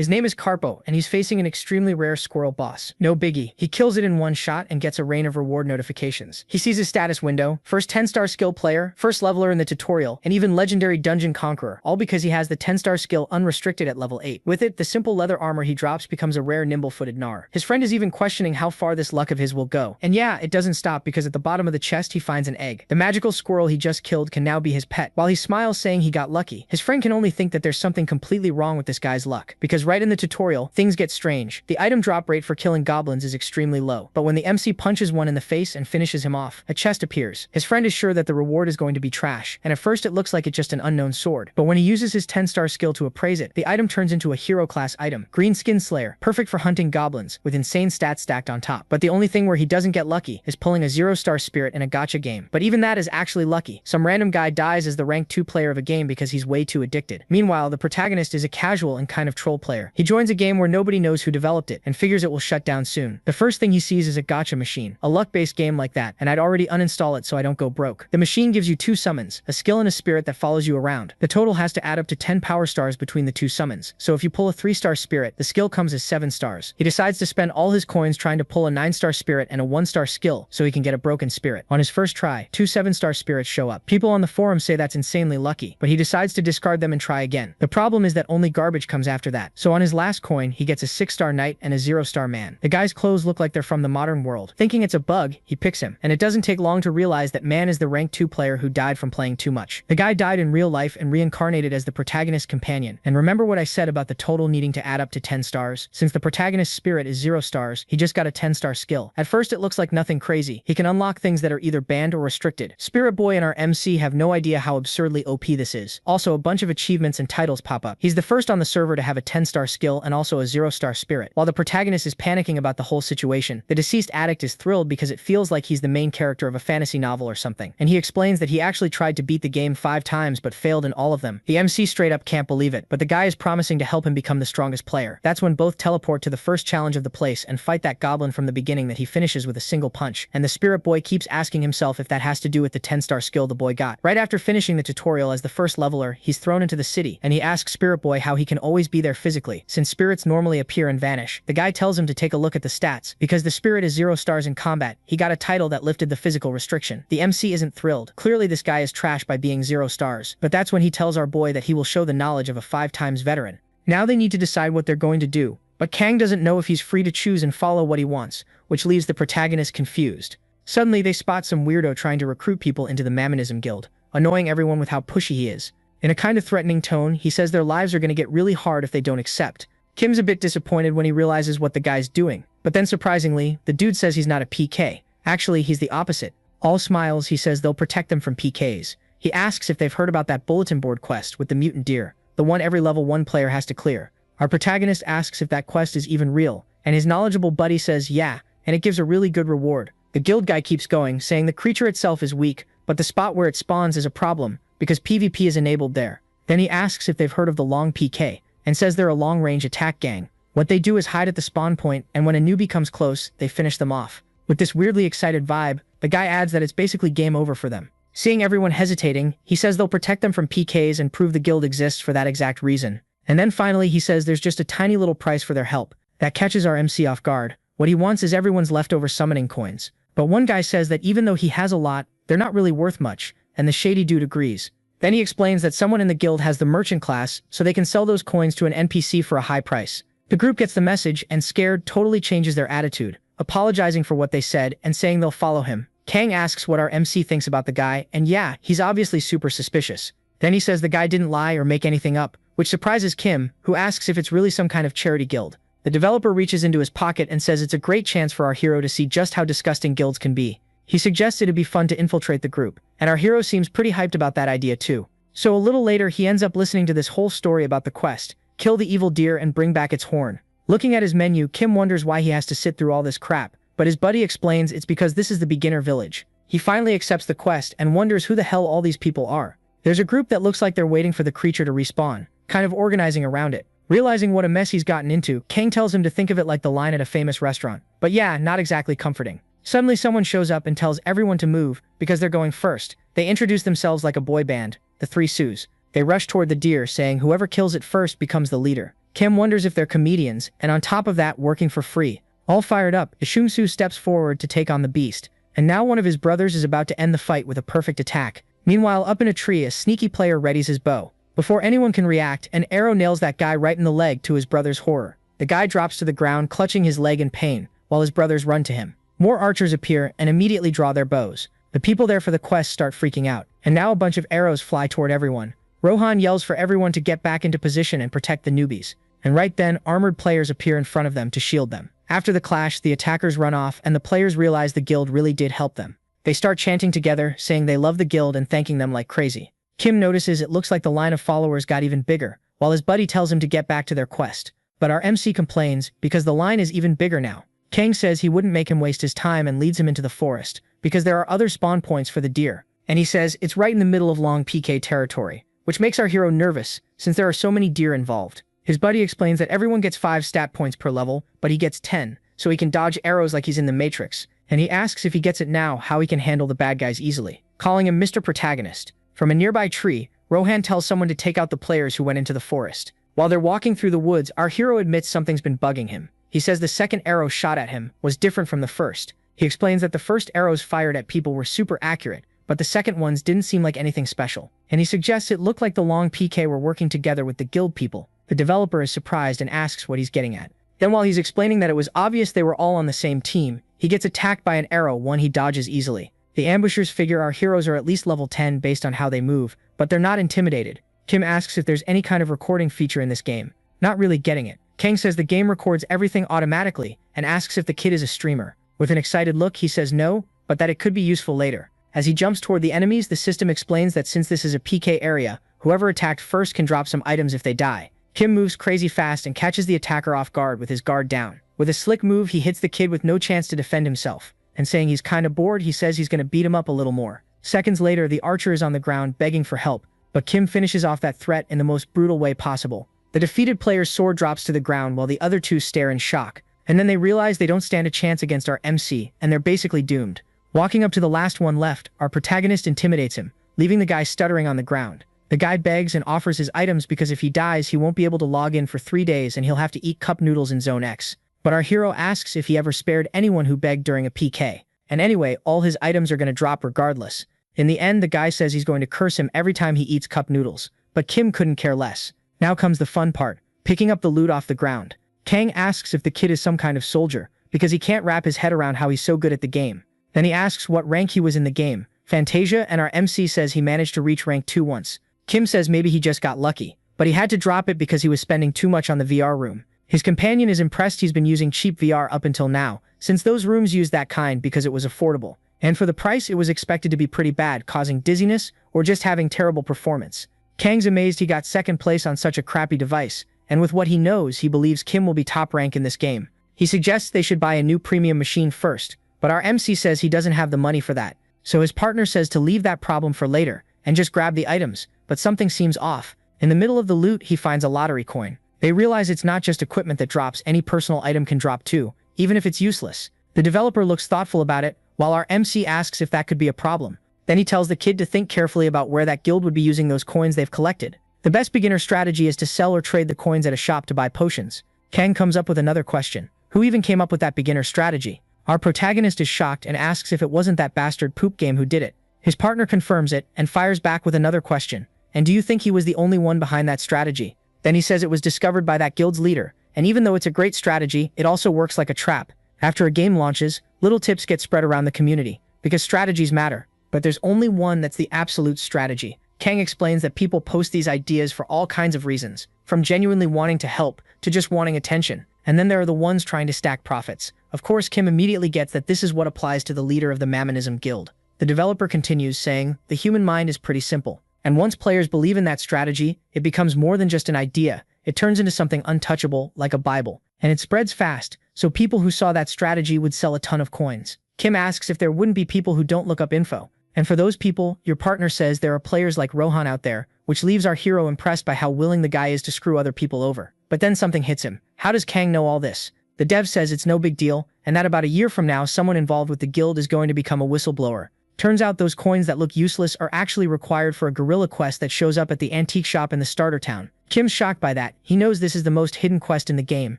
His name is Carpo, and he's facing an extremely rare squirrel boss. No biggie. He kills it in one shot and gets a rain of reward notifications. He sees his status window, first 10-star skill player, first leveler in the tutorial, and even legendary dungeon conqueror, all because he has the 10-star skill unrestricted at level 8. With it, the simple leather armor he drops becomes a rare nimble-footed gnar. His friend is even questioning how far this luck of his will go. And yeah, it doesn't stop because at the bottom of the chest he finds an egg. The magical squirrel he just killed can now be his pet. While he smiles saying he got lucky, his friend can only think that there's something completely wrong with this guy's luck. Because right in the tutorial, things get strange. The item drop rate for killing goblins is extremely low. But when the MC punches one in the face and finishes him off, a chest appears. His friend is sure that the reward is going to be trash, and at first it looks like it's just an unknown sword. But when he uses his 10-star skill to appraise it, the item turns into a hero class item. Green Skin Slayer, perfect for hunting goblins, with insane stats stacked on top. But the only thing where he doesn't get lucky is pulling a 0-star spirit in a gacha game. But even that is actually lucky. Some random guy dies as the rank 2 player of a game because he's way too addicted. Meanwhile, the protagonist is a casual and kind of troll player. He joins a game where nobody knows who developed it and figures it will shut down soon. The first thing he sees is a gacha machine, a luck-based game like that, and I'd already uninstall it so I don't go broke. The machine gives you 2 summons, a skill and a spirit that follows you around. The total has to add up to 10 power stars between the 2 summons, so if you pull a 3-star spirit, the skill comes as 7 stars. He decides to spend all his coins trying to pull a 9-star spirit and a 1-star skill so he can get a broken spirit. On his first try, 2 7-star spirits show up. People on the forum say that's insanely lucky, but he decides to discard them and try again. The problem is that only garbage comes after that, so on his last coin, he gets a 6-star knight and a 0-star man. The guy's clothes look like they're from the modern world. Thinking it's a bug, he picks him, and it doesn't take long to realize that man is the rank 2 player who died from playing too much. The guy died in real life and reincarnated as the protagonist's companion. And remember what I said about the total needing to add up to 10 stars? Since the protagonist's spirit is 0 stars, he just got a 10-star skill. At first it looks like nothing crazy. He can unlock things that are either banned or restricted. Spirit Boy and our MC have no idea how absurdly OP this is. Also, a bunch of achievements and titles pop up. He's the first on the server to have a 10-star skill and also a 0-star spirit. While the protagonist is panicking about the whole situation, the deceased addict is thrilled because it feels like he's the main character of a fantasy novel or something. And he explains that he actually tried to beat the game 5 times but failed in all of them. The MC straight up can't believe it, but the guy is promising to help him become the strongest player. That's when both teleport to the first challenge of the place and fight that goblin from the beginning that he finishes with a single punch. And the Spirit Boy keeps asking himself if that has to do with the 10-star skill the boy got. Right after finishing the tutorial as the first leveler, he's thrown into the city, and he asks Spirit Boy how he can always be there physically, since spirits normally appear and vanish. The guy tells him to take a look at the stats. Because the spirit is 0 stars in combat, he got a title that lifted the physical restriction. The MC isn't thrilled. Clearly this guy is trash by being 0 stars. But that's when he tells our boy that he will show the knowledge of a 5-times veteran. Now they need to decide what they're going to do, but Kang doesn't know if he's free to choose and follow what he wants, which leaves the protagonist confused. Suddenly they spot some weirdo trying to recruit people into the Mammonism Guild, annoying everyone with how pushy he is. In a kind of threatening tone, he says their lives are going to get really hard if they don't accept. Kim's a bit disappointed when he realizes what the guy's doing, but then surprisingly, the dude says he's not a PK. Actually, he's the opposite. All smiles, he says they'll protect them from PKs. He asks if they've heard about that bulletin board quest with the mutant deer, the one every level 1 player has to clear. Our protagonist asks if that quest is even real, and his knowledgeable buddy says yeah, and it gives a really good reward. The guild guy keeps going, saying the creature itself is weak, but the spot where it spawns is a problem, because PvP is enabled there. Then he asks if they've heard of the Long PK, and says they're a long-range attack gang. What they do is hide at the spawn point, and when a newbie comes close, they finish them off. With this weirdly excited vibe, the guy adds that it's basically game over for them. Seeing everyone hesitating, he says they'll protect them from PKs and prove the guild exists for that exact reason. And then finally he says there's just a tiny little price for their help. That catches our MC off guard. What he wants is everyone's leftover summoning coins. But one guy says that even though he has a lot, they're not really worth much, and the shady dude agrees. Then he explains that someone in the guild has the merchant class, so they can sell those coins to an NPC for a high price. The group gets the message and, scared, totally changes their attitude, apologizing for what they said and saying they'll follow him. Kang asks what our MC thinks about the guy, and yeah, he's obviously super suspicious. Then he says the guy didn't lie or make anything up, which surprises Kim, who asks if it's really some kind of charity guild. The developer reaches into his pocket and says it's a great chance for our hero to see just how disgusting guilds can be. He suggests it'd be fun to infiltrate the group, and our hero seems pretty hyped about that idea too. So a little later he ends up listening to this whole story about the quest, kill the evil deer and bring back its horn. Looking at his menu, Kim wonders why he has to sit through all this crap, but his buddy explains it's because this is the beginner village. He finally accepts the quest and wonders who the hell all these people are. There's a group that looks like they're waiting for the creature to respawn, kind of organizing around it. Realizing what a mess he's gotten into, Kang tells him to think of it like the line at a famous restaurant. But yeah, not exactly comforting. Suddenly someone shows up and tells everyone to move, because they're going first. They introduce themselves like a boy band, the Three Sioux. They rush toward the deer, saying whoever kills it first becomes the leader. Kim wonders if they're comedians, and on top of that, working for free. All fired up, Ishumsu steps forward to take on the beast, and now one of his brothers is about to end the fight with a perfect attack. Meanwhile, up in a tree, a sneaky player readies his bow. Before anyone can react, an arrow nails that guy right in the leg, to his brother's horror. The guy drops to the ground, clutching his leg in pain, while his brothers run to him. More archers appear and immediately draw their bows. The people there for the quest start freaking out, and now a bunch of arrows fly toward everyone. Rohan yells for everyone to get back into position and protect the newbies. And right then, armored players appear in front of them to shield them. After the clash, the attackers run off and the players realize the guild really did help them. They start chanting together, saying they love the guild and thanking them like crazy. Kim notices it looks like the line of followers got even bigger, while his buddy tells him to get back to their quest. But our MC complains, because the line is even bigger now. Kang says he wouldn't make him waste his time and leads him into the forest, because there are other spawn points for the deer. And he says it's right in the middle of long PK territory, which makes our hero nervous, since there are so many deer involved. His buddy explains that everyone gets 5 stat points per level, but he gets 10, so he can dodge arrows like he's in the Matrix, and he asks if he gets it now how he can handle the bad guys easily, calling him Mr. Protagonist. From a nearby tree, Rohan tells someone to take out the players who went into the forest. While they're walking through the woods, our hero admits something's been bugging him. He says the second arrow shot at him was different from the first. He explains that the first arrows fired at people were super accurate, but the second ones didn't seem like anything special. And he suggests it looked like the long PK were working together with the guild people. The developer is surprised and asks what he's getting at. Then while he's explaining that it was obvious they were all on the same team, he gets attacked by an arrow, one he dodges easily. The ambushers figure our heroes are at least level 10 based on how they move, but they're not intimidated. Kim asks if there's any kind of recording feature in this game. Not really getting it. Kang says the game records everything automatically and asks if the kid is a streamer. With an excited look, he says no, but that it could be useful later. As he jumps toward the enemies, the system explains that since this is a PK area, whoever attacked first can drop some items if they die. Kim moves crazy fast and catches the attacker off guard with his guard down. With a slick move, he hits the kid with no chance to defend himself. And saying he's kinda bored, he says he's gonna beat him up a little more. Seconds later, the archer is on the ground begging for help, but Kim finishes off that threat in the most brutal way possible. The defeated player's sword drops to the ground while the other two stare in shock. And then they realize they don't stand a chance against our MC, and they're basically doomed. Walking up to the last one left, our protagonist intimidates him, leaving the guy stuttering on the ground. The guy begs and offers his items because if he dies, he won't be able to log in for 3 days and he'll have to eat cup noodles in Zone X. But our hero asks if he ever spared anyone who begged during a PK. And anyway, all his items are going to drop regardless. In the end, the guy says he's going to curse him every time he eats cup noodles. But Kim couldn't care less. Now comes the fun part, picking up the loot off the ground. Kang asks if the kid is some kind of soldier, because he can't wrap his head around how he's so good at the game. Then he asks what rank he was in the game. Fantasia, and our MC says he managed to reach rank 2 once. Kim says maybe he just got lucky, but he had to drop it because he was spending too much on the VR room. His companion is impressed he's been using cheap VR up until now, since those rooms used that kind because it was affordable. And for the price, it was expected to be pretty bad, causing dizziness or just having terrible performance. Kang's amazed he got second place on such a crappy device, and with what he knows, he believes Kim will be top rank in this game. He suggests they should buy a new premium machine first, but our MC says he doesn't have the money for that. So his partner says to leave that problem for later, and just grab the items, but something seems off. In the middle of the loot, he finds a lottery coin. They realize it's not just equipment that drops, any personal item can drop too, even if it's useless. The developer looks thoughtful about it, while our MC asks if that could be a problem. Then he tells the kid to think carefully about where that guild would be using those coins they've collected. The best beginner strategy is to sell or trade the coins at a shop to buy potions. Kang comes up with another question. Who even came up with that beginner strategy? Our protagonist is shocked and asks if it wasn't that bastard Poop Game who did it. His partner confirms it and fires back with another question. And do you think he was the only one behind that strategy? Then he says it was discovered by that guild's leader, and even though it's a great strategy, it also works like a trap. After a game launches, little tips get spread around the community, because strategies matter. But there's only one that's the absolute strategy. Kang explains that people post these ideas for all kinds of reasons, from genuinely wanting to help to just wanting attention. And then there are the ones trying to stack profits. Of course, Kim immediately gets that this is what applies to the leader of the Mammonism Guild. The developer continues saying, the human mind is pretty simple. And once players believe in that strategy, it becomes more than just an idea. It turns into something untouchable, like a Bible. And it spreads fast, so people who saw that strategy would sell a ton of coins. Kim asks if there wouldn't be people who don't look up info. And for those people, your partner says there are players like Rohan out there, which leaves our hero impressed by how willing the guy is to screw other people over. But then something hits him. How does Kang know all this? The dev says it's no big deal, and that about a year from now, someone involved with the guild is going to become a whistleblower. Turns out those coins that look useless are actually required for a guerrilla quest that shows up at the antique shop in the starter town. Kim's shocked by that. He knows this is the most hidden quest in the game,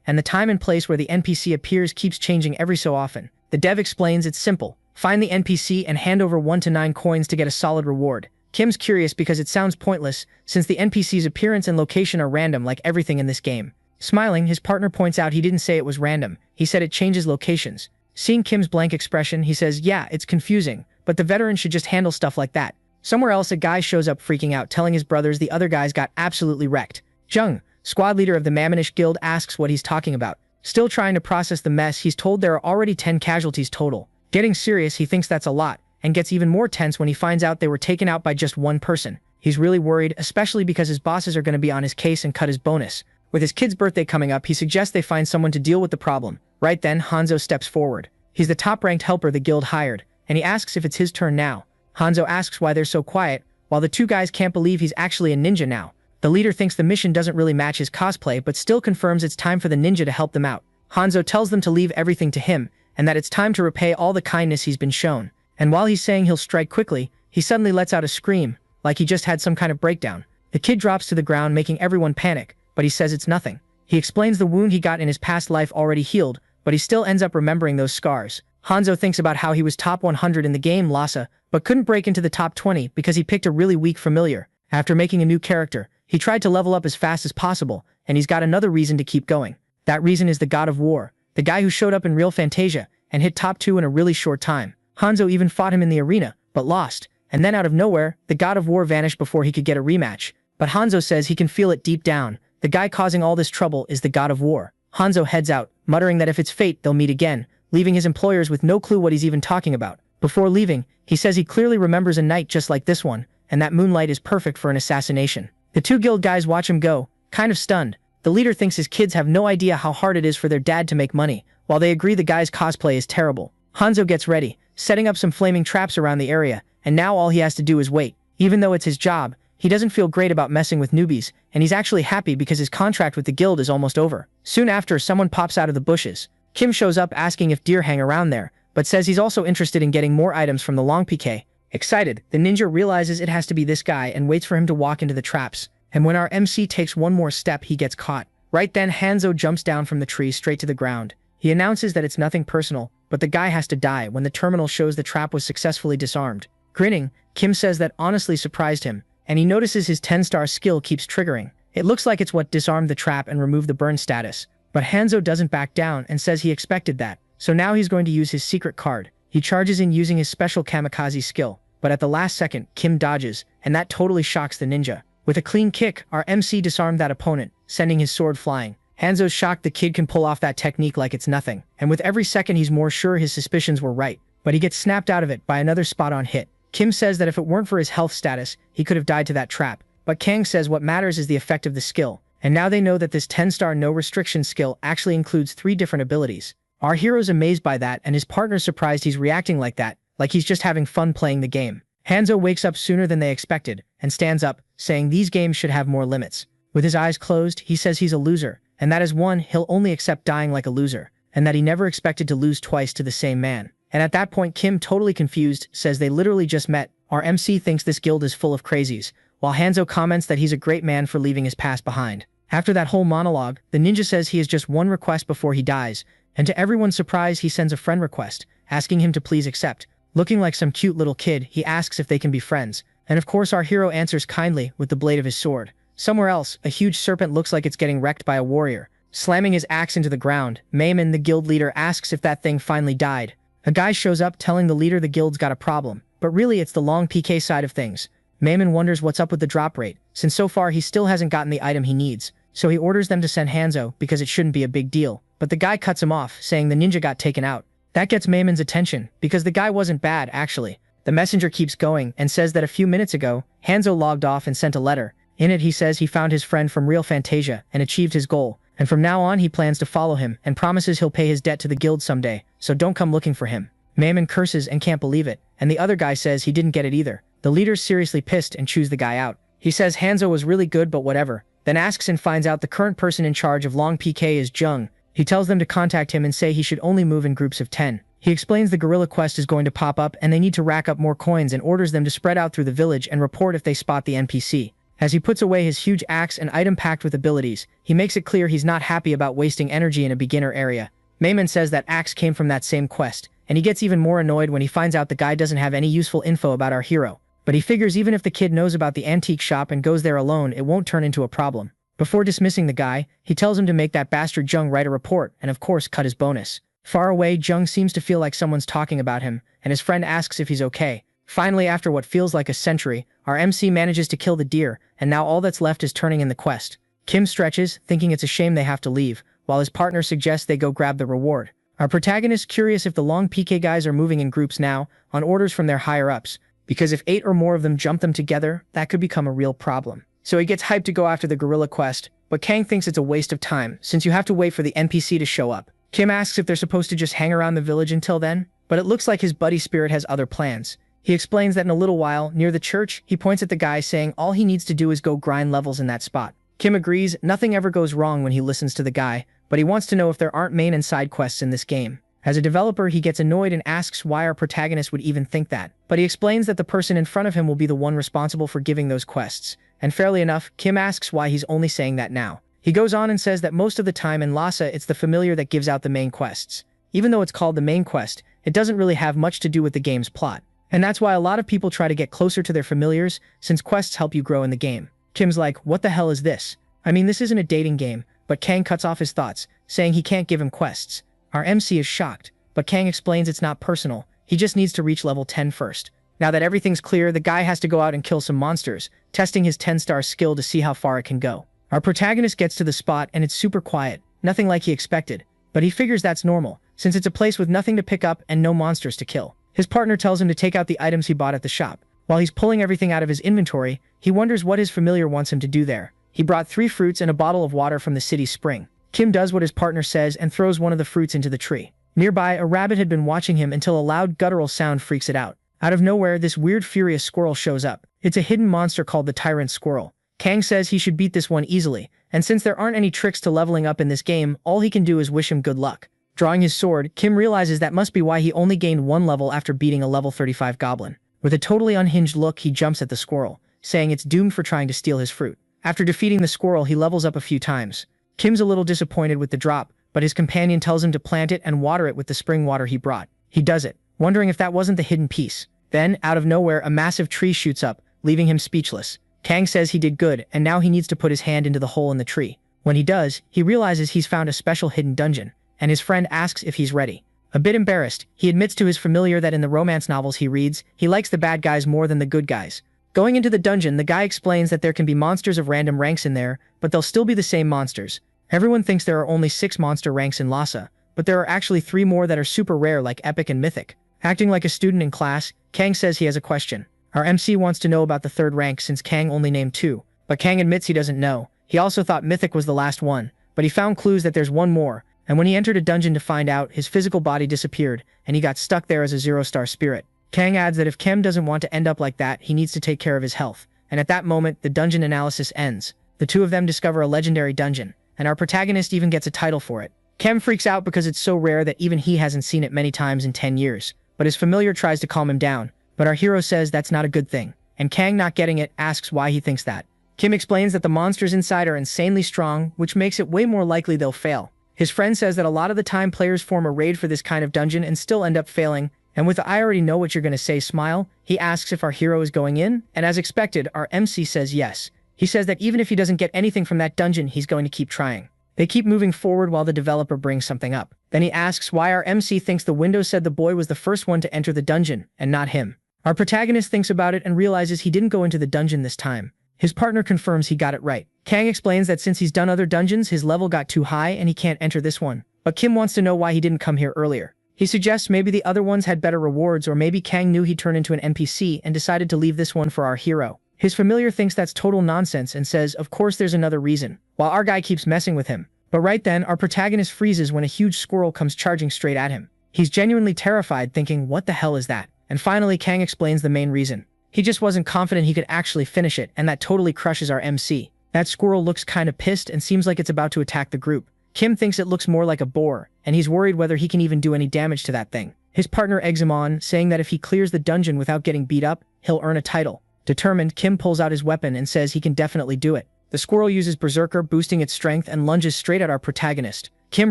and the time and place where the NPC appears keeps changing every so often. The dev explains it's simple. Find the NPC and hand over 1 to 9 coins to get a solid reward. Kim's curious because it sounds pointless, since the NPC's appearance and location are random like everything in this game. Smiling, his partner points out he didn't say it was random. He said it changes locations. Seeing Kim's blank expression, he says, yeah, it's confusing, but the veteran should just handle stuff like that. Somewhere else, a guy shows up freaking out, telling his brothers the other guys got absolutely wrecked. Jung, squad leader of the Mammonish Guild, asks what he's talking about. Still trying to process the mess, he's told there are already 10 casualties total. Getting serious, he thinks that's a lot, and gets even more tense when he finds out they were taken out by just one person. He's really worried, especially because his bosses are going to be on his case and cut his bonus. With his kid's birthday coming up, he suggests they find someone to deal with the problem. Right then, Hanzo steps forward. He's the top-ranked helper the guild hired, and he asks if it's his turn now. Hanzo asks why they're so quiet, while the two guys can't believe he's actually a ninja now. The leader thinks the mission doesn't really match his cosplay, but still confirms it's time for the ninja to help them out. Hanzo tells them to leave everything to him, and that it's time to repay all the kindness he's been shown. And while he's saying he'll strike quickly, he suddenly lets out a scream, like he just had some kind of breakdown. The kid drops to the ground, making everyone panic, but he says it's nothing. He explains the wound he got in his past life already healed, but he still ends up remembering those scars. Hanzo thinks about how he was top 100 in the game Lhasa, but couldn't break into the top 20 because he picked a really weak familiar. After making a new character, he tried to level up as fast as possible, and he's got another reason to keep going. That reason is the God of War, the guy who showed up in Real Fantasia and hit top 2 in a really short time. Hanzo even fought him in the arena, but lost. And then out of nowhere, the God of War vanished before he could get a rematch. But Hanzo says he can feel it deep down. The guy causing all this trouble is the God of War. Hanzo heads out, muttering that if it's fate, they'll meet again, leaving his employers with no clue what he's even talking about. Before leaving, he says he clearly remembers a night just like this one, and that moonlight is perfect for an assassination. The two guild guys watch him go, kind of stunned. The leader thinks his kids have no idea how hard it is for their dad to make money, while they agree the guy's cosplay is terrible. Hanzo gets ready, setting up some flaming traps around the area, and now all he has to do is wait. Even though it's his job, he doesn't feel great about messing with newbies, and he's actually happy because his contract with the guild is almost over. Soon after, someone pops out of the bushes. Kim shows up asking if deer hang around there, but says he's also interested in getting more items from the long PK. Excited, the ninja realizes it has to be this guy and waits for him to walk into the traps. And when our MC takes one more step, he gets caught. Right then, Hanzo jumps down from the tree straight to the ground. He announces that it's nothing personal, but the guy has to die when the terminal shows the trap was successfully disarmed. Grinning, Kim says that honestly surprised him, and he notices his 10-star skill keeps triggering. It looks like it's what disarmed the trap and removed the burn status. But Hanzo doesn't back down and says he expected that, so now he's going to use his secret card. He charges in using his special kamikaze skill, but at the last second, Kim dodges, and that totally shocks the ninja. With a clean kick, our MC disarmed that opponent, sending his sword flying. Hanzo's shocked the kid can pull off that technique like it's nothing, and with every second he's more sure his suspicions were right, but he gets snapped out of it by another spot-on hit. Kim says that if it weren't for his health status, he could have died to that trap, but Kang says what matters is the effect of the skill, and now they know that this 10-star no-restriction skill actually includes 3 different abilities. Our hero's amazed by that, and his partner's surprised he's reacting like that, like he's just having fun playing the game. Hanzo wakes up sooner than they expected, and stands up, saying these games should have more limits. With his eyes closed, he says he's a loser, and that is one, he'll only accept dying like a loser, and that he never expected to lose twice to the same man. And at that point, Kim, totally confused, says they literally just met. Our MC thinks this guild is full of crazies, while Hanzo comments that he's a great man for leaving his past behind. After that whole monologue, the ninja says he has just one request before he dies, and to everyone's surprise, he sends a friend request, asking him to please accept. Looking like some cute little kid, he asks if they can be friends, and of course our hero answers kindly with the blade of his sword. Somewhere else, a huge serpent looks like it's getting wrecked by a warrior. Slamming his axe into the ground, Mayman, the guild leader, asks if that thing finally died. A guy shows up telling the leader the guild's got a problem, but really it's the long PK side of things. Mayman wonders what's up with the drop rate, since so far he still hasn't gotten the item he needs, so he orders them to send Hanzo because it shouldn't be a big deal. But the guy cuts him off, saying the ninja got taken out. That gets Mayman's attention, because the guy wasn't bad, actually. The messenger keeps going and says that a few minutes ago, Hanzo logged off and sent a letter. In it he says he found his friend from Real Fantasia and achieved his goal, and from now on he plans to follow him and promises he'll pay his debt to the guild someday, so don't come looking for him. Mayman curses and can't believe it, and the other guy says he didn't get it either. The leader's seriously pissed and chews the guy out. He says Hanzo was really good but whatever, then asks and finds out the current person in charge of long PK is Jung. He tells them to contact him and say he should only move in groups of 10. He explains the gorilla quest is going to pop up and they need to rack up more coins and orders them to spread out through the village and report if they spot the NPC. As he puts away his huge axe and item packed with abilities, he makes it clear he's not happy about wasting energy in a beginner area. Mayman says that axe came from that same quest, and he gets even more annoyed when he finds out the guy doesn't have any useful info about our hero. But he figures even if the kid knows about the antique shop and goes there alone, it won't turn into a problem. Before dismissing the guy, he tells him to make that bastard Jung write a report and of course cut his bonus. Far away, Jung seems to feel like someone's talking about him, and his friend asks if he's okay. Finally, after what feels like a century, our MC manages to kill the deer, and now all that's left is turning in the quest. Kim stretches, thinking it's a shame they have to leave, while his partner suggests they go grab the reward. Our protagonist curious if the long PK guys are moving in groups now, on orders from their higher-ups, because if 8 or more of them jump them together, that could become a real problem. So he gets hyped to go after the gorilla quest, but Kang thinks it's a waste of time, since you have to wait for the NPC to show up. Kim asks if they're supposed to just hang around the village until then, but it looks like his buddy Spirit has other plans. He explains that in a little while, near the church, he points at the guy saying all he needs to do is go grind levels in that spot. Kim agrees, nothing ever goes wrong when he listens to the guy, but he wants to know if there aren't main and side quests in this game. As a developer, he gets annoyed and asks why our protagonist would even think that, but he explains that the person in front of him will be the one responsible for giving those quests, and fairly enough, Kim asks why he's only saying that now. He goes on and says that most of the time in Lhasa, it's the familiar that gives out the main quests. Even though it's called the main quest, it doesn't really have much to do with the game's plot. And that's why a lot of people try to get closer to their familiars, since quests help you grow in the game. Kim's like, what the hell is this? I mean, this isn't a dating game, but Kang cuts off his thoughts, saying he can't give him quests. Our MC is shocked, but Kang explains it's not personal, he just needs to reach level 10 first. Now that everything's clear, the guy has to go out and kill some monsters, testing his 10-star skill to see how far it can go. Our protagonist gets to the spot and it's super quiet, nothing like he expected, but he figures that's normal, since it's a place with nothing to pick up and no monsters to kill. His partner tells him to take out the items he bought at the shop. While he's pulling everything out of his inventory, he wonders what his familiar wants him to do there. He brought 3 fruits and a bottle of water from the city's spring. Kim does what his partner says and throws one of the fruits into the tree. Nearby, a rabbit had been watching him until a loud guttural sound freaks it out. Out of nowhere, this weird furious squirrel shows up. It's a hidden monster called the Tyrant Squirrel. Kang says he should beat this one easily, and since there aren't any tricks to leveling up in this game, all he can do is wish him good luck. Drawing his sword, Kim realizes that must be why he only gained 1 level after beating a level 35 goblin. With a totally unhinged look, he jumps at the squirrel, saying it's doomed for trying to steal his fruit. After defeating the squirrel, he levels up a few times. Kim's a little disappointed with the drop, but his companion tells him to plant it and water it with the spring water he brought. He does it, wondering if that wasn't the hidden piece. Then, out of nowhere, a massive tree shoots up, leaving him speechless. Kang says he did good, and now he needs to put his hand into the hole in the tree. When he does, he realizes he's found a special hidden dungeon, and his friend asks if he's ready. A bit embarrassed, he admits to his familiar that in the romance novels he reads, he likes the bad guys more than the good guys. Going into the dungeon, the guy explains that there can be monsters of random ranks in there, but they'll still be the same monsters. Everyone thinks there are only 6 monster ranks in Lhasa, but there are actually 3 more that are super rare like epic and mythic. Acting like a student in class, Kang says he has a question. Our MC wants to know about the 3rd rank since Kang only named 2, but Kang admits he doesn't know. He also thought mythic was the last one, but he found clues that there's one more, and when he entered a dungeon to find out, his physical body disappeared, and he got stuck there as a 0-star spirit. Kang adds that if Kim doesn't want to end up like that, he needs to take care of his health, and at that moment, the dungeon analysis ends. The 2 of them discover a legendary dungeon, and our protagonist even gets a title for it. Kim freaks out because it's so rare that even he hasn't seen it many times in 10 years, but his familiar tries to calm him down, but our hero says that's not a good thing, and Kang, not getting it, asks why he thinks that. Kim explains that the monsters inside are insanely strong, which makes it way more likely they'll fail. His friend says that a lot of the time players form a raid for this kind of dungeon and still end up failing, and with the "I already know what you're gonna say" smile, he asks if our hero is going in, and as expected, our MC says yes. He says that even if he doesn't get anything from that dungeon, he's going to keep trying. They keep moving forward while the developer brings something up. Then he asks why our MC thinks the window said the boy was the first one to enter the dungeon, and not him. Our protagonist thinks about it and realizes he didn't go into the dungeon this time. His partner confirms he got it right. Kang explains that since he's done other dungeons, his level got too high and he can't enter this one. But Kim wants to know why he didn't come here earlier. He suggests maybe the other ones had better rewards, or maybe Kang knew he'd turn into an NPC and decided to leave this one for our hero. His familiar thinks that's total nonsense and says, of course there's another reason, while our guy keeps messing with him. But right then, our protagonist freezes when a huge squirrel comes charging straight at him. He's genuinely terrified, thinking, what the hell is that? And finally, Kang explains the main reason. He just wasn't confident he could actually finish it, and that totally crushes our MC. That squirrel looks kinda pissed and seems like it's about to attack the group. Kim thinks it looks more like a boar, and he's worried whether he can even do any damage to that thing. His partner eggs him on, saying that if he clears the dungeon without getting beat up, he'll earn a title. Determined, Kim pulls out his weapon and says he can definitely do it. The squirrel uses Berserker, boosting its strength, and lunges straight at our protagonist. Kim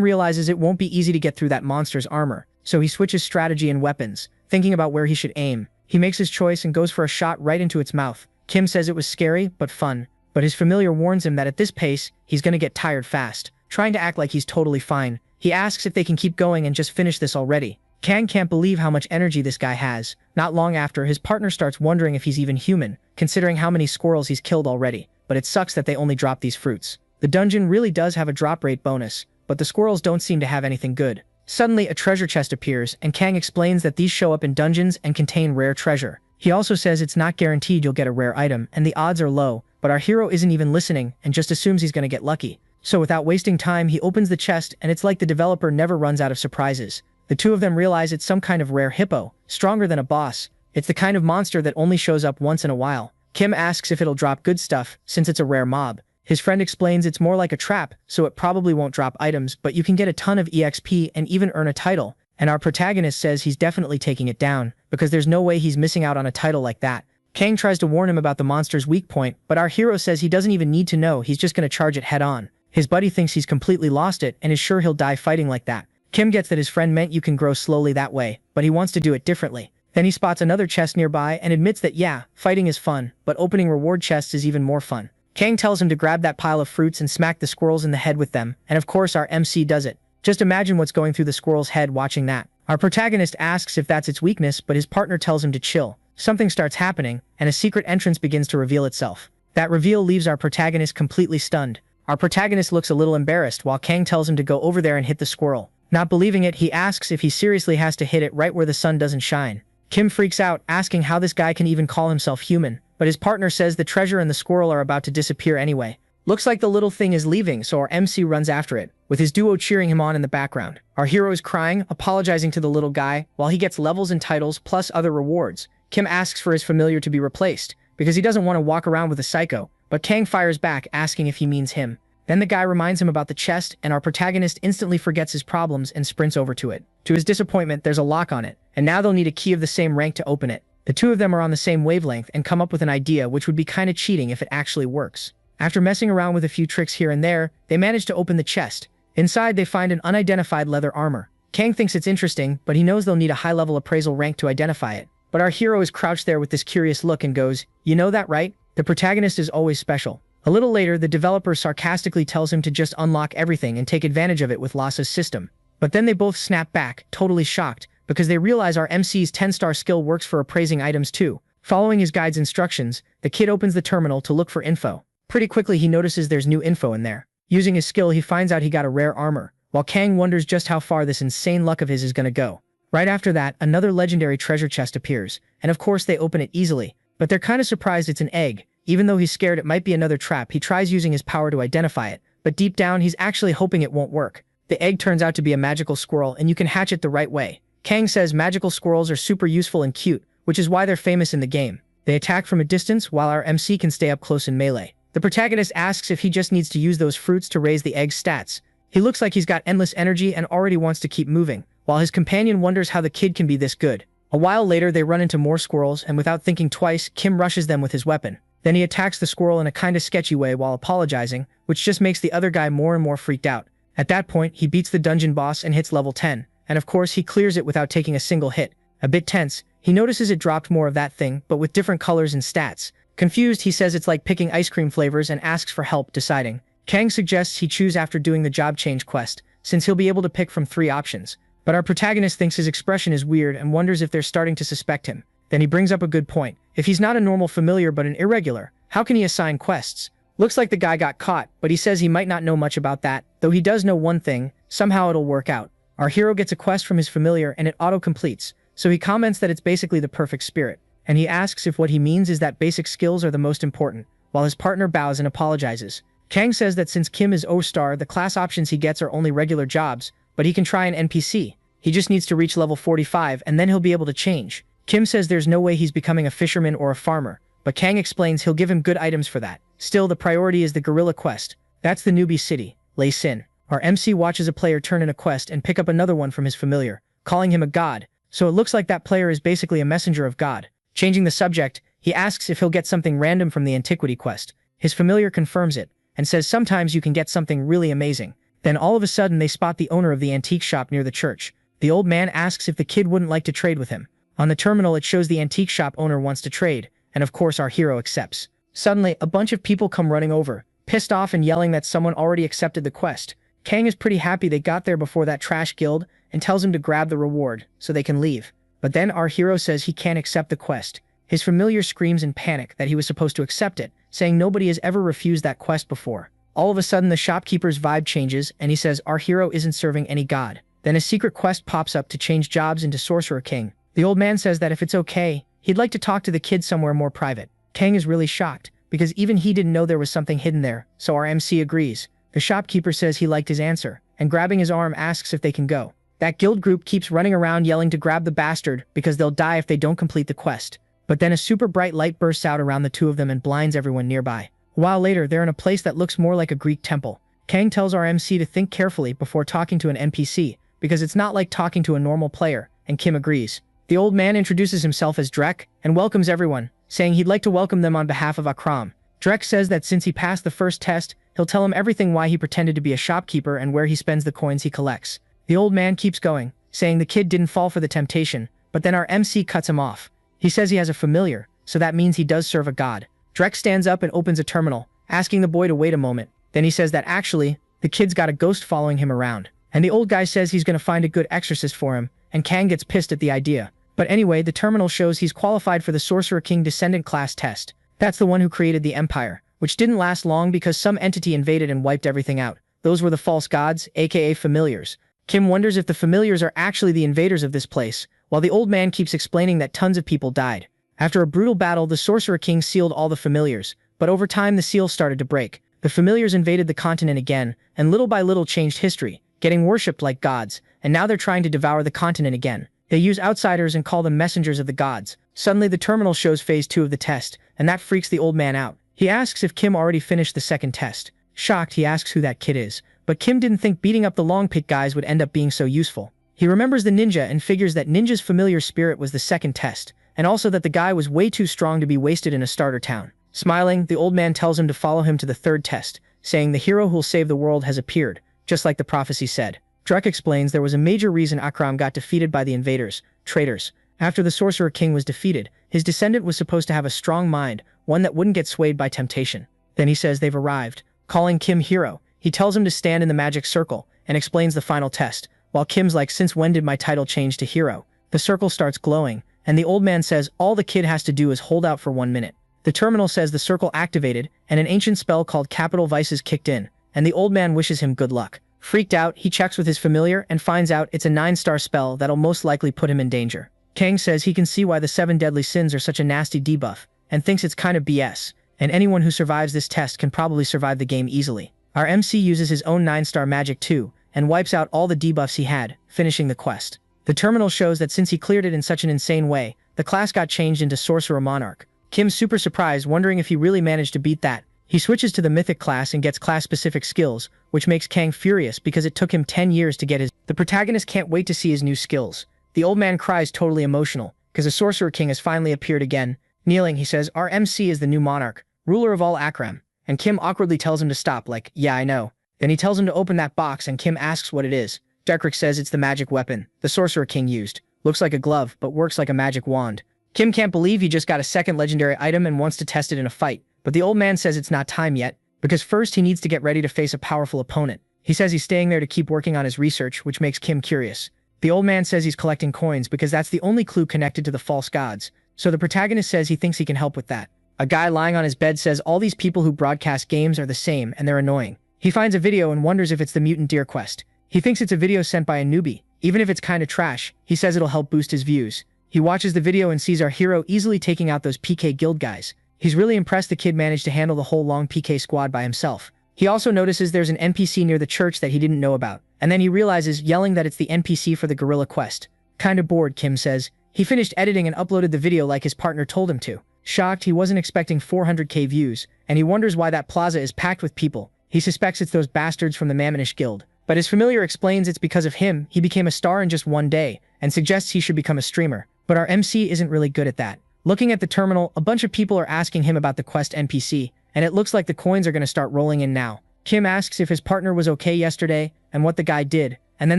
realizes it won't be easy to get through that monster's armor, so he switches strategy and weapons, thinking about where he should aim. He makes his choice and goes for a shot right into its mouth. Kim says it was scary, but fun. But his familiar warns him that at this pace, he's gonna get tired fast. Trying to act like he's totally fine, he asks if they can keep going and just finish this already. Kang can't believe how much energy this guy has. Not long after, his partner starts wondering if he's even human, considering how many squirrels he's killed already. But it sucks that they only drop these fruits. The dungeon really does have a drop rate bonus, but the squirrels don't seem to have anything good. Suddenly, a treasure chest appears, and Kang explains that these show up in dungeons and contain rare treasure. He also says it's not guaranteed you'll get a rare item, and the odds are low, but our hero isn't even listening and just assumes he's gonna get lucky. So without wasting time, he opens the chest, and it's like the developer never runs out of surprises. The two of them realize it's some kind of rare hippo, stronger than a boss. It's the kind of monster that only shows up once in a while. Kim asks if it'll drop good stuff, since it's a rare mob. His friend explains it's more like a trap, so it probably won't drop items, but you can get a ton of EXP and even earn a title. And our protagonist says he's definitely taking it down, because there's no way he's missing out on a title like that. Kang tries to warn him about the monster's weak point, but our hero says he doesn't even need to know, he's just gonna charge it head on. His buddy thinks he's completely lost it and is sure he'll die fighting like that. Kim gets that his friend meant you can grow slowly that way, but he wants to do it differently. Then he spots another chest nearby and admits that yeah, fighting is fun, but opening reward chests is even more fun. Kang tells him to grab that pile of fruits and smack the squirrels in the head with them, and of course our MC does it. Just imagine what's going through the squirrel's head watching that. Our protagonist asks if that's its weakness, but his partner tells him to chill. Something starts happening, and a secret entrance begins to reveal itself. That reveal leaves our protagonist completely stunned. Our protagonist looks a little embarrassed while Kang tells him to go over there and hit the squirrel. Not believing it, he asks if he seriously has to hit it right where the sun doesn't shine. Kim freaks out, asking how this guy can even call himself human, but his partner says the treasure and the squirrel are about to disappear anyway. Looks like the little thing is leaving, so our MC runs after it, with his duo cheering him on in the background. Our hero is crying, apologizing to the little guy, while he gets levels and titles plus other rewards. Kim asks for his familiar to be replaced, because he doesn't want to walk around with a psycho, but Kang fires back, asking if he means him. Then the guy reminds him about the chest, and our protagonist instantly forgets his problems and sprints over to it. To his disappointment, there's a lock on it, and now they'll need a key of the same rank to open it. The two of them are on the same wavelength and come up with an idea which would be kinda cheating if it actually works. After messing around with a few tricks here and there, they manage to open the chest. Inside, they find an unidentified leather armor. Kang thinks it's interesting, but he knows they'll need a high-level appraisal rank to identify it. But our hero is crouched there with this curious look and goes, "You know that, right? The protagonist is always special." A little later, the developer sarcastically tells him to just unlock everything and take advantage of it with Lassa's system. But then they both snap back, totally shocked, because they realize our MC's 10-star skill works for appraising items too. Following his guide's instructions, the kid opens the terminal to look for info. Pretty quickly, he notices there's new info in there. Using his skill, he finds out he got a rare armor, while Kang wonders just how far this insane luck of his is gonna go. Right after that, another legendary treasure chest appears, and of course they open it easily, but they're kinda surprised it's an egg. Even though he's scared it might be another trap, he tries using his power to identify it, but deep down he's actually hoping it won't work. The egg turns out to be a magical squirrel, and you can hatch it the right way. Kang says magical squirrels are super useful and cute, which is why they're famous in the game. They attack from a distance, while our MC can stay up close in melee. The protagonist asks if he just needs to use those fruits to raise the egg's stats. He looks like he's got endless energy and already wants to keep moving, while his companion wonders how the kid can be this good. A while later, they run into more squirrels, and without thinking twice, Kim rushes them with his weapon. Then he attacks the squirrel in a kinda sketchy way while apologizing, which just makes the other guy more and more freaked out. At that point, he beats the dungeon boss and hits level 10, and of course he clears it without taking a single hit. A bit tense, he notices it dropped more of that thing, but with different colors and stats. Confused, he says it's like picking ice cream flavors and asks for help deciding. Kang suggests he choose after doing the job change quest, since he'll be able to pick from 3 options. But our protagonist thinks his expression is weird and wonders if they're starting to suspect him. Then he brings up a good point. If he's not a normal familiar but an irregular, how can he assign quests? Looks like the guy got caught, but he says he might not know much about that, though he does know one thing, somehow it'll work out. Our hero gets a quest from his familiar and it auto-completes, so he comments that it's basically the perfect spirit, and he asks if what he means is that basic skills are the most important, while his partner bows and apologizes. Kang says that since Kim is O-star, the class options he gets are only regular jobs, but he can try an NPC. He just needs to reach level 45 and then he'll be able to change. Kim says there's no way he's becoming a fisherman or a farmer, but Kang explains he'll give him good items for that. Still, the priority is the gorilla quest. That's the newbie city, Lei Sin. Our MC watches a player turn in a quest and pick up another one from his familiar, calling him a god, so it looks like that player is basically a messenger of God. Changing the subject, He asks if he'll get something random from the antiquity quest. His familiar confirms it, and says sometimes you can get something really amazing. Then all of a sudden they spot the owner of the antique shop near the church. The old man asks if the kid wouldn't like to trade with him. On the terminal it shows the antique shop owner wants to trade, and of course our hero accepts. Suddenly, a bunch of people come running over, pissed off and yelling that someone already accepted the quest. Kang is pretty happy they got there before that trash guild, and tells him to grab the reward, so they can leave. But then our hero says he can't accept the quest. His familiar screams in panic that he was supposed to accept it, saying nobody has ever refused that quest before. All of a sudden the shopkeeper's vibe changes, and he says our hero isn't serving any god. Then a secret quest pops up to change jobs into Sorcerer King. The old man says that if it's okay, he'd like to talk to the kid somewhere more private. Kang is really shocked, because even he didn't know there was something hidden there, so our MC agrees. The shopkeeper says he liked his answer, and grabbing his arm asks if they can go. That guild group keeps running around yelling to grab the bastard because they'll die if they don't complete the quest. But then a super bright light bursts out around the two of them and blinds everyone nearby. A while later, they're in a place that looks more like a Greek temple. Kang tells our MC to think carefully before talking to an NPC, because it's not like talking to a normal player, and Kim agrees. The old man introduces himself as Drek and welcomes everyone, saying he'd like to welcome them on behalf of Akram. Drek says that since he passed the first test, he'll tell him everything why he pretended to be a shopkeeper and where he spends the coins he collects. The old man keeps going, saying the kid didn't fall for the temptation, but then our MC cuts him off. He says he has a familiar, so that means he does serve a god. Drek stands up and opens a terminal, asking the boy to wait a moment. Then he says that actually, the kid's got a ghost following him around. And the old guy says he's gonna find a good exorcist for him, and Kang gets pissed at the idea. But anyway, the terminal shows he's qualified for the Sorcerer King Descendant class test. That's the one who created the Empire, which didn't last long because some entity invaded and wiped everything out. Those were the false gods, aka familiars. Kim wonders if the familiars are actually the invaders of this place, while the old man keeps explaining that tons of people died. After a brutal battle, the Sorcerer King sealed all the familiars, but over time the seal started to break. The familiars invaded the continent again, and little by little changed history, getting worshipped like gods, and now they're trying to devour the continent again. They use outsiders and call them messengers of the gods. Suddenly the terminal shows phase 2 of the test, and that freaks the old man out. He asks if Kim already finished the second test. Shocked, he asks who that kid is, but Kim didn't think beating up the long pick guys would end up being so useful. He remembers the ninja and figures that ninja's familiar spirit was the second test, and also that the guy was way too strong to be wasted in a starter town. Smiling, the old man tells him to follow him to the third test, saying the hero who'll save the world has appeared, just like the prophecy said. Drek explains there was a major reason Akram got defeated by the invaders, traitors. After the Sorcerer King was defeated, his descendant was supposed to have a strong mind, one that wouldn't get swayed by temptation. Then he says they've arrived. Calling Kim hero, he tells him to stand in the magic circle, and explains the final test, while Kim's like, since when did my title change to hero? The circle starts glowing, and the old man says all the kid has to do is hold out for 1 minute. The terminal says the circle activated, and an ancient spell called Capital Vices kicked in, and the old man wishes him good luck. Freaked out, he checks with his familiar and finds out it's a 9-star spell that'll most likely put him in danger. Kang says he can see why the 7 deadly sins are such a nasty debuff, and thinks it's kind of BS, and anyone who survives this test can probably survive the game easily. Our MC uses his own 9-star magic too, and wipes out all the debuffs he had, finishing the quest. The terminal shows that since he cleared it in such an insane way, the class got changed into Sorcerer Monarch. Kim's super surprised, wondering if he really managed to beat that. He switches to the Mythic class and gets class-specific skills, which makes Kang furious because it took him 10 years to get his. The protagonist can't wait to see his new skills. The old man cries, totally emotional, because the Sorcerer King has finally appeared again. Kneeling, he says, our MC is the new monarch, ruler of all Akram. And Kim awkwardly tells him to stop, like, yeah, I know. Then he tells him to open that box, and Kim asks what it is. Dekrick says it's the magic weapon the Sorcerer King used. Looks like a glove, but works like a magic wand. Kim can't believe he just got a second legendary item and wants to test it in a fight. But the old man says it's not time yet, because first he needs to get ready to face a powerful opponent. He says he's staying there to keep working on his research, which makes Kim curious. The old man says he's collecting coins because that's the only clue connected to the false gods, so the protagonist says he thinks he can help with that. A guy lying on his bed says all these people who broadcast games are the same and they're annoying. He finds a video and wonders if it's the Mutant Deer quest. He thinks it's a video sent by a newbie. Even if it's kinda trash, he says it'll help boost his views. He watches the video and sees our hero easily taking out those PK guild guys. He's really impressed the kid managed to handle the whole long PK squad by himself. He also notices there's an NPC near the church that he didn't know about, and then he realizes, yelling that it's the NPC for the gorilla quest. Kinda bored, Kim says. He finished editing and uploaded the video like his partner told him to. Shocked, he wasn't expecting 400k views, and he wonders why that plaza is packed with people. He suspects it's those bastards from the Mammonish Guild. But his familiar explains it's because of him, he became a star in just 1 day, and suggests he should become a streamer. But our MC isn't really good at that. Looking at the terminal, a bunch of people are asking him about the quest NPC, and it looks like the coins are going to start rolling in now. Kim asks if his partner was okay yesterday and what the guy did, and then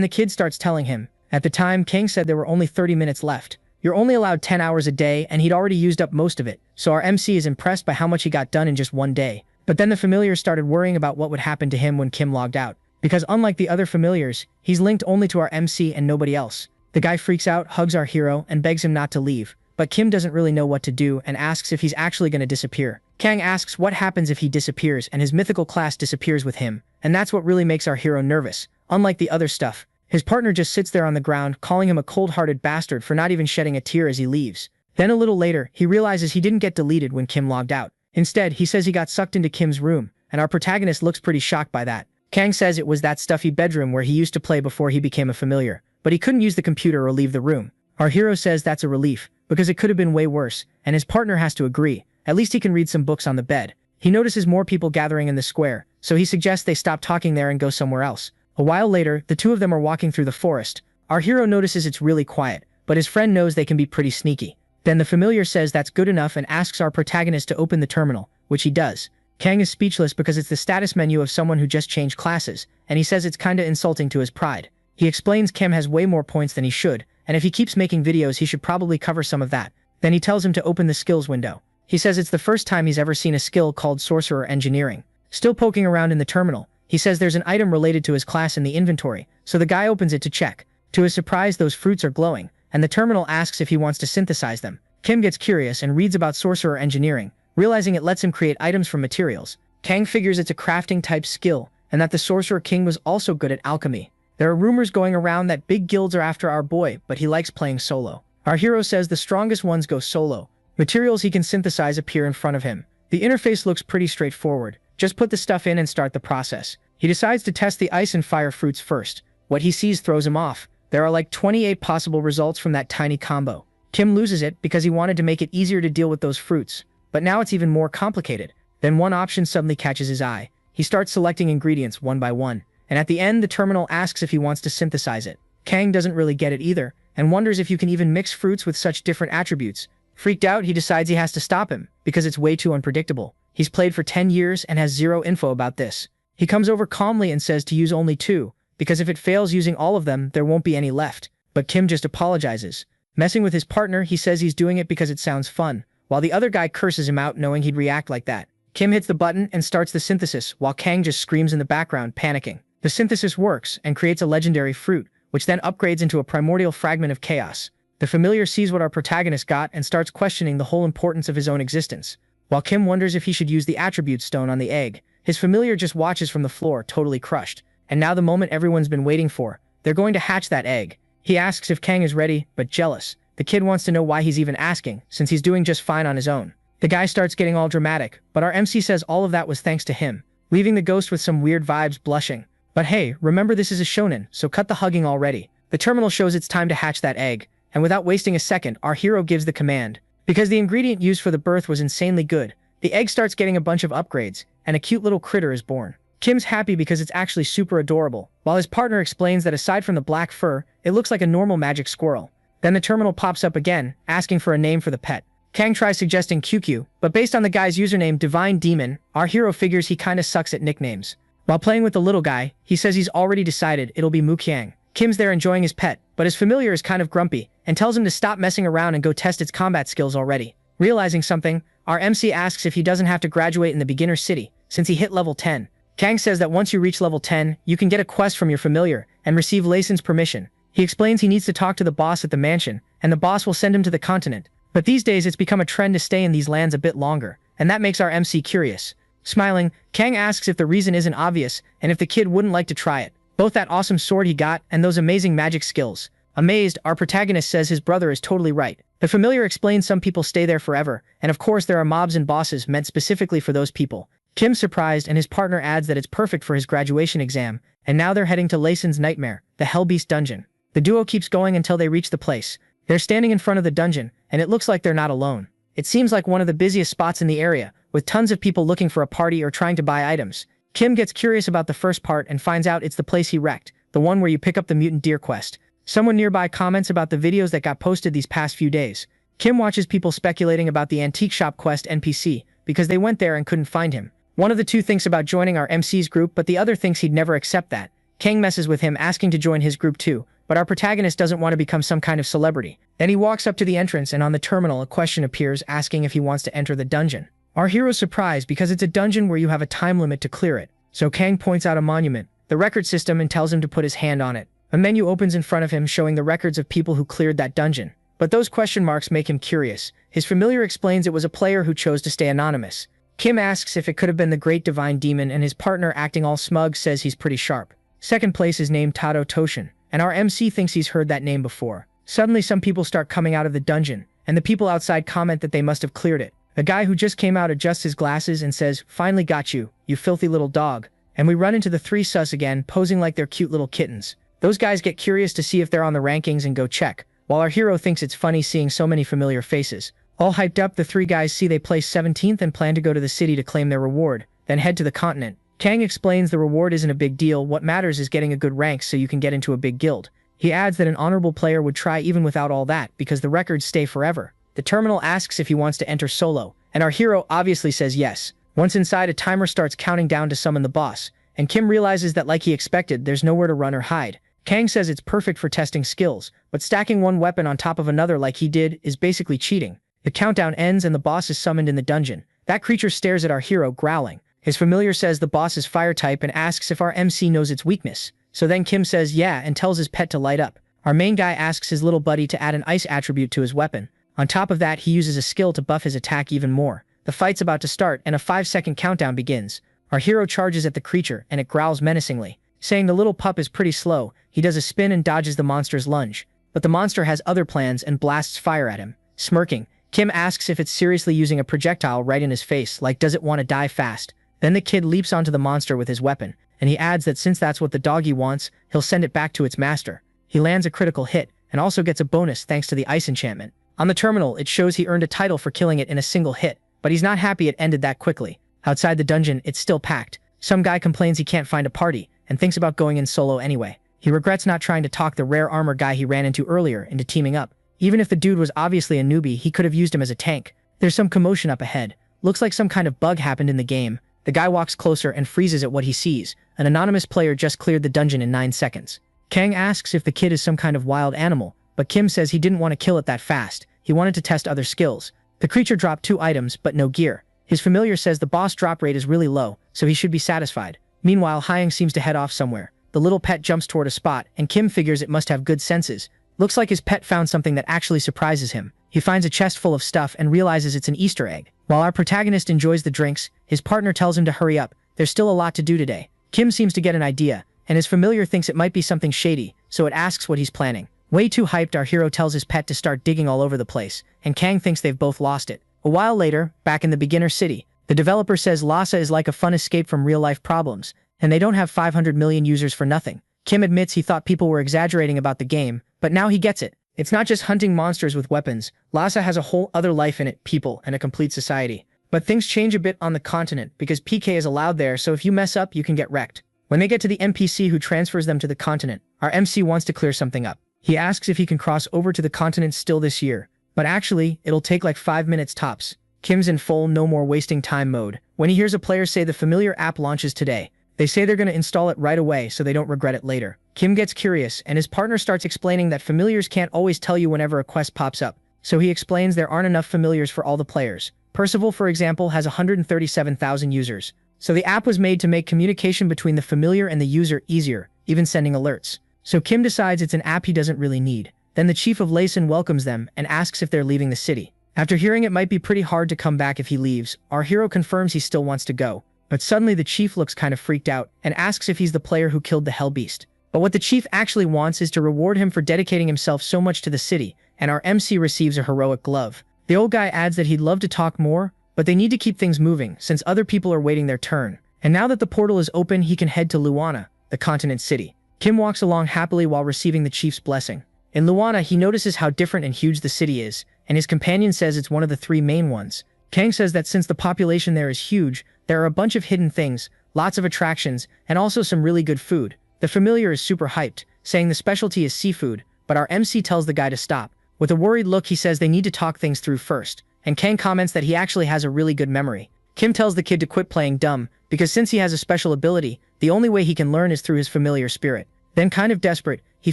the kid starts telling him. At the time, Kang said there were only 30 minutes left. You're only allowed 10 hours a day, and he'd already used up most of it, so our MC is impressed by how much he got done in just one day. But then the familiar started worrying about what would happen to him when Kim logged out. Because unlike the other familiars, he's linked only to our MC and nobody else. The guy freaks out, hugs our hero, and begs him not to leave. But Kim doesn't really know what to do and asks if he's actually going to disappear. Kang asks what happens if he disappears and his mythical class disappears with him. And that's what really makes our hero nervous. Unlike the other stuff, his partner just sits there on the ground, calling him a cold-hearted bastard for not even shedding a tear as he leaves. Then a little later, he realizes he didn't get deleted when Kim logged out. Instead, he says he got sucked into Kim's room, and our protagonist looks pretty shocked by that. Kang says it was that stuffy bedroom where he used to play before he became a familiar, but he couldn't use the computer or leave the room. Our hero says that's a relief, because it could have been way worse, and his partner has to agree. At least he can read some books on the bed. He notices more people gathering in the square, so he suggests they stop talking there and go somewhere else. A while later, the two of them are walking through the forest. Our hero notices it's really quiet, but his friend knows they can be pretty sneaky. Then the familiar says that's good enough and asks our protagonist to open the terminal, which he does. Kang is speechless because it's the status menu of someone who just changed classes, and he says it's kinda insulting to his pride. He explains Kim has way more points than he should, and if he keeps making videos he should probably cover some of that. Then he tells him to open the skills window. He says it's the first time he's ever seen a skill called Sorcerer Engineering. Still poking around in the terminal, he says there's an item related to his class in the inventory, so the guy opens it to check. To his surprise, those fruits are glowing, and the terminal asks if he wants to synthesize them. Kim gets curious and reads about Sorcerer Engineering, realizing it lets him create items from materials. Kang figures it's a crafting type skill, and that the Sorcerer King was also good at alchemy. There are rumors going around that big guilds are after our boy, but he likes playing solo. Our hero says the strongest ones go solo. Materials he can synthesize appear in front of him. The interface looks pretty straightforward. Just put the stuff in and start the process. He decides to test the ice and fire fruits first. What he sees throws him off. There are like 28 possible results from that tiny combo. Kim loses it because he wanted to make it easier to deal with those fruits. But now it's even more complicated. Then one option suddenly catches his eye. He starts selecting ingredients one by one. And at the end, the terminal asks if he wants to synthesize it. Kang doesn't really get it either, and wonders if you can even mix fruits with such different attributes. Freaked out, he decides he has to stop him, because it's way too unpredictable. He's played for 10 years and has zero info about this. He comes over calmly and says to use only 2, because if it fails using all of them, there won't be any left. But Kim just apologizes. Messing with his partner, he says he's doing it because it sounds fun, while the other guy curses him out knowing he'd react like that. Kim hits the button and starts the synthesis, while Kang just screams in the background, panicking. The synthesis works and creates a legendary fruit, which then upgrades into a primordial fragment of chaos. The familiar sees what our protagonist got and starts questioning the whole importance of his own existence. While Kim wonders if he should use the attribute stone on the egg, his familiar just watches from the floor, totally crushed. And now the moment everyone's been waiting for. They're going to hatch that egg. He asks if Kang is ready, but jealous. The kid wants to know why he's even asking, since he's doing just fine on his own. The guy starts getting all dramatic, but our MC says all of that was thanks to him, leaving the ghost with some weird vibes, blushing. But hey, remember this is a shonen, so cut the hugging already. The terminal shows it's time to hatch that egg, and without wasting a second, our hero gives the command. Because the ingredient used for the birth was insanely good, the egg starts getting a bunch of upgrades, and a cute little critter is born. Kim's happy because it's actually super adorable, while his partner explains that aside from the black fur, it looks like a normal magic squirrel. Then the terminal pops up again, asking for a name for the pet. Kang tries suggesting QQ, but based on the guy's username Divine Demon, our hero figures he kinda sucks at nicknames. While playing with the little guy, he says he's already decided it'll be Mukyang. Kim's there enjoying his pet, but his familiar is kind of grumpy, and tells him to stop messing around and go test its combat skills already. Realizing something, our MC asks if he doesn't have to graduate in the beginner city, since he hit level 10. Kang says that once you reach level 10, you can get a quest from your familiar, and receive Laysen's permission. He explains he needs to talk to the boss at the mansion, and the boss will send him to the continent. But these days it's become a trend to stay in these lands a bit longer, and that makes our MC curious. Smiling, Kang asks if the reason isn't obvious, and if the kid wouldn't like to try it. Both that awesome sword he got, and those amazing magic skills. Amazed, our protagonist says his brother is totally right. The familiar explains some people stay there forever, and of course there are mobs and bosses meant specifically for those people. Kim's surprised, and his partner adds that it's perfect for his graduation exam, and now they're heading to Laysen's nightmare, the Hellbeast dungeon. The duo keeps going until they reach the place. They're standing in front of the dungeon, and it looks like they're not alone. It seems like one of the busiest spots in the area, with tons of people looking for a party or trying to buy items. Kim gets curious about the first part and finds out it's the place he wrecked, the one where you pick up the mutant deer quest. Someone nearby comments about the videos that got posted these past few days. Kim watches people speculating about the antique shop quest NPC because they went there and couldn't find him. One of the two thinks about joining our MC's group, but the other thinks he'd never accept that. Kang messes with him, asking to join his group too, but our protagonist doesn't want to become some kind of celebrity. Then he walks up to the entrance, and on the terminal a question appears asking if he wants to enter the dungeon. Our hero's surprised because it's a dungeon where you have a time limit to clear it. So Kang points out a monument, the record system, and tells him to put his hand on it. A menu opens in front of him showing the records of people who cleared that dungeon. But those question marks make him curious. His familiar explains it was a player who chose to stay anonymous. Kim asks if it could have been the Great Divine Demon, and his partner, acting all smug, says he's pretty sharp. Second place is named Tado Toshin, and our MC thinks he's heard that name before. Suddenly some people start coming out of the dungeon, and the people outside comment that they must have cleared it. A guy who just came out adjusts his glasses and says, "Finally got you, you filthy little dog." And we run into the three sus again, posing like they're cute little kittens. Those guys get curious to see if they're on the rankings and go check, while our hero thinks it's funny seeing so many familiar faces. All hyped up, the three guys see they place 17th and plan to go to the city to claim their reward, then head to the continent. Kang explains the reward isn't a big deal, what matters is getting a good rank so you can get into a big guild. He adds that an honorable player would try even without all that, because the records stay forever. The terminal asks if he wants to enter solo, and our hero obviously says yes. Once inside, a timer starts counting down to summon the boss, and Kim realizes that, like he expected, there's nowhere to run or hide. Kang says it's perfect for testing skills, but stacking one weapon on top of another like he did is basically cheating. The countdown ends and the boss is summoned in the dungeon. That creature stares at our hero, growling. His familiar says the boss is fire type and asks if our MC knows its weakness. So then Kim says yeah and tells his pet to light up. Our main guy asks his little buddy to add an ice attribute to his weapon. On top of that, he uses a skill to buff his attack even more. The fight's about to start and a 5-second countdown begins. Our hero charges at the creature and it growls menacingly. Saying the little pup is pretty slow, he does a spin and dodges the monster's lunge. But the monster has other plans and blasts fire at him. Smirking, Kim asks if it's seriously using a projectile right in his face, like does it want to die fast. Then the kid leaps onto the monster with his weapon, and he adds that since that's what the doggy wants, he'll send it back to its master. He lands a critical hit, and also gets a bonus thanks to the ice enchantment. On the terminal, it shows he earned a title for killing it in a single hit, but he's not happy it ended that quickly. Outside the dungeon, it's still packed. Some guy complains he can't find a party, and thinks about going in solo anyway. He regrets not trying to talk the rare armor guy he ran into earlier into teaming up. Even if the dude was obviously a newbie, he could have used him as a tank. There's some commotion up ahead. Looks like some kind of bug happened in the game. The guy walks closer and freezes at what he sees. An anonymous player just cleared the dungeon in 9 seconds. Kang asks if the kid is some kind of wild animal, but Kim says he didn't want to kill it that fast. He wanted to test other skills. The creature dropped 2 items, but no gear. His familiar says the boss drop rate is really low, so he should be satisfied. Meanwhile, Hyung seems to head off somewhere. The little pet jumps toward a spot, and Kim figures it must have good senses. Looks like his pet found something that actually surprises him. He finds a chest full of stuff and realizes it's an Easter egg. While our protagonist enjoys the drinks, his partner tells him to hurry up. There's still a lot to do today. Kim seems to get an idea, and his familiar thinks it might be something shady, so it asks what he's planning. Way too hyped, our hero tells his pet to start digging all over the place, and Kang thinks they've both lost it. A while later, back in the beginner city, the developer says Lhasa is like a fun escape from real-life problems, and they don't have 500 million users for nothing. Kim admits he thought people were exaggerating about the game, but now he gets it. It's not just hunting monsters with weapons. Lhasa has a whole other life in it, people, and a complete society. But things change a bit on the continent, because PK is allowed there, so if you mess up, you can get wrecked. When they get to the NPC who transfers them to the continent, our MC wants to clear something up. He asks if he can cross over to the continent still this year. But actually, it'll take like 5 minutes tops. Kim's in full no more wasting time mode. When he hears a player say the familiar app launches today, they say they're going to install it right away so they don't regret it later. Kim gets curious, and his partner starts explaining that familiars can't always tell you whenever a quest pops up. So he explains there aren't enough familiars for all the players. Percival, for example, has 137,000 users. So the app was made to make communication between the familiar and the user easier, even sending alerts. So Kim decides it's an app he doesn't really need. Then the chief of Layson welcomes them and asks if they're leaving the city. After hearing it might be pretty hard to come back if he leaves, our hero confirms he still wants to go. But suddenly the chief looks kind of freaked out and asks if he's the player who killed the Hell Beast. But what the chief actually wants is to reward him for dedicating himself so much to the city, and our MC receives a heroic glove. The old guy adds that he'd love to talk more, but they need to keep things moving since other people are waiting their turn. And now that the portal is open, he can head to Luana, the continent city. Kim walks along happily while receiving the chief's blessing. In Luana, he notices how different and huge the city is, and his companion says it's one of the 3 main ones. Kang says that since the population there is huge, there are a bunch of hidden things, lots of attractions, and also some really good food. The familiar is super hyped, saying the specialty is seafood, but our MC tells the guy to stop. With a worried look, he says they need to talk things through first, and Kang comments that he actually has a really good memory. Kim tells the kid to quit playing dumb, because since he has a special ability, the only way he can learn is through his familiar spirit. Then, kind of desperate, he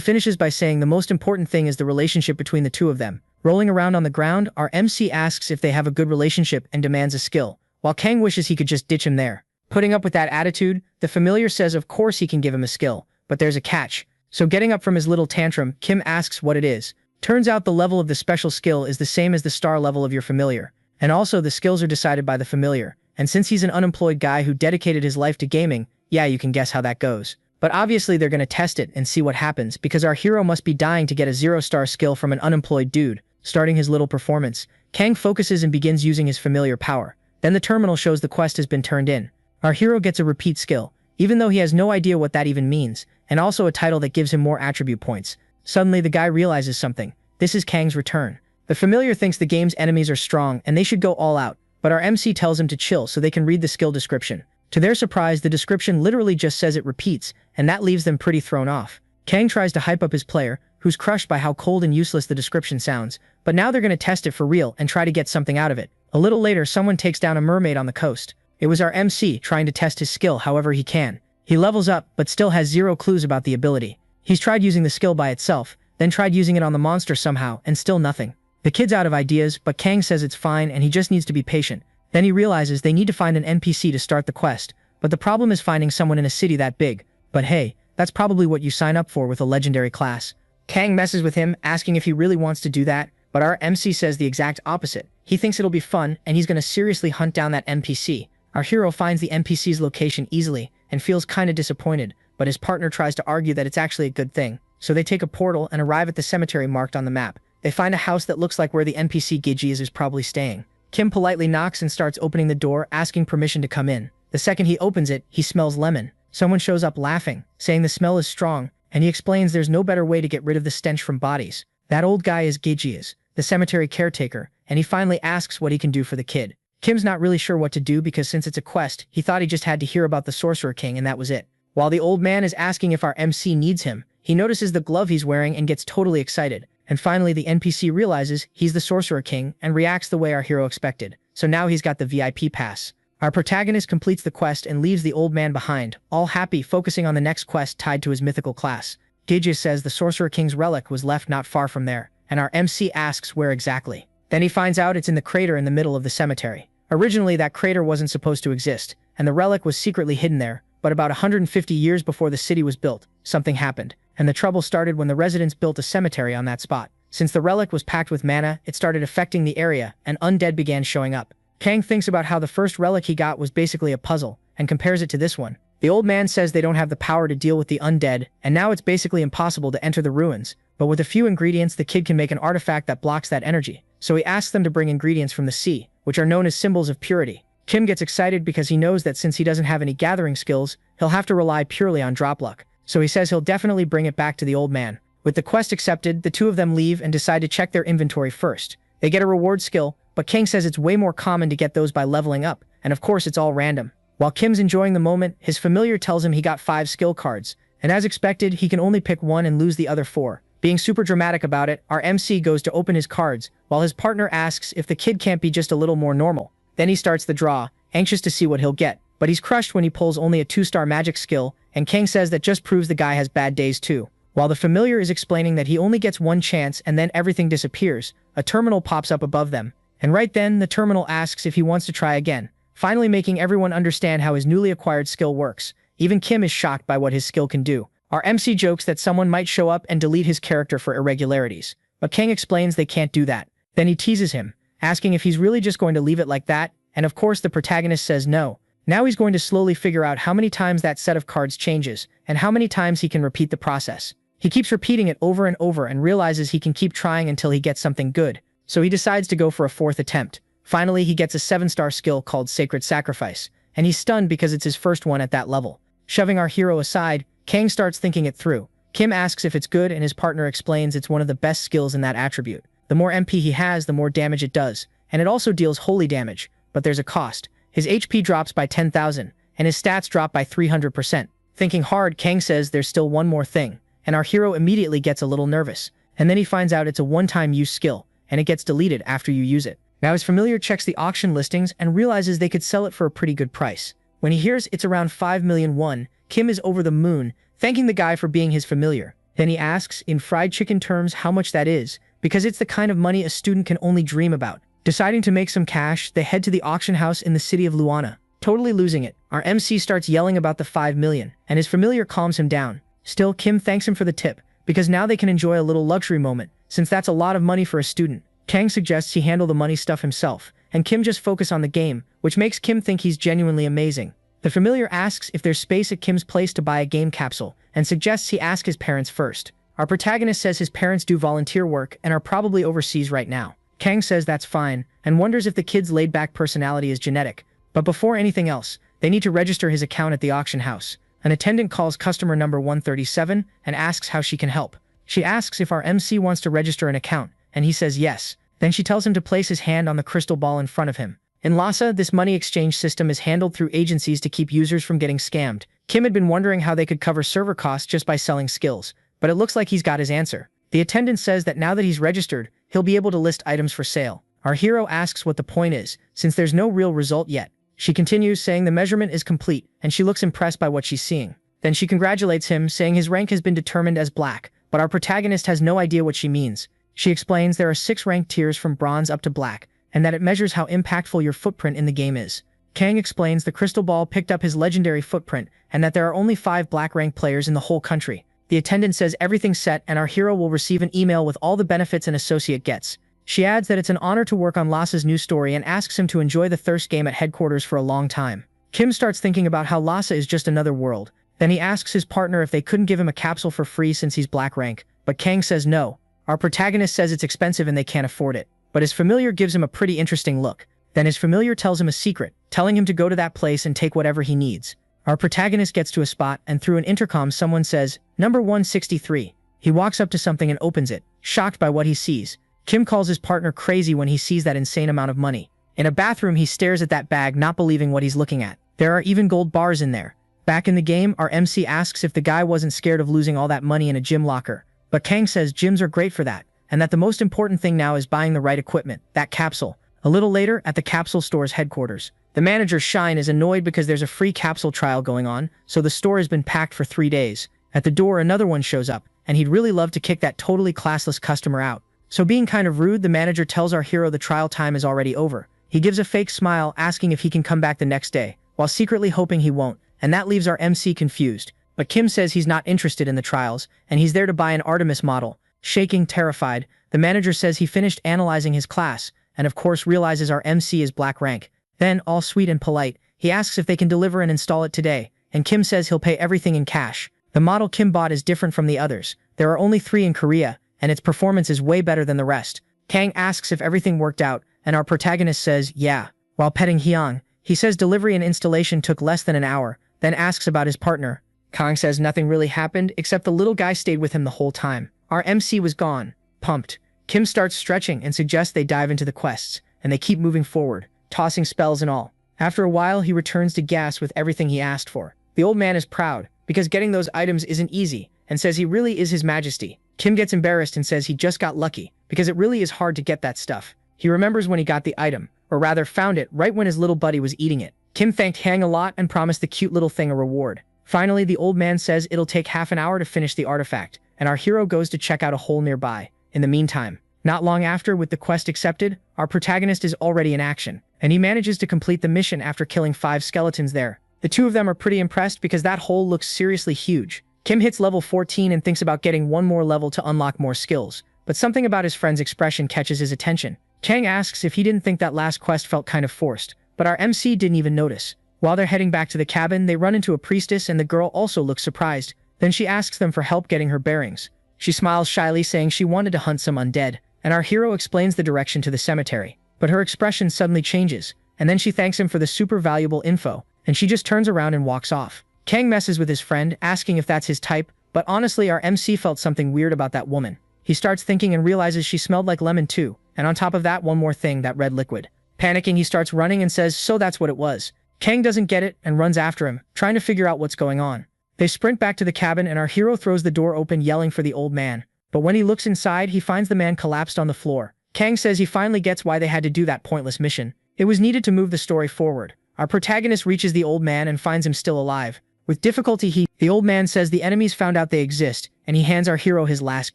finishes by saying the most important thing is the relationship between the two of them. Rolling around on the ground, our MC asks if they have a good relationship and demands a skill, while Kang wishes he could just ditch him there. Putting up with that attitude, the familiar says of course he can give him a skill, but there's a catch. So getting up from his little tantrum, Kim asks what it is. Turns out the level of the special skill is the same as the star level of your familiar. And also the skills are decided by the familiar. And since he's an unemployed guy who dedicated his life to gaming, yeah, you can guess how that goes. But obviously they're gonna test it and see what happens because our hero must be dying to get a 0-star skill from an unemployed dude. Starting his little performance, Kang focuses and begins using his familiar power. Then the terminal shows the quest has been turned in. Our hero gets a repeat skill, even though he has no idea what that even means, and also a title that gives him more attribute points. Suddenly the guy realizes something. This is Kang's return. The familiar thinks the game's enemies are strong and they should go all out, but our MC tells him to chill so they can read the skill description. To their surprise, the description literally just says it repeats, and that leaves them pretty thrown off. Kang tries to hype up his player, who's crushed by how cold and useless the description sounds, but now they're gonna test it for real and try to get something out of it. A little later, someone takes down a mermaid on the coast. It was our MC trying to test his skill however he can. He levels up, but still has zero clues about the ability. He's tried using the skill by itself, then tried using it on the monster somehow, and still nothing. The kid's out of ideas, but Kang says it's fine and he just needs to be patient. Then he realizes they need to find an NPC to start the quest, but the problem is finding someone in a city that big. But hey, that's probably what you sign up for with a legendary class. Kang messes with him, asking if he really wants to do that, but our MC says the exact opposite. He thinks it'll be fun, and he's gonna seriously hunt down that NPC. Our hero finds the NPC's location easily, and feels kinda disappointed, but his partner tries to argue that it's actually a good thing. So they take a portal and arrive at the cemetery marked on the map. They find a house that looks like where the NPC Gigi is probably staying. Kim politely knocks and starts opening the door, asking permission to come in. The second he opens it, he smells lemon. Someone shows up laughing, saying the smell is strong, and he explains there's no better way to get rid of the stench from bodies. That old guy is Gigi's, the cemetery caretaker, and he finally asks what he can do for the kid. Kim's not really sure what to do because since it's a quest, he thought he just had to hear about the Sorcerer King and that was it. While the old man is asking if our MC needs him, he notices the glove he's wearing and gets totally excited. And finally the NPC realizes he's the Sorcerer King and reacts the way our hero expected. So now he's got the VIP pass. Our protagonist completes the quest and leaves the old man behind, all happy, focusing on the next quest tied to his mythical class. Gigi says the Sorcerer King's relic was left not far from there, and our MC asks where exactly. Then he finds out it's in the crater in the middle of the cemetery. Originally that crater wasn't supposed to exist, and the relic was secretly hidden there, but about 150 years before the city was built, something happened, and the trouble started when the residents built a cemetery on that spot. Since the relic was packed with mana, it started affecting the area, and undead began showing up. Kang thinks about how the first relic he got was basically a puzzle, and compares it to this one. The old man says they don't have the power to deal with the undead, and now it's basically impossible to enter the ruins, but with a few ingredients the kid can make an artifact that blocks that energy. So he asks them to bring ingredients from the sea, which are known as symbols of purity. Kim gets excited because he knows that since he doesn't have any gathering skills, he'll have to rely purely on drop luck. So he says he'll definitely bring it back to the old man. With the quest accepted, the two of them leave and decide to check their inventory first. They get a reward skill, but Kang says it's way more common to get those by leveling up, and of course it's all random. While Kim's enjoying the moment, his familiar tells him he got 5 skill cards, and as expected, he can only pick one and lose the other 4. Being super dramatic about it, our MC goes to open his cards, while his partner asks if the kid can't be just a little more normal. Then he starts the draw, anxious to see what he'll get, but he's crushed when he pulls only a 2-star magic skill, and Kang says that just proves the guy has bad days too. While the familiar is explaining that he only gets one chance and then everything disappears, a terminal pops up above them. And right then, the terminal asks if he wants to try again, finally making everyone understand how his newly acquired skill works. Even Kim is shocked by what his skill can do. Our MC jokes that someone might show up and delete his character for irregularities, but Kang explains they can't do that. Then he teases him, asking if he's really just going to leave it like that, and of course the protagonist says no. Now he's going to slowly figure out how many times that set of cards changes, and how many times he can repeat the process. He keeps repeating it over and over and realizes he can keep trying until he gets something good, so he decides to go for a 4th attempt. Finally, he gets a 7-star skill called Sacred Sacrifice, and he's stunned because it's his first one at that level. Shoving our hero aside, Kang starts thinking it through. Kim asks if it's good and his partner explains it's one of the best skills in that attribute. The more MP he has, the more damage it does, and it also deals holy damage, but there's a cost. His HP drops by 10,000, and his stats drop by 300%. Thinking hard, Kang says there's still one more thing, and our hero immediately gets a little nervous. and then he finds out it's a one-time use skill, and it gets deleted after you use it. Now his familiar checks the auction listings and realizes they could sell it for a pretty good price. When he hears it's around 5 million won, Kim is over the moon, thanking the guy for being his familiar. Then he asks, in fried chicken terms, how much that is, because it's the kind of money a student can only dream about. Deciding to make some cash, they head to the auction house in the city of Luana. Totally losing it, our MC starts yelling about the 5 million, and his familiar calms him down. Still, Kim thanks him for the tip, because now they can enjoy a little luxury moment, since that's a lot of money for a student. Kang suggests he handle the money stuff himself, and Kim just focus on the game, which makes Kim think he's genuinely amazing. The familiar asks if there's space at Kim's place to buy a game capsule, and suggests he ask his parents first. Our protagonist says his parents do volunteer work and are probably overseas right now. Kang says that's fine, and wonders if the kid's laid-back personality is genetic. But before anything else, they need to register his account at the auction house. An attendant calls customer number 137 and asks how she can help. She asks if our MC wants to register an account, and he says yes. Then she tells him to place his hand on the crystal ball in front of him. In Lhasa, this money exchange system is handled through agencies to keep users from getting scammed. Kim had been wondering how they could cover server costs just by selling skills, but it looks like he's got his answer. The attendant says that now that he's registered, he'll be able to list items for sale. Our hero asks what the point is, since there's no real result yet. She continues, saying the measurement is complete, and she looks impressed by what she's seeing. Then she congratulates him, saying his rank has been determined as black, but our protagonist has no idea what she means. She explains there are 6 rank tiers from bronze up to black, and that it measures how impactful your footprint in the game is. Kang explains the crystal ball picked up his legendary footprint, and that there are only 5 black rank players in the whole country. The attendant says everything's set and our hero will receive an email with all the benefits an associate gets. She adds that it's an honor to work on Lhasa's new story and asks him to enjoy the thirst game at headquarters for a long time. Kim starts thinking about how Lhasa is just another world. Then he asks his partner if they couldn't give him a capsule for free since he's black rank, but Kang says no. Our protagonist says it's expensive and they can't afford it, but his familiar gives him a pretty interesting look. Then his familiar tells him a secret, telling him to go to that place and take whatever he needs. Our protagonist gets to a spot, and through an intercom someone says, "Number 163. He walks up to something and opens it, shocked by what he sees. Kim calls his partner crazy when he sees that insane amount of money. In a bathroom, he stares at that bag, not believing what he's looking at. There are even gold bars in there. Back in the game, our MC asks if the guy wasn't scared of losing all that money in a gym locker. But Kang says gyms are great for that, and that the most important thing now is buying the right equipment, that capsule. A little later, at the capsule store's headquarters, the manager, Shine, is annoyed because there's a free capsule trial going on, so the store has been packed for 3 days. At the door, another one shows up, and he'd really love to kick that totally classless customer out. So being kind of rude, the manager tells our hero the trial time is already over. He gives a fake smile, asking if he can come back the next day, while secretly hoping he won't, and that leaves our MC confused. But Kim says he's not interested in the trials, and he's there to buy an Artemis model. Shaking, terrified, the manager says he finished analyzing his class, and of course realizes our MC is black rank. Then, all sweet and polite, he asks if they can deliver and install it today, and Kim says he'll pay everything in cash. The model Kim bought is different from the others. There are only 3 in Korea, and its performance is way better than the rest. Kang asks if everything worked out, and our protagonist says, yeah. While petting Hyung, he says delivery and installation took less than an hour, then asks about his partner. Kang says nothing really happened, except the little guy stayed with him the whole time. Our MC was gone. Pumped. Kim starts stretching and suggests they dive into the quests, and they keep moving forward, tossing spells and all. After a while, he returns to gas with everything he asked for. The old man is proud, because getting those items isn't easy, and says he really is his majesty. Kim gets embarrassed and says he just got lucky, because it really is hard to get that stuff. He remembers when he got the item, or rather found it right when his little buddy was eating it. Kim thanked Hang a lot and promised the cute little thing a reward. Finally, the old man says it'll take half an hour to finish the artifact, and our hero goes to check out a hole nearby. In the meantime, not long after, with the quest accepted, our protagonist is already in action, and he manages to complete the mission after killing 5 skeletons there. The 2 of them are pretty impressed because that hole looks seriously huge. Kim hits level 14 and thinks about getting 1 more level to unlock more skills, but something about his friend's expression catches his attention. Kang asks if he didn't think that last quest felt kind of forced, but our MC didn't even notice. While they're heading back to the cabin, they run into a priestess and the girl also looks surprised. Then she asks them for help getting her bearings. She smiles shyly, saying she wanted to hunt some undead, and our hero explains the direction to the cemetery. But her expression suddenly changes, and then she thanks him for the super valuable info, and she just turns around and walks off. Kang messes with his friend, asking if that's his type, but honestly our MC felt something weird about that woman. He starts thinking and realizes she smelled like lemon too, and on top of that, one more thing, that red liquid. Panicking, he starts running and says, so that's what it was. Kang doesn't get it and runs after him, trying to figure out what's going on. They sprint back to the cabin and our hero throws the door open, yelling for the old man. But when he looks inside, he finds the man collapsed on the floor. Kang says he finally gets why they had to do that pointless mission. It was needed to move the story forward. Our protagonist reaches the old man and finds him still alive. With difficulty the old man says the enemies found out they exist, and he hands our hero his last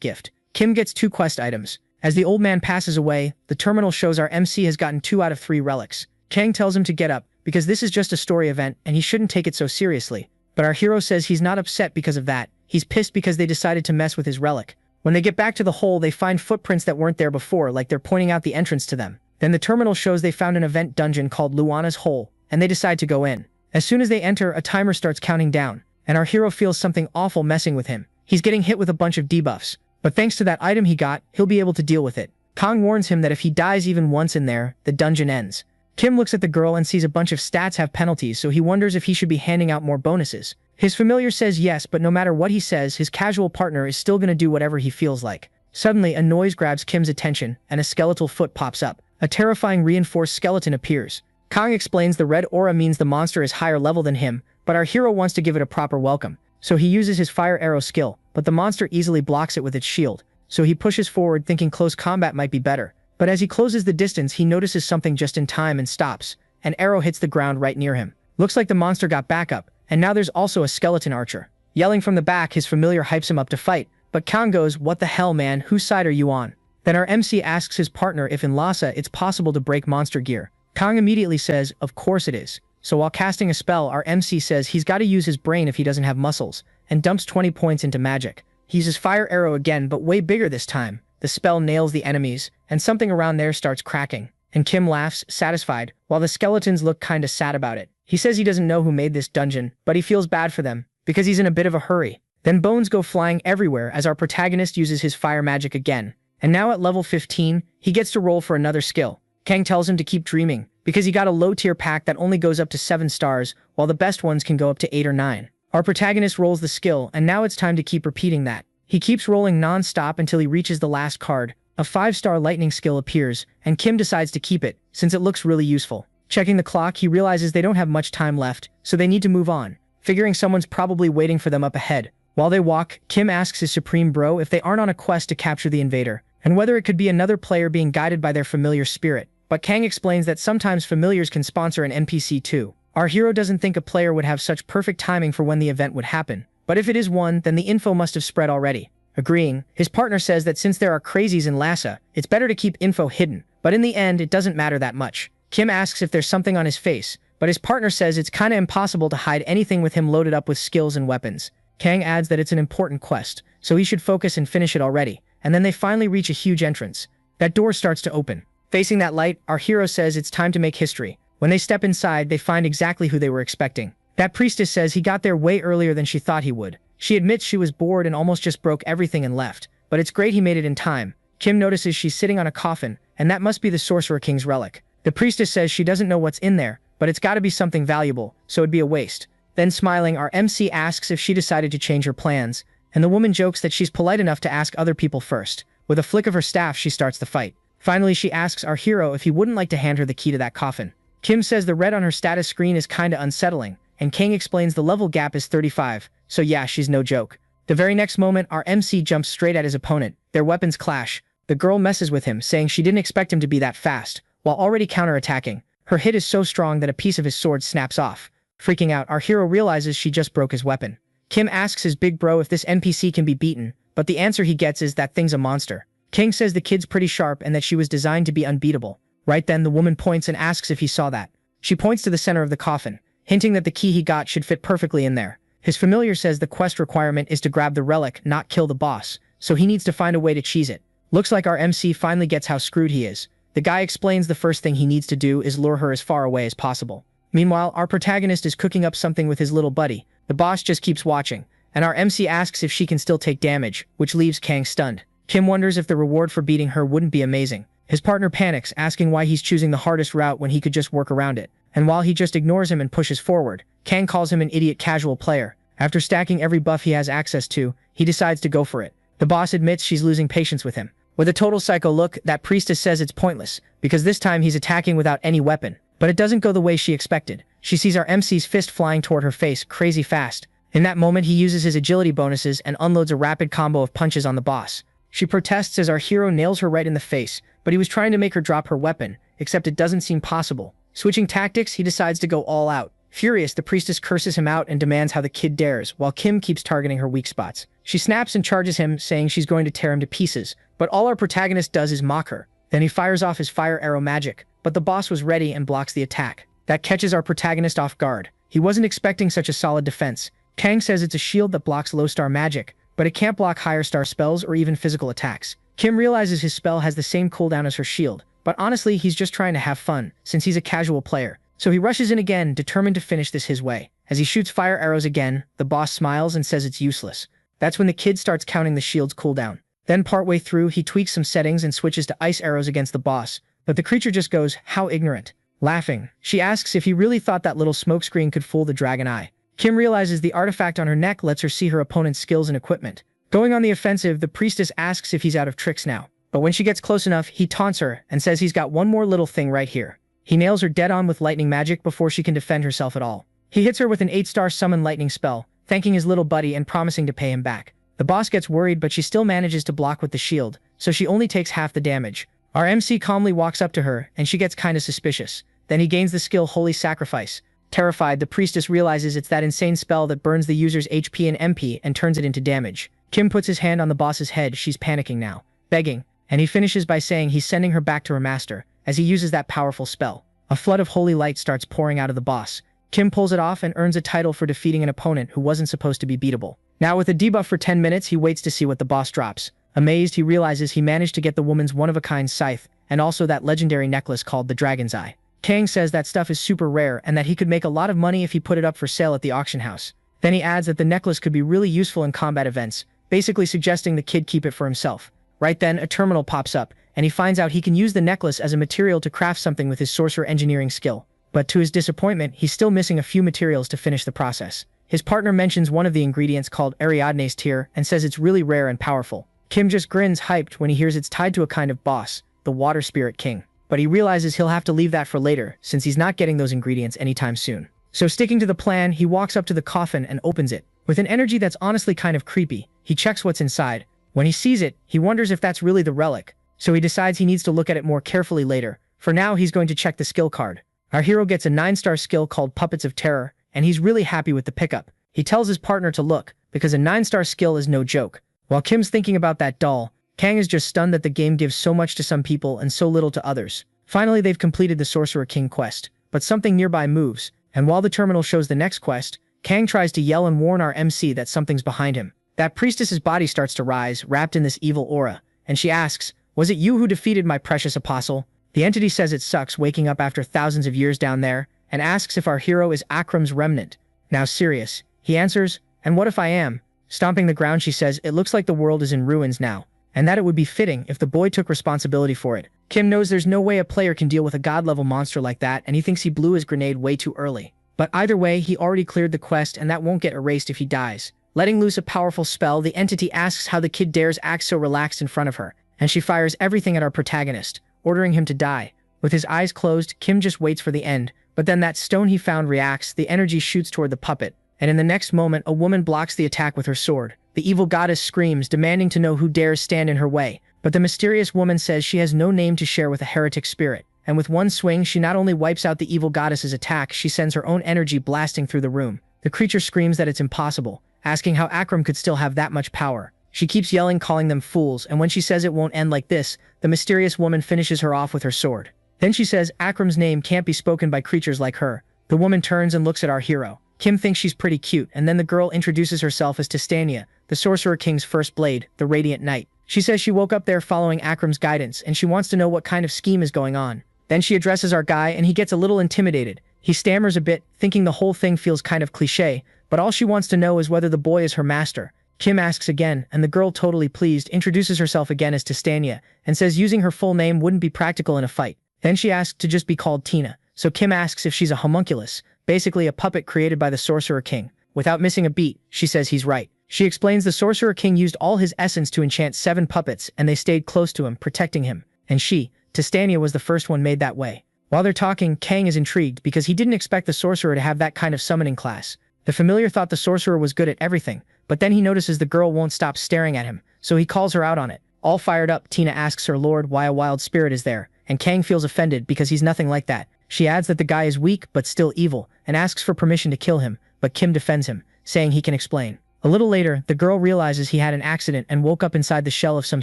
gift. Kim gets 2 quest items. As the old man passes away, the terminal shows our MC has gotten 2 out of 3 relics. Kang tells him to get up, because this is just a story event and he shouldn't take it so seriously. But our hero says he's not upset because of that. He's pissed because they decided to mess with his relic. When they get back to the hole, they find footprints that weren't there before, like they're pointing out the entrance to them. Then the terminal shows they found an event dungeon called Luana's Hole, and they decide to go in. As soon as they enter, a timer starts counting down, and our hero feels something awful messing with him. He's getting hit with a bunch of debuffs, but thanks to that item he got, he'll be able to deal with it. Kang warns him that if he dies even once in there, the dungeon ends. Kim looks at the girl and sees a bunch of stats have penalties, so he wonders if he should be handing out more bonuses. His familiar says yes, but no matter what he says, his casual partner is still gonna do whatever he feels like. Suddenly, a noise grabs Kim's attention, and a skeletal foot pops up. A terrifying reinforced skeleton appears. Kang explains the red aura means the monster is higher level than him, but our hero wants to give it a proper welcome. So he uses his fire arrow skill, but the monster easily blocks it with its shield. So he pushes forward thinking close combat might be better. But as he closes the distance, he notices something just in time and stops. An arrow hits the ground right near him. Looks like the monster got backup, and now there's also a skeleton archer. Yelling from the back, his familiar hypes him up to fight, but Kang goes, "What the hell, man, whose side are you on?" Then our MC asks his partner if in Lhasa it's possible to break monster gear. Kang immediately says, "Of course it is." So while casting a spell, our MC says he's got to use his brain if he doesn't have muscles, and dumps 20 points into magic. He uses fire arrow again, but way bigger this time. The spell nails the enemies, and something around there starts cracking. And Kim laughs, satisfied, while the skeletons look kinda sad about it. He says he doesn't know who made this dungeon, but he feels bad for them, because he's in a bit of a hurry. Then bones go flying everywhere as our protagonist uses his fire magic again. And now at level 15, he gets to roll for another skill. Kang tells him to keep dreaming, because he got a low-tier pack that only goes up to 7 stars, while the best ones can go up to 8 or 9. Our protagonist rolls the skill, and now it's time to keep repeating that. He keeps rolling non-stop until he reaches the last card. A 5-star lightning skill appears, and Kim decides to keep it, since it looks really useful. Checking the clock, he realizes they don't have much time left, so they need to move on, figuring someone's probably waiting for them up ahead. While they walk, Kim asks his supreme bro if they aren't on a quest to capture the invader, and whether it could be another player being guided by their familiar spirit. But Kang explains that sometimes familiars can sponsor an NPC too. Our hero doesn't think a player would have such perfect timing for when the event would happen, but if it is one, then the info must have spread already. Agreeing, his partner says that since there are crazies in Lhasa, it's better to keep info hidden, but in the end, it doesn't matter that much. Kim asks if there's something on his face, but his partner says it's kinda impossible to hide anything with him loaded up with skills and weapons. Kang adds that it's an important quest, so he should focus and finish it already, and then they finally reach a huge entrance. That door starts to open. Facing that light, our hero says it's time to make history. When they step inside, they find exactly who they were expecting. That priestess says he got there way earlier than she thought he would. She admits she was bored and almost just broke everything and left, but it's great he made it in time. Kim notices she's sitting on a coffin, and that must be the Sorcerer King's relic. The priestess says she doesn't know what's in there, but it's gotta be something valuable, so it'd be a waste. Then smiling, our MC asks if she decided to change her plans, and the woman jokes that she's polite enough to ask other people first. With a flick of her staff, she starts the fight. Finally, she asks our hero if he wouldn't like to hand her the key to that coffin. Kim says the red on her status screen is kinda unsettling, and Kang explains the level gap is 35, so yeah, she's no joke. The very next moment, our MC jumps straight at his opponent. Their weapons clash. The girl messes with him, saying she didn't expect him to be that fast, while already counterattacking. Her hit is so strong that a piece of his sword snaps off. Freaking out, our hero realizes she just broke his weapon. Kim asks his big bro if this NPC can be beaten, but the answer he gets is that thing's a monster. King says the kid's pretty sharp and that she was designed to be unbeatable. Right then, the woman points and asks if he saw that. She points to the center of the coffin, hinting that the key he got should fit perfectly in there. His familiar says the quest requirement is to grab the relic, not kill the boss, so he needs to find a way to cheese it. Looks like our MC finally gets how screwed he is. The guy explains the first thing he needs to do is lure her as far away as possible. Meanwhile, our protagonist is cooking up something with his little buddy. The boss just keeps watching, and our MC asks if she can still take damage, which leaves Kang stunned. Kim wonders if the reward for beating her wouldn't be amazing. His partner panics, asking why he's choosing the hardest route when he could just work around it. And while he just ignores him and pushes forward, Kang calls him an idiot casual player. After stacking every buff he has access to, he decides to go for it. The boss admits she's losing patience with him. With a total psycho look, that priestess says it's pointless, because this time he's attacking without any weapon. But it doesn't go the way she expected. She sees our MC's fist flying toward her face, crazy fast. In that moment, he uses his agility bonuses and unloads a rapid combo of punches on the boss. She protests as our hero nails her right in the face, but he was trying to make her drop her weapon, except it doesn't seem possible. Switching tactics, he decides to go all out. Furious, the priestess curses him out and demands how the kid dares, while Kim keeps targeting her weak spots. She snaps and charges him, saying she's going to tear him to pieces, but all our protagonist does is mock her. Then he fires off his fire arrow magic, but the boss was ready and blocks the attack. That catches our protagonist off guard. He wasn't expecting such a solid defense. Kang says it's a shield that blocks low-star magic, but it can't block higher-star spells or even physical attacks. Kim realizes his spell has the same cooldown as her shield, but honestly, he's just trying to have fun, since he's a casual player. So he rushes in again, determined to finish this his way. As he shoots fire arrows again, the boss smiles and says it's useless. That's when the kid starts counting the shield's cooldown. Then partway through, he tweaks some settings and switches to ice arrows against the boss, but the creature just goes, "How ignorant." Laughing, she asks if he really thought that little smokescreen could fool the dragon eye. Kim realizes the artifact on her neck lets her see her opponent's skills and equipment. Going on the offensive, the priestess asks if he's out of tricks now. But when she gets close enough, he taunts her and says he's got one more little thing right here. He nails her dead on with lightning magic before she can defend herself at all. He hits her with an 8-star summon lightning spell, thanking his little buddy and promising to pay him back. The boss gets worried, but she still manages to block with the shield, so she only takes half the damage. Our MC calmly walks up to her, and she gets kinda suspicious. Then he gains the skill Holy Sacrifice. Terrified, the priestess realizes it's that insane spell that burns the user's HP and MP and turns it into damage. Kim puts his hand on the boss's head. She's panicking now, begging, and he finishes by saying he's sending her back to her master, as he uses that powerful spell. A flood of holy light starts pouring out of the boss. Kim pulls it off and earns a title for defeating an opponent who wasn't supposed to be beatable. Now with a debuff for 10 minutes, he waits to see what the boss drops. Amazed, he realizes he managed to get the woman's one-of-a-kind scythe, and also that legendary necklace called the Dragon's Eye. Kang says that stuff is super rare and that he could make a lot of money if he put it up for sale at the auction house. Then he adds that the necklace could be really useful in combat events, basically suggesting the kid keep it for himself. Right then, a terminal pops up, and he finds out he can use the necklace as a material to craft something with his sorcerer engineering skill. But to his disappointment, he's still missing a few materials to finish the process. His partner mentions one of the ingredients called Ariadne's tear and says it's really rare and powerful. Kim just grins hyped when he hears it's tied to a kind of boss, the Water Spirit King. But he realizes he'll have to leave that for later, since he's not getting those ingredients anytime soon. So sticking to the plan, he walks up to the coffin and opens it. With an energy that's honestly kind of creepy, he checks what's inside. When he sees it, he wonders if that's really the relic, so he decides he needs to look at it more carefully later. For now, he's going to check the skill card. Our hero gets a 9-star skill called Puppets of Terror, and he's really happy with the pickup. He tells his partner to look, because a 9-star skill is no joke. While Kim's thinking about that doll, Kang is just stunned that the game gives so much to some people and so little to others. Finally, they've completed the Sorcerer King quest, but something nearby moves, and while the terminal shows the next quest, Kang tries to yell and warn our MC that something's behind him. That priestess's body starts to rise, wrapped in this evil aura, and she asks, "Was it you who defeated my precious apostle?" The entity says it sucks waking up after thousands of years down there, and asks if our hero is Akram's remnant. Now serious, he answers, "And what if I am?" Stomping the ground, she says it looks like the world is in ruins now, and that it would be fitting if the boy took responsibility for it. Kim knows there's no way a player can deal with a god-level monster like that, and he thinks he blew his grenade way too early. But either way, he already cleared the quest, and that won't get erased if he dies. Letting loose a powerful spell, the entity asks how the kid dares act so relaxed in front of her, and she fires everything at our protagonist, ordering him to die. With his eyes closed, Kim just waits for the end, but then that stone he found reacts, the energy shoots toward the puppet, and in the next moment, a woman blocks the attack with her sword. The evil goddess screams, demanding to know who dares stand in her way, but the mysterious woman says she has no name to share with a heretic spirit, and with one swing, she not only wipes out the evil goddess's attack, she sends her own energy blasting through the room. The creature screams that it's impossible, asking how Akram could still have that much power. She keeps yelling, calling them fools, and when she says it won't end like this, the mysterious woman finishes her off with her sword. Then she says Akram's name can't be spoken by creatures like her. The woman turns and looks at our hero. Kim thinks she's pretty cute, and then the girl introduces herself as Tistania, the Sorcerer King's first blade, the Radiant Knight. She says she woke up there following Akram's guidance, and she wants to know what kind of scheme is going on. Then she addresses our guy, and he gets a little intimidated. He stammers a bit, thinking the whole thing feels kind of cliché, but all she wants to know is whether the boy is her master. Kim asks again, and the girl, totally pleased, introduces herself again as Tistania, and says using her full name wouldn't be practical in a fight. Then she asks to just be called Tina, so Kim asks if she's a homunculus, basically a puppet created by the Sorcerer King. Without missing a beat, she says he's right. She explains the Sorcerer King used all his essence to enchant 7 puppets, and they stayed close to him, protecting him. And she, Tistania, was the first one made that way. While they're talking, Kang is intrigued because he didn't expect the sorcerer to have that kind of summoning class. The familiar thought the sorcerer was good at everything, but then he notices the girl won't stop staring at him, so he calls her out on it. All fired up, Tina asks her lord why a wild spirit is there, and Kang feels offended because he's nothing like that. She adds that the guy is weak but still evil, and asks for permission to kill him, but Kim defends him, saying he can explain. A little later, the girl realizes he had an accident and woke up inside the shell of some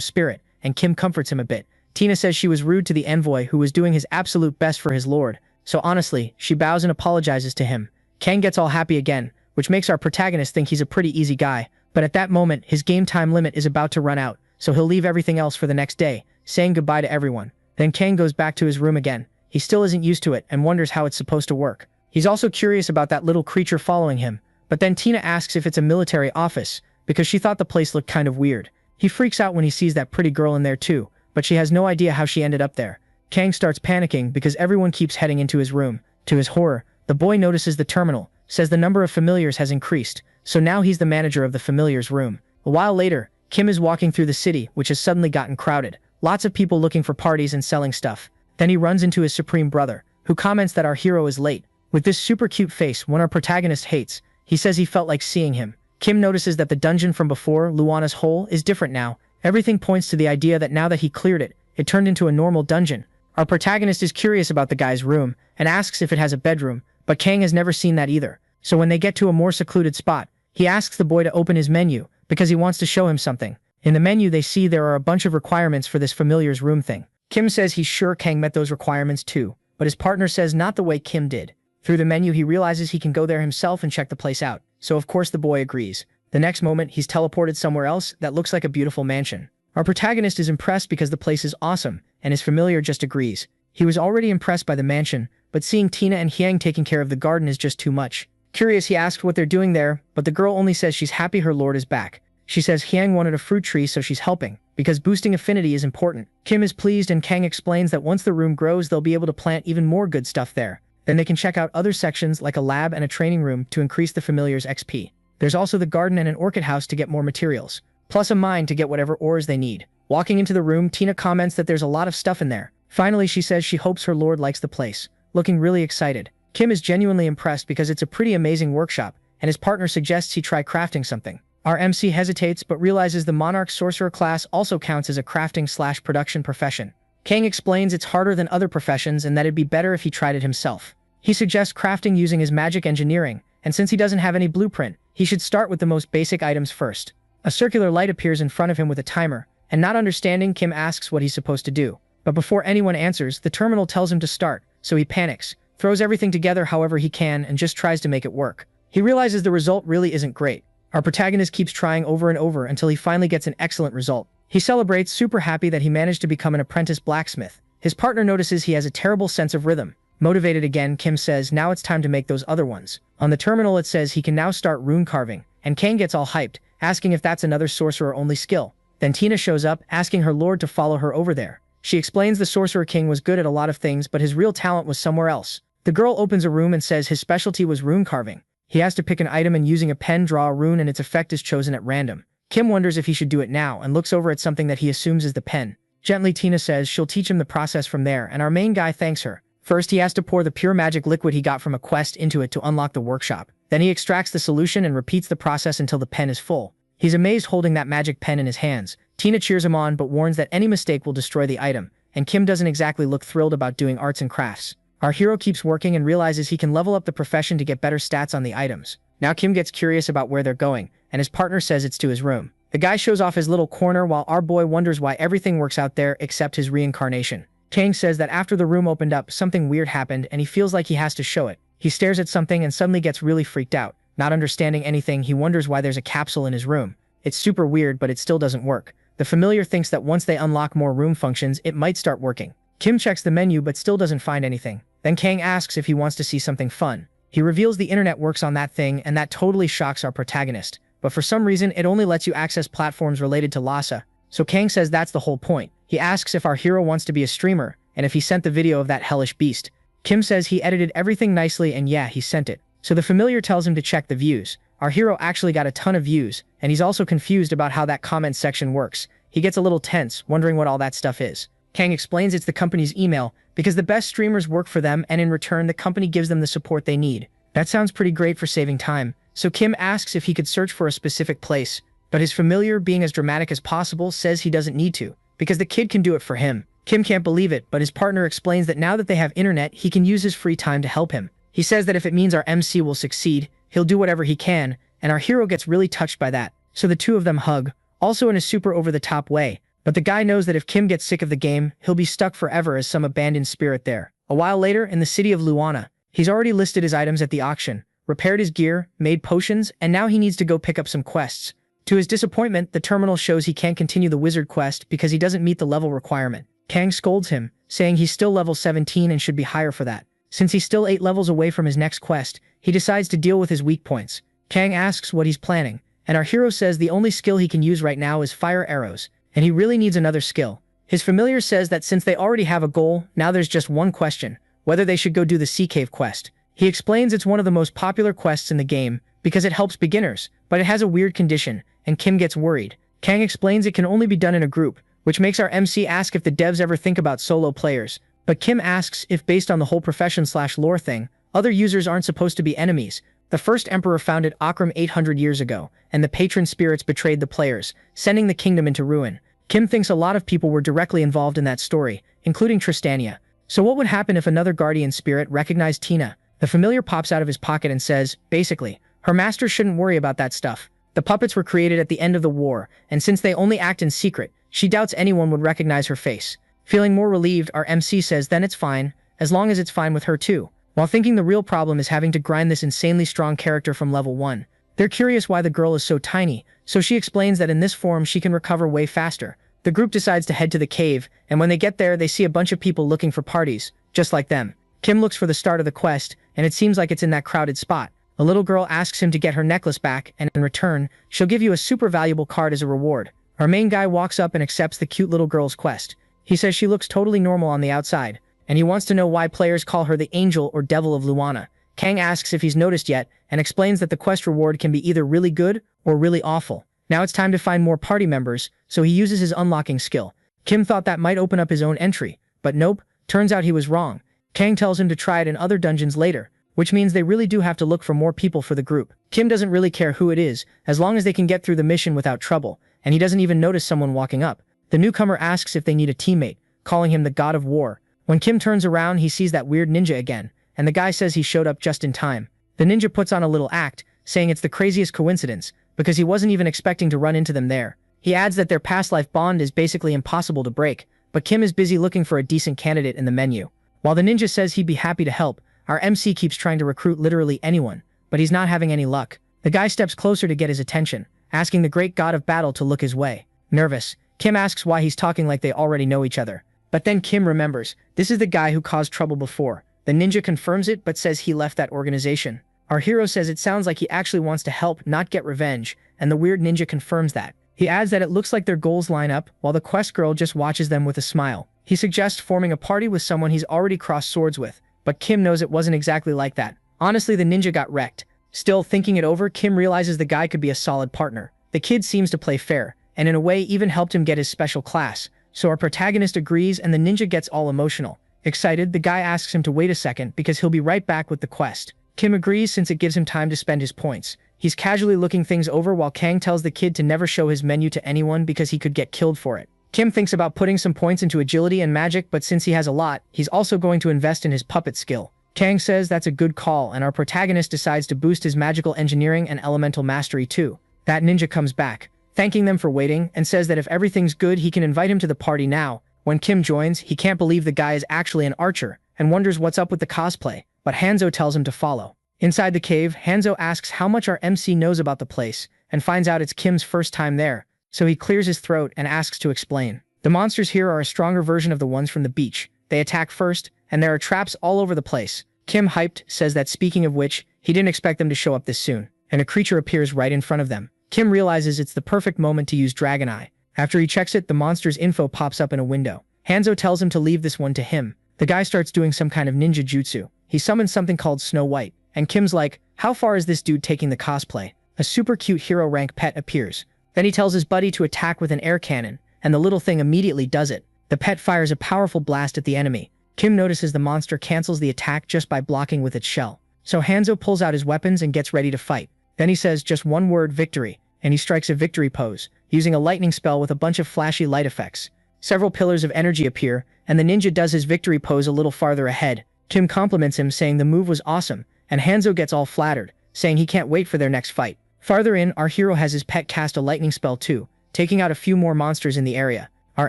spirit, and Kim comforts him a bit. Tina says she was rude to the envoy who was doing his absolute best for his lord, so honestly, she bows and apologizes to him. Kang gets all happy again, which makes our protagonist think he's a pretty easy guy, but at that moment, his game time limit is about to run out, so he'll leave everything else for the next day, saying goodbye to everyone. Then Kang goes back to his room again. He still isn't used to it and wonders how it's supposed to work. He's also curious about that little creature following him, but then Tina asks if it's a military office, because she thought the place looked kind of weird. He freaks out when he sees that pretty girl in there too, but she has no idea how she ended up there. Kang starts panicking because everyone keeps heading into his room. To his horror, the boy notices the terminal, says the number of familiars has increased, so now he's the manager of the familiars room. A while later, Kim is walking through the city, which has suddenly gotten crowded. Lots of people looking for parties and selling stuff. Then he runs into his supreme brother, who comments that our hero is late. With this super cute face one our protagonist hates, he says he felt like seeing him. Kim notices that the dungeon from before, Luana's hole, is different now. Everything points to the idea that now that he cleared it, it turned into a normal dungeon. Our protagonist is curious about the guy's room, and asks if it has a bedroom, but Kang has never seen that either. So when they get to a more secluded spot, he asks the boy to open his menu, because he wants to show him something. In the menu they see there are a bunch of requirements for this familiar's room thing. Kim says he's sure Kang met those requirements too, but his partner says not the way Kim did. Through the menu he realizes he can go there himself and check the place out, so of course the boy agrees. The next moment he's teleported somewhere else that looks like a beautiful mansion. Our protagonist is impressed because the place is awesome, and his familiar just agrees. He was already impressed by the mansion, but seeing Tina and Hyang taking care of the garden is just too much. Curious, he asks what they're doing there, but the girl only says she's happy her lord is back. She says Hyang wanted a fruit tree, so she's helping, because boosting affinity is important. Kim is pleased and Kang explains that once the room grows they'll be able to plant even more good stuff there. Then they can check out other sections like a lab and a training room to increase the familiar's XP. There's also the garden and an orchid house to get more materials, plus a mine to get whatever ores they need. Walking into the room, Tina comments that there's a lot of stuff in there. Finally, she says she hopes her lord likes the place, looking really excited. Kim is genuinely impressed because it's a pretty amazing workshop, and his partner suggests he try crafting something. Our MC hesitates but realizes the Monarch Sorcerer class also counts as a crafting/production profession. Kang explains it's harder than other professions and that it'd be better if he tried it himself. He suggests crafting using his magic engineering, and since he doesn't have any blueprint, he should start with the most basic items first. A circular light appears in front of him with a timer, and not understanding, Kim asks what he's supposed to do. But before anyone answers, the terminal tells him to start, so he panics, throws everything together however he can and just tries to make it work. He realizes the result really isn't great. Our protagonist keeps trying over and over until he finally gets an excellent result. He celebrates, super happy that he managed to become an apprentice blacksmith. His partner notices he has a terrible sense of rhythm. Motivated again, Kim says now it's time to make those other ones. On the terminal it says he can now start rune carving, and Kang gets all hyped, asking if that's another sorcerer-only skill. Then Tina shows up, asking her lord to follow her over there. She explains the Sorcerer King was good at a lot of things, but his real talent was somewhere else. The girl opens a room and says his specialty was rune carving. He has to pick an item and using a pen draw a rune and its effect is chosen at random. Kim wonders if he should do it now and looks over at something that he assumes is the pen. Gently Tina says she'll teach him the process from there, and our main guy thanks her. First he has to pour the pure magic liquid he got from a quest into it to unlock the workshop. Then he extracts the solution and repeats the process until the pen is full. He's amazed holding that magic pen in his hands. Tina cheers him on but warns that any mistake will destroy the item, and Kim doesn't exactly look thrilled about doing arts and crafts. Our hero keeps working and realizes he can level up the profession to get better stats on the items. Now Kim gets curious about where they're going, and his partner says it's to his room. The guy shows off his little corner while our boy wonders why everything works out there except his reincarnation. Kang says that after the room opened up, something weird happened and he feels like he has to show it. He stares at something and suddenly gets really freaked out. Not understanding anything, he wonders why there's a capsule in his room. It's super weird, but it still doesn't work. The familiar thinks that once they unlock more room functions, it might start working. Kim checks the menu but still doesn't find anything. Then Kang asks if he wants to see something fun. He reveals the internet works on that thing, and that totally shocks our protagonist. But for some reason, it only lets you access platforms related to Lhasa. So Kang says that's the whole point. He asks if our hero wants to be a streamer, and if he sent the video of that hellish beast. Kim says he edited everything nicely and yeah, he sent it. So the familiar tells him to check the views. Our hero actually got a ton of views, and he's also confused about how that comment section works. He gets a little tense, wondering what all that stuff is. Kang explains it's the company's email, because the best streamers work for them and in return the company gives them the support they need. That sounds pretty great for saving time, so Kim asks if he could search for a specific place. But his familiar, being as dramatic as possible, says he doesn't need to, because the kid can do it for him. Kim can't believe it, but his partner explains that now that they have internet, he can use his free time to help him. He says that if it means our MC will succeed, he'll do whatever he can, and our hero gets really touched by that. So the two of them hug, also in a super over-the-top way, but the guy knows that if Kim gets sick of the game, he'll be stuck forever as some abandoned spirit there. A while later, in the city of Luana, he's already listed his items at the auction, repaired his gear, made potions, and now he needs to go pick up some quests. To his disappointment, the terminal shows he can't continue the wizard quest because he doesn't meet the level requirement. Kang scolds him, saying he's still level 17 and should be higher for that. Since he's still 8 levels away from his next quest, he decides to deal with his weak points. Kang asks what he's planning, and our hero says the only skill he can use right now is fire arrows, and he really needs another skill. His familiar says that since they already have a goal, now there's just one question, whether they should go do the Sea Cave quest. He explains it's one of the most popular quests in the game because it helps beginners, but it has a weird condition, and Kim gets worried. Kang explains it can only be done in a group, which makes our MC ask if the devs ever think about solo players. But Kim asks if based on the whole profession/lore thing, other users aren't supposed to be enemies. The first emperor founded Akram 800 years ago, and the patron spirits betrayed the players, sending the kingdom into ruin. Kim thinks a lot of people were directly involved in that story, including Tristania. So what would happen if another guardian spirit recognized Tina? The familiar pops out of his pocket and says, basically, her master shouldn't worry about that stuff. The puppets were created at the end of the war, and since they only act in secret, she doubts anyone would recognize her face. Feeling more relieved, our MC says then it's fine, as long as it's fine with her too. While thinking the real problem is having to grind this insanely strong character from level 1. They're curious why the girl is so tiny, so she explains that in this form she can recover way faster. The group decides to head to the cave, and when they get there they see a bunch of people looking for parties, just like them. Kim looks for the start of the quest, and it seems like it's in that crowded spot. A little girl asks him to get her necklace back, and in return, she'll give you a super valuable card as a reward. Our main guy walks up and accepts the cute little girl's quest. He says she looks totally normal on the outside, and he wants to know why players call her the Angel or Devil of Luana. Kang asks if he's noticed yet, and explains that the quest reward can be either really good or really awful. Now it's time to find more party members, so he uses his unlocking skill. Kim thought that might open up his own entry, but nope, turns out he was wrong. Kang tells him to try it in other dungeons later, which means they really do have to look for more people for the group. Kim doesn't really care who it is, as long as they can get through the mission without trouble, and he doesn't even notice someone walking up. The newcomer asks if they need a teammate, calling him the God of War. When Kim turns around, he sees that weird ninja again, and the guy says he showed up just in time. The ninja puts on a little act, saying it's the craziest coincidence, because he wasn't even expecting to run into them there. He adds that their past life bond is basically impossible to break, but Kim is busy looking for a decent candidate in the menu. While the ninja says he'd be happy to help, our MC keeps trying to recruit literally anyone, but he's not having any luck. The guy steps closer to get his attention, asking the great god of battle to look his way. Nervous, Kim asks why he's talking like they already know each other. But then Kim remembers, this is the guy who caused trouble before. The ninja confirms it but says he left that organization. Our hero says it sounds like he actually wants to help, not get revenge, and the weird ninja confirms that. He adds that it looks like their goals line up, while the quest girl just watches them with a smile. He suggests forming a party with someone he's already crossed swords with, but Kim knows it wasn't exactly like that. Honestly, the ninja got wrecked. Still, thinking it over, Kim realizes the guy could be a solid partner. The kid seems to play fair, and in a way even helped him get his special class, so our protagonist agrees and the ninja gets all emotional. Excited, the guy asks him to wait a second because he'll be right back with the quest. Kim agrees since it gives him time to spend his points. He's casually looking things over while Kang tells the kid to never show his menu to anyone because he could get killed for it. Kim thinks about putting some points into agility and magic, but since he has a lot, he's also going to invest in his puppet skill. Kang says that's a good call, and our protagonist decides to boost his magical engineering and elemental mastery too. That ninja comes back, thanking them for waiting, and says that if everything's good he can invite him to the party now. When Kim joins, he can't believe the guy is actually an archer, and wonders what's up with the cosplay, but Hanzo tells him to follow. Inside the cave, Hanzo asks how much our MC knows about the place, and finds out it's Kim's first time there, so he clears his throat and asks to explain. The monsters here are a stronger version of the ones from the beach. They attack first, and there are traps all over the place. Kim, hyped, says that speaking of which, he didn't expect them to show up this soon, and a creature appears right in front of them. Kim realizes it's the perfect moment to use Dragon Eye. After he checks it, the monster's info pops up in a window. Hanzo tells him to leave this one to him. The guy starts doing some kind of ninja jutsu. He summons something called Snow White, and Kim's like, how far is this dude taking the cosplay? A super cute hero rank pet appears. Then he tells his buddy to attack with an air cannon, and the little thing immediately does it. The pet fires a powerful blast at the enemy. Kim notices the monster cancels the attack just by blocking with its shell. So Hanzo pulls out his weapons and gets ready to fight. Then he says just one word, victory, and he strikes a victory pose, using a lightning spell with a bunch of flashy light effects. Several pillars of energy appear, and the ninja does his victory pose a little farther ahead. Kim compliments him, saying the move was awesome, and Hanzo gets all flattered, saying he can't wait for their next fight. Farther in, our hero has his pet cast a lightning spell too, taking out a few more monsters in the area. Our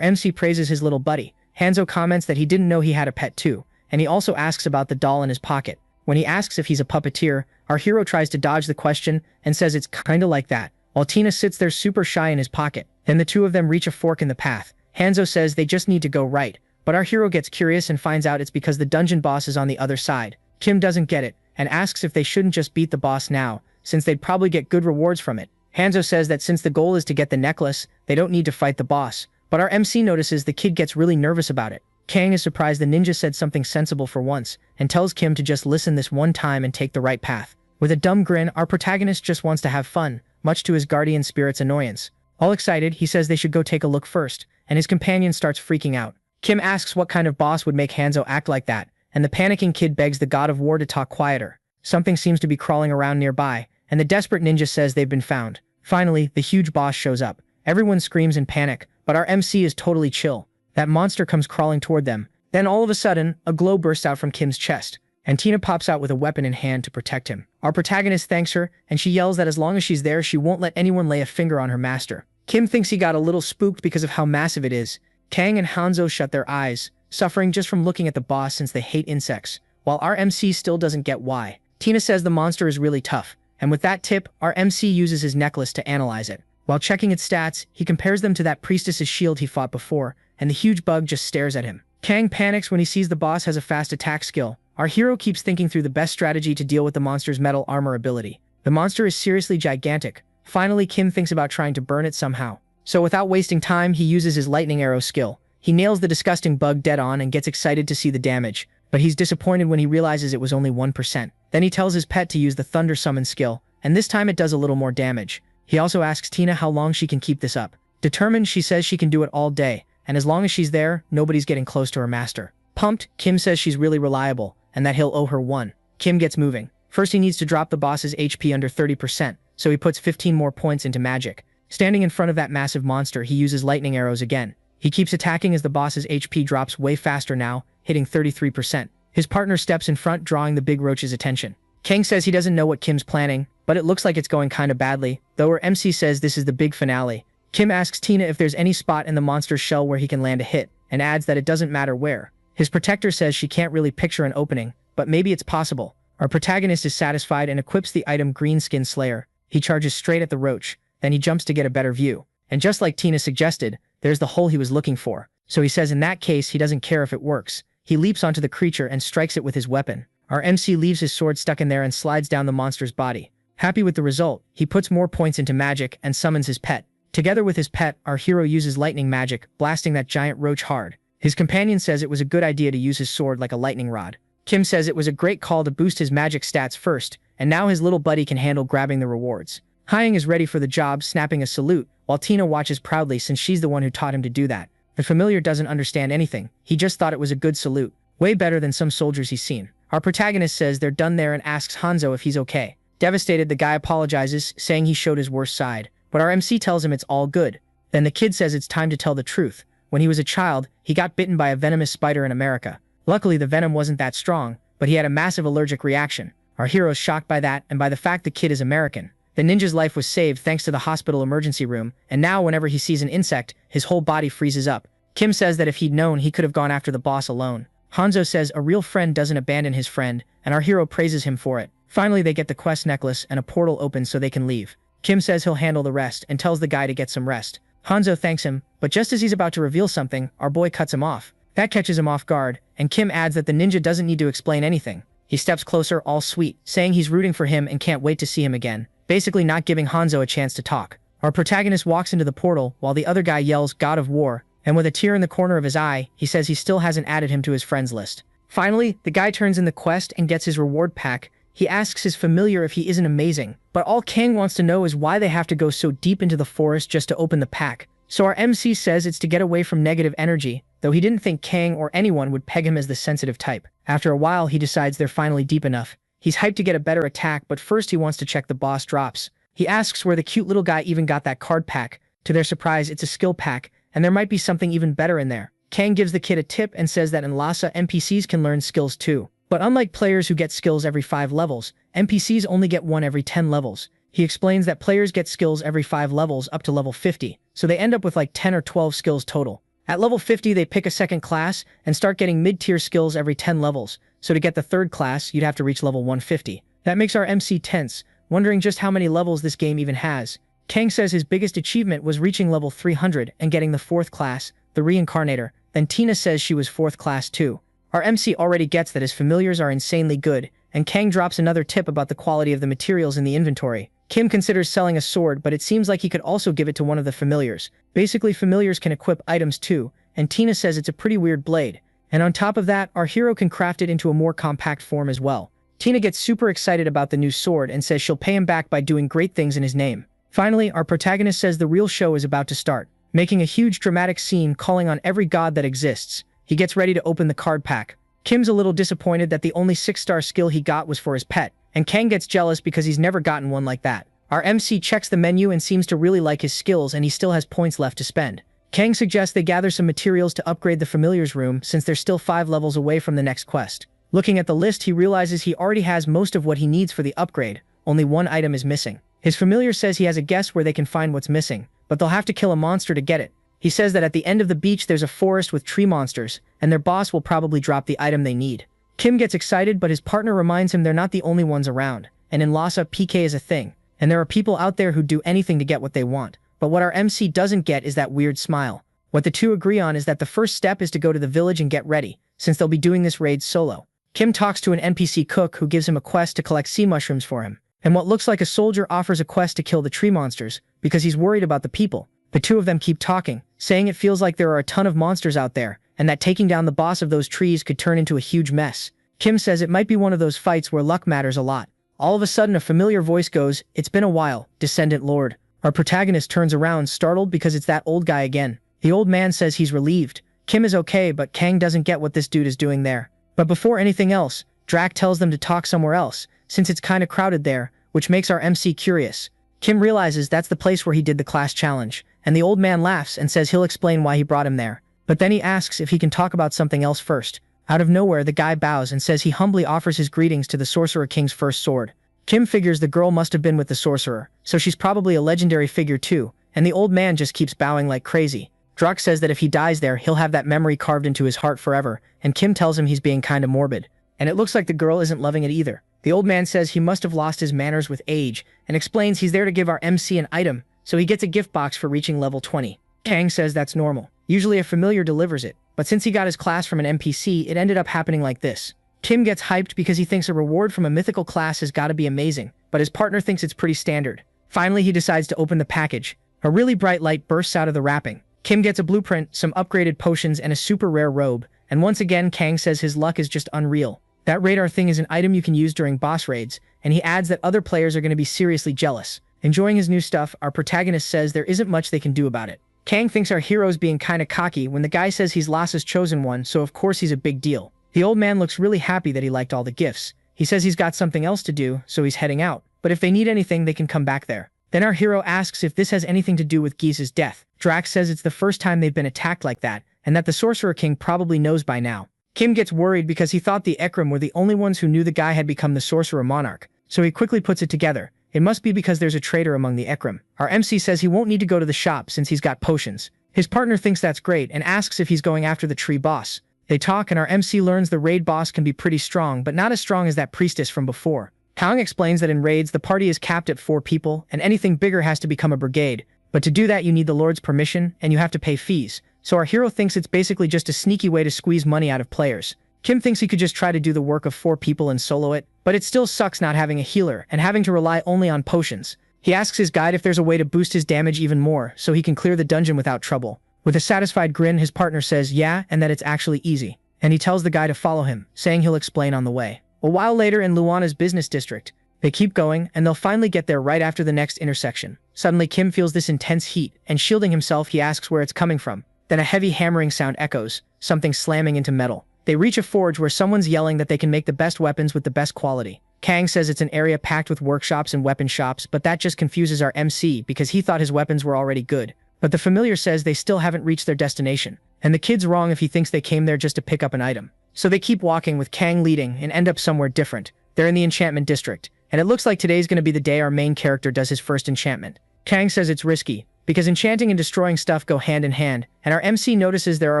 MC praises his little buddy. Hanzo comments that he didn't know he had a pet too, and he also asks about the doll in his pocket. When he asks if he's a puppeteer, our hero tries to dodge the question and says it's kinda like that, while Tina sits there super shy in his pocket. Then the two of them reach a fork in the path. Hanzo says they just need to go right, but our hero gets curious and finds out it's because the dungeon boss is on the other side. Kim doesn't get it, and asks if they shouldn't just beat the boss now, since they'd probably get good rewards from it. Hanzo says that since the goal is to get the necklace, they don't need to fight the boss, but our MC notices the kid gets really nervous about it. Kang is surprised the ninja said something sensible for once, and tells Kim to just listen this one time and take the right path. With a dumb grin, our protagonist just wants to have fun, much to his guardian spirit's annoyance. All excited, he says they should go take a look first, and his companion starts freaking out. Kim asks what kind of boss would make Hanzo act like that, and the panicking kid begs the god of war to talk quieter. Something seems to be crawling around nearby, and the desperate ninja says they've been found. Finally, the huge boss shows up. Everyone screams in panic, but our MC is totally chill. That monster comes crawling toward them. Then all of a sudden, a glow bursts out from Kim's chest, and Tina pops out with a weapon in hand to protect him. Our protagonist thanks her, and she yells that as long as she's there, she won't let anyone lay a finger on her master. Kim thinks he got a little spooked because of how massive it is. Kang and Hanzo shut their eyes, suffering just from looking at the boss since they hate insects, while our MC still doesn't get why. Tina says the monster is really tough, and with that tip, our MC uses his necklace to analyze it. While checking its stats, he compares them to that priestess's shield he fought before, and the huge bug just stares at him. Kang panics when he sees the boss has a fast attack skill. Our hero keeps thinking through the best strategy to deal with the monster's metal armor ability. The monster is seriously gigantic. Finally, Kim thinks about trying to burn it somehow. So without wasting time, he uses his lightning arrow skill. He nails the disgusting bug dead on and gets excited to see the damage, but he's disappointed when he realizes it was only 1%. Then he tells his pet to use the thunder summon skill, and this time it does a little more damage. He also asks Tina how long she can keep this up. Determined, she says she can do it all day, and as long as she's there, nobody's getting close to her master. Pumped, Kim says she's really reliable, and that he'll owe her one. Kim gets moving. First he needs to drop the boss's HP under 30%, so he puts 15 more points into magic. Standing in front of that massive monster, he uses lightning arrows again. He keeps attacking as the boss's HP drops way faster now, hitting 33%. His partner steps in front, drawing the big roach's attention. Kang says he doesn't know what Kim's planning, but it looks like it's going kinda badly, though her MC says this is the big finale. Kim asks Tina if there's any spot in the monster's shell where he can land a hit, and adds that it doesn't matter where. His protector says she can't really picture an opening, but maybe it's possible. Our protagonist is satisfied and equips the item Greenskin Slayer. He charges straight at the roach, then he jumps to get a better view. And just like Tina suggested, there's the hole he was looking for. So he says in that case he doesn't care if it works. He leaps onto the creature and strikes it with his weapon. Our MC leaves his sword stuck in there and slides down the monster's body. Happy with the result, he puts more points into magic and summons his pet. Together with his pet, our hero uses lightning magic, blasting that giant roach hard. His companion says it was a good idea to use his sword like a lightning rod. Kim says it was a great call to boost his magic stats first, and now his little buddy can handle grabbing the rewards. Hyung is ready for the job, snapping a salute, while Tina watches proudly since she's the one who taught him to do that. The familiar doesn't understand anything. He just thought it was a good salute. Way better than some soldiers he's seen. Our protagonist says they're done there and asks Hanzo if he's okay. Devastated, the guy apologizes, saying he showed his worst side, but our MC tells him it's all good. Then the kid says it's time to tell the truth. When he was a child, he got bitten by a venomous spider in America. Luckily, the venom wasn't that strong, but he had a massive allergic reaction. Our hero's shocked by that and by the fact the kid is American. The ninja's life was saved thanks to the hospital emergency room, and now whenever he sees an insect, his whole body freezes up. Kim says that if he'd known, he could have gone after the boss alone. Hanzo says a real friend doesn't abandon his friend, and our hero praises him for it. Finally, they get the quest necklace and a portal opens so they can leave. Kim says he'll handle the rest and tells the guy to get some rest. Hanzo thanks him, but just as he's about to reveal something, our boy cuts him off. That catches him off guard, and Kim adds that the ninja doesn't need to explain anything. He steps closer, all sweet, saying he's rooting for him and can't wait to see him again, basically not giving Hanzo a chance to talk. Our protagonist walks into the portal while the other guy yells God of War, and with a tear in the corner of his eye, he says he still hasn't added him to his friends list. Finally, the guy turns in the quest and gets his reward pack. He asks his familiar if he isn't amazing, but all Kang wants to know is why they have to go so deep into the forest just to open the pack. So our MC says it's to get away from negative energy, though he didn't think Kang or anyone would peg him as the sensitive type. After a while, he decides they're finally deep enough. He's hyped to get a better attack, but first he wants to check the boss drops. He asks where the cute little guy even got that card pack. To their surprise, it's a skill pack, and there might be something even better in there. Kang gives the kid a tip and says that in Lhasa, NPCs can learn skills too. But unlike players who get skills every 5 levels, NPCs only get one every 10 levels. He explains that players get skills every 5 levels up to level 50, so they end up with like 10 or 12 skills total. At level 50, they pick a second class and start getting mid-tier skills every 10 levels, so to get the third class, you'd have to reach level 150. That makes our MC tense, wondering just how many levels this game even has. Kang says his biggest achievement was reaching level 300 and getting the 4th class, the Reincarnator. Then Tina says she was 4th class too. Our MC already gets that his familiars are insanely good, and Kang drops another tip about the quality of the materials in the inventory. Kim considers selling a sword, but it seems like he could also give it to one of the familiars. Basically, familiars can equip items too, and Tina says it's a pretty weird blade. And on top of that, our hero can craft it into a more compact form as well. Tina gets super excited about the new sword and says she'll pay him back by doing great things in his name. Finally, our protagonist says the real show is about to start, making a huge dramatic scene calling on every god that exists. He gets ready to open the card pack. Kim's a little disappointed that the only 6-star skill he got was for his pet, and Kang gets jealous because he's never gotten one like that. Our MC checks the menu and seems to really like his skills, and he still has points left to spend. Kang suggests they gather some materials to upgrade the familiar's room since they're still 5 levels away from the next quest. Looking at the list, he realizes he already has most of what he needs for the upgrade, only one item is missing. His familiar says he has a guess where they can find what's missing, but they'll have to kill a monster to get it. He says that at the end of the beach there's a forest with tree monsters, and their boss will probably drop the item they need. Kim gets excited, but his partner reminds him they're not the only ones around, and in Lhasa, PK is a thing, and there are people out there who do anything to get what they want. But what our MC doesn't get is that weird smile. What the two agree on is that the first step is to go to the village and get ready, since they'll be doing this raid solo. Kim talks to an NPC cook who gives him a quest to collect sea mushrooms for him, and what looks like a soldier offers a quest to kill the tree monsters, because he's worried about the people. The two of them keep talking, saying it feels like there are a ton of monsters out there, and that taking down the boss of those trees could turn into a huge mess. Kim says it might be one of those fights where luck matters a lot. All of a sudden a familiar voice goes, "It's been a while, Descendant Lord." Our protagonist turns around, startled because it's that old guy again. The old man says he's relieved. Kim is okay, but Kang doesn't get what this dude is doing there. But before anything else, Drac tells them to talk somewhere else, since it's kinda crowded there, which makes our MC curious. Kim realizes that's the place where he did the class challenge, and the old man laughs and says he'll explain why he brought him there. But then he asks if he can talk about something else first. Out of nowhere, the guy bows and says he humbly offers his greetings to the Sorcerer King's first sword. Kim figures the girl must have been with the sorcerer, so she's probably a legendary figure too, and the old man just keeps bowing like crazy. Drac says that if he dies there, he'll have that memory carved into his heart forever, and Kim tells him he's being kinda morbid. And it looks like the girl isn't loving it either. The old man says he must have lost his manners with age, and explains he's there to give our MC an item, so he gets a gift box for reaching level 20. Kang says that's normal. Usually a familiar delivers it, but since he got his class from an NPC, it ended up happening like this. Kim gets hyped because he thinks a reward from a mythical class has gotta be amazing, but his partner thinks it's pretty standard. Finally, he decides to open the package. A really bright light bursts out of the wrapping. Kim gets a blueprint, some upgraded potions, and a super rare robe, and once again Kang says his luck is just unreal. That radar thing is an item you can use during boss raids, and he adds that other players are going to be seriously jealous. Enjoying his new stuff, our protagonist says there isn't much they can do about it. Kang thinks our hero's being kinda cocky when the guy says he's Lhasa's chosen one, so of course he's a big deal. The old man looks really happy that he liked all the gifts. He says he's got something else to do, so he's heading out, but if they need anything they can come back there. Then our hero asks if this has anything to do with Gisa's death. Drax says it's the first time they've been attacked like that, and that the Sorcerer King probably knows by now. Kim gets worried because he thought the Ekrim were the only ones who knew the guy had become the Sorcerer Monarch, so he quickly puts it together. It must be because there's a traitor among the Ekrim. Our MC says he won't need to go to the shop since he's got potions. His partner thinks that's great and asks if he's going after the tree boss. They talk and our MC learns the raid boss can be pretty strong, but not as strong as that priestess from before. Kang explains that in raids the party is capped at 4 people, and anything bigger has to become a brigade. But to do that you need the Lord's permission, and you have to pay fees. So our hero thinks it's basically just a sneaky way to squeeze money out of players. Kim thinks he could just try to do the work of 4 people and solo it, but it still sucks not having a healer and having to rely only on potions. He asks his guide if there's a way to boost his damage even more, so he can clear the dungeon without trouble. With a satisfied grin, his partner says yeah, and that it's actually easy. And he tells the guy to follow him, saying he'll explain on the way. A while later in Luana's business district, they keep going, and they'll finally get there right after the next intersection. Suddenly Kim feels this intense heat, and shielding himself he asks where it's coming from. Then a heavy hammering sound echoes, something slamming into metal. They reach a forge where someone's yelling that they can make the best weapons with the best quality. Kang says it's an area packed with workshops and weapon shops, but that just confuses our MC because he thought his weapons were already good. But the familiar says they still haven't reached their destination, and the kid's wrong if he thinks they came there just to pick up an item. So they keep walking with Kang leading and end up somewhere different. They're in the enchantment district, and it looks like today's gonna be the day our main character does his first enchantment. Kang says it's risky, because enchanting and destroying stuff go hand in hand, and our MC notices there are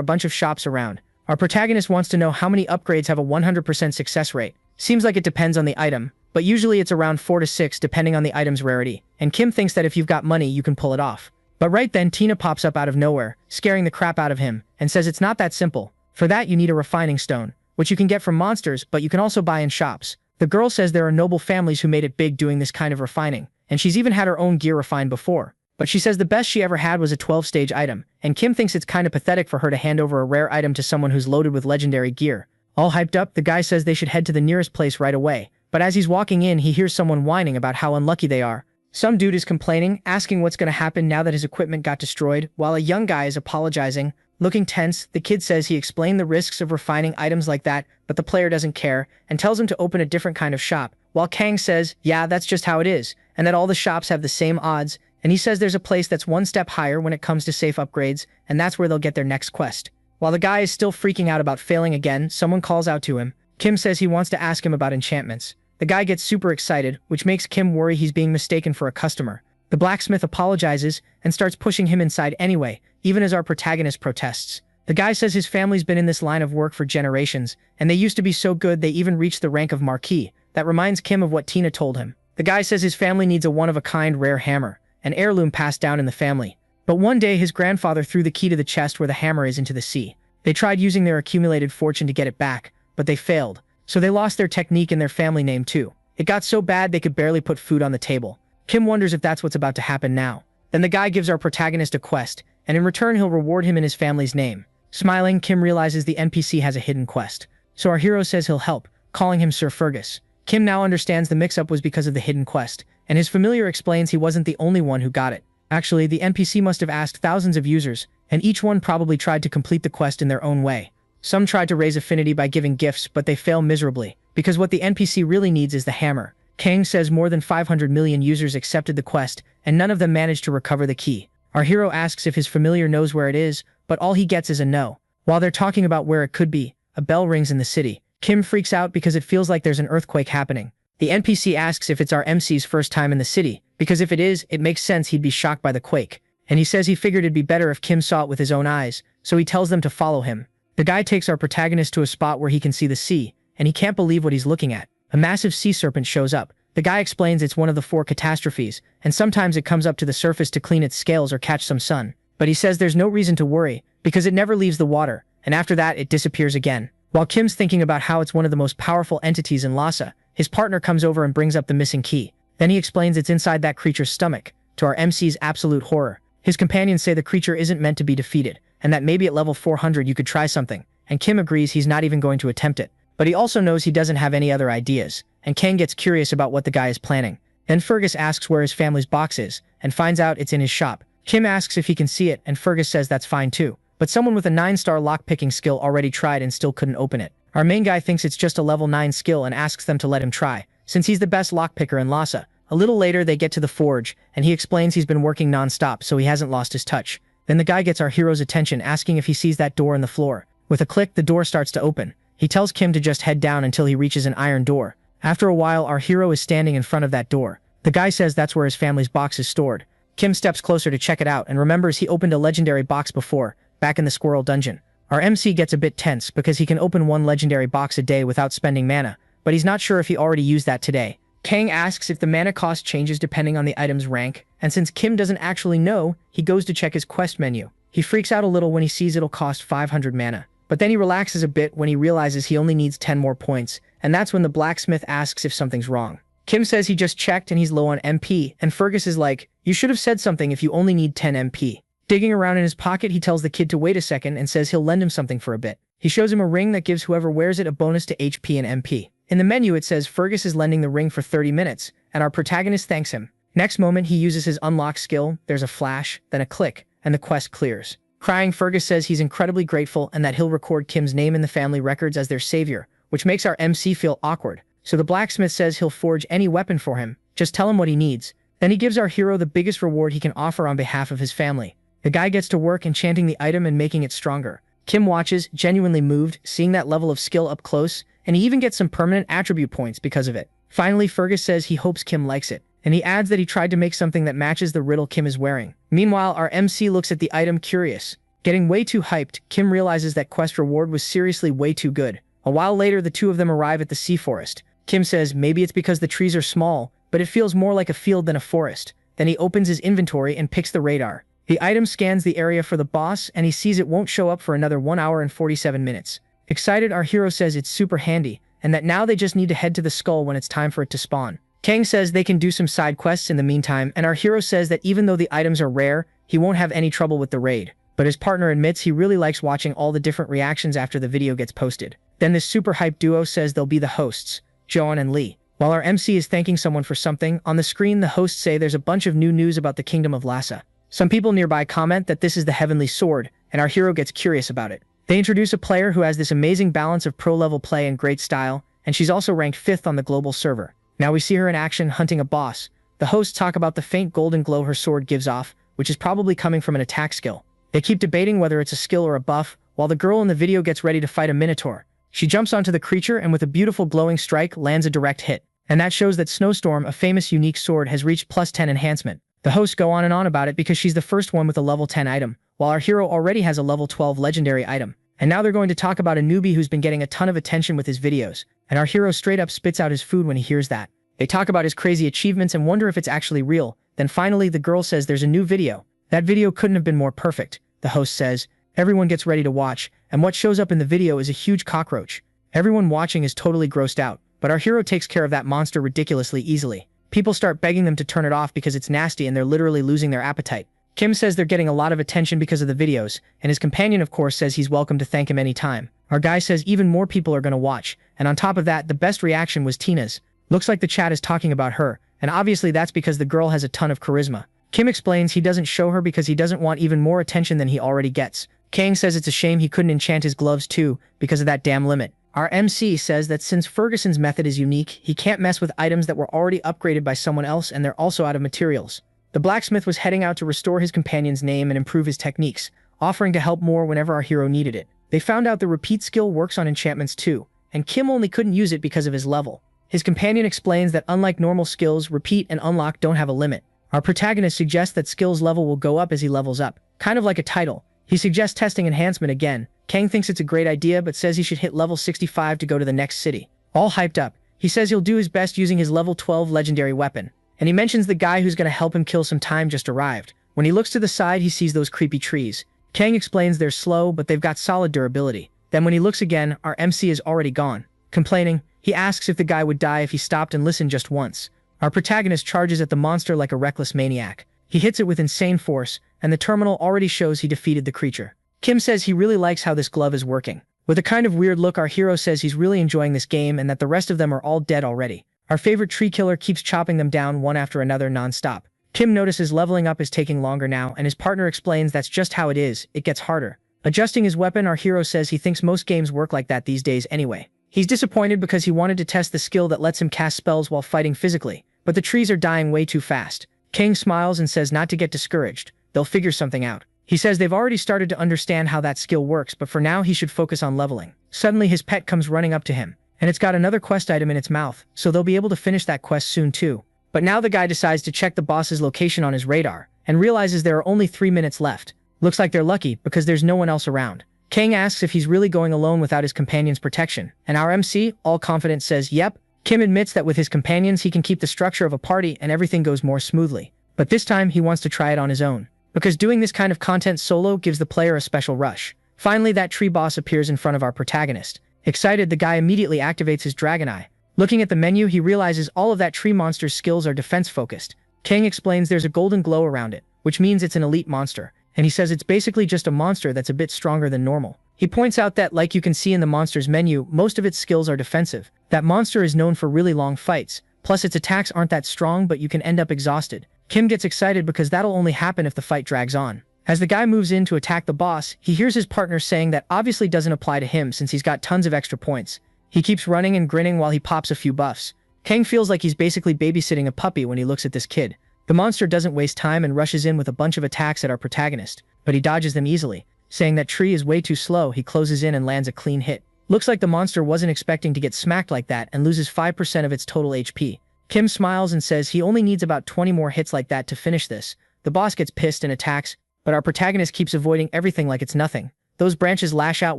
a bunch of shops around. Our protagonist wants to know how many upgrades have a 100% success rate. Seems like it depends on the item, but usually it's around 4 to 6 depending on the item's rarity, and Kim thinks that if you've got money you can pull it off. But right then Tina pops up out of nowhere, scaring the crap out of him, and says it's not that simple. For that you need a refining stone, which you can get from monsters but you can also buy in shops. The girl says there are noble families who made it big doing this kind of refining, and she's even had her own gear refined before. But she says the best she ever had was a 12-stage item, and Kim thinks it's kinda pathetic for her to hand over a rare item to someone who's loaded with legendary gear. All hyped up, the guy says they should head to the nearest place right away, but as he's walking in he hears someone whining about how unlucky they are. Some dude is complaining, asking what's gonna happen now that his equipment got destroyed, while a young guy is apologizing. Looking tense, the kid says he explained the risks of refining items like that, but the player doesn't care, and tells him to open a different kind of shop, while Kang says, yeah, that's just how it is, and that all the shops have the same odds, and he says there's a place that's one step higher when it comes to safe upgrades, and that's where they'll get their next quest. While the guy is still freaking out about failing again, someone calls out to him. Kim says he wants to ask him about enchantments. The guy gets super excited, which makes Kim worry he's being mistaken for a customer. The blacksmith apologizes and starts pushing him inside anyway, even as our protagonist protests. The guy says his family's been in this line of work for generations, and they used to be so good they even reached the rank of Marquis. That reminds Kim of what Tina told him. The guy says his family needs a one-of-a-kind rare hammer, an heirloom passed down in the family. But one day his grandfather threw the key to the chest where the hammer is into the sea. They tried using their accumulated fortune to get it back, but they failed. So they lost their technique and their family name too. It got so bad they could barely put food on the table. Kim wonders if that's what's about to happen now. Then the guy gives our protagonist a quest, and in return he'll reward him in his family's name. Smiling, Kim realizes the NPC has a hidden quest. So our hero says he'll help, calling him Sir Fergus. Kim now understands the mix-up was because of the hidden quest, and his familiar explains he wasn't the only one who got it. Actually, the NPC must have asked thousands of users, and each one probably tried to complete the quest in their own way. Some tried to raise affinity by giving gifts, but they fail miserably, because what the NPC really needs is the hammer. Kang says more than 500 million users accepted the quest, and none of them managed to recover the key. Our hero asks if his familiar knows where it is, but all he gets is a no. While they're talking about where it could be, a bell rings in the city. Kim freaks out because it feels like there's an earthquake happening. The NPC asks if it's our MC's first time in the city, because if it is, it makes sense he'd be shocked by the quake. And he says he figured it'd be better if Kim saw it with his own eyes, so he tells them to follow him. The guy takes our protagonist to a spot where he can see the sea, and he can't believe what he's looking at. A massive sea serpent shows up. The guy explains it's one of the 4 catastrophes, and sometimes it comes up to the surface to clean its scales or catch some sun. But he says there's no reason to worry, because it never leaves the water, and after that it disappears again. While Kim's thinking about how it's one of the most powerful entities in Lhasa, his partner comes over and brings up the missing key. Then he explains it's inside that creature's stomach, to our MC's absolute horror. His companions say the creature isn't meant to be defeated, and that maybe at level 400 you could try something, and Kim agrees he's not even going to attempt it. But he also knows he doesn't have any other ideas, and Kang gets curious about what the guy is planning. Then Fergus asks where his family's box is, and finds out it's in his shop. Kim asks if he can see it, and Fergus says that's fine too. But someone with a 9-star lockpicking skill already tried and still couldn't open it. Our main guy thinks it's just a level 9 skill and asks them to let him try, since he's the best lockpicker in Lhasa. A little later they get to the forge, and he explains he's been working non-stop so he hasn't lost his touch. Then the guy gets our hero's attention asking if he sees that door in the floor. With a click, the door starts to open. He tells Kim to just head down until he reaches an iron door. After a while, our hero is standing in front of that door. The guy says that's where his family's box is stored. Kim steps closer to check it out and remembers he opened a legendary box before, back in the squirrel dungeon. Our MC gets a bit tense because he can open 1 legendary box a day without spending mana, but he's not sure if he already used that today. Kang asks if the mana cost changes depending on the item's rank, and since Kim doesn't actually know, he goes to check his quest menu. He freaks out a little when he sees it'll cost 500 mana. But then he relaxes a bit when he realizes he only needs 10 more points, and that's when the blacksmith asks if something's wrong. Kim says he just checked and he's low on MP, and Fergus is like, you should have said something if you only need 10 MP. Digging around in his pocket, he tells the kid to wait a second and says he'll lend him something for a bit. He shows him a ring that gives whoever wears it a bonus to HP and MP. In the menu it says Fergus is lending the ring for 30 minutes, and our protagonist thanks him. Next moment he uses his unlock skill, there's a flash, then a click, and the quest clears. Crying, Fergus says he's incredibly grateful and that he'll record Kim's name in the family records as their savior, which makes our MC feel awkward. so the blacksmith says he'll forge any weapon for him, just tell him what he needs. Then he gives our hero the biggest reward he can offer on behalf of his family. The guy gets to work enchanting the item and making it stronger. Kim watches, genuinely moved, seeing that level of skill up close, and he even gets some permanent attribute points because of it. Finally, Fergus says he hopes Kim likes it, and he adds that he tried to make something that matches the riddle Kim is wearing. Meanwhile, our MC looks at the item curious. Getting way too hyped, Kim realizes that quest reward was seriously way too good. A while later, the two of them arrive at the sea forest. Kim says maybe it's because the trees are small, but it feels more like a field than a forest. Then he opens his inventory and picks the radar. The item scans the area for the boss, and he sees it won't show up for another 1 hour and 47 minutes. Excited, our hero says it's super handy, and that now they just need to head to the skull when it's time for it to spawn. Kang says they can do some side quests in the meantime, and our hero says that even though the items are rare, he won't have any trouble with the raid. But his partner admits he really likes watching all the different reactions after the video gets posted. Then this super hyped duo says they'll be the hosts, Joan and Lee. While our MC is thanking someone for something, on the screen the hosts say there's a bunch of new news about the Kingdom of Lhasa. Some people nearby comment that this is the Heavenly Sword, and our hero gets curious about it. They introduce a player who has this amazing balance of pro-level play and great style, and she's also ranked 5th on the global server. Now we see her in action hunting a boss. The hosts talk about the faint golden glow her sword gives off, which is probably coming from an attack skill. They keep debating whether it's a skill or a buff, while the girl in the video gets ready to fight a minotaur. She jumps onto the creature and with a beautiful glowing strike lands a direct hit. And that shows that Snowstorm, a famous unique sword, has reached +10 enhancement. The hosts go on and on about it because she's the first one with a level 10 item, while our hero already has a level 12 legendary item. And now they're going to talk about a newbie who's been getting a ton of attention with his videos, and our hero straight up spits out his food when he hears that. They talk about his crazy achievements and wonder if it's actually real. Then finally the girl says there's a new video. That video couldn't have been more perfect, the host says. Everyone gets ready to watch, and what shows up in the video is a huge cockroach. Everyone watching is totally grossed out, but our hero takes care of that monster ridiculously easily. People start begging them to turn it off because it's nasty and they're literally losing their appetite. Kim says they're getting a lot of attention because of the videos, and his companion of course says he's welcome to thank him anytime. Our guy says even more people are gonna watch, and on top of that, the best reaction was Tina's. Looks like the chat is talking about her, and obviously that's because the girl has a ton of charisma. Kim explains he doesn't show her because he doesn't want even more attention than he already gets. Kang says it's a shame he couldn't enchant his gloves too, because of that damn limit. Our MC says that since Ferguson's method is unique, he can't mess with items that were already upgraded by someone else and they're also out of materials. The blacksmith was heading out to restore his companion's name and improve his techniques, offering to help more whenever our hero needed it. They found out the repeat skill works on enchantments too, and Kim only couldn't use it because of his level. His companion explains that unlike normal skills, repeat and unlock don't have a limit. Our protagonist suggests that skills level will go up as he levels up, kind of like a title. He suggests testing enhancement again. Kang thinks it's a great idea but says he should hit level 65 to go to the next city. All hyped up, he says he'll do his best using his level 12 legendary weapon. And he mentions the guy who's gonna help him kill some time just arrived. When he looks to the side, he sees those creepy trees. Kang explains they're slow, but they've got solid durability. Then when he looks again, our MC is already gone. Complaining, he asks if the guy would die if he stopped and listened just once. Our protagonist charges at the monster like a reckless maniac. He hits it with insane force, and the terminal already shows he defeated the creature. Kim says he really likes how this glove is working. With a kind of weird look, our hero says he's really enjoying this game and that the rest of them are all dead already. Our favorite tree killer keeps chopping them down one after another non-stop. Kim notices leveling up is taking longer now, and his partner explains that's just how it is, it gets harder. Adjusting his weapon, our hero says he thinks most games work like that these days anyway. He's disappointed because he wanted to test the skill that lets him cast spells while fighting physically, but the trees are dying way too fast. Kang smiles and says not to get discouraged, they'll figure something out. He says they've already started to understand how that skill works, but for now he should focus on leveling. Suddenly his pet comes running up to him, and it's got another quest item in its mouth, so they'll be able to finish that quest soon too. But now the guy decides to check the boss's location on his radar, and realizes there are only 3 minutes left. Looks like they're lucky, because there's no one else around. Kang asks if he's really going alone without his companion's protection, and our MC, all confident, says yep. Kim admits that with his companions he can keep the structure of a party and everything goes more smoothly. But this time he wants to try it on his own, because doing this kind of content solo gives the player a special rush. Finally, that tree boss appears in front of our protagonist. Excited, the guy immediately activates his dragon eye. Looking at the menu, he realizes all of that tree monster's skills are defense-focused. Kang explains there's a golden glow around it, which means it's an elite monster, and he says it's basically just a monster that's a bit stronger than normal. He points out that, like you can see in the monster's menu, most of its skills are defensive. That monster is known for really long fights, plus its attacks aren't that strong but you can end up exhausted. Kim gets excited because that'll only happen if the fight drags on. As the guy moves in to attack the boss, he hears his partner saying that obviously doesn't apply to him since he's got tons of extra points. He keeps running and grinning while he pops a few buffs. Kang feels like he's basically babysitting a puppy when he looks at this kid. The monster doesn't waste time and rushes in with a bunch of attacks at our protagonist, but he dodges them easily. Saying that tree is way too slow, he closes in and lands a clean hit. Looks like the monster wasn't expecting to get smacked like that and loses 5% of its total HP. Kim smiles and says he only needs about 20 more hits like that to finish this. The boss gets pissed and attacks, but our protagonist keeps avoiding everything like it's nothing. Those branches lash out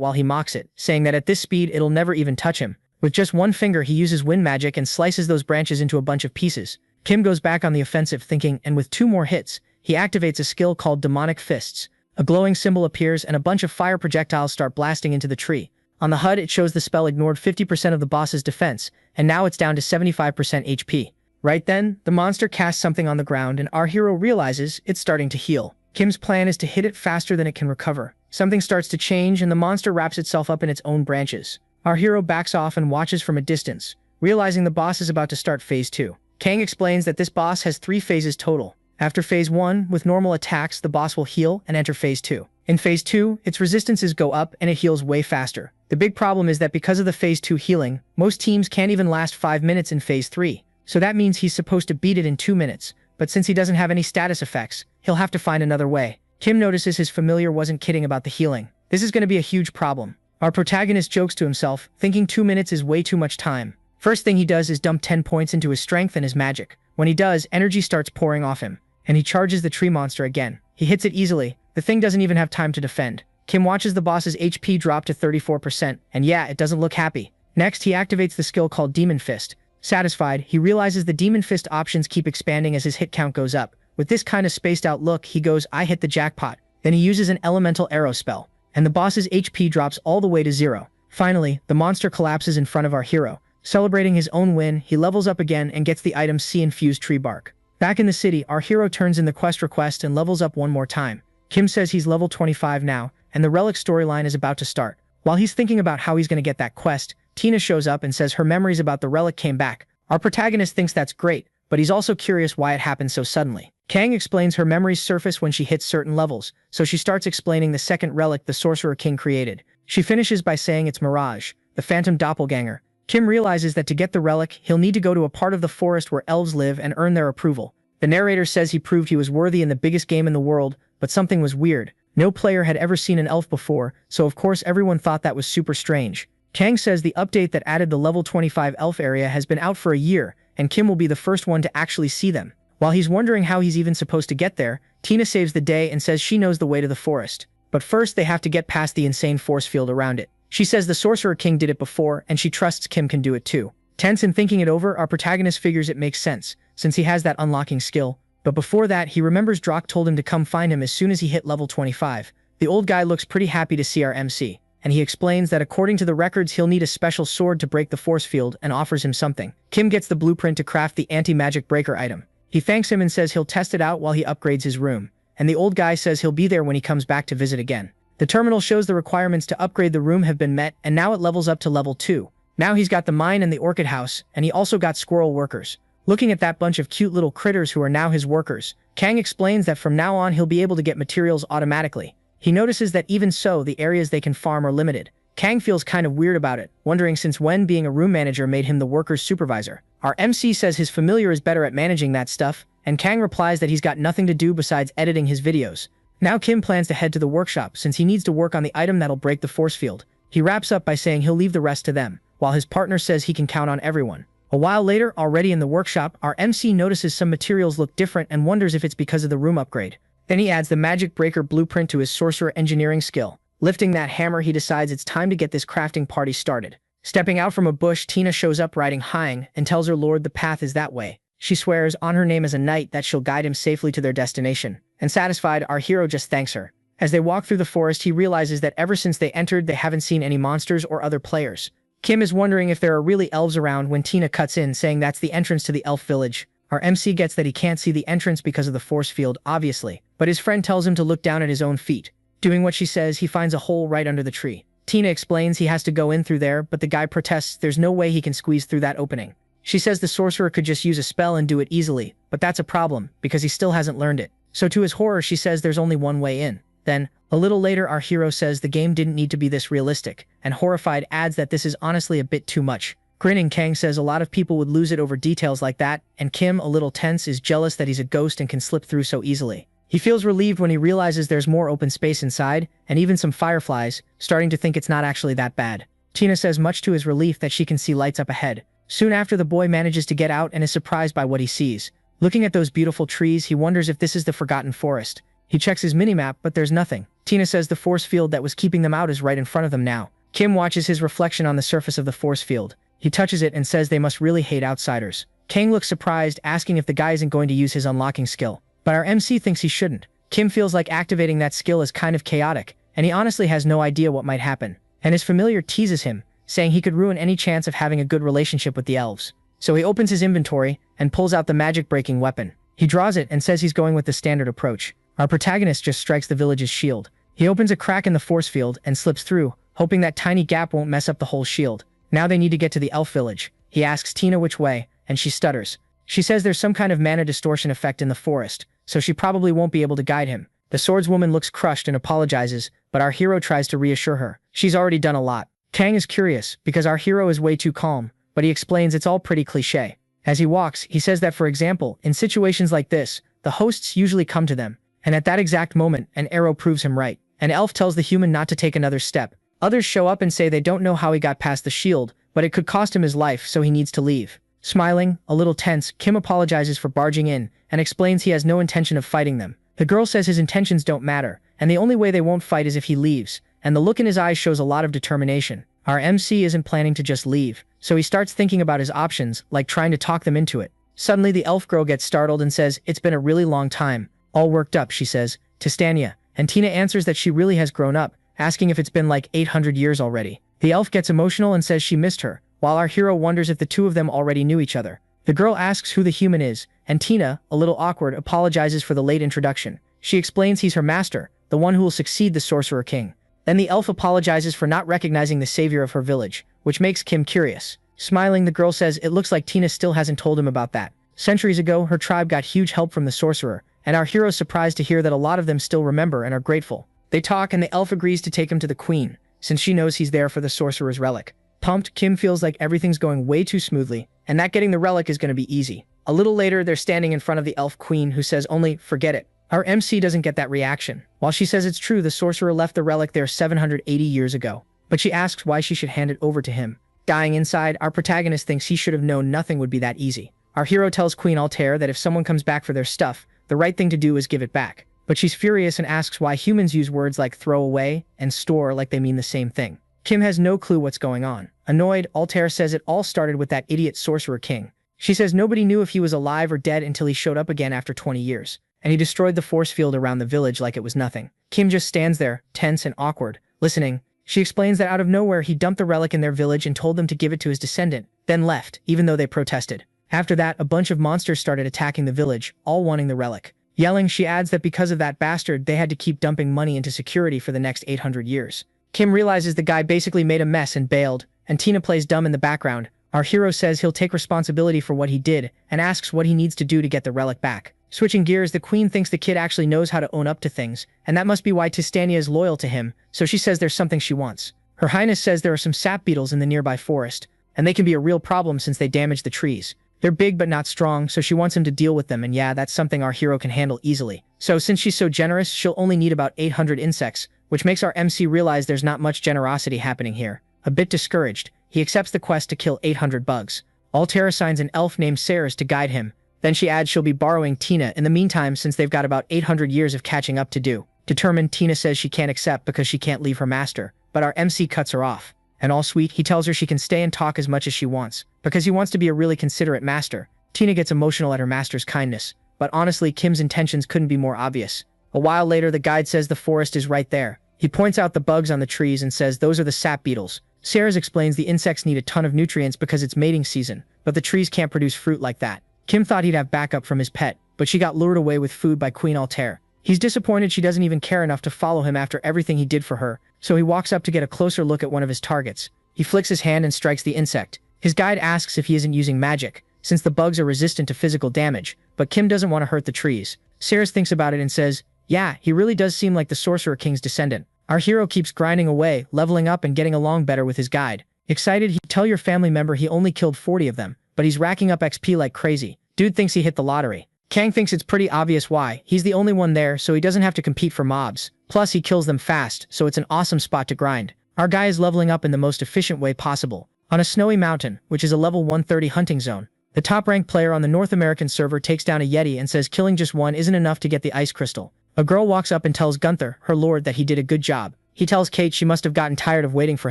while he mocks it, saying that at this speed it'll never even touch him. With just one finger he uses wind magic and slices those branches into a bunch of pieces. Kim goes back on the offensive thinking, and with 2 more hits, he activates a skill called Demonic Fists. A glowing symbol appears and a bunch of fire projectiles start blasting into the tree. On the HUD it shows the spell ignored 50% of the boss's defense, and now it's down to 75% HP. Right then, the monster casts something on the ground and our hero realizes it's starting to heal. Kim's plan is to hit it faster than it can recover. Something starts to change and the monster wraps itself up in its own branches. Our hero backs off and watches from a distance, realizing the boss is about to start phase 2. Kang explains that this boss has 3 phases total. After phase 1, with normal attacks, the boss will heal and enter phase 2. In phase 2, its resistances go up and it heals way faster. The big problem is that because of the phase 2 healing, most teams can't even last 5 minutes in phase 3. So that means he's supposed to beat it in 2 minutes, but since he doesn't have any status effects, he'll have to find another way. Kim notices his familiar wasn't kidding about the healing. This is going to be a huge problem. Our protagonist jokes to himself, thinking 2 minutes is way too much time. First thing he does is dump 10 points into his strength and his magic. When he does, energy starts pouring off him, and he charges the tree monster again. He hits it easily. The thing doesn't even have time to defend. Kim watches the boss's HP drop to 34%, and yeah, it doesn't look happy. Next, he activates the skill called Demon Fist. Satisfied, he realizes the Demon Fist options keep expanding as his hit count goes up. With this kind of spaced out look, he goes, I hit the jackpot. Then he uses an elemental arrow spell, and the boss's HP drops all the way to 0. Finally, the monster collapses in front of our hero. Celebrating his own win, he levels up again and gets the item C-infused tree bark. Back in the city, our hero turns in the quest request and levels up one more time. Kim says he's level 25 now, and the relic storyline is about to start. While he's thinking about how he's going to get that quest, Tina shows up and says her memories about the relic came back. Our protagonist thinks that's great, but he's also curious why it happened so suddenly. Kang explains her memories surface when she hits certain levels, so she starts explaining the second relic the Sorcerer King created. She finishes by saying it's Mirage, the phantom doppelganger. Kim realizes that to get the relic, he'll need to go to a part of the forest where elves live and earn their approval. The narrator says he proved he was worthy in the biggest game in the world, but something was weird. No player had ever seen an elf before, so of course everyone thought that was super strange. Kang says the update that added the level 25 elf area has been out for a year, and Kim will be the first one to actually see them. While he's wondering how he's even supposed to get there, Tina saves the day and says she knows the way to the forest. But first they have to get past the insane force field around it. She says the Sorcerer King did it before, and she trusts Kim can do it too. Tense and thinking it over, our protagonist figures it makes sense, since he has that unlocking skill. But before that, he remembers Drock told him to come find him as soon as he hit level 25. The old guy looks pretty happy to see our MC, and he explains that according to the records he'll need a special sword to break the force field and offers him something. Kim gets the blueprint to craft the anti-magic breaker item. He thanks him and says he'll test it out while he upgrades his room, and the old guy says he'll be there when he comes back to visit again. The terminal shows the requirements to upgrade the room have been met, and now it levels up to level 2. Now he's got the mine and the orchid house, and he also got squirrel workers. Looking at that bunch of cute little critters who are now his workers, Kang explains that from now on he'll be able to get materials automatically. He notices that even so, the areas they can farm are limited. Kang feels kind of weird about it, wondering since when being a room manager made him the workers' supervisor. Our MC says his familiar is better at managing that stuff, and Kang replies that he's got nothing to do besides editing his videos. Now Kim plans to head to the workshop since he needs to work on the item that'll break the force field. He wraps up by saying he'll leave the rest to them, while his partner says he can count on everyone. A while later, already in the workshop, our MC notices some materials look different and wonders if it's because of the room upgrade. Then he adds the magic breaker blueprint to his sorcerer engineering skill. Lifting that hammer, he decides it's time to get this crafting party started. Stepping out from a bush, Tina shows up riding Hyang and tells her lord the path is that way. She swears on her name as a knight that she'll guide him safely to their destination. And satisfied, our hero just thanks her. As they walk through the forest, he realizes that ever since they entered, they haven't seen any monsters or other players. Kim is wondering if there are really elves around when Tina cuts in, saying that's the entrance to the elf village. Our MC gets that he can't see the entrance because of the force field, obviously, but his friend tells him to look down at his own feet. Doing what she says, he finds a hole right under the tree. Tina explains he has to go in through there, but the guy protests there's no way he can squeeze through that opening. She says the sorcerer could just use a spell and do it easily, but that's a problem, because he still hasn't learned it. So to his horror, she says there's only one way in. Then, a little later our hero says the game didn't need to be this realistic, and horrified adds that this is honestly a bit too much. Grinning, Kang says a lot of people would lose it over details like that, and Kim, a little tense, is jealous that he's a ghost and can slip through so easily. He feels relieved when he realizes there's more open space inside, and even some fireflies, starting to think it's not actually that bad. Tina says much to his relief that she can see lights up ahead. Soon after, the boy manages to get out and is surprised by what he sees. Looking at those beautiful trees, he wonders if this is the Forgotten Forest. He checks his minimap, but there's nothing. Tina says the force field that was keeping them out is right in front of them now. Kim watches his reflection on the surface of the force field. He touches it and says they must really hate outsiders. Kang looks surprised, asking if the guy isn't going to use his unlocking skill. But our MC thinks he shouldn't. Kim feels like activating that skill is kind of chaotic, and he honestly has no idea what might happen. And his familiar teases him, saying he could ruin any chance of having a good relationship with the elves. So he opens his inventory and pulls out the magic-breaking weapon. He draws it and says he's going with the standard approach. Our protagonist just strikes the village's shield. He opens a crack in the force field and slips through, hoping that tiny gap won't mess up the whole shield. Now they need to get to the elf village. He asks Tina which way, and she stutters. She says there's some kind of mana distortion effect in the forest, so she probably won't be able to guide him. The swordswoman looks crushed and apologizes, but our hero tries to reassure her. She's already done a lot. Kang is curious, because our hero is way too calm, but he explains it's all pretty cliché. As he walks, he says that, for example, in situations like this, the hosts usually come to them, and at that exact moment, an arrow proves him right. An elf tells the human not to take another step. Others show up and say they don't know how he got past the shield, but it could cost him his life, so he needs to leave. Smiling, a little tense, Kim apologizes for barging in, and explains he has no intention of fighting them. The girl says his intentions don't matter, and the only way they won't fight is if he leaves, and the look in his eyes shows a lot of determination. Our MC isn't planning to just leave, so he starts thinking about his options, like trying to talk them into it. Suddenly the elf girl gets startled and says, "It's been a really long time." All worked up, she says, to Stania, and Tina answers that she really has grown up, asking if it's been like 800 years already. The elf gets emotional and says she missed her, while our hero wonders if the two of them already knew each other. The girl asks who the human is, and Tina, a little awkward, apologizes for the late introduction. She explains he's her master, the one who will succeed the Sorcerer King. Then the elf apologizes for not recognizing the savior of her village, which makes Kim curious. Smiling, the girl says it looks like Tina still hasn't told him about that. Centuries ago, her tribe got huge help from the sorcerer, and our hero's surprised to hear that a lot of them still remember and are grateful. They talk, and the elf agrees to take him to the queen, since she knows he's there for the sorcerer's relic. Pumped, Kim feels like everything's going way too smoothly, and that getting the relic is going to be easy. A little later, they're standing in front of the elf queen, who says only, "Forget it." Our MC doesn't get that reaction. While she says it's true, the sorcerer left the relic there 780 years ago, but she asks why she should hand it over to him. Dying inside, our protagonist thinks he should have known nothing would be that easy. Our hero tells Queen Altair that if someone comes back for their stuff, the right thing to do is give it back. But she's furious and asks why humans use words like throw away and store like they mean the same thing. Kim has no clue what's going on. Annoyed, Altair says it all started with that idiot Sorcerer King. She says nobody knew if he was alive or dead until he showed up again after 20 years, and he destroyed the force field around the village like it was nothing. Kim just stands there, tense and awkward, listening. She explains that out of nowhere he dumped the relic in their village and told them to give it to his descendant, then left, even though they protested. After that, a bunch of monsters started attacking the village, all wanting the relic. Yelling, she adds that because of that bastard, they had to keep dumping money into security for the next 800 years. Kim realizes the guy basically made a mess and bailed, and Tina plays dumb in the background. Our hero says he'll take responsibility for what he did, and asks what he needs to do to get the relic back. Switching gears, the queen thinks the kid actually knows how to own up to things, and that must be why Tistania is loyal to him, so she says there's something she wants. Her Highness says there are some sap beetles in the nearby forest, and they can be a real problem since they damage the trees. They're big but not strong, so she wants him to deal with them, and yeah, that's something our hero can handle easily. So since she's so generous, she'll only need about 800 insects, which makes our MC realize there's not much generosity happening here. A bit discouraged, he accepts the quest to kill 800 bugs. Altair assigns an elf named Ceres to guide him. Then she adds she'll be borrowing Tina in the meantime since they've got about 800 years of catching up to do. Determined, Tina says she can't accept because she can't leave her master, but our MC cuts her off. And all sweet, he tells her she can stay and talk as much as she wants, because he wants to be a really considerate master. Tina gets emotional at her master's kindness, but honestly, Kim's intentions couldn't be more obvious. A while later, the guide says the forest is right there. He points out the bugs on the trees and says those are the sap beetles. Ceres explains the insects need a ton of nutrients because it's mating season, but the trees can't produce fruit like that. Kim thought he'd have backup from his pet, but she got lured away with food by Queen Altair. He's disappointed she doesn't even care enough to follow him after everything he did for her, so he walks up to get a closer look at one of his targets. He flicks his hand and strikes the insect. His guide asks if he isn't using magic, since the bugs are resistant to physical damage, but Kim doesn't want to hurt the trees. Ceres thinks about it and says, Yeah, he really does seem like the Sorcerer King's descendant. Our hero keeps grinding away, leveling up and getting along better with his guide. Excited, he tell your family member he only killed 40 of them, but he's racking up XP like crazy. Dude thinks he hit the lottery. Kang thinks it's pretty obvious why. He's the only one there, so he doesn't have to compete for mobs. Plus, he kills them fast, so it's an awesome spot to grind. Our guy is leveling up in the most efficient way possible. On a snowy mountain, which is a level 130 hunting zone, the top-ranked player on the North American server takes down a Yeti and says killing just one isn't enough to get the ice crystal. A girl walks up and tells Gunther, her lord, that he did a good job. He tells Kate she must have gotten tired of waiting for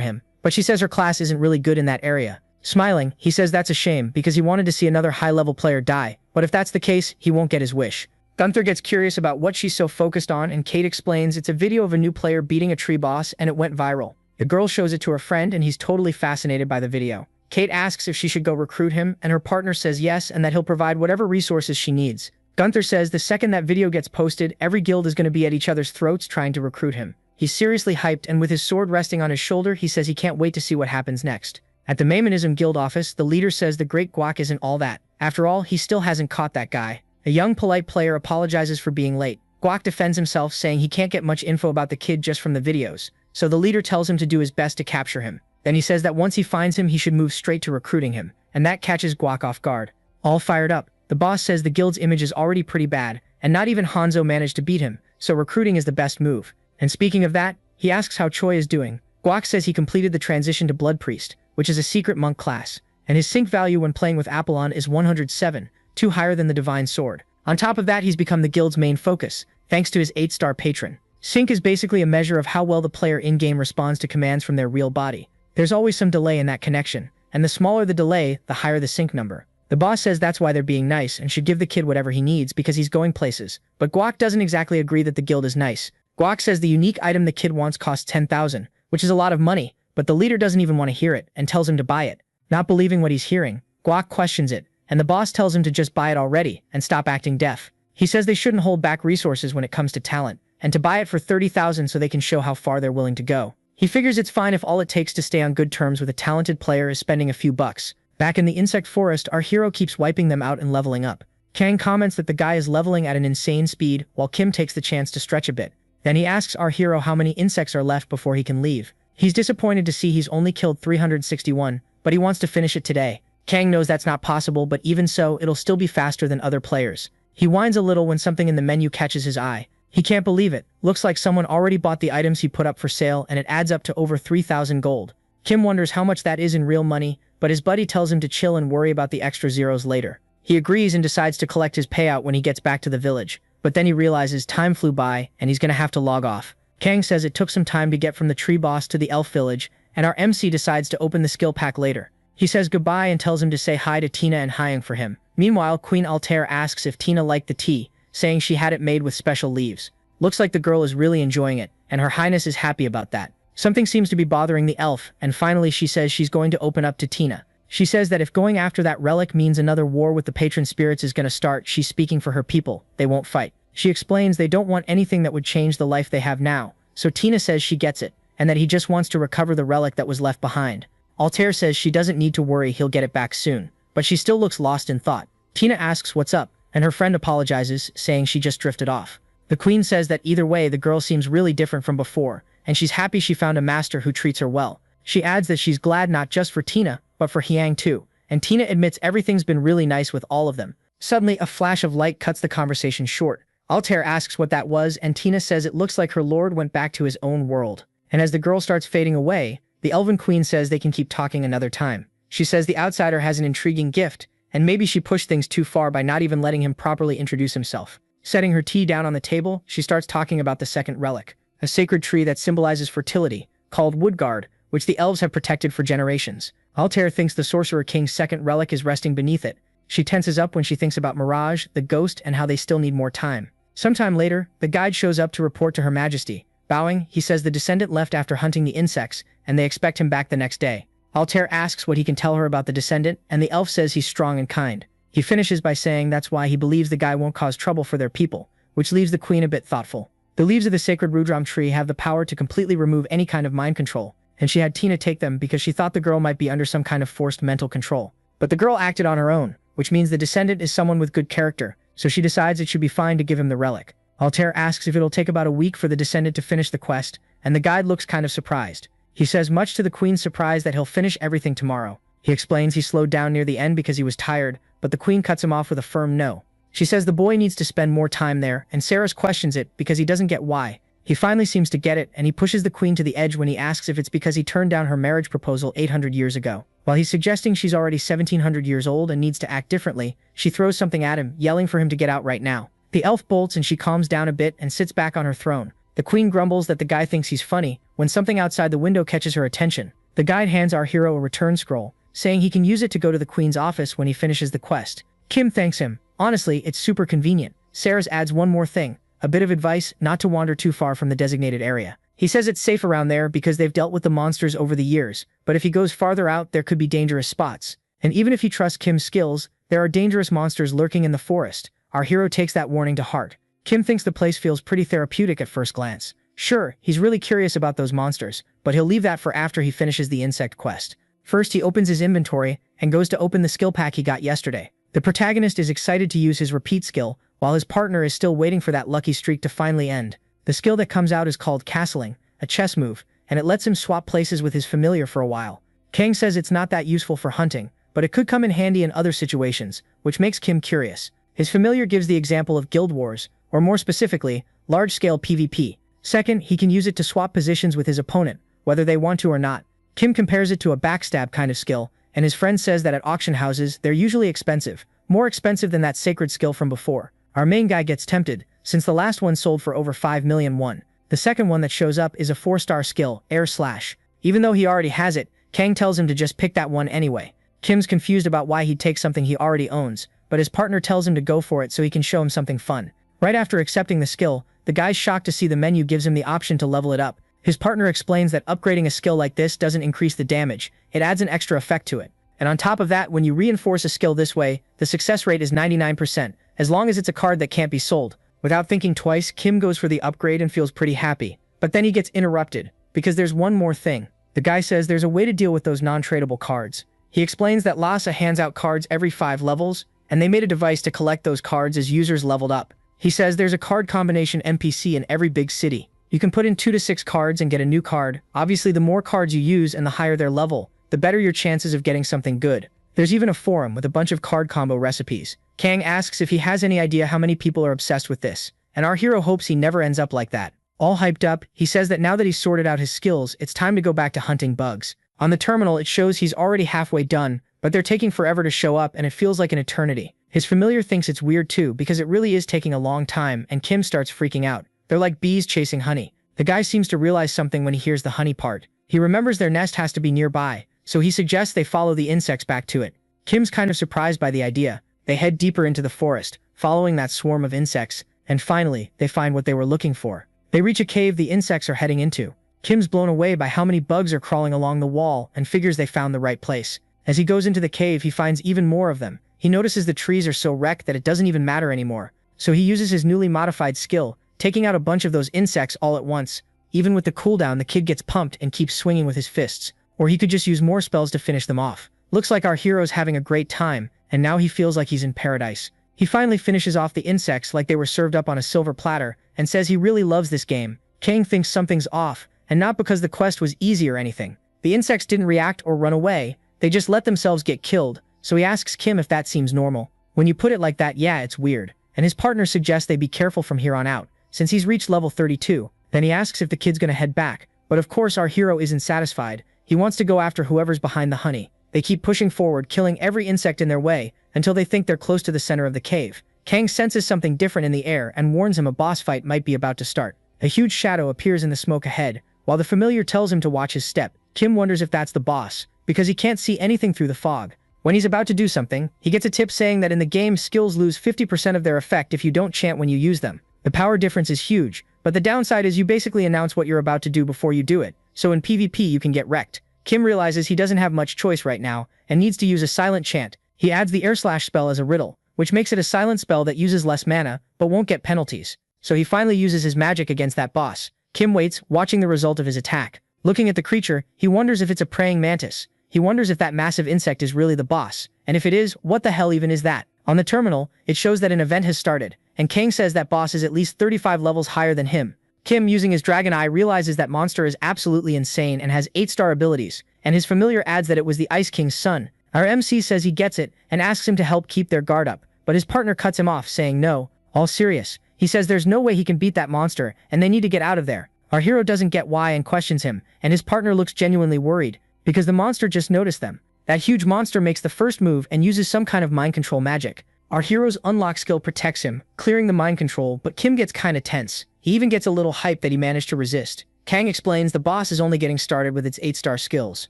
him, but she says her class isn't really good in that area. Smiling, he says that's a shame because he wanted to see another high-level player die, but if that's the case, he won't get his wish. Gunther gets curious about what she's so focused on, and Kate explains it's a video of a new player beating a tree boss and it went viral. The girl shows it to her friend and he's totally fascinated by the video. Kate asks if she should go recruit him, and her partner says yes and that he'll provide whatever resources she needs. Gunther says the second that video gets posted, every guild is going to be at each other's throats trying to recruit him. He's seriously hyped, and with his sword resting on his shoulder, he says he can't wait to see what happens next. At the Maymanism Guild office, the leader says the great Guac isn't all that. After all, he still hasn't caught that guy. A young, polite player apologizes for being late. Guac defends himself, saying he can't get much info about the kid just from the videos, so the leader tells him to do his best to capture him. Then he says that once he finds him, he should move straight to recruiting him, and that catches Guac off guard. All fired up, the boss says the guild's image is already pretty bad, and not even Hanzo managed to beat him, so recruiting is the best move. And speaking of that, he asks how Choi is doing. Guac says he completed the transition to Blood Priest, which is a secret monk class, and his sync value when playing with Apollon is 107, 2 higher than the Divine Sword. On top of that, he's become the guild's main focus, thanks to his 8-star patron. Sync is basically a measure of how well the player in-game responds to commands from their real body. There's always some delay in that connection, and the smaller the delay, the higher the sync number. The boss says that's why they're being nice and should give the kid whatever he needs because he's going places. But Guac doesn't exactly agree that the guild is nice. Guac says the unique item the kid wants costs 10,000, which is a lot of money, but the leader doesn't even want to hear it and tells him to buy it. Not believing what he's hearing, Guac questions it, and the boss tells him to just buy it already and stop acting deaf. He says they shouldn't hold back resources when it comes to talent, and to buy it for 30,000 so they can show how far they're willing to go. He figures it's fine if all it takes to stay on good terms with a talented player is spending a few bucks. Back in the insect forest, our hero keeps wiping them out and leveling up. Kang comments that the guy is leveling at an insane speed, while Kim takes the chance to stretch a bit. Then he asks our hero how many insects are left before he can leave. He's disappointed to see he's only killed 361, but he wants to finish it today. Kang knows that's not possible, but even so, it'll still be faster than other players. He whines a little when something in the menu catches his eye. He can't believe it. Looks like someone already bought the items he put up for sale, and it adds up to over 3,000 gold. Kim wonders how much that is in real money, but his buddy tells him to chill and worry about the extra zeros later. He agrees and decides to collect his payout when he gets back to the village, but then he realizes time flew by and he's gonna have to log off. Kang says it took some time to get from the tree boss to the elf village, and our MC decides to open the skill pack later. He says goodbye and tells him to say hi to Tina and Hyung for him. Meanwhile, Queen Altair asks if Tina liked the tea, saying she had it made with special leaves. Looks like the girl is really enjoying it, and her highness is happy about that. Something seems to be bothering the elf, and finally she says she's going to open up to Tina. She says that if going after that relic means another war with the patron spirits is going to start, she's speaking for her people. They won't fight. She explains they don't want anything that would change the life they have now, so Tina says she gets it, and that he just wants to recover the relic that was left behind. Altair says she doesn't need to worry, he'll get it back soon, but she still looks lost in thought. Tina asks what's up, and her friend apologizes, saying she just drifted off. The queen says that either way the girl seems really different from before, and she's happy she found a master who treats her well. She adds that she's glad not just for Tina, but for Hyung too, and Tina admits everything's been really nice with all of them. Suddenly, a flash of light cuts the conversation short. Altair asks what that was, and Tina says it looks like her lord went back to his own world. And as the girl starts fading away, the elven queen says they can keep talking another time. She says the outsider has an intriguing gift, and maybe she pushed things too far by not even letting him properly introduce himself. Setting her tea down on the table, she starts talking about the second relic, a sacred tree that symbolizes fertility, called Woodguard, which the elves have protected for generations. Altair thinks the Sorcerer King's second relic is resting beneath it. She tenses up when she thinks about Mirage, the ghost, and how they still need more time. Sometime later, the guide shows up to report to Her Majesty. Bowing, he says the descendant left after hunting the insects, and they expect him back the next day. Altair asks what he can tell her about the descendant, and the elf says he's strong and kind. He finishes by saying that's why he believes the guy won't cause trouble for their people, which leaves the queen a bit thoughtful. The leaves of the sacred Rudram tree have the power to completely remove any kind of mind control, and she had Tina take them because she thought the girl might be under some kind of forced mental control. But the girl acted on her own, which means the descendant is someone with good character, so she decides it should be fine to give him the relic. Altair asks if it'll take about a week for the descendant to finish the quest, and the guide looks kind of surprised. He says much to the queen's surprise that he'll finish everything tomorrow. He explains he slowed down near the end because he was tired, but the queen cuts him off with a firm no. She says the boy needs to spend more time there, and Sarah questions it because he doesn't get why. He finally seems to get it, and he pushes the queen to the edge when he asks if it's because he turned down her marriage proposal 800 years ago. While he's suggesting she's already 1700 years old and needs to act differently, she throws something at him, yelling for him to get out right now. The elf bolts and she calms down a bit and sits back on her throne. The queen grumbles that the guy thinks he's funny when something outside the window catches her attention. The guide hands our hero a return scroll, saying he can use it to go to the queen's office when he finishes the quest. Kim thanks him. Honestly, it's super convenient. Sarah's adds one more thing, a bit of advice not to wander too far from the designated area. He says it's safe around there because they've dealt with the monsters over the years, but if he goes farther out, there could be dangerous spots. And even if he trusts Kim's skills, there are dangerous monsters lurking in the forest. Our hero takes that warning to heart. Kim thinks the place feels pretty therapeutic at first glance. Sure, he's really curious about those monsters, but he'll leave that for after he finishes the insect quest. First, he opens his inventory and goes to open the skill pack he got yesterday. The protagonist is excited to use his repeat skill, while his partner is still waiting for that lucky streak to finally end. The skill that comes out is called castling, a chess move, and it lets him swap places with his familiar for a while. Kang says it's not that useful for hunting, but it could come in handy in other situations, which makes Kim curious. His familiar gives the example of guild wars, or more specifically, large-scale PvP. Second, he can use it to swap positions with his opponent, whether they want to or not. Kim compares it to a backstab kind of skill, and his friend says that at auction houses, they're usually expensive, more expensive than that sacred skill from before. Our main guy gets tempted, since the last one sold for over 5 million won. The second one that shows up is a 4-star skill, Air Slash. Even though he already has it, Kang tells him to just pick that one anyway. Kim's confused about why he'd take something he already owns, but his partner tells him to go for it so he can show him something fun. Right after accepting the skill, the guy's shocked to see the menu gives him the option to level it up. His partner explains that upgrading a skill like this doesn't increase the damage, it adds an extra effect to it. And on top of that, when you reinforce a skill this way, the success rate is 99%, as long as it's a card that can't be sold. Without thinking twice, Kim goes for the upgrade and feels pretty happy. But then he gets interrupted, because there's one more thing. The guy says there's a way to deal with those non-tradable cards. He explains that Lhasa hands out cards every 5 levels, and they made a device to collect those cards as users leveled up. He says there's a card combination NPC in every big city. You can put in 2 to 6 cards and get a new card. Obviously, the more cards you use and the higher their level, the better your chances of getting something good. There's even a forum with a bunch of card combo recipes. Kang asks if he has any idea how many people are obsessed with this, and our hero hopes he never ends up like that. All hyped up, he says that now that he's sorted out his skills, it's time to go back to hunting bugs. On the terminal, it shows he's already halfway done, but they're taking forever to show up and it feels like an eternity. His familiar thinks it's weird too because it really is taking a long time, and Kim starts freaking out. They're like bees chasing honey. The guy seems to realize something when he hears the honey part. He remembers their nest has to be nearby, so he suggests they follow the insects back to it. Kim's kind of surprised by the idea. They head deeper into the forest, following that swarm of insects, and finally, they find what they were looking for. They reach a cave the insects are heading into. Kim's blown away by how many bugs are crawling along the wall and figures they found the right place. As he goes into the cave, he finds even more of them. He notices the trees are so wrecked that it doesn't even matter anymore. So he uses his newly modified skill, taking out a bunch of those insects all at once. Even with the cooldown, the kid gets pumped and keeps swinging with his fists. Or he could just use more spells to finish them off. Looks like our hero's having a great time, and now he feels like he's in paradise. He finally finishes off the insects like they were served up on a silver platter, and says he really loves this game. Kang thinks something's off, and not because the quest was easy or anything. The insects didn't react or run away, they just let themselves get killed, so he asks Kim if that seems normal. When you put it like that, yeah, it's weird. And his partner suggests they be careful from here on out, since he's reached level 32. Then he asks if the kid's gonna head back, but of course our hero isn't satisfied. He wants to go after whoever's behind the honey. They keep pushing forward, killing every insect in their way, until they think they're close to the center of the cave. Kang senses something different in the air and warns him a boss fight might be about to start. A huge shadow appears in the smoke ahead, while the familiar tells him to watch his step. Kim wonders if that's the boss, because he can't see anything through the fog. When he's about to do something, he gets a tip saying that in the game, skills lose 50% of their effect if you don't chant when you use them. The power difference is huge, but the downside is you basically announce what you're about to do before you do it, so in PvP you can get wrecked. Kim realizes he doesn't have much choice right now, and needs to use a silent chant. He adds the air slash spell as a riddle, which makes it a silent spell that uses less mana, but won't get penalties. So he finally uses his magic against that boss. Kim waits, watching the result of his attack. Looking at the creature, he wonders if it's a praying mantis. He wonders if that massive insect is really the boss, and if it is, what the hell even is that? On the terminal, it shows that an event has started, and Kang says that boss is at least 35 levels higher than him. Kim, using his dragon eye, realizes that monster is absolutely insane and has 8-star abilities, and his familiar adds that it was the Ice King's son. Our MC says he gets it and asks him to help keep their guard up, but his partner cuts him off, saying no, all serious. He says there's no way he can beat that monster, and they need to get out of there. Our hero doesn't get why and questions him, and his partner looks genuinely worried, because the monster just noticed them. That huge monster makes the first move and uses some kind of mind control magic. Our hero's unlock skill protects him, clearing the mind control, but Kim gets kinda tense. He even gets a little hype that he managed to resist. Kang explains the boss is only getting started with its 8-star skills.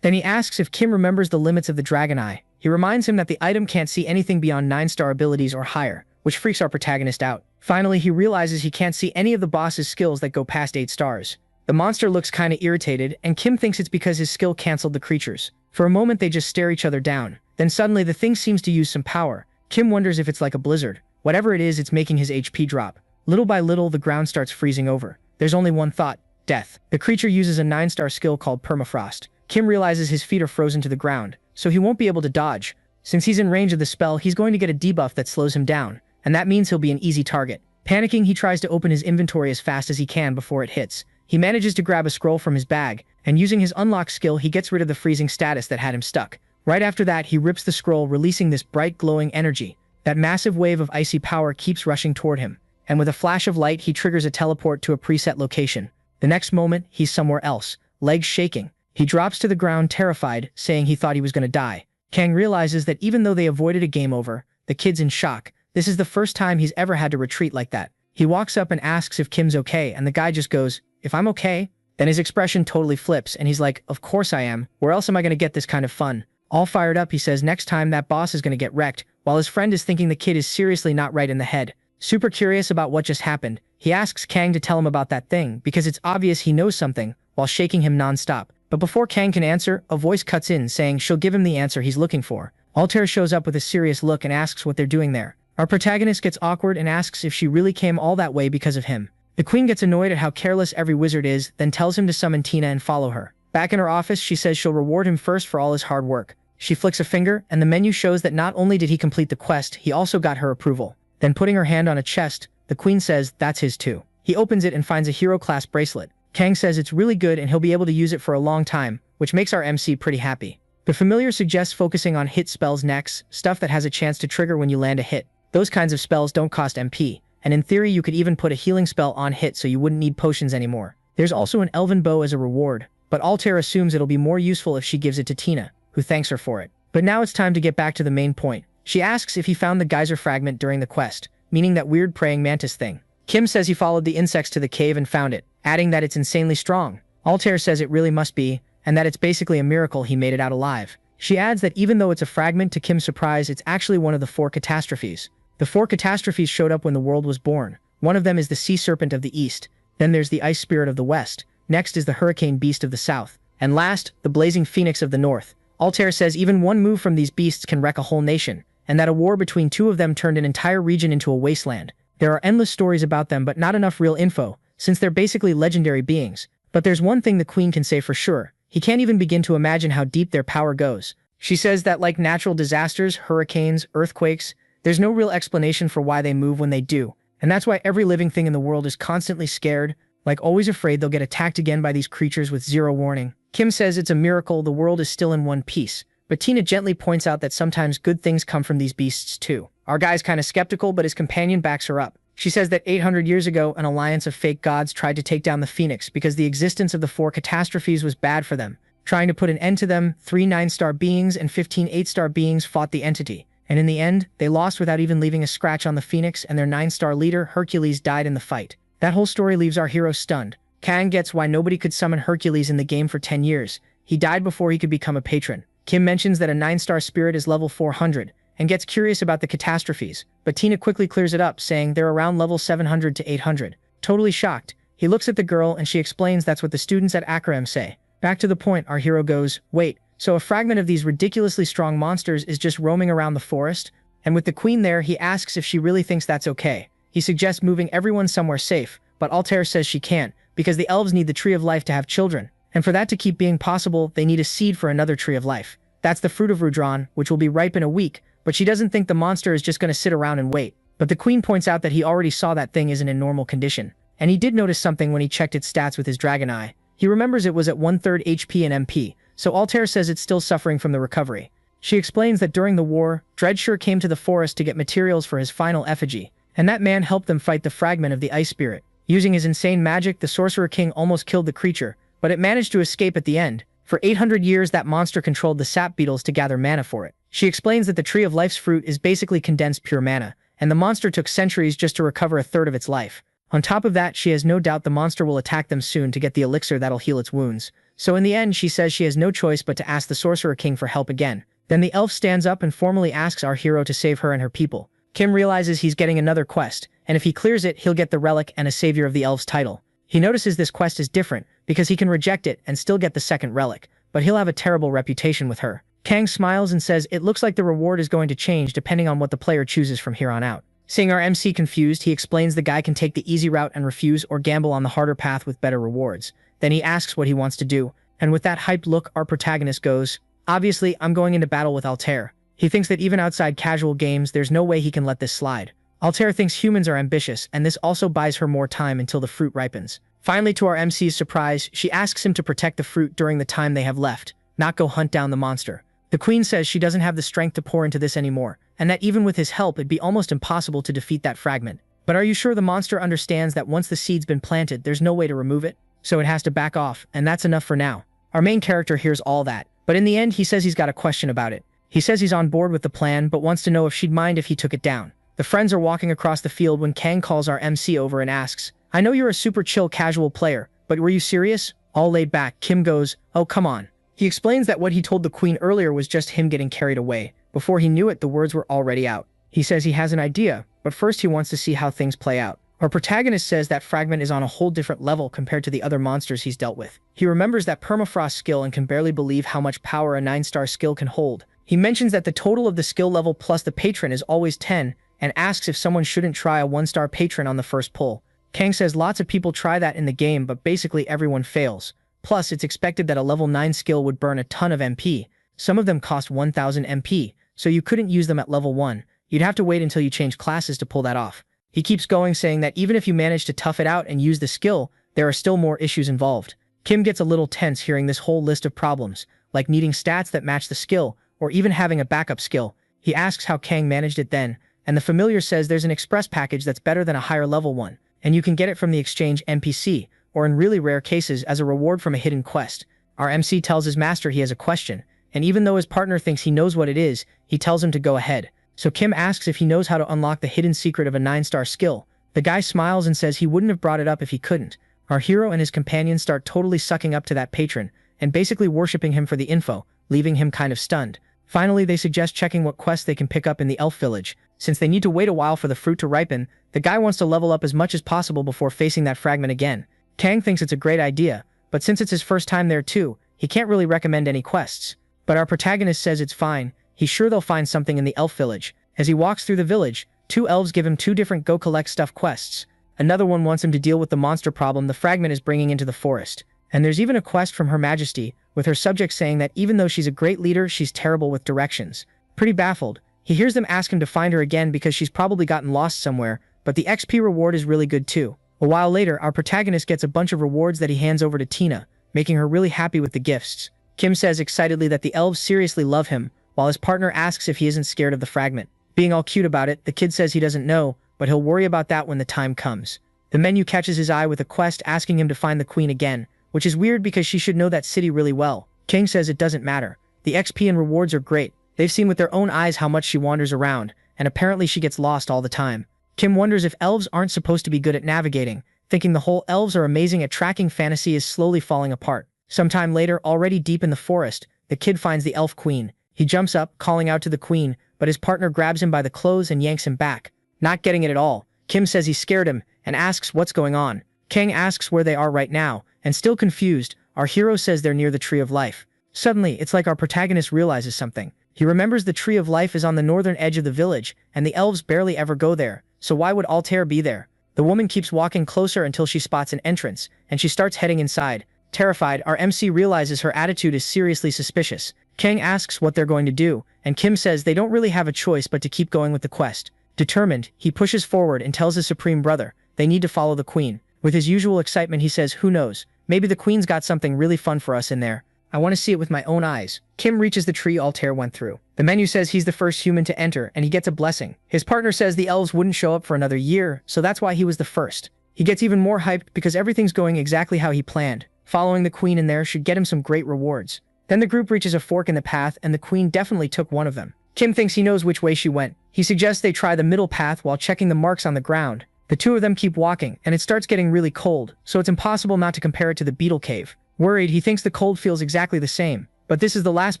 Then he asks if Kim remembers the limits of the dragon eye. He reminds him that the item can't see anything beyond 9-star abilities or higher, which freaks our protagonist out. Finally, he realizes he can't see any of the boss's skills that go past 8 stars. The monster looks kinda irritated, and Kim thinks it's because his skill cancelled the creatures. For a moment they just stare each other down. Then suddenly the thing seems to use some power. Kim wonders if it's like a blizzard. Whatever it is, it's making his HP drop. Little by little, the ground starts freezing over. There's only one thought: death. The creature uses a 9-star skill called permafrost. Kim realizes his feet are frozen to the ground, so he won't be able to dodge. Since he's in range of the spell, he's going to get a debuff that slows him down, and that means he'll be an easy target. Panicking, he tries to open his inventory as fast as he can before it hits. He manages to grab a scroll from his bag, and using his unlock skill, he gets rid of the freezing status that had him stuck. Right after that, he rips the scroll, releasing this bright glowing energy. That massive wave of icy power keeps rushing toward him, and with a flash of light, he triggers a teleport to a preset location. The next moment, he's somewhere else, legs shaking. He drops to the ground terrified, saying he thought he was gonna die. Kang realizes that even though they avoided a game over, the kid's in shock. This is the first time he's ever had to retreat like that. He walks up and asks if Kim's okay, and the guy just goes, "If I'm okay?" Then his expression totally flips, and he's like, "Of course I am. Where else am I gonna get this kind of fun?" All fired up, he says next time that boss is gonna get wrecked, while his friend is thinking the kid is seriously not right in the head. Super curious about what just happened, he asks Kang to tell him about that thing, because it's obvious he knows something, while shaking him non-stop. But before Kang can answer, a voice cuts in, saying she'll give him the answer he's looking for. Altair shows up with a serious look and asks what they're doing there. Our protagonist gets awkward and asks if she really came all that way because of him. The queen gets annoyed at how careless every wizard is, then tells him to summon Tina and follow her. Back in her office, she says she'll reward him first for all his hard work. She flicks a finger, and the menu shows that not only did he complete the quest, he also got her approval. Then putting her hand on a chest, the queen says that's his too. He opens it and finds a hero class bracelet. Kang says it's really good and he'll be able to use it for a long time, which makes our MC pretty happy. The familiar suggests focusing on hit spells next, stuff that has a chance to trigger when you land a hit. Those kinds of spells don't cost MP, and in theory you could even put a healing spell on hit so you wouldn't need potions anymore. There's also an elven bow as a reward, but Altair assumes it'll be more useful if she gives it to Tina, who thanks her for it. But now it's time to get back to the main point. She asks if he found the geyser fragment during the quest, meaning that weird praying mantis thing. Kim says he followed the insects to the cave and found it, adding that it's insanely strong. Altair says it really must be, and that it's basically a miracle he made it out alive. She adds that even though it's a fragment, to Kim's surprise, it's actually one of the 4 catastrophes. The 4 catastrophes showed up when the world was born. One of them is the sea serpent of the east, then there's the ice spirit of the west, next is the hurricane beast of the south, and last, the blazing phoenix of the north. Altair says even one move from these beasts can wreck a whole nation, and that a war between 2 of them turned an entire region into a wasteland. There are endless stories about them, but not enough real info, since they're basically legendary beings. But there's one thing the queen can say for sure: he can't even begin to imagine how deep their power goes. She says that like natural disasters, hurricanes, earthquakes, there's no real explanation for why they move when they do, and that's why every living thing in the world is constantly scared, like always afraid they'll get attacked again by these creatures with zero warning. Kim says it's a miracle the world is still in one piece, but Tina gently points out that sometimes good things come from these beasts too. Our guy's kinda skeptical, but his companion backs her up. She says that 800 years ago, an alliance of fake gods tried to take down the Phoenix because the existence of the 4 catastrophes was bad for them. Trying to put an end to them, 3 9-star beings and 15 8-star beings fought the entity. And in the end, they lost without even leaving a scratch on the Phoenix, and their 9-star leader, Hercules, died in the fight. That whole story leaves our hero stunned. Kang gets why nobody could summon Hercules in the game for 10 years. He died before he could become a patron. Kim mentions that a 9-star spirit is level 400, and gets curious about the catastrophes, but Tina quickly clears it up, saying they're around level 700 to 800. Totally shocked, he looks at the girl and she explains that's what the students at Acram say. Back to the point, our hero goes, wait, so a fragment of these ridiculously strong monsters is just roaming around the forest? And with the queen there, he asks if she really thinks that's okay. He suggests moving everyone somewhere safe, but Altair says she can't, because the elves need the Tree of Life to have children, and for that to keep being possible, they need a seed for another Tree of Life. That's the fruit of Rudron, which will be ripe in a week, but she doesn't think the monster is just gonna sit around and wait. But the queen points out that he already saw that thing isn't in normal condition. And he did notice something when he checked its stats with his dragon eye. He remembers it was at 1/3 HP and MP, so Altair says it's still suffering from the recovery. She explains that during the war, Dreadsure came to the forest to get materials for his final effigy, and that man helped them fight the fragment of the ice spirit. Using his insane magic, the Sorcerer King almost killed the creature, but it managed to escape at the end. For 800 years, that monster controlled the sap beetles to gather mana for it. She explains that the Tree of Life's fruit is basically condensed pure mana, and the monster took centuries just to recover 1/3 of its life. On top of that, she has no doubt the monster will attack them soon to get the elixir that'll heal its wounds. So in the end, she says she has no choice but to ask the Sorcerer King for help again. Then the elf stands up and formally asks our hero to save her and her people. Kim realizes he's getting another quest, and if he clears it, he'll get the relic and a savior of the elves title. He notices this quest is different, because he can reject it and still get the second relic, but he'll have a terrible reputation with her. Kang smiles and says it looks like the reward is going to change depending on what the player chooses from here on out. Seeing our MC confused, he explains the guy can take the easy route and refuse or gamble on the harder path with better rewards. Then he asks what he wants to do, and with that hyped look, our protagonist goes, "Obviously, I'm going into battle with Altair." He thinks that even outside casual games, there's no way he can let this slide. Altair thinks humans are ambitious, and this also buys her more time until the fruit ripens. Finally, to our MC's surprise, she asks him to protect the fruit during the time they have left, not go hunt down the monster. The queen says she doesn't have the strength to pour into this anymore, and that even with his help, it'd be almost impossible to defeat that fragment. But are you sure the monster understands that once the seed's been planted, there's no way to remove it? So it has to back off, and that's enough for now. Our main character hears all that, but in the end, he says he's got a question about it. He says he's on board with the plan, but wants to know if she'd mind if he took it down. The friends are walking across the field when Kang calls our MC over and asks, "I know you're a super chill casual player, but were you serious?" All laid back, Kim goes, "Oh, come on." He explains that what he told the queen earlier was just him getting carried away. Before he knew it, the words were already out. He says he has an idea, but first he wants to see how things play out. Our protagonist says that fragment is on a whole different level compared to the other monsters he's dealt with. He remembers that permafrost skill and can barely believe how much power a 9-star skill can hold. He mentions that the total of the skill level plus the patron is always 10, and asks if someone shouldn't try a 1-star patron on the first pull. Kang says lots of people try that in the game, but basically everyone fails. Plus, it's expected that a level 9 skill would burn a ton of MP. Some of them cost 1000 MP, so you couldn't use them at level 1. You'd have to wait until you change classes to pull that off. He keeps going, saying that even if you manage to tough it out and use the skill, there are still more issues involved. Kim gets a little tense hearing this whole list of problems, like needing stats that match the skill, or even having a backup skill. He asks how Kang managed it then, and the familiar says there's an express package that's better than a higher level one, and you can get it from the exchange NPC, or in really rare cases as a reward from a hidden quest. Our MC tells his master he has a question, and even though his partner thinks he knows what it is, he tells him to go ahead. So Kim asks if he knows how to unlock the hidden secret of a 9-star skill. The guy smiles and says he wouldn't have brought it up if he couldn't. Our hero and his companions start totally sucking up to that patron, and basically worshipping him for the info, leaving him kind of stunned. Finally, they suggest checking what quests they can pick up in the elf village. Since they need to wait a while for the fruit to ripen, the guy wants to level up as much as possible before facing that fragment again. Kang thinks it's a great idea, but since it's his first time there too, he can't really recommend any quests. But our protagonist says it's fine, he's sure they'll find something in the elf village. As he walks through the village, 2 elves give him 2 different go collect stuff quests. Another one wants him to deal with the monster problem the fragment is bringing into the forest. And there's even a quest from Her Majesty, with her subject saying that even though she's a great leader, she's terrible with directions. Pretty baffled, he hears them ask him to find her again because she's probably gotten lost somewhere, but the XP reward is really good too. A while later, our protagonist gets a bunch of rewards that he hands over to Tina, making her really happy with the gifts. Kim says excitedly that the elves seriously love him, while his partner asks if he isn't scared of the fragment. Being all cute about it, the kid says he doesn't know, but he'll worry about that when the time comes. The menu catches his eye with a quest asking him to find the queen again, which is weird because she should know that city really well. King says it doesn't matter. The XP and rewards are great. They've seen with their own eyes how much she wanders around, and apparently she gets lost all the time. Kim wonders if elves aren't supposed to be good at navigating, thinking the whole elves are amazing at tracking fantasy is slowly falling apart. Sometime later, already deep in the forest, the kid finds the elf queen. He jumps up, calling out to the queen, but his partner grabs him by the clothes and yanks him back. Not getting it at all, Kim says he scared him, and asks what's going on. Kang asks where they are right now, and still confused, our hero says they're near the Tree of Life. Suddenly, it's like our protagonist realizes something. He remembers the Tree of Life is on the northern edge of the village, and the elves barely ever go there, so why would Altair be there? The woman keeps walking closer until she spots an entrance, and she starts heading inside. Terrified, our MC realizes her attitude is seriously suspicious. Kang asks what they're going to do, and Kim says they don't really have a choice but to keep going with the quest. Determined, he pushes forward and tells his supreme brother they need to follow the queen. With his usual excitement he says, who knows, maybe the queen's got something really fun for us in there. I want to see it with my own eyes. Kim reaches the tree Altair went through. The menu says he's the first human to enter and he gets a blessing. His partner says the elves wouldn't show up for another year, so that's why he was the first. He gets even more hyped because everything's going exactly how he planned. Following the queen in there should get him some great rewards. Then the group reaches a fork in the path and the queen definitely took one of them. Kim thinks he knows which way she went. He suggests they try the middle path while checking the marks on the ground. The two of them keep walking, and it starts getting really cold, so it's impossible not to compare it to the beetle cave. Worried, he thinks the cold feels exactly the same, but this is the last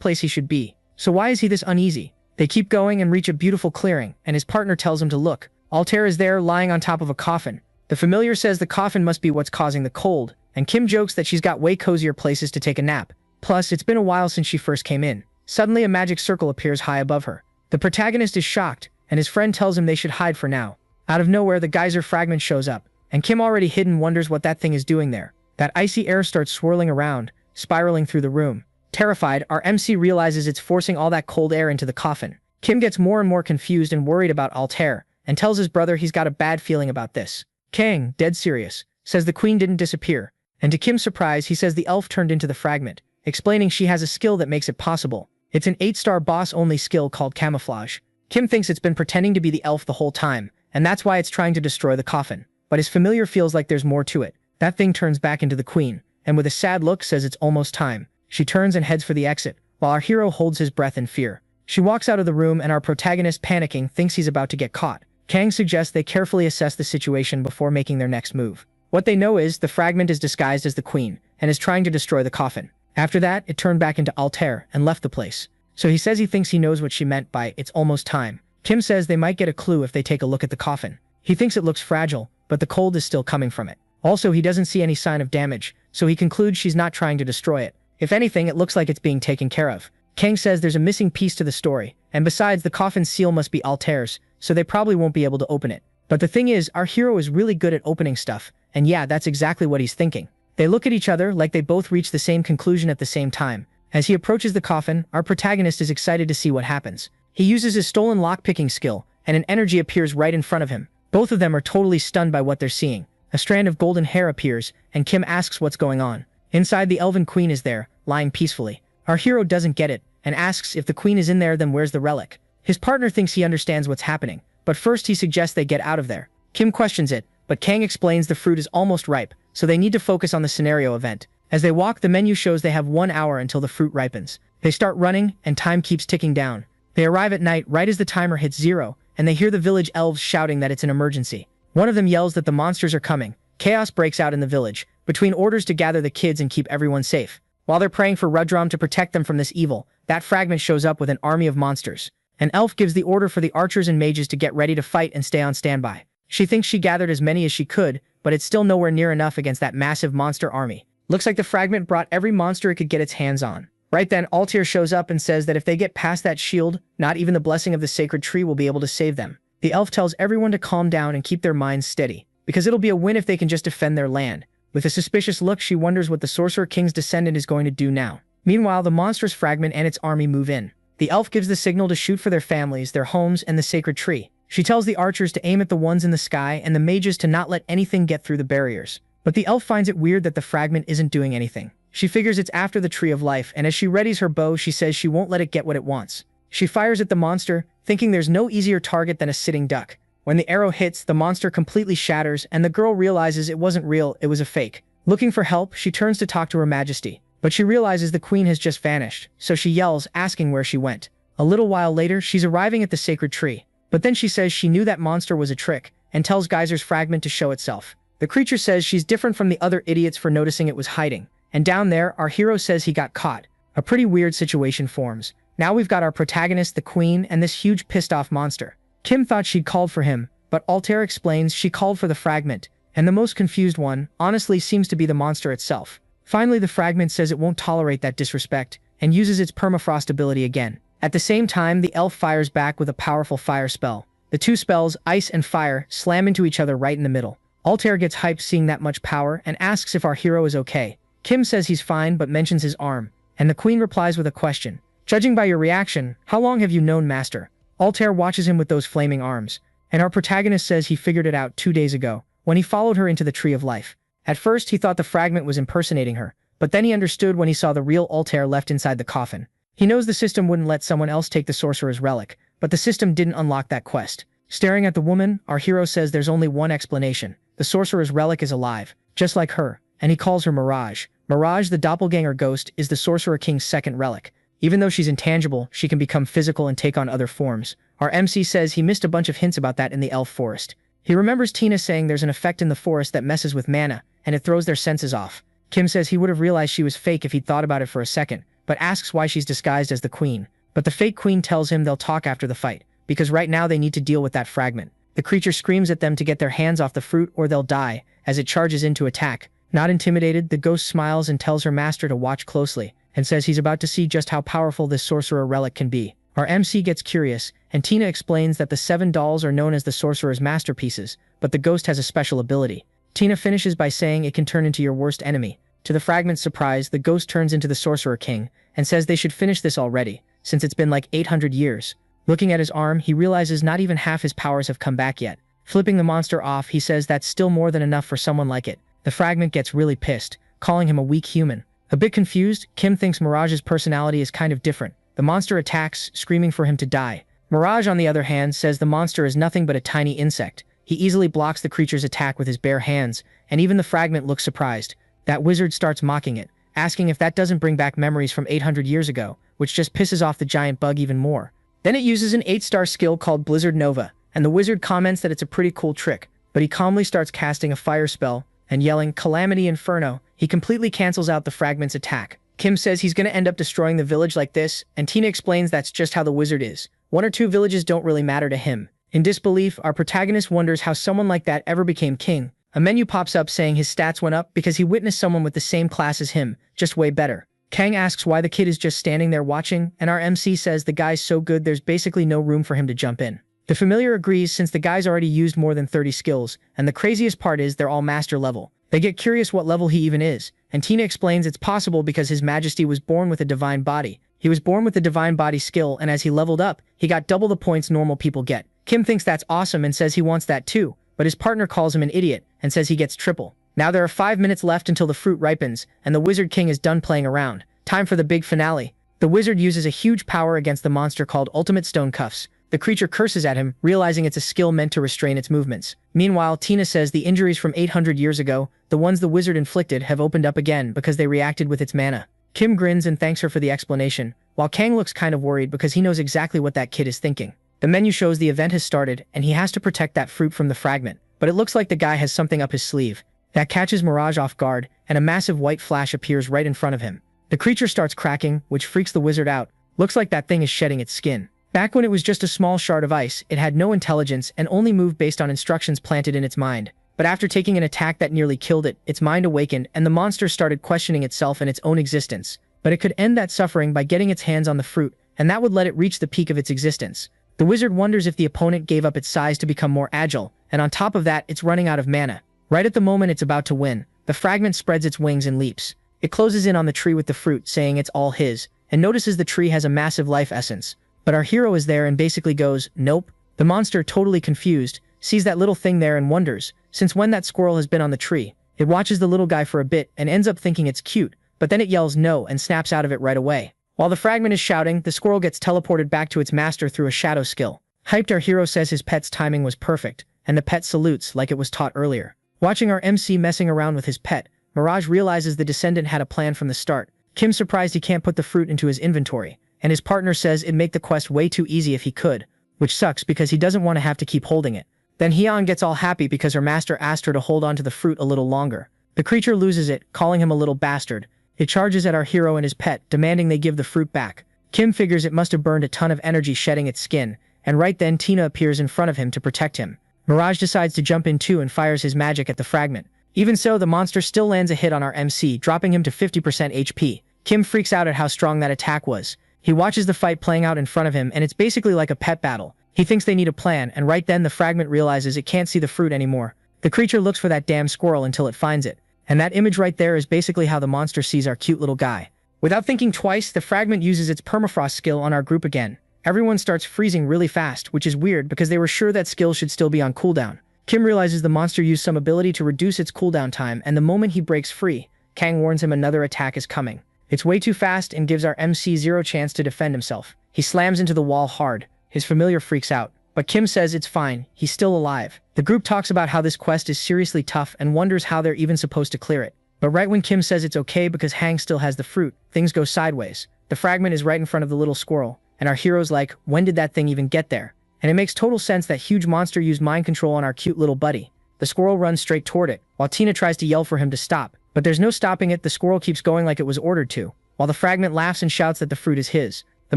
place he should be. So why is he this uneasy? They keep going and reach a beautiful clearing, and his partner tells him to look. Altair is there, lying on top of a coffin. The familiar says the coffin must be what's causing the cold, and Kim jokes that she's got way cozier places to take a nap. Plus, it's been a while since she first came in. Suddenly, a magic circle appears high above her. The protagonist is shocked, and his friend tells him they should hide for now. Out of nowhere, the geyser fragment shows up, and Kim, already hidden, wonders what that thing is doing there. That icy air starts swirling around, spiraling through the room. Terrified, our MC realizes it's forcing all that cold air into the coffin. Kim gets more and more confused and worried about Altair, and tells his brother he's got a bad feeling about this. Kang, dead serious, says the queen didn't disappear, and to Kim's surprise, he says the elf turned into the fragment, explaining she has a skill that makes it possible. It's an 8-star boss-only skill called camouflage. Kim thinks it's been pretending to be the elf the whole time, and that's why it's trying to destroy the coffin. But his familiar feels like there's more to it. That thing turns back into the queen, and with a sad look says it's almost time. She turns and heads for the exit, while our hero holds his breath in fear. She walks out of the room and our protagonist, panicking, thinks he's about to get caught. Kang suggests they carefully assess the situation before making their next move. What they know is the fragment is disguised as the queen, and is trying to destroy the coffin. After that, it turned back into Altair and left the place. So he says he thinks he knows what she meant by it's almost time. Kim says they might get a clue if they take a look at the coffin. He thinks it looks fragile, but the cold is still coming from it. Also, he doesn't see any sign of damage, so he concludes she's not trying to destroy it. If anything, it looks like it's being taken care of. Kang says there's a missing piece to the story, and besides, the coffin's seal must be Altair's, so they probably won't be able to open it. But the thing is, our hero is really good at opening stuff, and yeah, that's exactly what he's thinking. They look at each other like they both reach the same conclusion at the same time. As he approaches the coffin, our protagonist is excited to see what happens. He uses his stolen lock-picking skill, and an energy appears right in front of him. Both of them are totally stunned by what they're seeing. A strand of golden hair appears, and Kim asks what's going on. Inside, the elven queen is there, lying peacefully. Our hero doesn't get it, and asks if the queen is in there, then where's the relic? His partner thinks he understands what's happening, but first he suggests they get out of there. Kim questions it, but Kang explains the fruit is almost ripe, so they need to focus on the scenario event. As they walk, the menu shows they have 1 hour until the fruit ripens. They start running, and time keeps ticking down. They arrive at night right as the timer hits 0, and they hear the village elves shouting that it's an emergency. One of them yells that the monsters are coming. Chaos breaks out in the village, between orders to gather the kids and keep everyone safe. While they're praying for Rudram to protect them from this evil, that fragment shows up with an army of monsters. An elf gives the order for the archers and mages to get ready to fight and stay on standby. She thinks she gathered as many as she could, but it's still nowhere near enough against that massive monster army. Looks like the fragment brought every monster it could get its hands on. Right then, Altair shows up and says that if they get past that shield, not even the blessing of the sacred tree will be able to save them. The elf tells everyone to calm down and keep their minds steady, because it'll be a win if they can just defend their land. With a suspicious look, she wonders what the Sorcerer King's descendant is going to do now. Meanwhile, the monstrous fragment and its army move in. The elf gives the signal to shoot for their families, their homes, and the sacred tree. She tells the archers to aim at the ones in the sky and the mages to not let anything get through the barriers. But the elf finds it weird that the fragment isn't doing anything. She figures it's after the Tree of Life, and as she readies her bow, she says she won't let it get what it wants. She fires at the monster, thinking there's no easier target than a sitting duck. When the arrow hits, the monster completely shatters, and the girl realizes it wasn't real, it was a fake. Looking for help, she turns to talk to Her Majesty, but she realizes the queen has just vanished, so she yells, asking where she went. A little while later, she's arriving at the sacred tree, but then she says she knew that monster was a trick, and tells Geyser's fragment to show itself. The creature says she's different from the other idiots for noticing it was hiding, and down there, our hero says he got caught. A pretty weird situation forms. Now we've got our protagonist, the queen, and this huge pissed-off monster. Kim thought she'd called for him, but Altair explains she called for the fragment, and the most confused one, honestly, seems to be the monster itself. Finally, the fragment says it won't tolerate that disrespect, and uses its permafrost ability again. At the same time, the elf fires back with a powerful fire spell. The two spells, ice and fire, slam into each other right in the middle. Altair gets hyped seeing that much power, and asks if our hero is okay. Kim says he's fine but mentions his arm, and the queen replies with a question. Judging by your reaction, how long have you known Master? Altair watches him with those flaming arms. And our protagonist says he figured it out 2 days ago, when he followed her into the Tree of Life. At first, he thought the fragment was impersonating her, but then he understood when he saw the real Altair left inside the coffin. He knows the system wouldn't let someone else take the sorcerer's relic, but the system didn't unlock that quest. Staring at the woman, our hero says there's only one explanation. The sorcerer's relic is alive, just like her, and he calls her Mirage. Mirage, the doppelganger ghost, is the Sorcerer King's second relic. Even though she's intangible, she can become physical and take on other forms. Our MC says he missed a bunch of hints about that in the elf forest. He remembers Tina saying there's an effect in the forest that messes with mana, and it throws their senses off. Kim says he would have realized she was fake if he'd thought about it for a second, but asks why she's disguised as the queen. But the fake queen tells him they'll talk after the fight, because right now they need to deal with that fragment. The creature screams at them to get their hands off the fruit or they'll die, as it charges in to attack. Not intimidated, the ghost smiles and tells her master to watch closely, and says he's about to see just how powerful this sorcerer relic can be. Our MC gets curious, and Tina explains that the 7 dolls are known as the sorcerer's masterpieces, but the ghost has a special ability. Tina finishes by saying it can turn into your worst enemy. To the fragment's surprise, the ghost turns into the Sorcerer King, and says they should finish this already, since it's been like 800 years. Looking at his arm, he realizes not even half his powers have come back yet. Flipping the monster off, he says that's still more than enough for someone like it. The fragment gets really pissed, calling him a weak human. A bit confused, Kim thinks Mirage's personality is kind of different. The monster attacks, screaming for him to die. Mirage, on the other hand, says the monster is nothing but a tiny insect. He easily blocks the creature's attack with his bare hands, and even the fragment looks surprised. That wizard starts mocking it, asking if that doesn't bring back memories from 800 years ago, which just pisses off the giant bug even more. Then it uses an 8-star skill called Blizzard Nova, and the wizard comments that it's a pretty cool trick, but he calmly starts casting a fire spell, and yelling, "Calamity Inferno." He completely cancels out the fragment's attack. Kim says he's gonna end up destroying the village like this, and Tina explains that's just how the wizard is. 1 or 2 villages don't really matter to him. In disbelief, our protagonist wonders how someone like that ever became king. A menu pops up saying his stats went up because he witnessed someone with the same class as him, just way better. Kang asks why the kid is just standing there watching, and our MC says the guy's so good there's basically no room for him to jump in. The familiar agrees since the guy's already used more than 30 skills, and the craziest part is they're all master level. They get curious what level he even is, and Tina explains it's possible because His Majesty was born with a divine body. He was born with the divine body skill, and as he leveled up, he got double the points normal people get. Kim thinks that's awesome and says he wants that too, but his partner calls him an idiot and says he gets triple. Now there are 5 minutes left until the fruit ripens, and the Wizard King is done playing around. Time for the big finale. The wizard uses a huge power against the monster called Ultimate Stone Cuffs. The creature curses at him, realizing it's a skill meant to restrain its movements. Meanwhile, Tina says the injuries from 800 years ago, the ones the wizard inflicted, have opened up again because they reacted with its mana. Kim grins and thanks her for the explanation, while Kang looks kind of worried because he knows exactly what that kid is thinking. The menu shows the event has started, and he has to protect that fruit from the fragment, but it looks like the guy has something up his sleeve. That catches Mirage off guard, and a massive white flash appears right in front of him. The creature starts cracking, which freaks the wizard out. Looks like that thing is shedding its skin. Back when it was just a small shard of ice, it had no intelligence and only moved based on instructions planted in its mind. But after taking an attack that nearly killed it, its mind awakened and the monster started questioning itself and its own existence. But it could end that suffering by getting its hands on the fruit, and that would let it reach the peak of its existence. The wizard wonders if the opponent gave up its size to become more agile, and on top of that, it's running out of mana. Right at the moment it's about to win, the fragment spreads its wings and leaps. It closes in on the tree with the fruit, saying it's all his, and notices the tree has a massive life essence. But our hero is there and basically goes, nope. The monster, totally confused, sees that little thing there and wonders, since when that squirrel has been on the tree. It watches the little guy for a bit and ends up thinking it's cute, but then it yells no and snaps out of it right away. While the fragment is shouting, the squirrel gets teleported back to its master through a shadow skill. Hyped, our hero says his pet's timing was perfect, and the pet salutes like it was taught earlier. Watching our MC messing around with his pet, Mirage realizes the descendant had a plan from the start. Kim's surprised he can't put the fruit into his inventory, and his partner says it'd make the quest way too easy if he could, which sucks because he doesn't want to have to keep holding it. Then Hyun gets all happy because her master asked her to hold on to the fruit a little longer. The creature loses it, calling him a little bastard. It charges at our hero and his pet, demanding they give the fruit back. Kim figures it must have burned a ton of energy shedding its skin, and right then Tina appears in front of him to protect him. Mirage decides to jump in too and fires his magic at the fragment. Even so, the monster still lands a hit on our MC, dropping him to 50% HP. Kim freaks out at how strong that attack was. He watches the fight playing out in front of him, and it's basically like a pet battle. He thinks they need a plan, and right then the fragment realizes it can't see the fruit anymore. The creature looks for that damn squirrel until it finds it. And that image right there is basically how the monster sees our cute little guy. Without thinking twice, the fragment uses its permafrost skill on our group again. Everyone starts freezing really fast, which is weird because they were sure that skill should still be on cooldown. Kim realizes the monster used some ability to reduce its cooldown time, and the moment he breaks free, Kang warns him another attack is coming. It's way too fast and gives our MC zero chance to defend himself. He slams into the wall hard. His familiar freaks out, but Kim says it's fine, he's still alive. The group talks about how this quest is seriously tough and wonders how they're even supposed to clear it. But right when Kim says it's okay because Hang still has the fruit, things go sideways. The fragment is right in front of the little squirrel, and our hero's like, when did that thing even get there? And it makes total sense that huge monster used mind control on our cute little buddy. The squirrel runs straight toward it, while Tina tries to yell for him to stop. But there's no stopping it, the squirrel keeps going like it was ordered to, while the fragment laughs and shouts that the fruit is his. The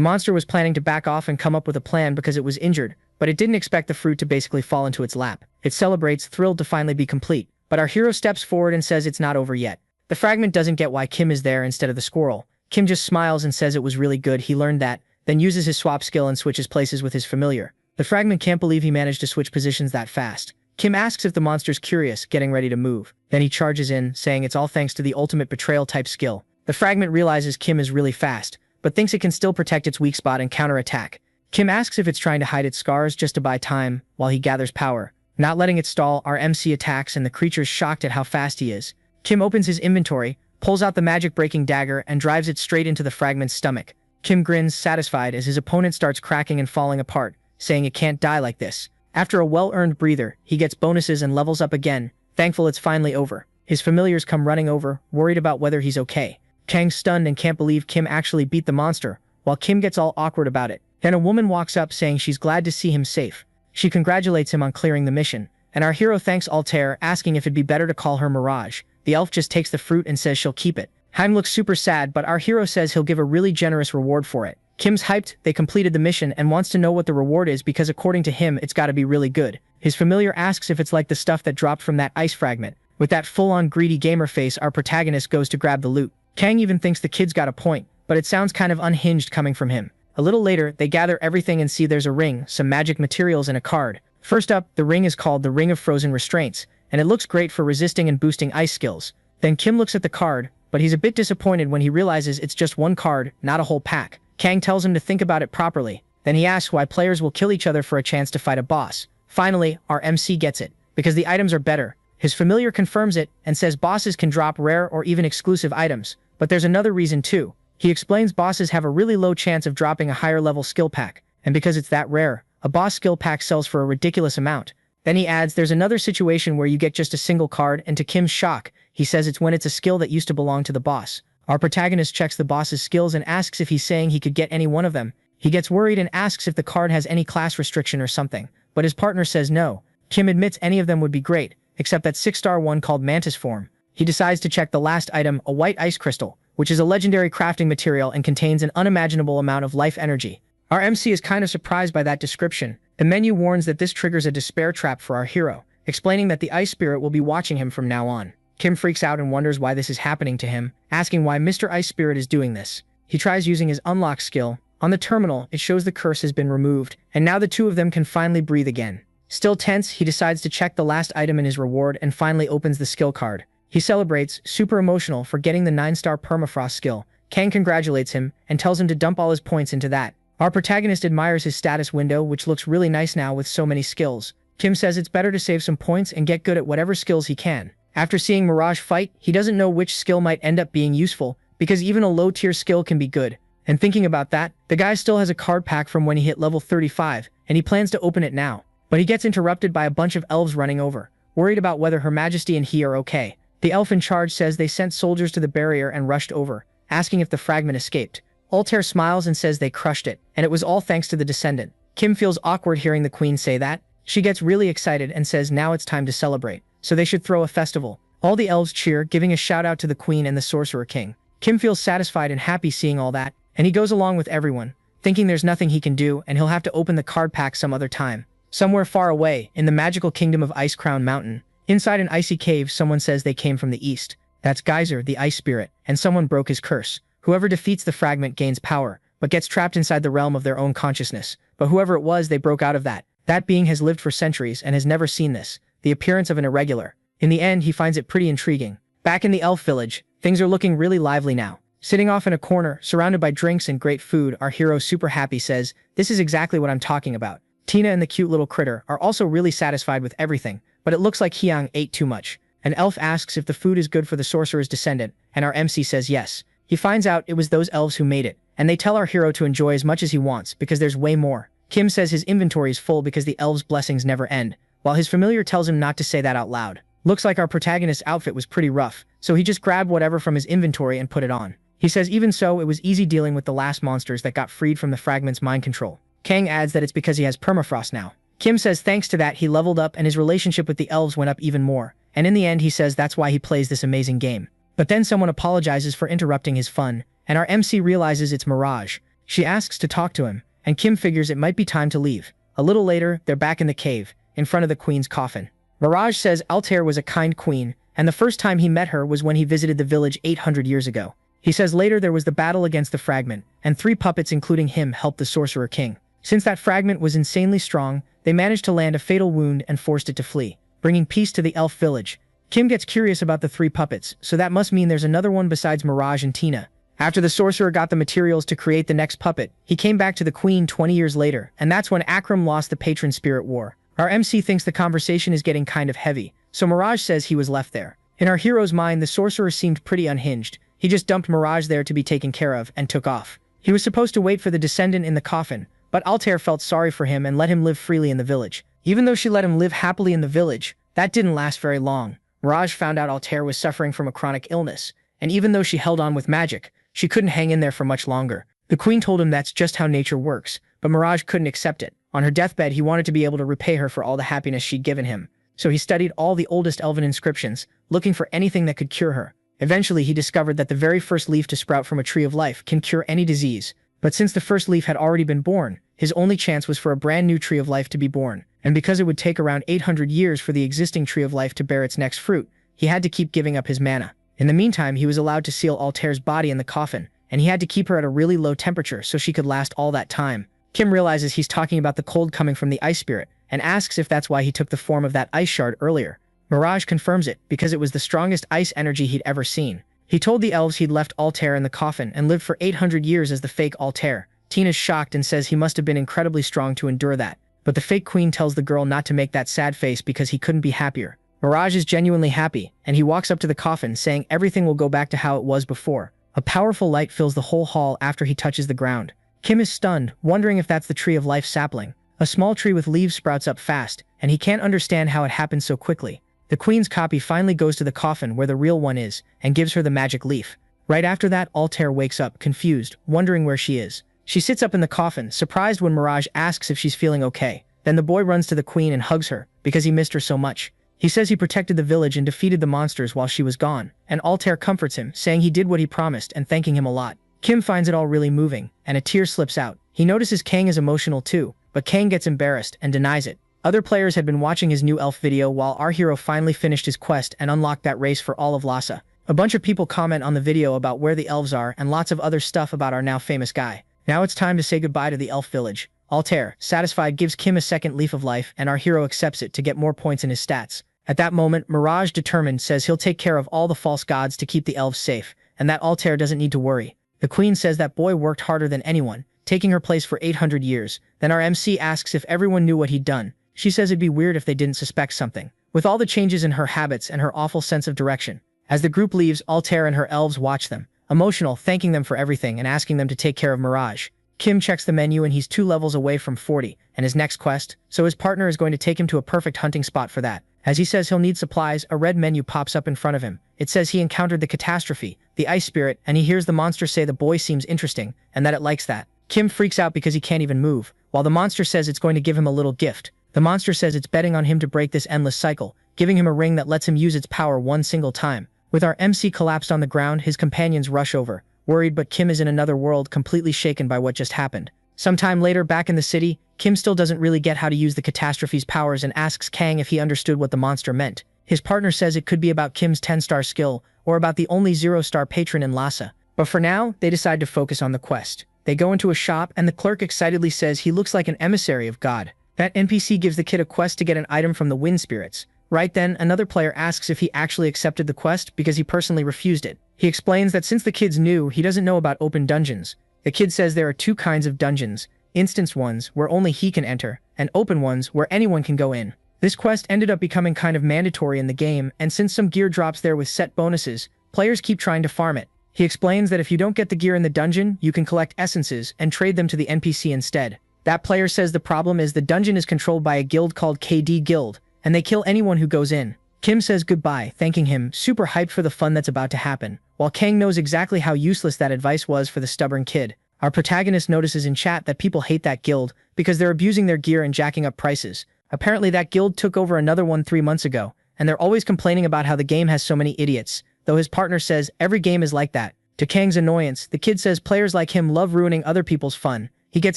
monster was planning to back off and come up with a plan because it was injured, but it didn't expect the fruit to basically fall into its lap. It celebrates, thrilled to finally be complete. But our hero steps forward and says it's not over yet. The fragment doesn't get why Kim is there instead of the squirrel. Kim just smiles and says it was really good, he learned that, then uses his swap skill and switches places with his familiar. The fragment can't believe he managed to switch positions that fast. Kim asks if the monster's curious, getting ready to move. Then he charges in, saying it's all thanks to the ultimate betrayal type skill. The fragment realizes Kim is really fast, but thinks it can still protect its weak spot and counterattack. Kim asks if it's trying to hide its scars just to buy time, while he gathers power. Not letting it stall, our MC attacks and the creature's shocked at how fast he is. Kim opens his inventory, pulls out the magic-breaking dagger and drives it straight into the fragment's stomach. Kim grins, satisfied, as his opponent starts cracking and falling apart, saying it can't die like this. After a well-earned breather, he gets bonuses and levels up again, thankful it's finally over. His familiars come running over, worried about whether he's okay. Kang's stunned and can't believe Kim actually beat the monster, while Kim gets all awkward about it. Then a woman walks up saying she's glad to see him safe. She congratulates him on clearing the mission, and our hero thanks Altair, asking if it'd be better to call her Mirage. The elf just takes the fruit and says she'll keep it. Haim looks super sad, but our hero says he'll give a really generous reward for it. Kim's hyped, they completed the mission and wants to know what the reward is because according to him, it's gotta be really good. His familiar asks if it's like the stuff that dropped from that ice fragment. With that full-on greedy gamer face, our protagonist goes to grab the loot. Kang even thinks the kid's got a point, but it sounds kind of unhinged coming from him. A little later, they gather everything and see there's a ring, some magic materials, and a card. First up, the ring is called the Ring of Frozen Restraints, and it looks great for resisting and boosting ice skills. Then Kim looks at the card, but he's a bit disappointed when he realizes it's just one card, not a whole pack. Kang tells him to think about it properly. Then he asks why players will kill each other for a chance to fight a boss. Finally, our MC gets it, because the items are better. His familiar confirms it and says bosses can drop rare or even exclusive items, but there's another reason too. He explains bosses have a really low chance of dropping a higher level skill pack, and because it's that rare, a boss skill pack sells for a ridiculous amount. Then he adds there's another situation where you get just a single card, and to Kim's shock, he says it's when it's a skill that used to belong to the boss. Our protagonist checks the boss's skills and asks if he's saying he could get any one of them. He gets worried and asks if the card has any class restriction or something, but his partner says no. Kim admits any of them would be great, except that 6-star one called Mantis Form. He decides to check the last item, a white ice crystal, which is a legendary crafting material and contains an unimaginable amount of life energy. Our MC is kind of surprised by that description. The menu warns that this triggers a despair trap for our hero, explaining that the ice spirit will be watching him from now on. Kim freaks out and wonders why this is happening to him, asking why Mr. Ice Spirit is doing this. He tries using his unlock skill. On the terminal, it shows the curse has been removed, and now the two of them can finally breathe again. Still tense, he decides to check the last item in his reward and finally opens the skill card. He celebrates, super emotional, for getting the 9-star permafrost skill. Kang congratulates him and tells him to dump all his points into that. Our protagonist admires his status window, which looks really nice now with so many skills. Kim says it's better to save some points and get good at whatever skills he can. After seeing Mirage fight, he doesn't know which skill might end up being useful, because even a low-tier skill can be good. And thinking about that, the guy still has a card pack from when he hit level 35, and he plans to open it now. But he gets interrupted by a bunch of elves running over, worried about whether Her Majesty and he are okay. The elf in charge says they sent soldiers to the barrier and rushed over, asking if the fragment escaped. Altair smiles and says they crushed it, and it was all thanks to the Descendant. Kim feels awkward hearing the queen say that. She gets really excited and says now it's time to celebrate, so they should throw a festival. All the elves cheer, giving a shout out to the queen and the sorcerer king. Kim feels satisfied and happy seeing all that, and he goes along with everyone, thinking there's nothing he can do and he'll have to open the card pack some other time. Somewhere far away, in the magical kingdom of Ice Crown Mountain, inside an icy cave, someone says they came from the east. That's Geyser, the ice spirit, and someone broke his curse. Whoever defeats the fragment gains power, but gets trapped inside the realm of their own consciousness. But whoever it was, they broke out of that. That being has lived for centuries and has never seen this, the appearance of an irregular. In the end, he finds it pretty intriguing. Back in the elf village, things are looking really lively now. Sitting off in a corner, surrounded by drinks and great food, our hero, super happy, says, "This is exactly what I'm talking about." Tina and the cute little critter are also really satisfied with everything, but it looks like Hyang ate too much. An elf asks if the food is good for the sorcerer's descendant, and our MC says yes. He finds out it was those elves who made it, and they tell our hero to enjoy as much as he wants because there's way more. Kim says his inventory is full because the elves' blessings never end, while his familiar tells him not to say that out loud. Looks like our protagonist's outfit was pretty rough, so he just grabbed whatever from his inventory and put it on. He says even so, it was easy dealing with the last monsters that got freed from the fragment's mind control. Kang adds that it's because he has permafrost now. Kim says thanks to that he leveled up and his relationship with the elves went up even more, and in the end he says that's why he plays this amazing game. But then someone apologizes for interrupting his fun, and our MC realizes it's Mirage. She asks to talk to him, and Kim figures it might be time to leave. A little later, they're back in the cave, in front of the queen's coffin. Mirage says Altair was a kind queen, and the first time he met her was when he visited the village 800 years ago. He says later there was the battle against the fragment, and 3 puppets including him helped the sorcerer king. Since that fragment was insanely strong, they managed to land a fatal wound and forced it to flee, bringing peace to the elf village. Kim gets curious about the 3 puppets, so that must mean there's another one besides Mirage and Tina. After the sorcerer got the materials to create the next puppet, he came back to the queen 20 years later, and that's when Akram lost the patron spirit war. Our MC thinks the conversation is getting kind of heavy, so Mirage says he was left there. In our hero's mind, the sorcerer seemed pretty unhinged. He just dumped Mirage there to be taken care of and took off. He was supposed to wait for the descendant in the coffin, but Altair felt sorry for him and let him live freely in the village. Even though she let him live happily in the village, that didn't last very long. Mirage found out Altair was suffering from a chronic illness, and even though she held on with magic, she couldn't hang in there for much longer. The queen told him that's just how nature works, but Mirage couldn't accept it. On her deathbed, he wanted to be able to repay her for all the happiness she'd given him. So he studied all the oldest elven inscriptions, looking for anything that could cure her. Eventually, he discovered that the very first leaf to sprout from a tree of life can cure any disease. But since the first leaf had already been born, his only chance was for a brand new tree of life to be born. And because it would take around 800 years for the existing tree of life to bear its next fruit, he had to keep giving up his mana. In the meantime, he was allowed to seal Altair's body in the coffin, and he had to keep her at a really low temperature so she could last all that time. Kim realizes he's talking about the cold coming from the ice spirit, and asks if that's why he took the form of that ice shard earlier. Mirage confirms it, because it was the strongest ice energy he'd ever seen. He told the elves he'd left Altair in the coffin and lived for 800 years as the fake Altair. Tina's shocked and says he must have been incredibly strong to endure that. But the fake queen tells the girl not to make that sad face because he couldn't be happier. Mirage is genuinely happy, and he walks up to the coffin saying everything will go back to how it was before. A powerful light fills the whole hall after he touches the ground. Kim is stunned, wondering if that's the tree of life sapling. A small tree with leaves sprouts up fast, and he can't understand how it happened so quickly. The queen's copy finally goes to the coffin where the real one is, and gives her the magic leaf. Right after that, Altair wakes up, confused, wondering where she is. She sits up in the coffin, surprised when Mirage asks if she's feeling okay. Then the boy runs to the queen and hugs her, because he missed her so much. He says he protected the village and defeated the monsters while she was gone, and Altair comforts him, saying he did what he promised and thanking him a lot. Kim finds it all really moving, and a tear slips out. He notices Kang is emotional too, but Kang gets embarrassed and denies it. Other players had been watching his new elf video while our hero finally finished his quest and unlocked that race for all of Lhasa. A bunch of people comment on the video about where the elves are and lots of other stuff about our now famous guy. Now it's time to say goodbye to the elf village. Altair, satisfied, gives Kim a second leaf of life and our hero accepts it to get more points in his stats. At that moment, Mirage, determined, says he'll take care of all the false gods to keep the elves safe, and that Altair doesn't need to worry. The queen says that boy worked harder than anyone, taking her place for 800 years. Then our MC asks if everyone knew what he'd done. She says it'd be weird if they didn't suspect something, with all the changes in her habits and her awful sense of direction. As the group leaves, Altair and her elves watch them, emotional, thanking them for everything and asking them to take care of Mirage. Kim checks the menu and he's 2 levels away from 40 and his next quest, so his partner is going to take him to a perfect hunting spot for that. As he says he'll need supplies, a red menu pops up in front of him. It says he encountered the catastrophe, the ice spirit, and he hears the monster say the boy seems interesting and that it likes that. Kim freaks out because he can't even move, while the monster says it's going to give him a little gift. The monster says it's betting on him to break this endless cycle, giving him a ring that lets him use its power one single time. With our MC collapsed on the ground, his companions rush over, worried, but Kim is in another world, completely shaken by what just happened. Sometime later, back in the city, Kim still doesn't really get how to use the catastrophe's powers and asks Kang if he understood what the monster meant. His partner says it could be about Kim's 10-star skill, or about the only 0-star patron in Lhasa. But for now, they decide to focus on the quest. They go into a shop, and the clerk excitedly says he looks like an emissary of God. That NPC gives the kid a quest to get an item from the wind spirits. Right then, another player asks if he actually accepted the quest because he personally refused it. He explains that since the kid's new, he doesn't know about open dungeons. The kid says there are two kinds of dungeons, instance ones where only he can enter, and open ones where anyone can go in. This quest ended up becoming kind of mandatory in the game, and since some gear drops there with set bonuses, players keep trying to farm it. He explains that if you don't get the gear in the dungeon, you can collect essences and trade them to the NPC instead. That player says the problem is the dungeon is controlled by a guild called KD Guild, and they kill anyone who goes in. Kim says goodbye, thanking him, super hyped for the fun that's about to happen, while Kang knows exactly how useless that advice was for the stubborn kid. Our protagonist notices in chat that people hate that guild because they're abusing their gear and jacking up prices. Apparently that guild took over another one 3 months ago, and they're always complaining about how the game has so many idiots, though his partner says every game is like that. To Kang's annoyance, the kid says players like him love ruining other people's fun. He gets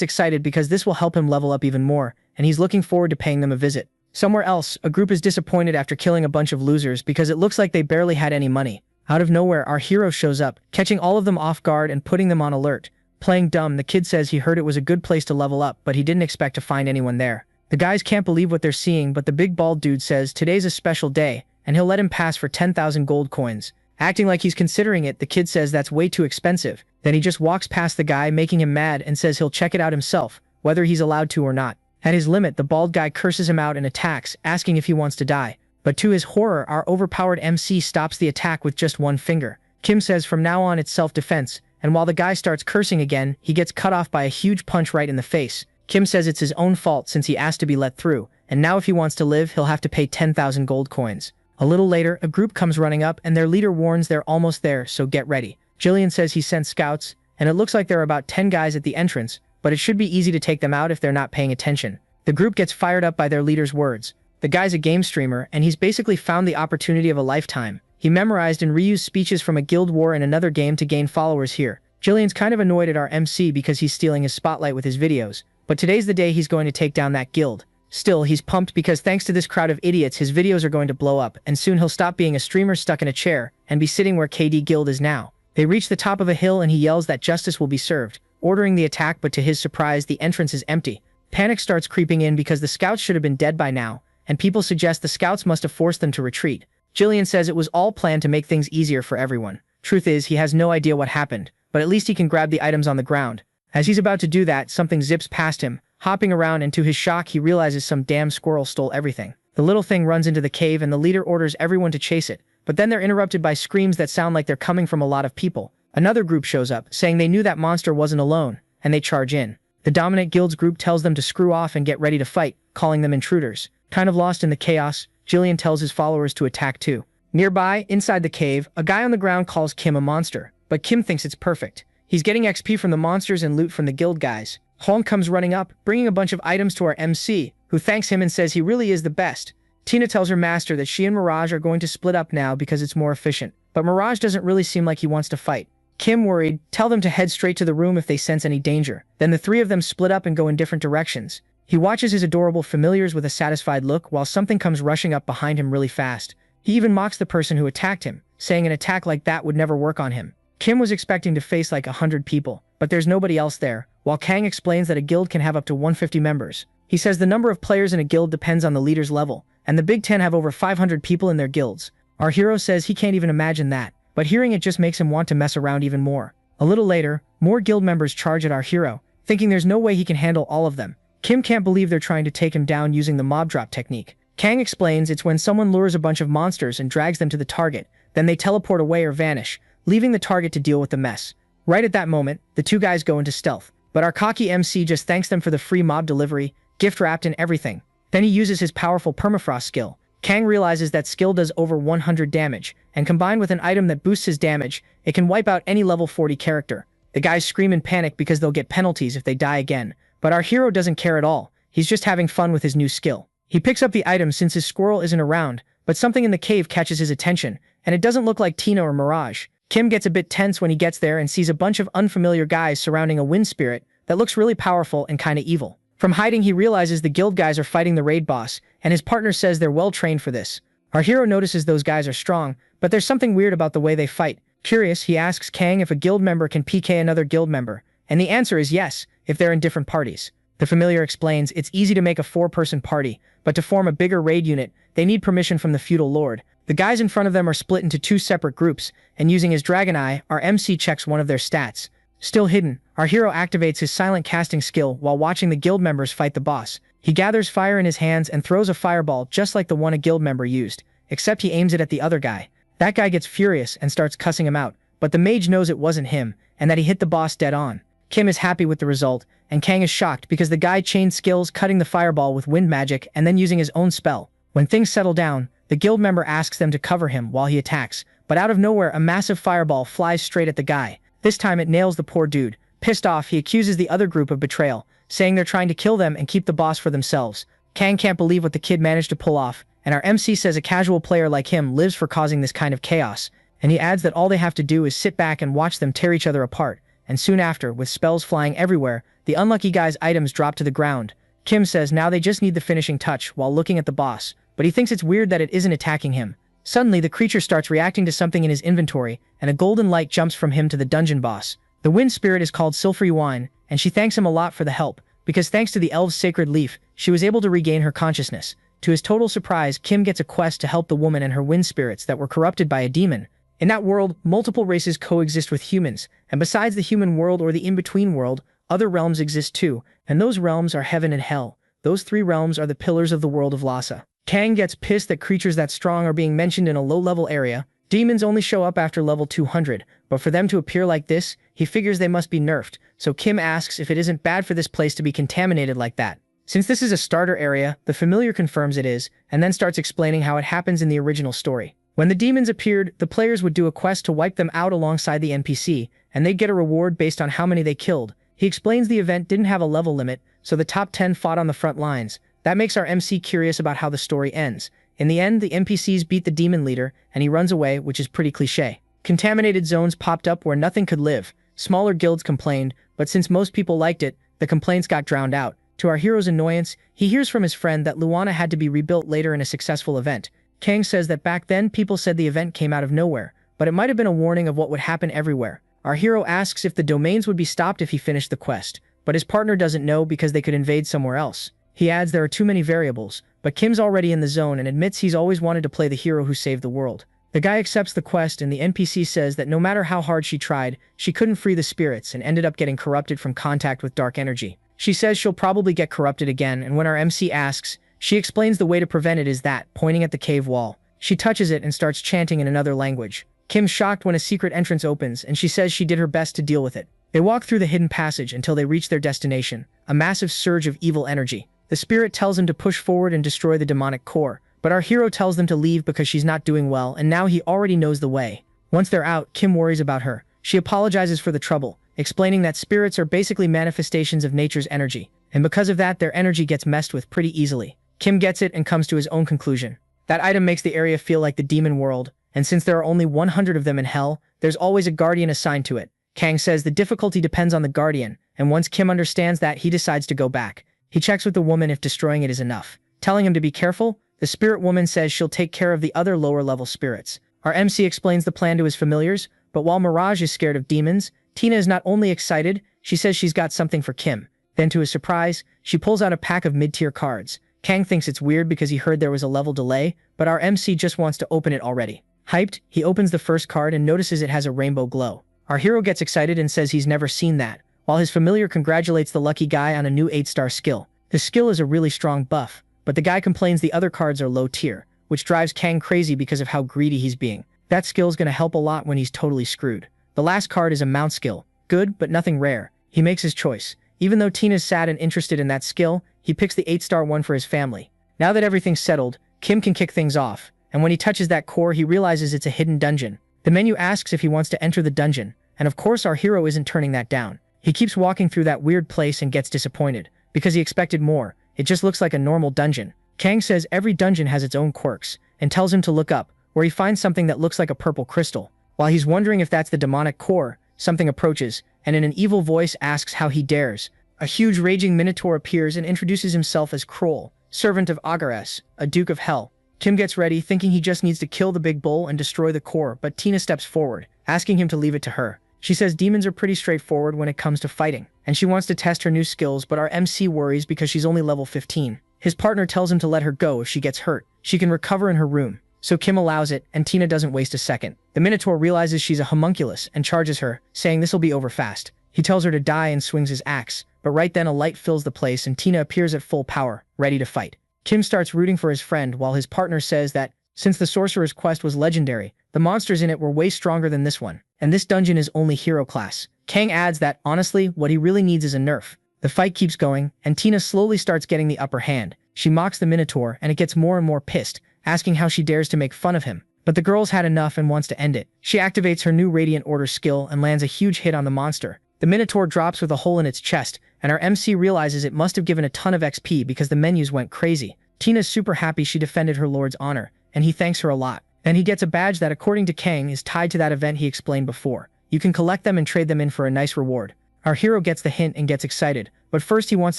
excited because this will help him level up even more, and he's looking forward to paying them a visit. Somewhere else, a group is disappointed after killing a bunch of losers because it looks like they barely had any money. Out of nowhere, our hero shows up, catching all of them off guard and putting them on alert. Playing dumb, the kid says he heard it was a good place to level up, but he didn't expect to find anyone there. The guys can't believe what they're seeing, but the big bald dude says today's a special day, and he'll let him pass for 10,000 gold coins. Acting like he's considering it, the kid says that's way too expensive. Then he just walks past the guy, making him mad, and says he'll check it out himself, whether he's allowed to or not. At his limit, the bald guy curses him out and attacks, asking if he wants to die. But to his horror, our overpowered MC stops the attack with just one finger. Kim says from now on it's self-defense, and while the guy starts cursing again, he gets cut off by a huge punch right in the face. Kim says it's his own fault since he asked to be let through, and now if he wants to live, he'll have to pay 10,000 gold coins. A little later, a group comes running up, and their leader warns they're almost there, so get ready. Jillian says he sent scouts, and it looks like there are about 10 guys at the entrance, but it should be easy to take them out if they're not paying attention. The group gets fired up by their leader's words. The guy's a game streamer, and he's basically found the opportunity of a lifetime. He memorized and reused speeches from a guild war in another game to gain followers here. Jillian's kind of annoyed at our MC because he's stealing his spotlight with his videos, but today's the day he's going to take down that guild. Still, he's pumped because thanks to this crowd of idiots, his videos are going to blow up, and soon he'll stop being a streamer stuck in a chair and be sitting where KD Guild is now. They reach the top of a hill and he yells that justice will be served, ordering the attack, but to his surprise, the entrance is empty. Panic starts creeping in because the scouts should have been dead by now, and people suggest the scouts must have forced them to retreat. Jillian says it was all planned to make things easier for everyone. Truth is, he has no idea what happened, but at least he can grab the items on the ground. As he's about to do that, something zips past him, hopping around, and to his shock, he realizes some damn squirrel stole everything. The little thing runs into the cave and the leader orders everyone to chase it, but then they're interrupted by screams that sound like they're coming from a lot of people. Another group shows up, saying they knew that monster wasn't alone, and they charge in. The dominant guild's group tells them to screw off and get ready to fight, calling them intruders. Kind of lost in the chaos, Jillian tells his followers to attack too. Nearby, inside the cave, a guy on the ground calls Kim a monster, but Kim thinks it's perfect. He's getting XP from the monsters and loot from the guild guys. Hong comes running up, bringing a bunch of items to our MC, who thanks him and says he really is the best. Tina tells her master that she and Mirage are going to split up now because it's more efficient, but Mirage doesn't really seem like he wants to fight. Kim, worried, tell them to head straight to the room if they sense any danger. Then the three of them split up and go in different directions. He watches his adorable familiars with a satisfied look while something comes rushing up behind him really fast. He even mocks the person who attacked him, saying an attack like that would never work on him. Kim was expecting to face like 100 people, but there's nobody else there, while Kang explains that a guild can have up to 150 members. He says the number of players in a guild depends on the leader's level, and the Big Ten have over 500 people in their guilds. Our hero says he can't even imagine that, but hearing it just makes him want to mess around even more. A little later, more guild members charge at our hero, thinking there's no way he can handle all of them. Kim can't believe they're trying to take him down using the mob drop technique. Kang explains it's when someone lures a bunch of monsters and drags them to the target, then they teleport away or vanish, leaving the target to deal with the mess. Right at that moment, the two guys go into stealth, but our cocky MC just thanks them for the free mob delivery, gift wrapped and everything. Then he uses his powerful permafrost skill. Kang realizes that skill does over 100 damage, and combined with an item that boosts his damage, it can wipe out any level 40 character. The guys scream in panic because they'll get penalties if they die again, but our hero doesn't care at all. He's just having fun with his new skill. He picks up the item since his squirrel isn't around, but something in the cave catches his attention, and it doesn't look like Tina or Mirage. Kim gets a bit tense when he gets there and sees a bunch of unfamiliar guys surrounding a wind spirit that looks really powerful and kinda evil. From hiding, he realizes the guild guys are fighting the raid boss, and his partner says they're well trained for this. Our hero notices those guys are strong, but there's something weird about the way they fight. Curious, he asks Kang if a guild member can PK another guild member, and the answer is yes, if they're in different parties. The familiar explains it's easy to make a 4-person party, but to form a bigger raid unit, they need permission from the feudal lord. The guys in front of them are split into two separate groups, and using his dragon eye, our MC checks one of their stats. Still hidden, our hero activates his silent casting skill while watching the guild members fight the boss. He gathers fire in his hands and throws a fireball just like the one a guild member used, except he aims it at the other guy. That guy gets furious and starts cussing him out, but the mage knows it wasn't him, and that he hit the boss dead on. Kim is happy with the result, and Kang is shocked because the guy chained skills cutting the fireball with wind magic and then using his own spell. When things settle down, the guild member asks them to cover him while he attacks, but out of nowhere a massive fireball flies straight at the guy. This time it nails the poor dude. Pissed off, he accuses the other group of betrayal, saying they're trying to kill them and keep the boss for themselves. Kang can't believe what the kid managed to pull off, and our MC says a casual player like him lives for causing this kind of chaos, and he adds that all they have to do is sit back and watch them tear each other apart, and soon after, with spells flying everywhere, the unlucky guy's items drop to the ground. Kim says now they just need the finishing touch while looking at the boss, but he thinks it's weird that it isn't attacking him. Suddenly, the creature starts reacting to something in his inventory, and a golden light jumps from him to the dungeon boss. The wind spirit is called Silfrey Wine, and she thanks him a lot for the help, because thanks to the elves' sacred leaf, she was able to regain her consciousness. To his total surprise, Kim gets a quest to help the woman and her wind spirits that were corrupted by a demon. In that world, multiple races coexist with humans, and besides the human world or the in-between world, other realms exist too, and those realms are heaven and hell. Those three realms are the pillars of the world of Lhasa. Kang gets pissed that creatures that strong are being mentioned in a low-level area. Demons only show up after level 200, but for them to appear like this, he figures they must be nerfed, so Kim asks if it isn't bad for this place to be contaminated like that. Since this is a starter area, the familiar confirms it is, and then starts explaining how it happens in the original story. When the demons appeared, the players would do a quest to wipe them out alongside the NPC, and they'd get a reward based on how many they killed. He explains the event didn't have a level limit, so the top 10 fought on the front lines. That makes our MC curious about how the story ends. In the end, the NPCs beat the demon leader, and he runs away, which is pretty cliché. Contaminated zones popped up where nothing could live. Smaller guilds complained, but since most people liked it, the complaints got drowned out. To our hero's annoyance, he hears from his friend that Luana had to be rebuilt later in a successful event. Kang says that back then people said the event came out of nowhere, but it might have been a warning of what would happen everywhere. Our hero asks if the domains would be stopped if he finished the quest, but his partner doesn't know because they could invade somewhere else. He adds there are too many variables, but Kim's already in the zone and admits he's always wanted to play the hero who saved the world. The guy accepts the quest and the NPC says that no matter how hard she tried, she couldn't free the spirits and ended up getting corrupted from contact with dark energy. She says she'll probably get corrupted again, and when our MC asks, she explains the way to prevent it is that, pointing at the cave wall. She touches it and starts chanting in another language. Kim's shocked when a secret entrance opens, and she says she did her best to deal with it. They walk through the hidden passage until they reach their destination, a massive surge of evil energy. The spirit tells him to push forward and destroy the demonic core, but our hero tells them to leave because she's not doing well, and now he already knows the way. Once they're out, Kim worries about her. She apologizes for the trouble, explaining that spirits are basically manifestations of nature's energy, and because of that, their energy gets messed with pretty easily. Kim gets it and comes to his own conclusion. That item makes the area feel like the demon world, and since there are only 100 of them in hell, there's always a guardian assigned to it. Kang says the difficulty depends on the guardian, and once Kim understands that, he decides to go back. He checks with the woman if destroying it is enough. Telling him to be careful, the spirit woman says she'll take care of the other lower-level spirits. Our MC explains the plan to his familiars, but while Mirage is scared of demons, Tina is not only excited, she says she's got something for Kim. Then to his surprise, she pulls out a pack of mid-tier cards. Kang thinks it's weird because he heard there was a level delay, but our MC just wants to open it already. Hyped, he opens the first card and notices it has a rainbow glow. Our hero gets excited and says he's never seen that, while his familiar congratulates the lucky guy on a new 8-star skill. The skill is a really strong buff, but the guy complains the other cards are low tier, which drives Kang crazy because of how greedy he's being. That skill's gonna help a lot when he's totally screwed. The last card is a mount skill. Good, but nothing rare. He makes his choice. Even though Tina's sad and interested in that skill, he picks the 8-star one for his family. Now that everything's settled, Kim can kick things off, and when he touches that core, he realizes it's a hidden dungeon. The menu asks if he wants to enter the dungeon, and of course our hero isn't turning that down. He keeps walking through that weird place and gets disappointed, because he expected more. It just looks like a normal dungeon. Kang says every dungeon has its own quirks, and tells him to look up, where he finds something that looks like a purple crystal. While he's wondering if that's the demonic core, something approaches, and in an evil voice asks how he dares. A huge raging minotaur appears and introduces himself as Kroll, servant of Agares, a duke of hell. Kim gets ready, thinking he just needs to kill the big bull and destroy the core, but Tina steps forward, asking him to leave it to her. She says demons are pretty straightforward when it comes to fighting, and she wants to test her new skills, but our MC worries because she's only level 15. His partner tells him to let her go if she gets hurt. She can recover in her room. so Kim allows it, and Tina doesn't waste a second. The Minotaur realizes she's a homunculus and charges her, saying this'll be over fast. He tells her to die and swings his axe, but right then a light fills the place and Tina appears at full power, ready to fight. Kim starts rooting for his friend while his partner says that, since the sorcerer's quest was legendary, the monsters in it were way stronger than this one, and this dungeon is only hero class. Kang adds that, honestly, what he really needs is a nerf. The fight keeps going, and Tina slowly starts getting the upper hand. She mocks the Minotaur, and it gets more and more pissed, asking how she dares to make fun of him. But the girl's had enough and wants to end it. She activates her new Radiant Order skill and lands a huge hit on the monster. The Minotaur drops with a hole in its chest, and our MC realizes it must have given a ton of XP because the menus went crazy. Tina's super happy she defended her lord's honor, and he thanks her a lot. And he gets a badge that, according to Kang, is tied to that event he explained before. You can collect them and trade them in for a nice reward. Our hero gets the hint and gets excited, but first he wants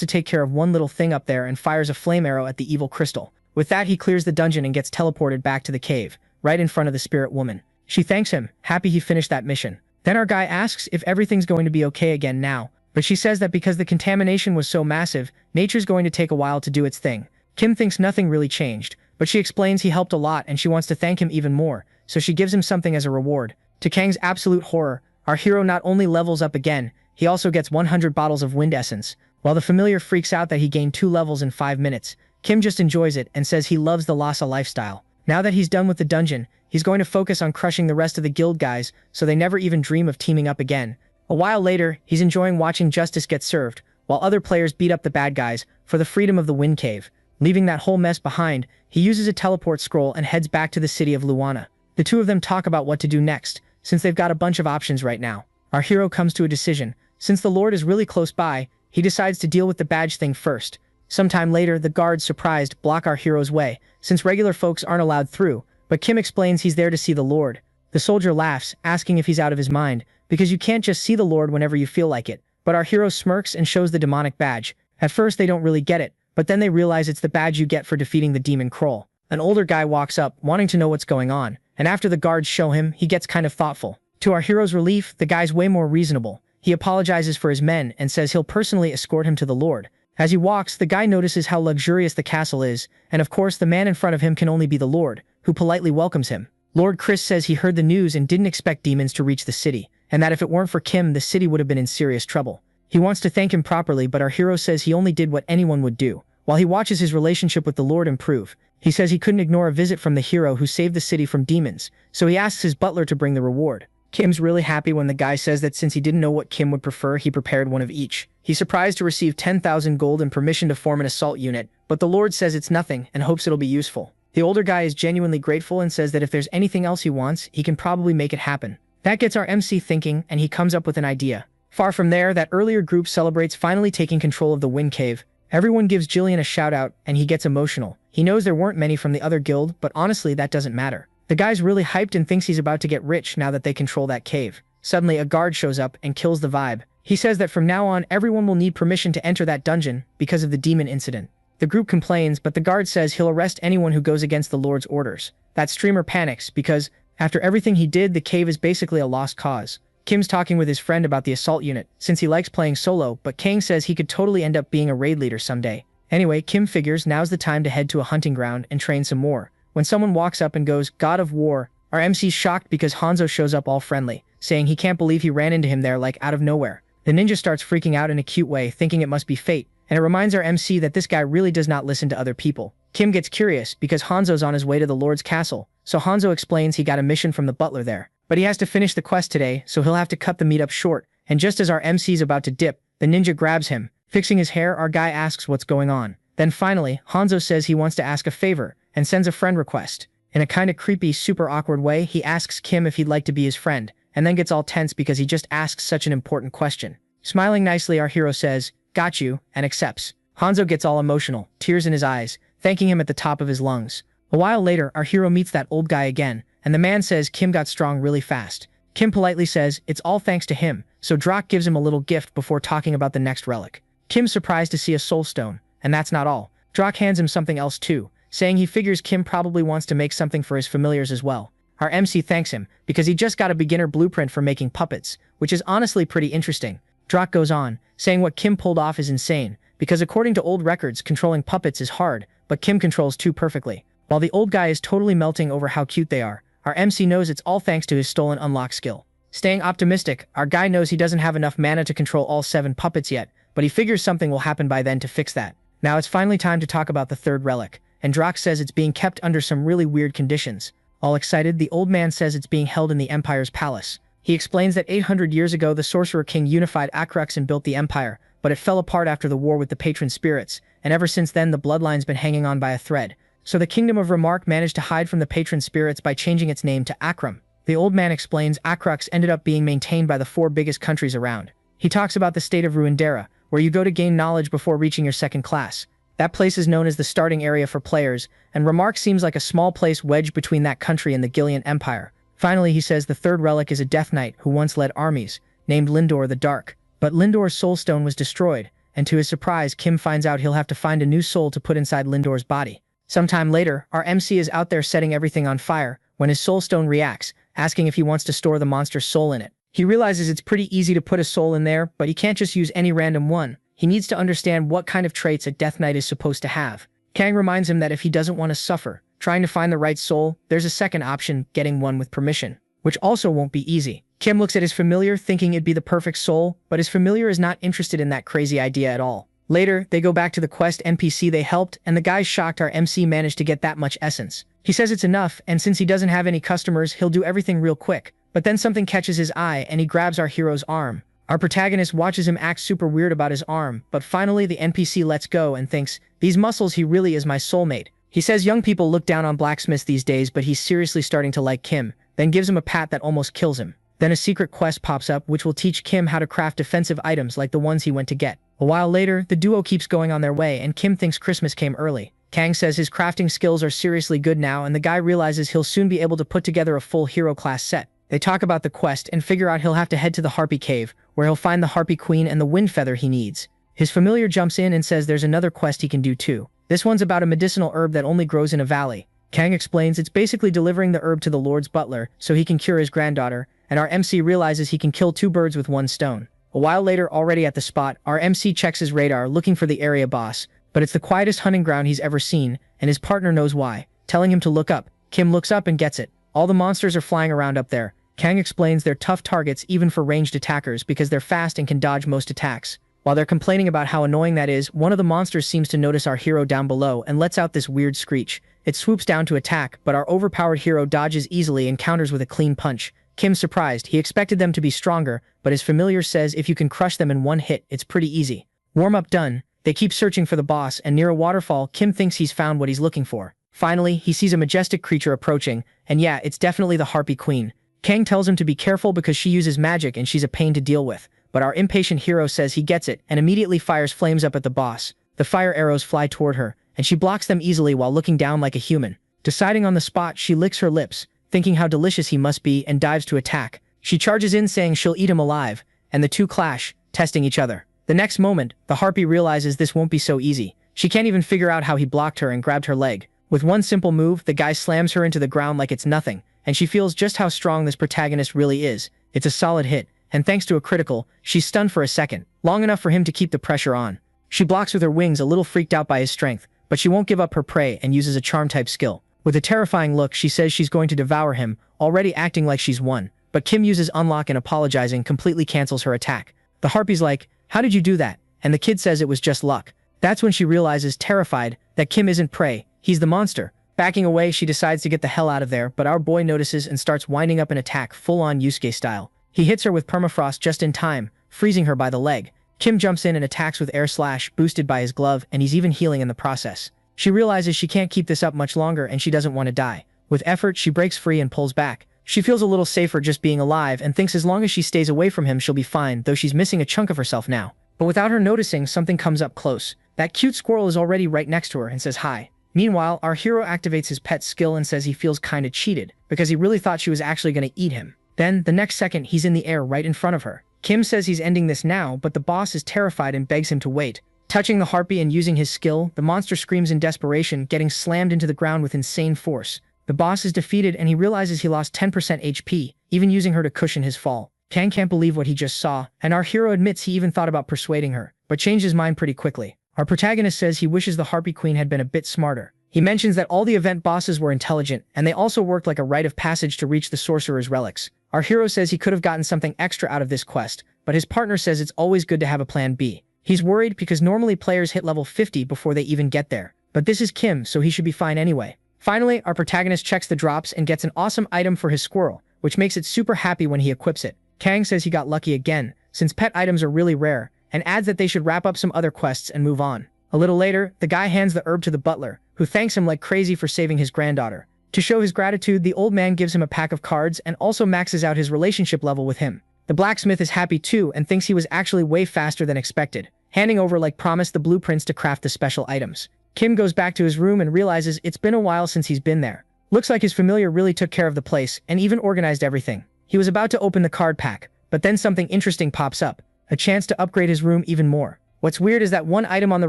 to take care of one little thing up there and fires a flame arrow at the evil crystal. With that, he clears the dungeon and gets teleported back to the cave, right in front of the spirit woman. She thanks him, happy he finished that mission. Then our guy asks if everything's going to be okay again now, but she says that because the contamination was so massive, nature's going to take a while to do its thing. Kim thinks nothing really changed, but she explains he helped a lot and she wants to thank him even more, so she gives him something as a reward. To Kang's absolute horror, our hero not only levels up again, he also gets 100 bottles of wind essence. While the familiar freaks out that he gained 2 levels in 5 minutes, Kim just enjoys it and says he loves the Lhasa lifestyle. Now that he's done with the dungeon, he's going to focus on crushing the rest of the guild guys so they never even dream of teaming up again. A while later, he's enjoying watching justice get served, while other players beat up the bad guys for the freedom of the Wind Cave. Leaving that whole mess behind, he uses a teleport scroll and heads back to the city of Luana. The two of them talk about what to do next, since they've got a bunch of options right now. Our hero comes to a decision. Since the Lord is really close by, he decides to deal with the badge thing first. Sometime later, the guards, surprised, block our hero's way, since regular folks aren't allowed through, but Kim explains he's there to see the Lord. The soldier laughs, asking if he's out of his mind, because you can't just see the Lord whenever you feel like it. But our hero smirks and shows the demonic badge. At first they don't really get it, but then they realize it's the badge you get for defeating the demon Kroll. An older guy walks up, wanting to know what's going on, and after the guards show him, he gets kind of thoughtful. To our hero's relief, the guy's way more reasonable. He apologizes for his men and says he'll personally escort him to the Lord. As he walks, the guy notices how luxurious the castle is, and of course the man in front of him can only be the Lord, who politely welcomes him. Lord Chris says he heard the news and didn't expect demons to reach the city, and that if it weren't for Kim, the city would have been in serious trouble. He wants to thank him properly, but our hero says he only did what anyone would do. While he watches his relationship with the Lord improve, he says he couldn't ignore a visit from the hero who saved the city from demons, so he asks his butler to bring the reward. Kim's really happy when the guy says that since he didn't know what Kim would prefer, he prepared one of each. He's surprised to receive 10,000 gold and permission to form an assault unit, but the Lord says it's nothing and hopes it'll be useful. The older guy is genuinely grateful and says that if there's anything else he wants, he can probably make it happen. That gets our MC thinking, and he comes up with an idea. Far from there, that earlier group celebrates finally taking control of the Wind Cave. Everyone gives Jillian a shout out, and he gets emotional. He knows there weren't many from the other guild, but honestly that doesn't matter. The guy's really hyped and thinks he's about to get rich now that they control that cave. Suddenly a guard shows up and kills the vibe. He says that from now on everyone will need permission to enter that dungeon because of the demon incident. The group complains, but the guard says he'll arrest anyone who goes against the Lord's orders. That streamer panics because, after everything he did, the cave is basically a lost cause. Kim's talking with his friend about the assault unit, since he likes playing solo, but Kang says he could totally end up being a raid leader someday. Anyway, Kim figures now's the time to head to a hunting ground and train some more. When someone walks up and goes, "God of War," our MC's shocked because Hanzo shows up all friendly, saying he can't believe he ran into him there like out of nowhere. The ninja starts freaking out in a cute way, thinking it must be fate, and it reminds our MC that this guy really does not listen to other people. Kim gets curious because Hanzo's on his way to the Lord's castle, so Hanzo explains he got a mission from the butler there. But he has to finish the quest today, so he'll have to cut the meetup short, and just as our MC's about to dip, the ninja grabs him. Fixing his hair, our guy asks what's going on. Then finally, Hanzo says he wants to ask a favor, and sends a friend request. In a kinda creepy, super awkward way, he asks Kim if he'd like to be his friend, and then gets all tense because he just asks such an important question. Smiling nicely, our hero says, "Got you," and accepts. Hanzo gets all emotional, tears in his eyes, thanking him at the top of his lungs. A while later, our hero meets that old guy again, and the man says Kim got strong really fast. Kim politely says it's all thanks to him, so Drak gives him a little gift before talking about the next relic. Kim's surprised to see a soul stone, and that's not all. Drak hands him something else too, saying he figures Kim probably wants to make something for his familiars as well. Our MC thanks him, because he just got a beginner blueprint for making puppets, which is honestly pretty interesting. Drak goes on, saying what Kim pulled off is insane, because according to old records, controlling puppets is hard, but Kim controls two perfectly. While the old guy is totally melting over how cute they are, our MC knows it's all thanks to his stolen unlock skill. Staying optimistic, our guy knows he doesn't have enough mana to control all 7 puppets yet, but he figures something will happen by then to fix that. Now it's finally time to talk about the third relic, and Drox says it's being kept under some really weird conditions. All excited, the old man says it's being held in the Empire's palace. He explains that 800 years ago the Sorcerer King unified Akrux and built the Empire, but it fell apart after the war with the patron spirits, and ever since then the bloodline's been hanging on by a thread. So the Kingdom of Remark managed to hide from the patron spirits by changing its name to Akram. The old man explains Akrux ended up being maintained by the 4 biggest countries around. He talks about the state of Ruindera, where you go to gain knowledge before reaching your second class. That place is known as the starting area for players, and Remark seems like a small place wedged between that country and the Gillian Empire. Finally, he says the third relic is a Death Knight who once led armies, named Lindor the Dark. But Lindor's soul stone was destroyed, and to his surprise, Kim finds out he'll have to find a new soul to put inside Lindor's body. Sometime later, our MC is out there setting everything on fire when his soul stone reacts, asking if he wants to store the monster's soul in it. He realizes it's pretty easy to put a soul in there, but he can't just use any random one. He needs to understand what kind of traits a Death Knight is supposed to have. Kang reminds him that if he doesn't want to suffer trying to find the right soul, there's a second option, getting one with permission, which also won't be easy. Kim looks at his familiar thinking it'd be the perfect soul, but his familiar is not interested in that crazy idea at all. Later, they go back to the quest NPC they helped, and the guy's shocked our MC managed to get that much essence. He says it's enough, and since he doesn't have any customers, he'll do everything real quick. But then something catches his eye, and he grabs our hero's arm. Our protagonist watches him act super weird about his arm, but finally the NPC lets go and thinks, these muscles, he really is my soulmate. He says young people look down on blacksmiths these days, but he's seriously starting to like Kim, then gives him a pat that almost kills him. Then a secret quest pops up which will teach Kim how to craft defensive items like the ones he went to get. A while later, the duo keeps going on their way and Kim thinks Christmas came early. Kang says his crafting skills are seriously good now, and the guy realizes he'll soon be able to put together a full hero class set. They talk about the quest and figure out he'll have to head to the Harpy Cave, where he'll find the Harpy Queen and the wind feather he needs. His familiar jumps in and says there's another quest he can do too. This one's about a medicinal herb that only grows in a valley. Kang explains it's basically delivering the herb to the Lord's butler so he can cure his granddaughter, and our MC realizes he can kill 2 birds with 1 stone. A while later, already at the spot, our MC checks his radar looking for the area boss, but it's the quietest hunting ground he's ever seen, and his partner knows why, telling him to look up. Kim looks up and gets it. All the monsters are flying around up there. Kang explains they're tough targets even for ranged attackers because they're fast and can dodge most attacks. While they're complaining about how annoying that is, one of the monsters seems to notice our hero down below and lets out this weird screech. It swoops down to attack, but our overpowered hero dodges easily and counters with a clean punch. Kim's surprised. He expected them to be stronger, but his familiar says if you can crush them in 1 hit, it's pretty easy. Warm-up done. They keep searching for the boss, and near a waterfall, Kim thinks he's found what he's looking for. Finally, he sees a majestic creature approaching, and yeah, it's definitely the Harpy Queen. Kang tells him to be careful because she uses magic and she's a pain to deal with. But our impatient hero says he gets it and immediately fires flames up at the boss. The fire arrows fly toward her, and she blocks them easily while looking down like a human. Deciding on the spot, she licks her lips, thinking how delicious he must be, and dives to attack. She charges in saying she'll eat him alive, and the two clash, testing each other. The next moment, the Harpy realizes this won't be so easy. She can't even figure out how he blocked her and grabbed her leg. With one simple move, the guy slams her into the ground like it's nothing, and she feels just how strong this protagonist really is. It's a solid hit, and thanks to a critical, she's stunned for a second, long enough for him to keep the pressure on. She blocks with her wings, a little freaked out by his strength, but she won't give up her prey and uses a charm-type skill. With a terrifying look, she says she's going to devour him, already acting like she's won. But Kim uses unlock and apologizing completely cancels her attack. The Harpy's like, "How did you do that?" And the kid says it was just luck. That's when she realizes, terrified, that Kim isn't prey, he's the monster. Backing away, she decides to get the hell out of there, but our boy notices and starts winding up an attack full-on Yusuke style. He hits her with permafrost just in time, freezing her by the leg. Kim jumps in and attacks with air slash, boosted by his glove, and he's even healing in the process. She realizes she can't keep this up much longer and she doesn't want to die. With effort, she breaks free and pulls back. She feels a little safer just being alive and thinks as long as she stays away from him she'll be fine, though she's missing a chunk of herself now. But without her noticing, something comes up close. That cute squirrel is already right next to her and says hi. Meanwhile, our hero activates his pet skill and says he feels kinda cheated, because he really thought she was actually gonna eat him. Then, the next second, he's in the air right in front of her. Kim says he's ending this now, but the boss is terrified and begs him to wait. Touching the Harpy and using his skill, the monster screams in desperation, getting slammed into the ground with insane force. The boss is defeated and he realizes he lost 10% HP, even using her to cushion his fall. Kang can't believe what he just saw, and our hero admits he even thought about persuading her, but changed his mind pretty quickly. Our protagonist says he wishes the Harpy Queen had been a bit smarter. He mentions that all the event bosses were intelligent, and they also worked like a rite of passage to reach the sorcerer's relics. Our hero says he could have gotten something extra out of this quest, but his partner says it's always good to have a plan B. He's worried because normally players hit level 50 before they even get there. But this is Kim, so he should be fine anyway. Finally, our protagonist checks the drops and gets an awesome item for his squirrel, which makes it super happy when he equips it. Kang says he got lucky again, since pet items are really rare, and adds that they should wrap up some other quests and move on. A little later, the guy hands the herb to the butler, who thanks him like crazy for saving his granddaughter. To show his gratitude, the old man gives him a pack of cards and also maxes out his relationship level with him. The blacksmith is happy too and thinks he was actually way faster than expected, handing over like promised the blueprints to craft the special items. Kim goes back to his room and realizes it's been a while since he's been there. Looks like his familiar really took care of the place and even organized everything. He was about to open the card pack, but then something interesting pops up, a chance to upgrade his room even more. What's weird is that one item on the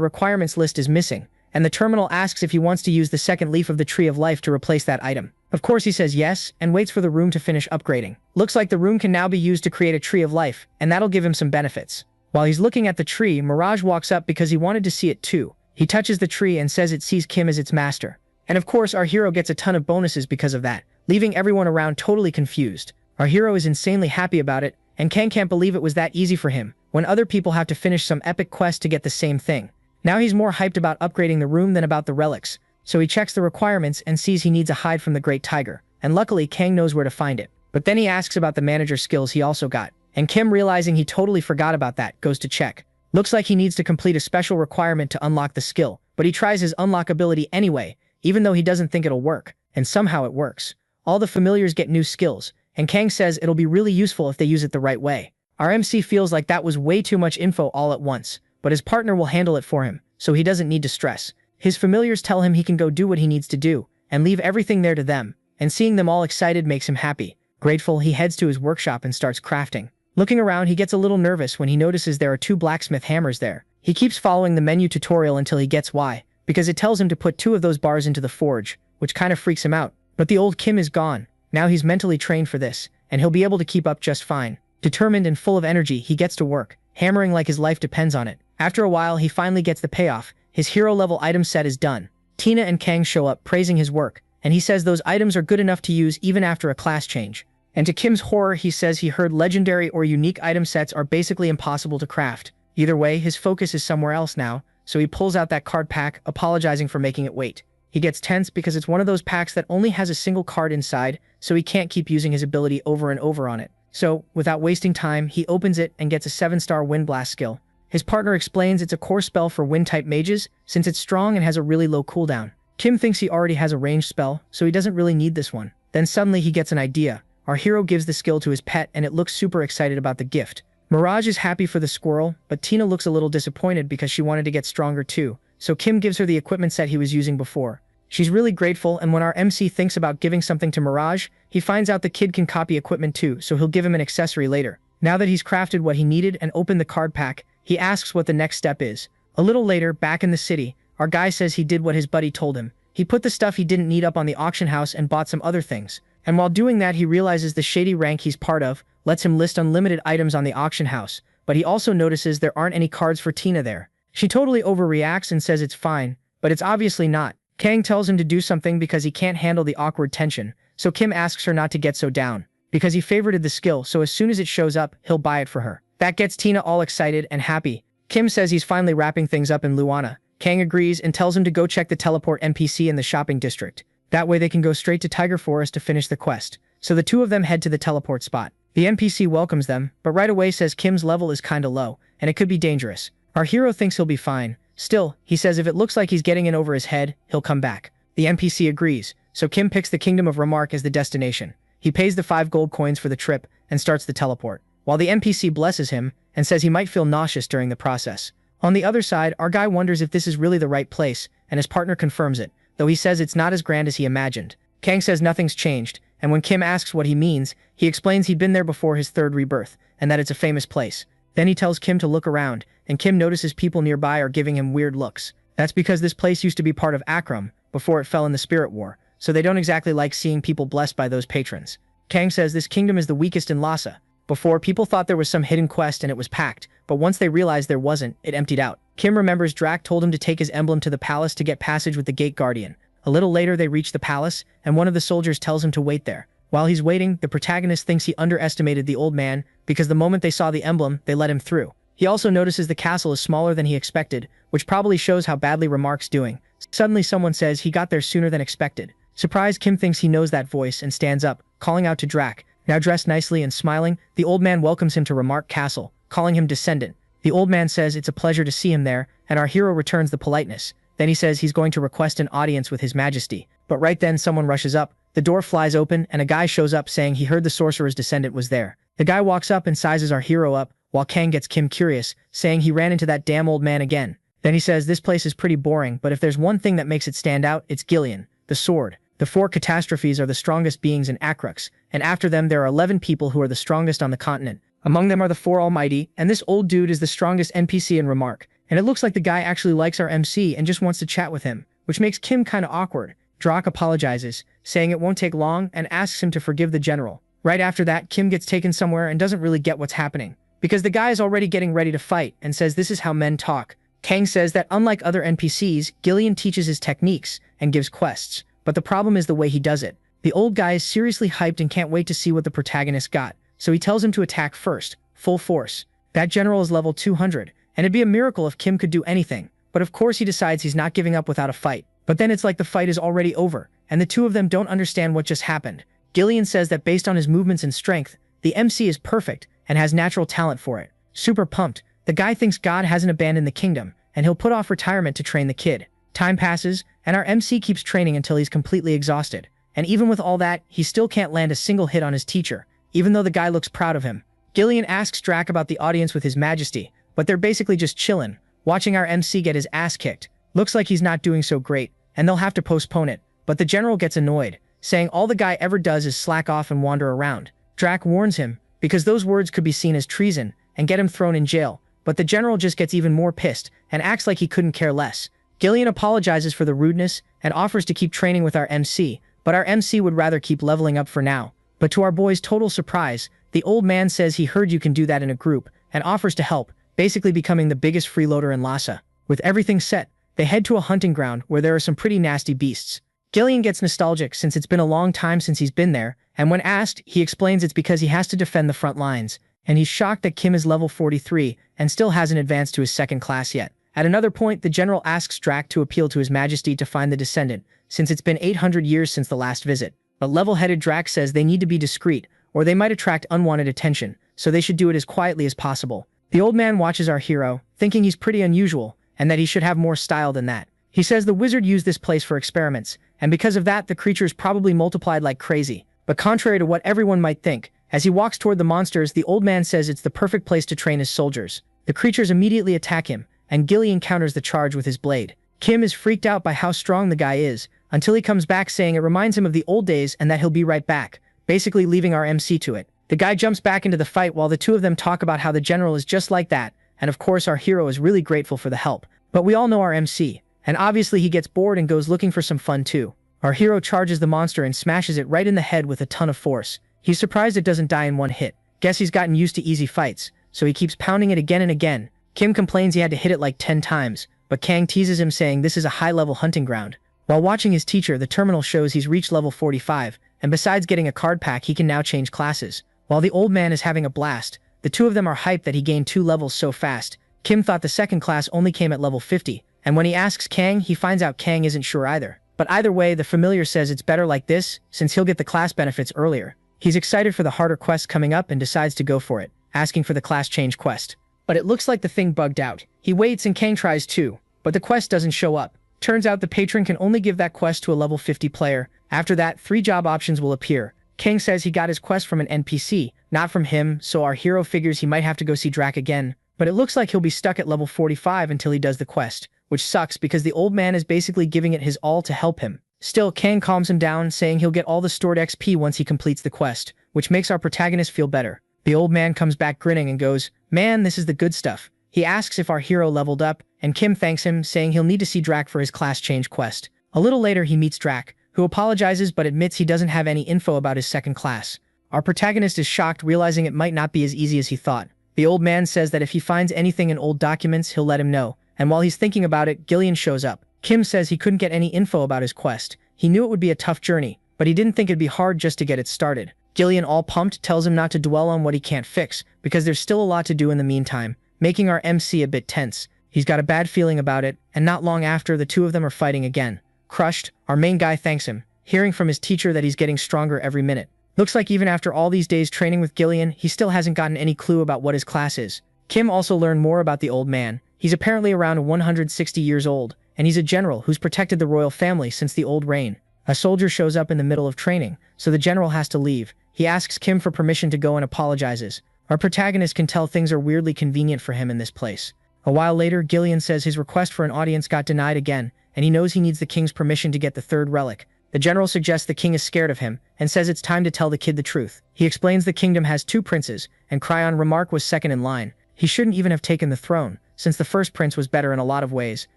requirements list is missing, and the terminal asks if he wants to use the second leaf of the Tree of Life to replace that item. Of course he says yes, and waits for the room to finish upgrading. Looks like the room can now be used to create a Tree of Life, and that'll give him some benefits. While he's looking at the tree, Mirage walks up because he wanted to see it too. He touches the tree and says it sees Kim as its master. And of course our hero gets a ton of bonuses because of that, leaving everyone around totally confused. Our hero is insanely happy about it, and Kang can't believe it was that easy for him, when other people have to finish some epic quest to get the same thing. Now he's more hyped about upgrading the room than about the relics, so he checks the requirements and sees he needs a hide from the Great Tiger, and luckily Kang knows where to find it. But then he asks about the manager skills he also got, and Kim, realizing he totally forgot about that, goes to check. Looks like he needs to complete a special requirement to unlock the skill, but he tries his unlock ability anyway, even though he doesn't think it'll work, and somehow it works. All the familiars get new skills, and Kang says it'll be really useful if they use it the right way. Our MC feels like that was way too much info all at once, but his partner will handle it for him, so he doesn't need to stress. His familiars tell him he can go do what he needs to do, and leave everything there to them, and seeing them all excited makes him happy. Grateful, he heads to his workshop and starts crafting. Looking around, he gets a little nervous when he notices there are 2 blacksmith hammers there. He keeps following the menu tutorial until he gets why, because it tells him to put 2 of those bars into the forge, which kind of freaks him out. But the old Kim is gone. Now he's mentally trained for this, and he'll be able to keep up just fine. Determined and full of energy, he gets to work, hammering like his life depends on it. After a while, he finally gets the payoff. His hero-level item set is done. Tina and Kang show up, praising his work, and he says those items are good enough to use even after a class change. And to Kim's horror, he says he heard legendary or unique item sets are basically impossible to craft. Either way, his focus is somewhere else now, so he pulls out that card pack, apologizing for making it wait. He gets tense because it's one of those packs that only has a single card inside, so he can't keep using his ability over and over on it. So, without wasting time, he opens it and gets a 7-star Wind Blast skill. His partner explains it's a core spell for Wind-type mages, since it's strong and has a really low cooldown. Kim thinks he already has a ranged spell, so he doesn't really need this one. Then suddenly he gets an idea. Our hero gives the skill to his pet and it looks super excited about the gift. Mirage is happy for the squirrel, but Tina looks a little disappointed because she wanted to get stronger too, so Kim gives her the equipment set he was using before. She's really grateful, and when our MC thinks about giving something to Mirage, he finds out the kid can copy equipment too, so he'll give him an accessory later. Now that he's crafted what he needed and opened the card pack, he asks what the next step is. A little later, back in the city, our guy says he did what his buddy told him. He put the stuff he didn't need up on the auction house and bought some other things. And while doing that, he realizes the shady rank he's part of lets him list unlimited items on the auction house, but he also notices there aren't any cards for Tina there. She totally overreacts and says it's fine, but it's obviously not. Kang tells him to do something because he can't handle the awkward tension, so Kim asks her not to get so down, because he favorited the skill, so as soon as it shows up, he'll buy it for her. That gets Tina all excited and happy. Kim says he's finally wrapping things up in Luana. Kang agrees and tells him to go check the teleport NPC in the shopping district. That way they can go straight to Tiger Forest to finish the quest. So the 2 of them head to the teleport spot. The NPC welcomes them, but right away says Kim's level is kinda low, and it could be dangerous. Our hero thinks he'll be fine. Still, he says if it looks like he's getting in over his head, he'll come back. The NPC agrees, so Kim picks the Kingdom of Remark as the destination. He pays the 5 gold coins for the trip and starts the teleport, while the NPC blesses him and says he might feel nauseous during the process. On the other side, our guy wonders if this is really the right place, and his partner confirms it, though he says it's not as grand as he imagined. Kang says nothing's changed, and when Kim asks what he means, he explains he'd been there before his 3rd rebirth, and that it's a famous place. Then he tells Kim to look around, and Kim notices people nearby are giving him weird looks. That's because this place used to be part of Akram, before it fell in the Spirit War, so they don't exactly like seeing people blessed by those patrons. Kang says this kingdom is the weakest in Lhasa. Before, people thought there was some hidden quest and it was packed, but once they realized there wasn't, it emptied out. Kim remembers Drac told him to take his emblem to the palace to get passage with the Gate Guardian, A little later they reach the palace, and one of the soldiers tells him to wait there. While he's waiting, the protagonist thinks he underestimated the old man because the moment they saw the emblem, they let him through. He also notices the castle is smaller than he expected, which probably shows how badly Remark's doing. Suddenly someone says he got there sooner than expected. Surprised, Kim thinks he knows that voice and stands up, calling out to Drac. Now dressed nicely and smiling, the old man welcomes him to Remark Castle, calling him descendant. The old man says it's a pleasure to see him there, and our hero returns the politeness. Then he says he's going to request an audience with his majesty. But right then someone rushes up, the door flies open, and a guy shows up saying he heard the sorcerer's descendant was there. The guy walks up and sizes our hero up, while Kang gets Kim curious, saying he ran into that damn old man again. Then he says this place is pretty boring, but if there's one thing that makes it stand out, it's Gillian, the sword. The 4 catastrophes are the strongest beings in Acrux, and after them there are 11 people who are the strongest on the continent. Among them are the 4 Almighty, and this old dude is the strongest NPC in Remark. And it looks like the guy actually likes our MC and just wants to chat with him, which makes Kim kinda awkward. Drac apologizes, saying it won't take long, and asks him to forgive the general. Right after that, Kim gets taken somewhere and doesn't really get what's happening, because the guy is already getting ready to fight and says this is how men talk. Kang says that unlike other NPCs, Gillian teaches his techniques and gives quests, but the problem is the way he does it. The old guy is seriously hyped and can't wait to see what the protagonist got, so he tells him to attack first, full force. That general is level 200, and it'd be a miracle if Kim could do anything, but of course he decides he's not giving up without a fight. But then it's like the fight is already over, and the two of them don't understand what just happened. Gillian says that based on his movements and strength, the MC is perfect and has natural talent for it. Super pumped, the guy thinks God hasn't abandoned the kingdom, and he'll put off retirement to train the kid. Time passes, and our MC keeps training until he's completely exhausted. And even with all that, he still can't land a single hit on his teacher, even though the guy looks proud of him. Gillian asks Drac about the audience with his majesty, but they're basically just chillin', watching our MC get his ass kicked. Looks like he's not doing so great, and they'll have to postpone it. But the general gets annoyed, saying all the guy ever does is slack off and wander around. Drac warns him, because those words could be seen as treason, and get him thrown in jail, but the general just gets even more pissed, and acts like he couldn't care less. Gillian apologizes for the rudeness, and offers to keep training with our MC, but our MC would rather keep leveling up for now. But to our boy's total surprise, the old man says he heard you can do that in a group, and offers to help, basically becoming the biggest freeloader in Lhasa. With everything set, they head to a hunting ground where there are some pretty nasty beasts. Gillian gets nostalgic since it's been a long time since he's been there, and when asked, he explains it's because he has to defend the front lines, and he's shocked that Kim is level 43 and still hasn't advanced to his 2nd class yet. At another point, the general asks Drac to appeal to his majesty to find the descendant, since it's been 800 years since the last visit. But level-headed Drac says they need to be discreet, or they might attract unwanted attention, so they should do it as quietly as possible. The old man watches our hero, thinking he's pretty unusual, and that he should have more style than that. He says the wizard used this place for experiments, and because of that, the creatures probably multiplied like crazy. But contrary to what everyone might think, as he walks toward the monsters, the old man says it's the perfect place to train his soldiers. The creatures immediately attack him, and Gillian counters the charge with his blade. Kim is freaked out by how strong the guy is, until he comes back saying it reminds him of the old days and that he'll be right back, basically leaving our MC to it. The guy jumps back into the fight while the two of them talk about how the general is just like that, and of course our hero is really grateful for the help. But we all know our MC, and obviously he gets bored and goes looking for some fun too. Our hero charges the monster and smashes it right in the head with a ton of force. He's surprised it doesn't die in one hit. Guess he's gotten used to easy fights, so he keeps pounding it again and again. Kim complains he had to hit it like 10 times, but Kang teases him saying this is a high-level hunting ground. While watching his teacher, the terminal shows he's reached level 45, and besides getting a card pack, he can now change classes. While the old man is having a blast, the two of them are hyped that he gained 2 levels so fast. Kim thought the 2nd class only came at level 50, and when he asks Kang, he finds out Kang isn't sure either. But either way, the familiar says it's better like this, since he'll get the class benefits earlier. He's excited for the harder quest coming up and decides to go for it, asking for the class change quest. But it looks like the thing bugged out. He waits and Kang tries too, but the quest doesn't show up. Turns out the patron can only give that quest to a level 50 player. After that, 3 job options will appear. Kang says he got his quest from an NPC, not from him, so our hero figures he might have to go see Drac again. But it looks like he'll be stuck at level 45 until he does the quest, which sucks because the old man is basically giving it his all to help him. Still, Kang calms him down, saying he'll get all the stored XP once he completes the quest, which makes our protagonist feel better. The old man comes back grinning and goes, "Man, this is the good stuff." He asks if our hero leveled up, and Kim thanks him, saying he'll need to see Drac for his class change quest. A little later he meets Drac, who apologizes but admits he doesn't have any info about his 2nd class. Our protagonist is shocked, realizing it might not be as easy as he thought. The old man says that if he finds anything in old documents, he'll let him know, and while he's thinking about it, Gillian shows up. Kim says he couldn't get any info about his quest. He knew it would be a tough journey, but he didn't think it'd be hard just to get it started. Gillian, all pumped, tells him not to dwell on what he can't fix, because there's still a lot to do in the meantime, making our MC a bit tense. He's got a bad feeling about it, and not long after, the two of them are fighting again. Crushed, our main guy thanks him, hearing from his teacher that he's getting stronger every minute. Looks like even after all these days training with Gillian, he still hasn't gotten any clue about what his class is. Kim also learned more about the old man. He's apparently around 160 years old, and he's a general who's protected the royal family since the old reign. A soldier shows up in the middle of training, so the general has to leave. He asks Kim for permission to go and apologizes. Our protagonist can tell things are weirdly convenient for him in this place. A while later, Gillian says his request for an audience got denied again, and he knows he needs the king's permission to get the third relic. The general suggests the king is scared of him, and says it's time to tell the kid the truth. He explains the kingdom has two princes, and Cryon remark was second in line. He shouldn't even have taken the throne, since the first prince was better in a lot of ways.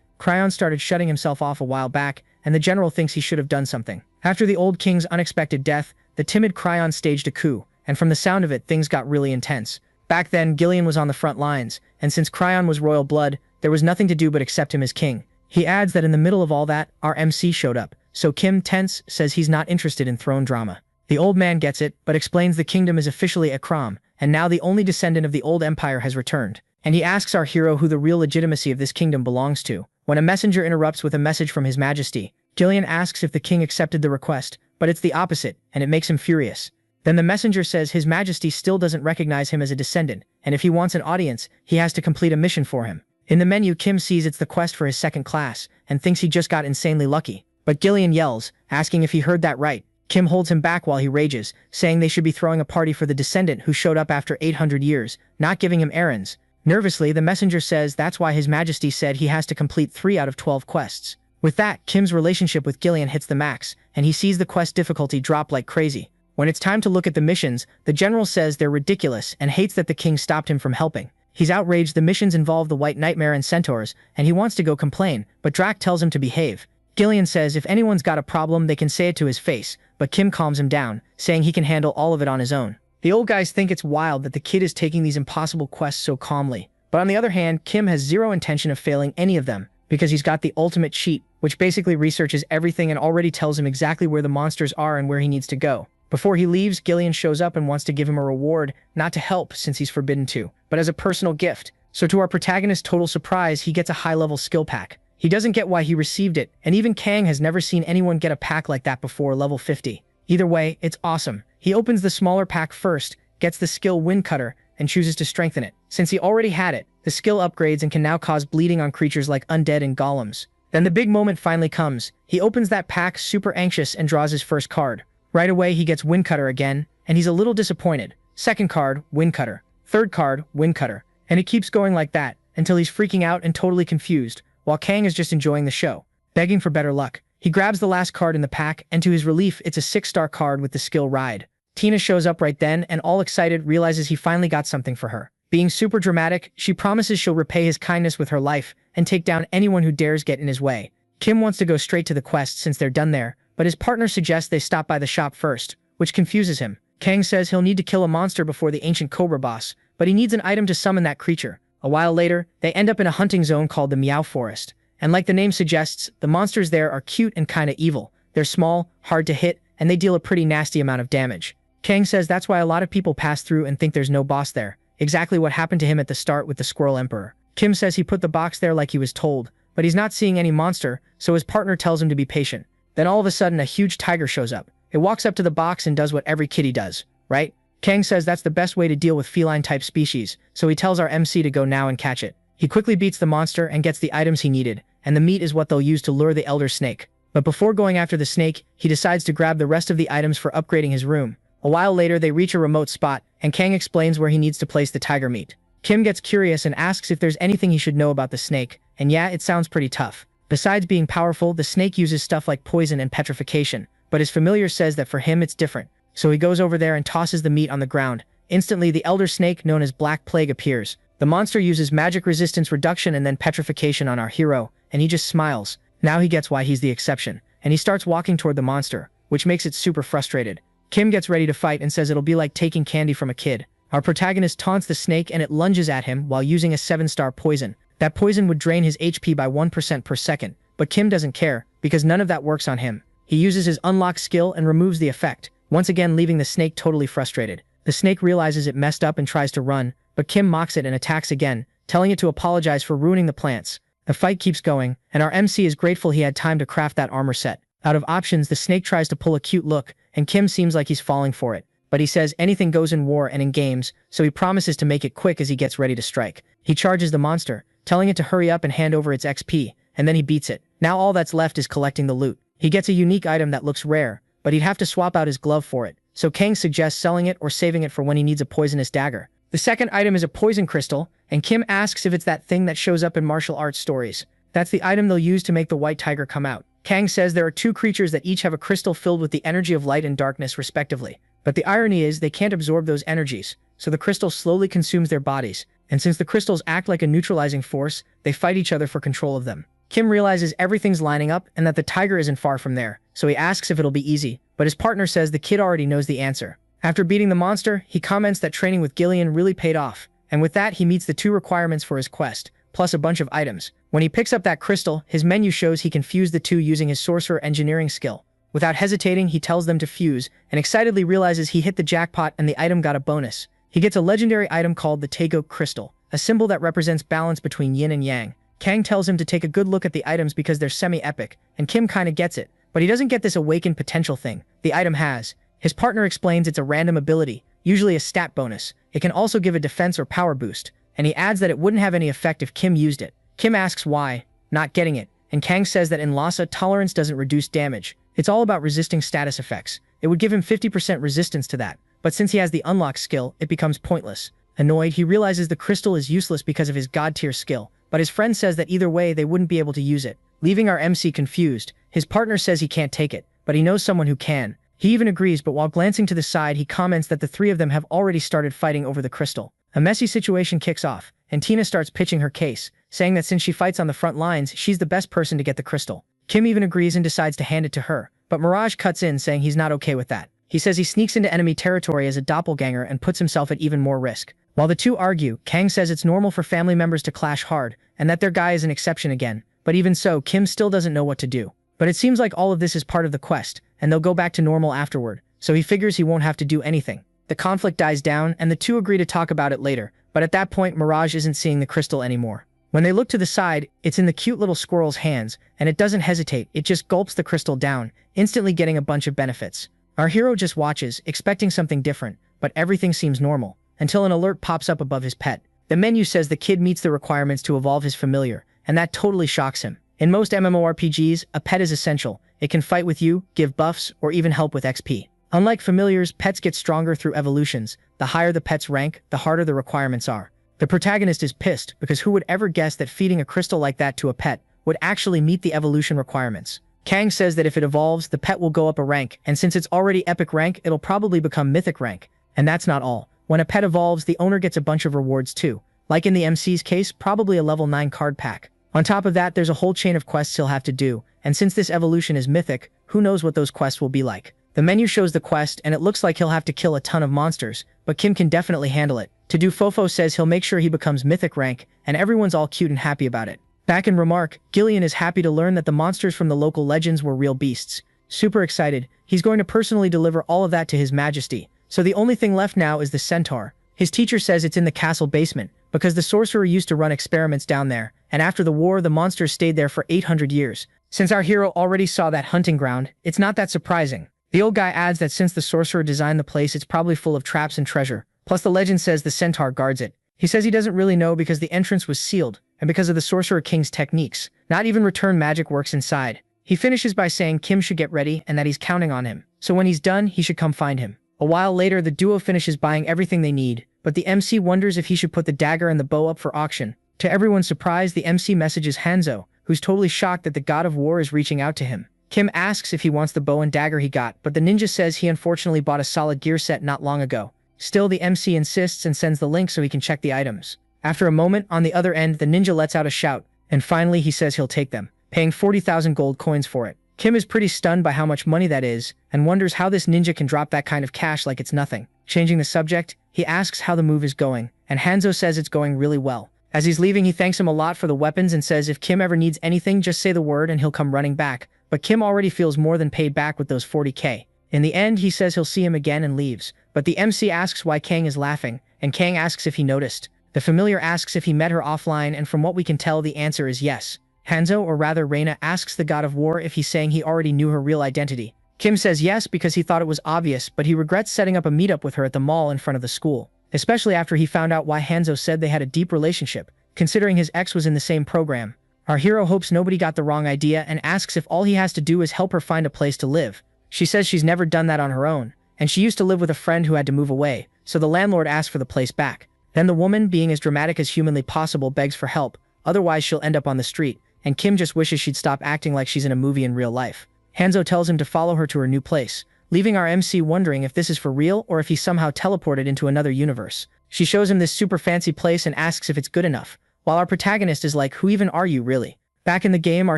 Cryon started shutting himself off a while back, and the general thinks he should have done something. After the old king's unexpected death, the timid Cryon staged a coup, and from the sound of it, things got really intense. Back then, Gillian was on the front lines, and since Cryon was royal blood, there was nothing to do but accept him as king. He adds that in the middle of all that, our MC showed up, so Kim, tense, says he's not interested in throne drama. The old man gets it, but explains the kingdom is officially a Kram, and now the only descendant of the old empire has returned. And he asks our hero who the real legitimacy of this kingdom belongs to. When a messenger interrupts with a message from His Majesty, Gillian asks if the king accepted the request, but it's the opposite, and it makes him furious. Then the messenger says His Majesty still doesn't recognize him as a descendant, and if he wants an audience, he has to complete a mission for him. In the menu, Kim sees it's the quest for his second class, and thinks he just got insanely lucky. But Gillian yells, asking if he heard that right. Kim holds him back while he rages, saying they should be throwing a party for the descendant who showed up after 800 years, not giving him errands. Nervously, the messenger says that's why His Majesty said he has to complete 3 out of 12 quests. With that, Kim's relationship with Gillian hits the max, and he sees the quest difficulty drop like crazy. When it's time to look at the missions, the general says they're ridiculous and hates that the king stopped him from helping. He's outraged the missions involve the White Nightmare and Centaurs, and he wants to go complain, but Drac tells him to behave. Gillian says if anyone's got a problem, they can say it to his face, but Kim calms him down, saying he can handle all of it on his own. The old guys think it's wild that the kid is taking these impossible quests so calmly. But on the other hand, Kim has zero intention of failing any of them, because he's got the ultimate cheat, which basically researches everything and already tells him exactly where the monsters are and where he needs to go. Before he leaves, Gillian shows up and wants to give him a reward, not to help since he's forbidden to, but as a personal gift. So to our protagonist's total surprise, he gets a high-level skill pack. He doesn't get why he received it, and even Kang has never seen anyone get a pack like that before level 50. Either way, it's awesome. He opens the smaller pack first, gets the skill Wind Cutter, and chooses to strengthen it. Since he already had it, the skill upgrades and can now cause bleeding on creatures like undead and golems. Then the big moment finally comes. He opens that pack super anxious and draws his first card. Right away, he gets Wind Cutter again, and he's a little disappointed. Second card, Wind Cutter. Third card, Wind Cutter. And it keeps going like that, until he's freaking out and totally confused, while Kang is just enjoying the show, begging for better luck. He grabs the last card in the pack, and to his relief, it's a 6-star card with the skill Ride. Tina shows up right then, and all excited, realizes he finally got something for her. Being super dramatic, she promises she'll repay his kindness with her life, and take down anyone who dares get in his way. Kim wants to go straight to the quest since they're done there, but his partner suggests they stop by the shop first, which confuses him. Kang says he'll need to kill a monster before the ancient Cobra boss, but he needs an item to summon that creature. A while later, they end up in a hunting zone called the Meow Forest. And like the name suggests, the monsters there are cute and kinda evil. They're small, hard to hit, and they deal a pretty nasty amount of damage. Kang says that's why a lot of people pass through and think there's no boss there. Exactly what happened to him at the start with the Squirrel Emperor. Kim says he put the box there like he was told, but he's not seeing any monster, so his partner tells him to be patient. Then all of a sudden a huge tiger shows up. It walks up to the box and does what every kitty does, right? Kang says that's the best way to deal with feline-type species, so he tells our MC to go now and catch it. He quickly beats the monster and gets the items he needed, and the meat is what they'll use to lure the elder snake. But before going after the snake, he decides to grab the rest of the items for upgrading his room. A while later, they reach a remote spot, and Kang explains where he needs to place the tiger meat. Kim gets curious and asks if there's anything he should know about the snake, and yeah, it sounds pretty tough. Besides being powerful, the snake uses stuff like poison and petrification, but his familiar says that for him it's different. So he goes over there and tosses the meat on the ground. Instantly, the elder snake known as Black Plague appears. The monster uses magic resistance reduction and then petrification on our hero, and he just smiles. Now he gets why he's the exception, and he starts walking toward the monster, which makes it super frustrated. Kim gets ready to fight and says it'll be like taking candy from a kid. Our protagonist taunts the snake and it lunges at him while using a 7-star poison. That poison would drain his HP by 1% per second, but Kim doesn't care, because none of that works on him. He uses his unlock skill and removes the effect, once again leaving the snake totally frustrated. The snake realizes it messed up and tries to run, but Kim mocks it and attacks again, telling it to apologize for ruining the plants. The fight keeps going, and our MC is grateful he had time to craft that armor set. Out of options, the snake tries to pull a cute look, and Kim seems like he's falling for it. But he says anything goes in war and in games, so he promises to make it quick as he gets ready to strike. He charges the monster, telling it to hurry up and hand over its XP, and then he beats it. Now all that's left is collecting the loot. He gets a unique item that looks rare, but he'd have to swap out his glove for it, so Kang suggests selling it or saving it for when he needs a poisonous dagger. The second item is a poison crystal, and Kim asks if it's that thing that shows up in martial arts stories. That's the item they'll use to make the white tiger come out. Kang says there are two creatures that each have a crystal filled with the energy of light and darkness respectively. But the irony is they can't absorb those energies, so the crystal slowly consumes their bodies, and since the crystals act like a neutralizing force, they fight each other for control of them. Kim realizes everything's lining up and that the tiger isn't far from there, so he asks if it'll be easy, but his partner says the kid already knows the answer. After beating the monster, he comments that training with Gillian really paid off, and with that he meets the 2 requirements for his quest, plus a bunch of items. When he picks up that crystal, his menu shows he can fuse the 2 using his sorcerer engineering skill. Without hesitating, he tells them to fuse, and excitedly realizes he hit the jackpot and the item got a bonus. He gets a legendary item called the Taegok Crystal, a symbol that represents balance between yin and yang. Kang tells him to take a good look at the items because they're semi-epic, and Kim kinda gets it, but he doesn't get this awakened potential thing the item has. His partner explains it's a random ability, usually a stat bonus. It can also give a defense or power boost, and he adds that it wouldn't have any effect if Kim used it. Kim asks why, not getting it, and Kang says that in Lhasa, tolerance doesn't reduce damage. It's all about resisting status effects. It would give him 50% resistance to that, but since he has the unlock skill, it becomes pointless. Annoyed, he realizes the crystal is useless because of his god-tier skill, but his friend says that either way they wouldn't be able to use it. Leaving our MC confused, his partner says he can't take it, but he knows someone who can. He even agrees, but while glancing to the side he comments that the 3 of them have already started fighting over the crystal. A messy situation kicks off, and Tina starts pitching her case, saying that since she fights on the front lines, she's the best person to get the crystal. Kim even agrees and decides to hand it to her, but Mirage cuts in saying he's not okay with that. He says he sneaks into enemy territory as a doppelganger and puts himself at even more risk. While the 2 argue, Kang says it's normal for family members to clash hard, and that their guy is an exception again. But even so, Kim still doesn't know what to do. But it seems like all of this is part of the quest, and they'll go back to normal afterward, so he figures he won't have to do anything. The conflict dies down, and the 2 agree to talk about it later, but at that point Mirage isn't seeing the crystal anymore. When they look to the side, it's in the cute little squirrel's hands, and it doesn't hesitate, it just gulps the crystal down, instantly getting a bunch of benefits. Our hero just watches, expecting something different, but everything seems normal, until an alert pops up above his pet. The menu says the kid meets the requirements to evolve his familiar, and that totally shocks him. In most MMORPGs, a pet is essential. It can fight with you, give buffs, or even help with XP. Unlike familiars, pets get stronger through evolutions. The higher the pet's rank, the harder the requirements are. The protagonist is pissed because who would ever guess that feeding a crystal like that to a pet would actually meet the evolution requirements. Kang says that if it evolves, the pet will go up a rank, and since it's already epic rank, it'll probably become mythic rank. And that's not all. When a pet evolves, the owner gets a bunch of rewards too. Like in the MC's case, probably a level 9 card pack. On top of that, there's a whole chain of quests he'll have to do, and since this evolution is mythic, who knows what those quests will be like. The menu shows the quest, and it looks like he'll have to kill a ton of monsters, but Kim can definitely handle it. To do Fofo says he'll make sure he becomes mythic rank, and everyone's all cute and happy about it. Back in Remark, Gillian is happy to learn that the monsters from the local legends were real beasts. Super excited, he's going to personally deliver all of that to His Majesty. So the only thing left now is the centaur. His teacher says it's in the castle basement, because the sorcerer used to run experiments down there, and after the war the monsters stayed there for 800 years. Since our hero already saw that hunting ground, it's not that surprising. The old guy adds that since the sorcerer designed the place, it's probably full of traps and treasure. Plus the legend says the centaur guards it. He says he doesn't really know because the entrance was sealed, and because of the Sorcerer King's techniques. Not even return magic works inside. He finishes by saying Kim should get ready and that he's counting on him. So when he's done, he should come find him. A while later, the duo finishes buying everything they need, but the MC wonders if he should put the dagger and the bow up for auction. To everyone's surprise, the MC messages Hanzo, who's totally shocked that the god of war is reaching out to him. Kim asks if he wants the bow and dagger he got, but the ninja says he unfortunately bought a solid gear set not long ago. Still, the MC insists and sends the link so he can check the items. After a moment, on the other end, the ninja lets out a shout, and finally he says he'll take them, paying 40,000 gold coins for it. Kim is pretty stunned by how much money that is, and wonders how this ninja can drop that kind of cash like it's nothing. Changing the subject, he asks how the move is going, and Hanzo says it's going really well. As he's leaving, he thanks him a lot for the weapons and says if Kim ever needs anything, just say the word and he'll come running back. But Kim already feels more than paid back with those 40k. In the end, he says he'll see him again and leaves. But the MC asks why Kang is laughing, and Kang asks if he noticed. The familiar asks if he met her offline, and from what we can tell, the answer is yes. Hanzo, or rather Reina, asks the god of war if he's saying he already knew her real identity. Kim says yes because he thought it was obvious, but he regrets setting up a meetup with her at the mall in front of the school, especially after he found out why Hanzo said they had a deep relationship, considering his ex was in the same program. Our hero hopes nobody got the wrong idea and asks if all he has to do is help her find a place to live. She says she's never done that on her own, and she used to live with a friend who had to move away, so the landlord asks for the place back. Then the woman, being as dramatic as humanly possible, begs for help, otherwise she'll end up on the street, and Kim just wishes she'd stop acting like she's in a movie in real life. Hanzo tells him to follow her to her new place, leaving our MC wondering if this is for real or if he somehow teleported into another universe. She shows him this super fancy place and asks if it's good enough, while our protagonist is like, who even are you really? Back in the game, our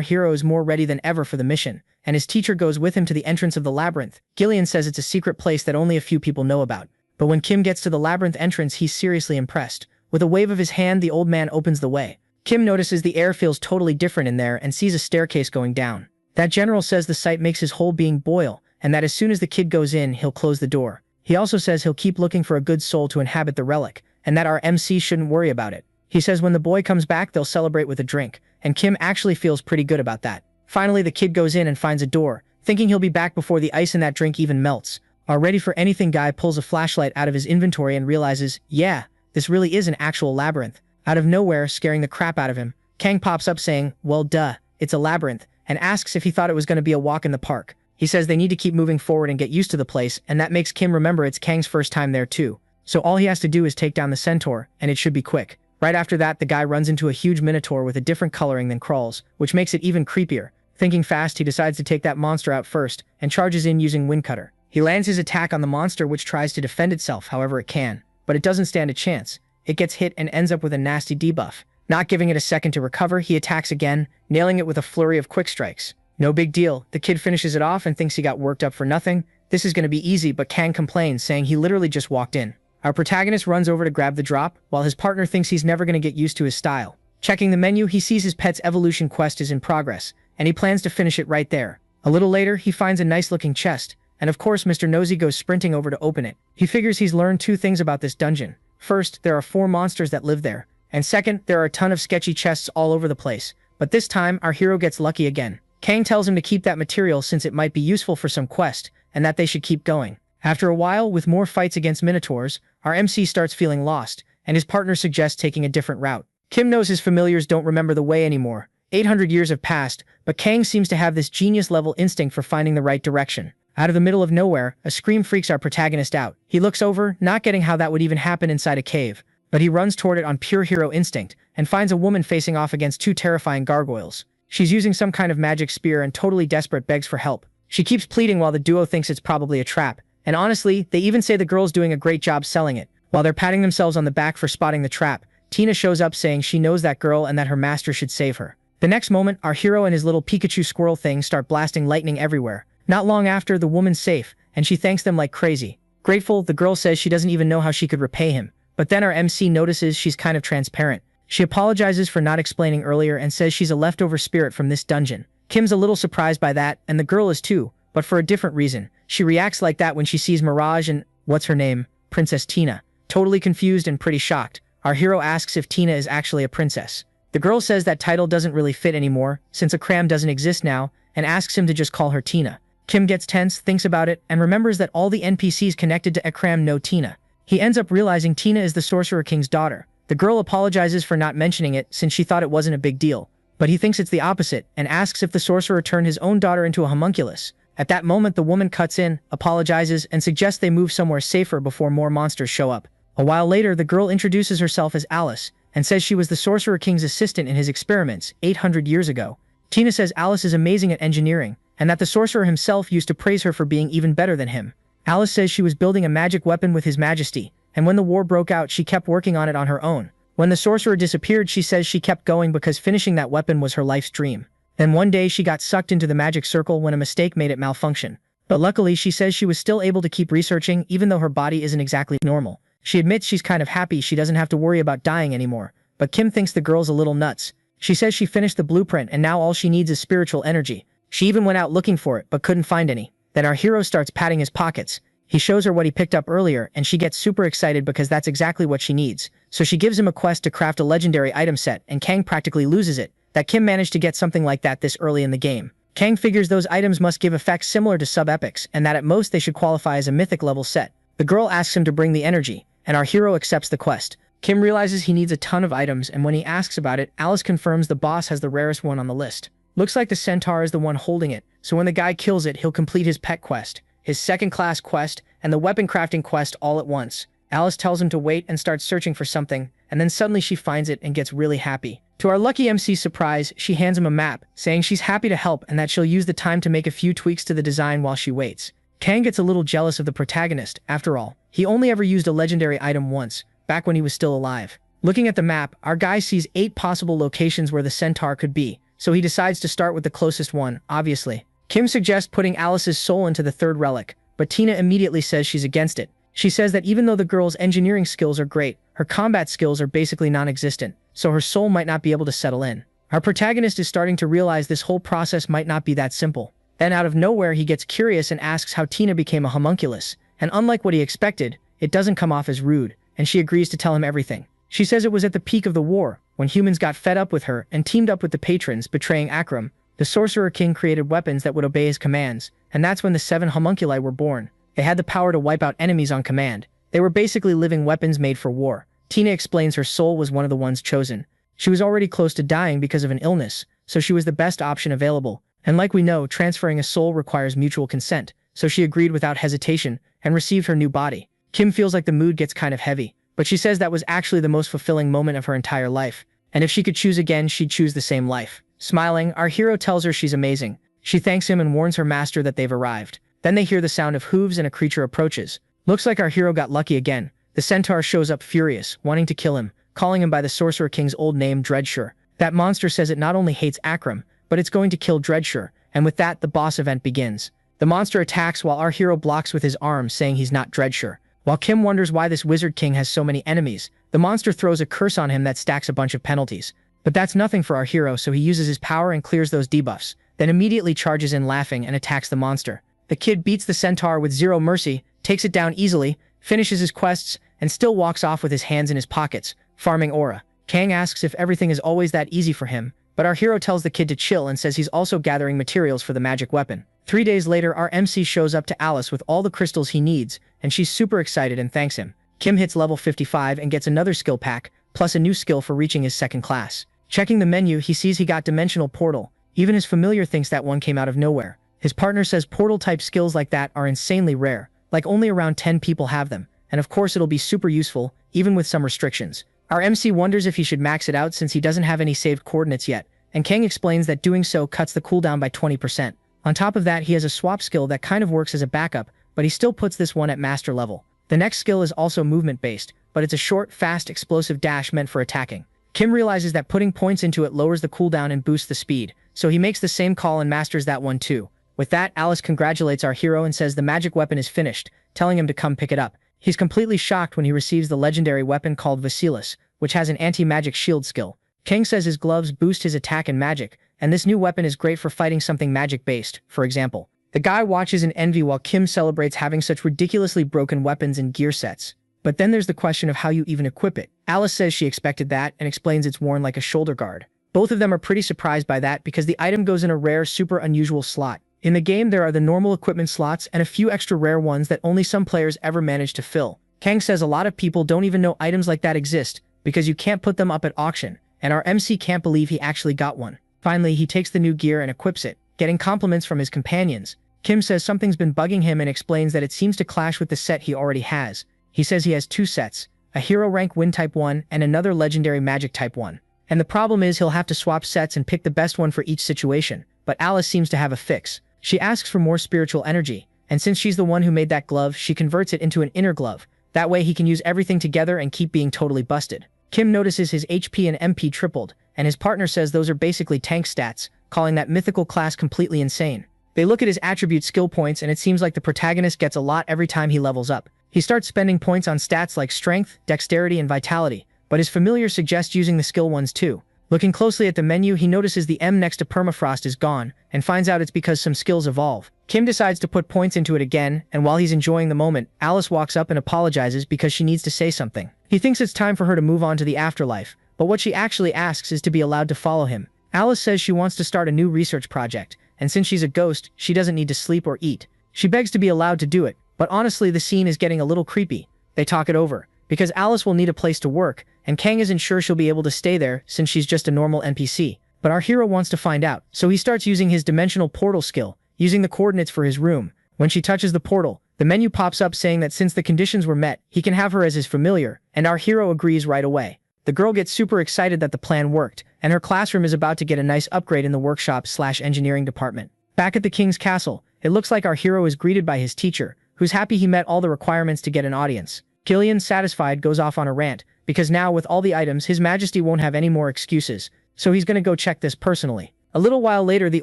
hero is more ready than ever for the mission, and his teacher goes with him to the entrance of the labyrinth. Gillian says it's a secret place that only a few people know about. But when Kim gets to the labyrinth entrance, he's seriously impressed. With a wave of his hand, the old man opens the way. Kim notices the air feels totally different in there and sees a staircase going down. That general says the sight makes his whole being boil, and that as soon as the kid goes in, he'll close the door. He also says he'll keep looking for a good soul to inhabit the relic, and that our MC shouldn't worry about it. He says when the boy comes back, they'll celebrate with a drink, and Kim actually feels pretty good about that. Finally, the kid goes in and finds a door, thinking he'll be back before the ice in that drink even melts. Our ready-for-anything guy pulls a flashlight out of his inventory and realizes, yeah, this really is an actual labyrinth. Out of nowhere, scaring the crap out of him, Kang pops up saying, well duh, it's a labyrinth, and asks if he thought it was going to be a walk in the park. He says they need to keep moving forward and get used to the place, and that makes Kim remember it's Kang's first time there too. So all he has to do is take down the centaur, and it should be quick. Right after that, the guy runs into a huge minotaur with a different coloring than Krull's, which makes it even creepier. Thinking fast, he decides to take that monster out first, and charges in using Windcutter. He lands his attack on the monster, which tries to defend itself however it can, but it doesn't stand a chance. It gets hit and ends up with a nasty debuff. Not giving it a second to recover, he attacks again, nailing it with a flurry of quick strikes. No big deal, the kid finishes it off and thinks he got worked up for nothing. This is going to be easy, but Kang complains, saying he literally just walked in. Our protagonist runs over to grab the drop, while his partner thinks he's never going to get used to his style. Checking the menu, he sees his pet's evolution quest is in progress, and he plans to finish it right there. A little later, he finds a nice-looking chest, and of course Mr. Nosy goes sprinting over to open it. He figures he's learned two things about this dungeon. First, there are 4 monsters that live there, and second, there are a ton of sketchy chests all over the place. But this time, our hero gets lucky again. Kang tells him to keep that material since it might be useful for some quest, and that they should keep going. After a while, with more fights against minotaurs, our MC starts feeling lost, and his partner suggests taking a different route. Kim knows his familiars don't remember the way anymore. 800 years have passed, but Kang seems to have this genius-level instinct for finding the right direction. Out of the middle of nowhere, a scream freaks our protagonist out. He looks over, not getting how that would even happen inside a cave, but he runs toward it on pure hero instinct, and finds a woman facing off against 2 terrifying gargoyles. She's using some kind of magic spear and totally desperate begs for help. She keeps pleading while the duo thinks it's probably a trap, and honestly, they even say the girl's doing a great job selling it. While they're patting themselves on the back for spotting the trap, Tina shows up saying she knows that girl and that her master should save her. The next moment, our hero and his little Pikachu squirrel thing start blasting lightning everywhere. Not long after, the woman's safe, and she thanks them like crazy. Grateful, the girl says she doesn't even know how she could repay him. But then our MC notices she's kind of transparent. She apologizes for not explaining earlier and says she's a leftover spirit from this dungeon. Kim's a little surprised by that, and the girl is too, but for a different reason. She reacts like that when she sees Mirage and, what's her name, Princess Tina. Totally confused and pretty shocked, our hero asks if Tina is actually a princess. The girl says that title doesn't really fit anymore, since Akram doesn't exist now, and asks him to just call her Tina. Kim gets tense, thinks about it, and remembers that all the NPCs connected to Akram know Tina. He ends up realizing Tina is the Sorcerer King's daughter. The girl apologizes for not mentioning it since she thought it wasn't a big deal, but he thinks it's the opposite and asks if the sorcerer turned his own daughter into a homunculus. At that moment, the woman cuts in, apologizes, and suggests they move somewhere safer before more monsters show up. A while later, the girl introduces herself as Alice and says she was the Sorcerer King's assistant in his experiments 800 years ago. Tina says Alice is amazing at engineering and that the sorcerer himself used to praise her for being even better than him. Alice says she was building a magic weapon with His Majesty, and when the war broke out, she kept working on it on her own. When the sorcerer disappeared, she says she kept going because finishing that weapon was her life's dream. Then one day she got sucked into the magic circle when a mistake made it malfunction. But luckily, she says she was still able to keep researching even though her body isn't exactly normal. She admits she's kind of happy she doesn't have to worry about dying anymore, but Kim thinks the girl's a little nuts. She says she finished the blueprint and now all she needs is spiritual energy. She even went out looking for it, but couldn't find any. Then our hero starts patting his pockets. He shows her what he picked up earlier, and she gets super excited because that's exactly what she needs. So she gives him a quest to craft a legendary item set, and Kang practically loses it, that Kim managed to get something like that this early in the game. Kang figures those items must give effects similar to sub-epics, and that at most they should qualify as a mythic level set. The girl asks him to bring the energy, and our hero accepts the quest. Kim realizes he needs a ton of items, and when he asks about it, Alice confirms the boss has the rarest one on the list. Looks like the centaur is the one holding it, so when the guy kills it, he'll complete his pet quest, his second-class quest, and the weapon crafting quest all at once. Alice tells him to wait and starts searching for something, and then suddenly she finds it and gets really happy. To our lucky MC's surprise, she hands him a map, saying she's happy to help and that she'll use the time to make a few tweaks to the design while she waits. Kang gets a little jealous of the protagonist. After all, he only ever used a legendary item once, back when he was still alive. Looking at the map, our guy sees 8 possible locations where the centaur could be, so he decides to start with the closest one, obviously. Kim suggests putting Alice's soul into the third relic, but Tina immediately says she's against it. She says that even though the girl's engineering skills are great, her combat skills are basically non-existent, so her soul might not be able to settle in. Our protagonist is starting to realize this whole process might not be that simple. Then out of nowhere he gets curious and asks how Tina became a homunculus, and unlike what he expected, it doesn't come off as rude, and she agrees to tell him everything. She says it was at the peak of the war, when humans got fed up with her and teamed up with the patrons, betraying Akram. The Sorcerer King created weapons that would obey his commands, and that's when the 7 homunculi were born. They had the power to wipe out enemies on command. They were basically living weapons made for war. Tina explains her soul was one of the ones chosen. She was already close to dying because of an illness, so she was the best option available. And like we know, transferring a soul requires mutual consent, so she agreed without hesitation and received her new body. Kim feels like the mood gets kind of heavy, but she says that was actually the most fulfilling moment of her entire life, and if she could choose again, she'd choose the same life. Smiling, our hero tells her she's amazing. She thanks him and warns her master that they've arrived. Then they hear the sound of hooves and a creature approaches. Looks like our hero got lucky again. The centaur shows up furious, wanting to kill him, calling him by the Sorcerer King's old name, Dreadsure. That monster says it not only hates Akram, but it's going to kill Dreadsure, and with that, the boss event begins. The monster attacks while our hero blocks with his arms, saying he's not Dreadsure. While Kim wonders why this Wizard King has so many enemies, the monster throws a curse on him that stacks a bunch of penalties. But that's nothing for our hero, so he uses his power and clears those debuffs, then immediately charges in laughing and attacks the monster. The kid beats the centaur with zero mercy, takes it down easily, finishes his quests, and still walks off with his hands in his pockets, farming aura. Kang asks if everything is always that easy for him, but our hero tells the kid to chill and says he's also gathering materials for the magic weapon. 3 days later, our MC shows up to Alice with all the crystals he needs, and she's super excited and thanks him. Kim hits level 55 and gets another skill pack, plus a new skill for reaching his second class. Checking the menu, he sees he got Dimensional Portal. Even his familiar thinks that one came out of nowhere. His partner says portal-type skills like that are insanely rare, like only around 10 people have them, and of course it'll be super useful, even with some restrictions. Our MC wonders if he should max it out since he doesn't have any saved coordinates yet, and Kang explains that doing so cuts the cooldown by 20%. On top of that, he has a swap skill that kind of works as a backup, but he still puts this one at master level. The next skill is also movement-based, but it's a short, fast, explosive dash meant for attacking. Kim realizes that putting points into it lowers the cooldown and boosts the speed, so he makes the same call and masters that one too. With that, Alice congratulates our hero and says the magic weapon is finished, telling him to come pick it up. He's completely shocked when he receives the legendary weapon called Vasilis, which has an anti-magic shield skill. Kang says his gloves boost his attack and magic, and this new weapon is great for fighting something magic-based, for example. The guy watches in envy while Kim celebrates having such ridiculously broken weapons and gear sets. But then there's the question of how you even equip it. Alice says she expected that and explains it's worn like a shoulder guard. Both of them are pretty surprised by that because the item goes in a rare, super unusual slot. In the game, there are the normal equipment slots and a few extra rare ones that only some players ever manage to fill. Kang says a lot of people don't even know items like that exist because you can't put them up at auction, and our MC can't believe he actually got one. Finally, he takes the new gear and equips it, getting compliments from his companions. Kim says something's been bugging him and explains that it seems to clash with the set he already has. He says he has 2 sets, a hero rank Wind Type 1 and another legendary Magic Type 1. And the problem is he'll have to swap sets and pick the best one for each situation, but Alice seems to have a fix. She asks for more spiritual energy, and since she's the one who made that glove, she converts it into an inner glove. That way he can use everything together and keep being totally busted. Kim notices his HP and MP tripled, and his partner says those are basically tank stats, calling that mythical class completely insane. They look at his attribute skill points and it seems like the protagonist gets a lot every time he levels up. He starts spending points on stats like strength, dexterity, and vitality, but his familiar suggests using the skill ones too. Looking closely at the menu, he notices the M next to permafrost is gone, and finds out it's because some skills evolve. Kim decides to put points into it again, and while he's enjoying the moment, Alice walks up and apologizes because she needs to say something. He thinks it's time for her to move on to the afterlife, but what she actually asks is to be allowed to follow him. Alice says she wants to start a new research project, and since she's a ghost, she doesn't need to sleep or eat. She begs to be allowed to do it, but honestly the scene is getting a little creepy. They talk it over, because Alice will need a place to work, and Kang isn't sure she'll be able to stay there since she's just a normal NPC. But our hero wants to find out, so he starts using his dimensional portal skill, using the coordinates for his room. When she touches the portal, the menu pops up saying that since the conditions were met, he can have her as his familiar, and our hero agrees right away. The girl gets super excited that the plan worked, and her classroom is about to get a nice upgrade in the workshop/engineering department. Back at the king's castle, it looks like our hero is greeted by his teacher, who's happy he met all the requirements to get an audience. Gillian, satisfied, goes off on a rant, because now with all the items, His Majesty won't have any more excuses, so he's gonna go check this personally. A little while later, the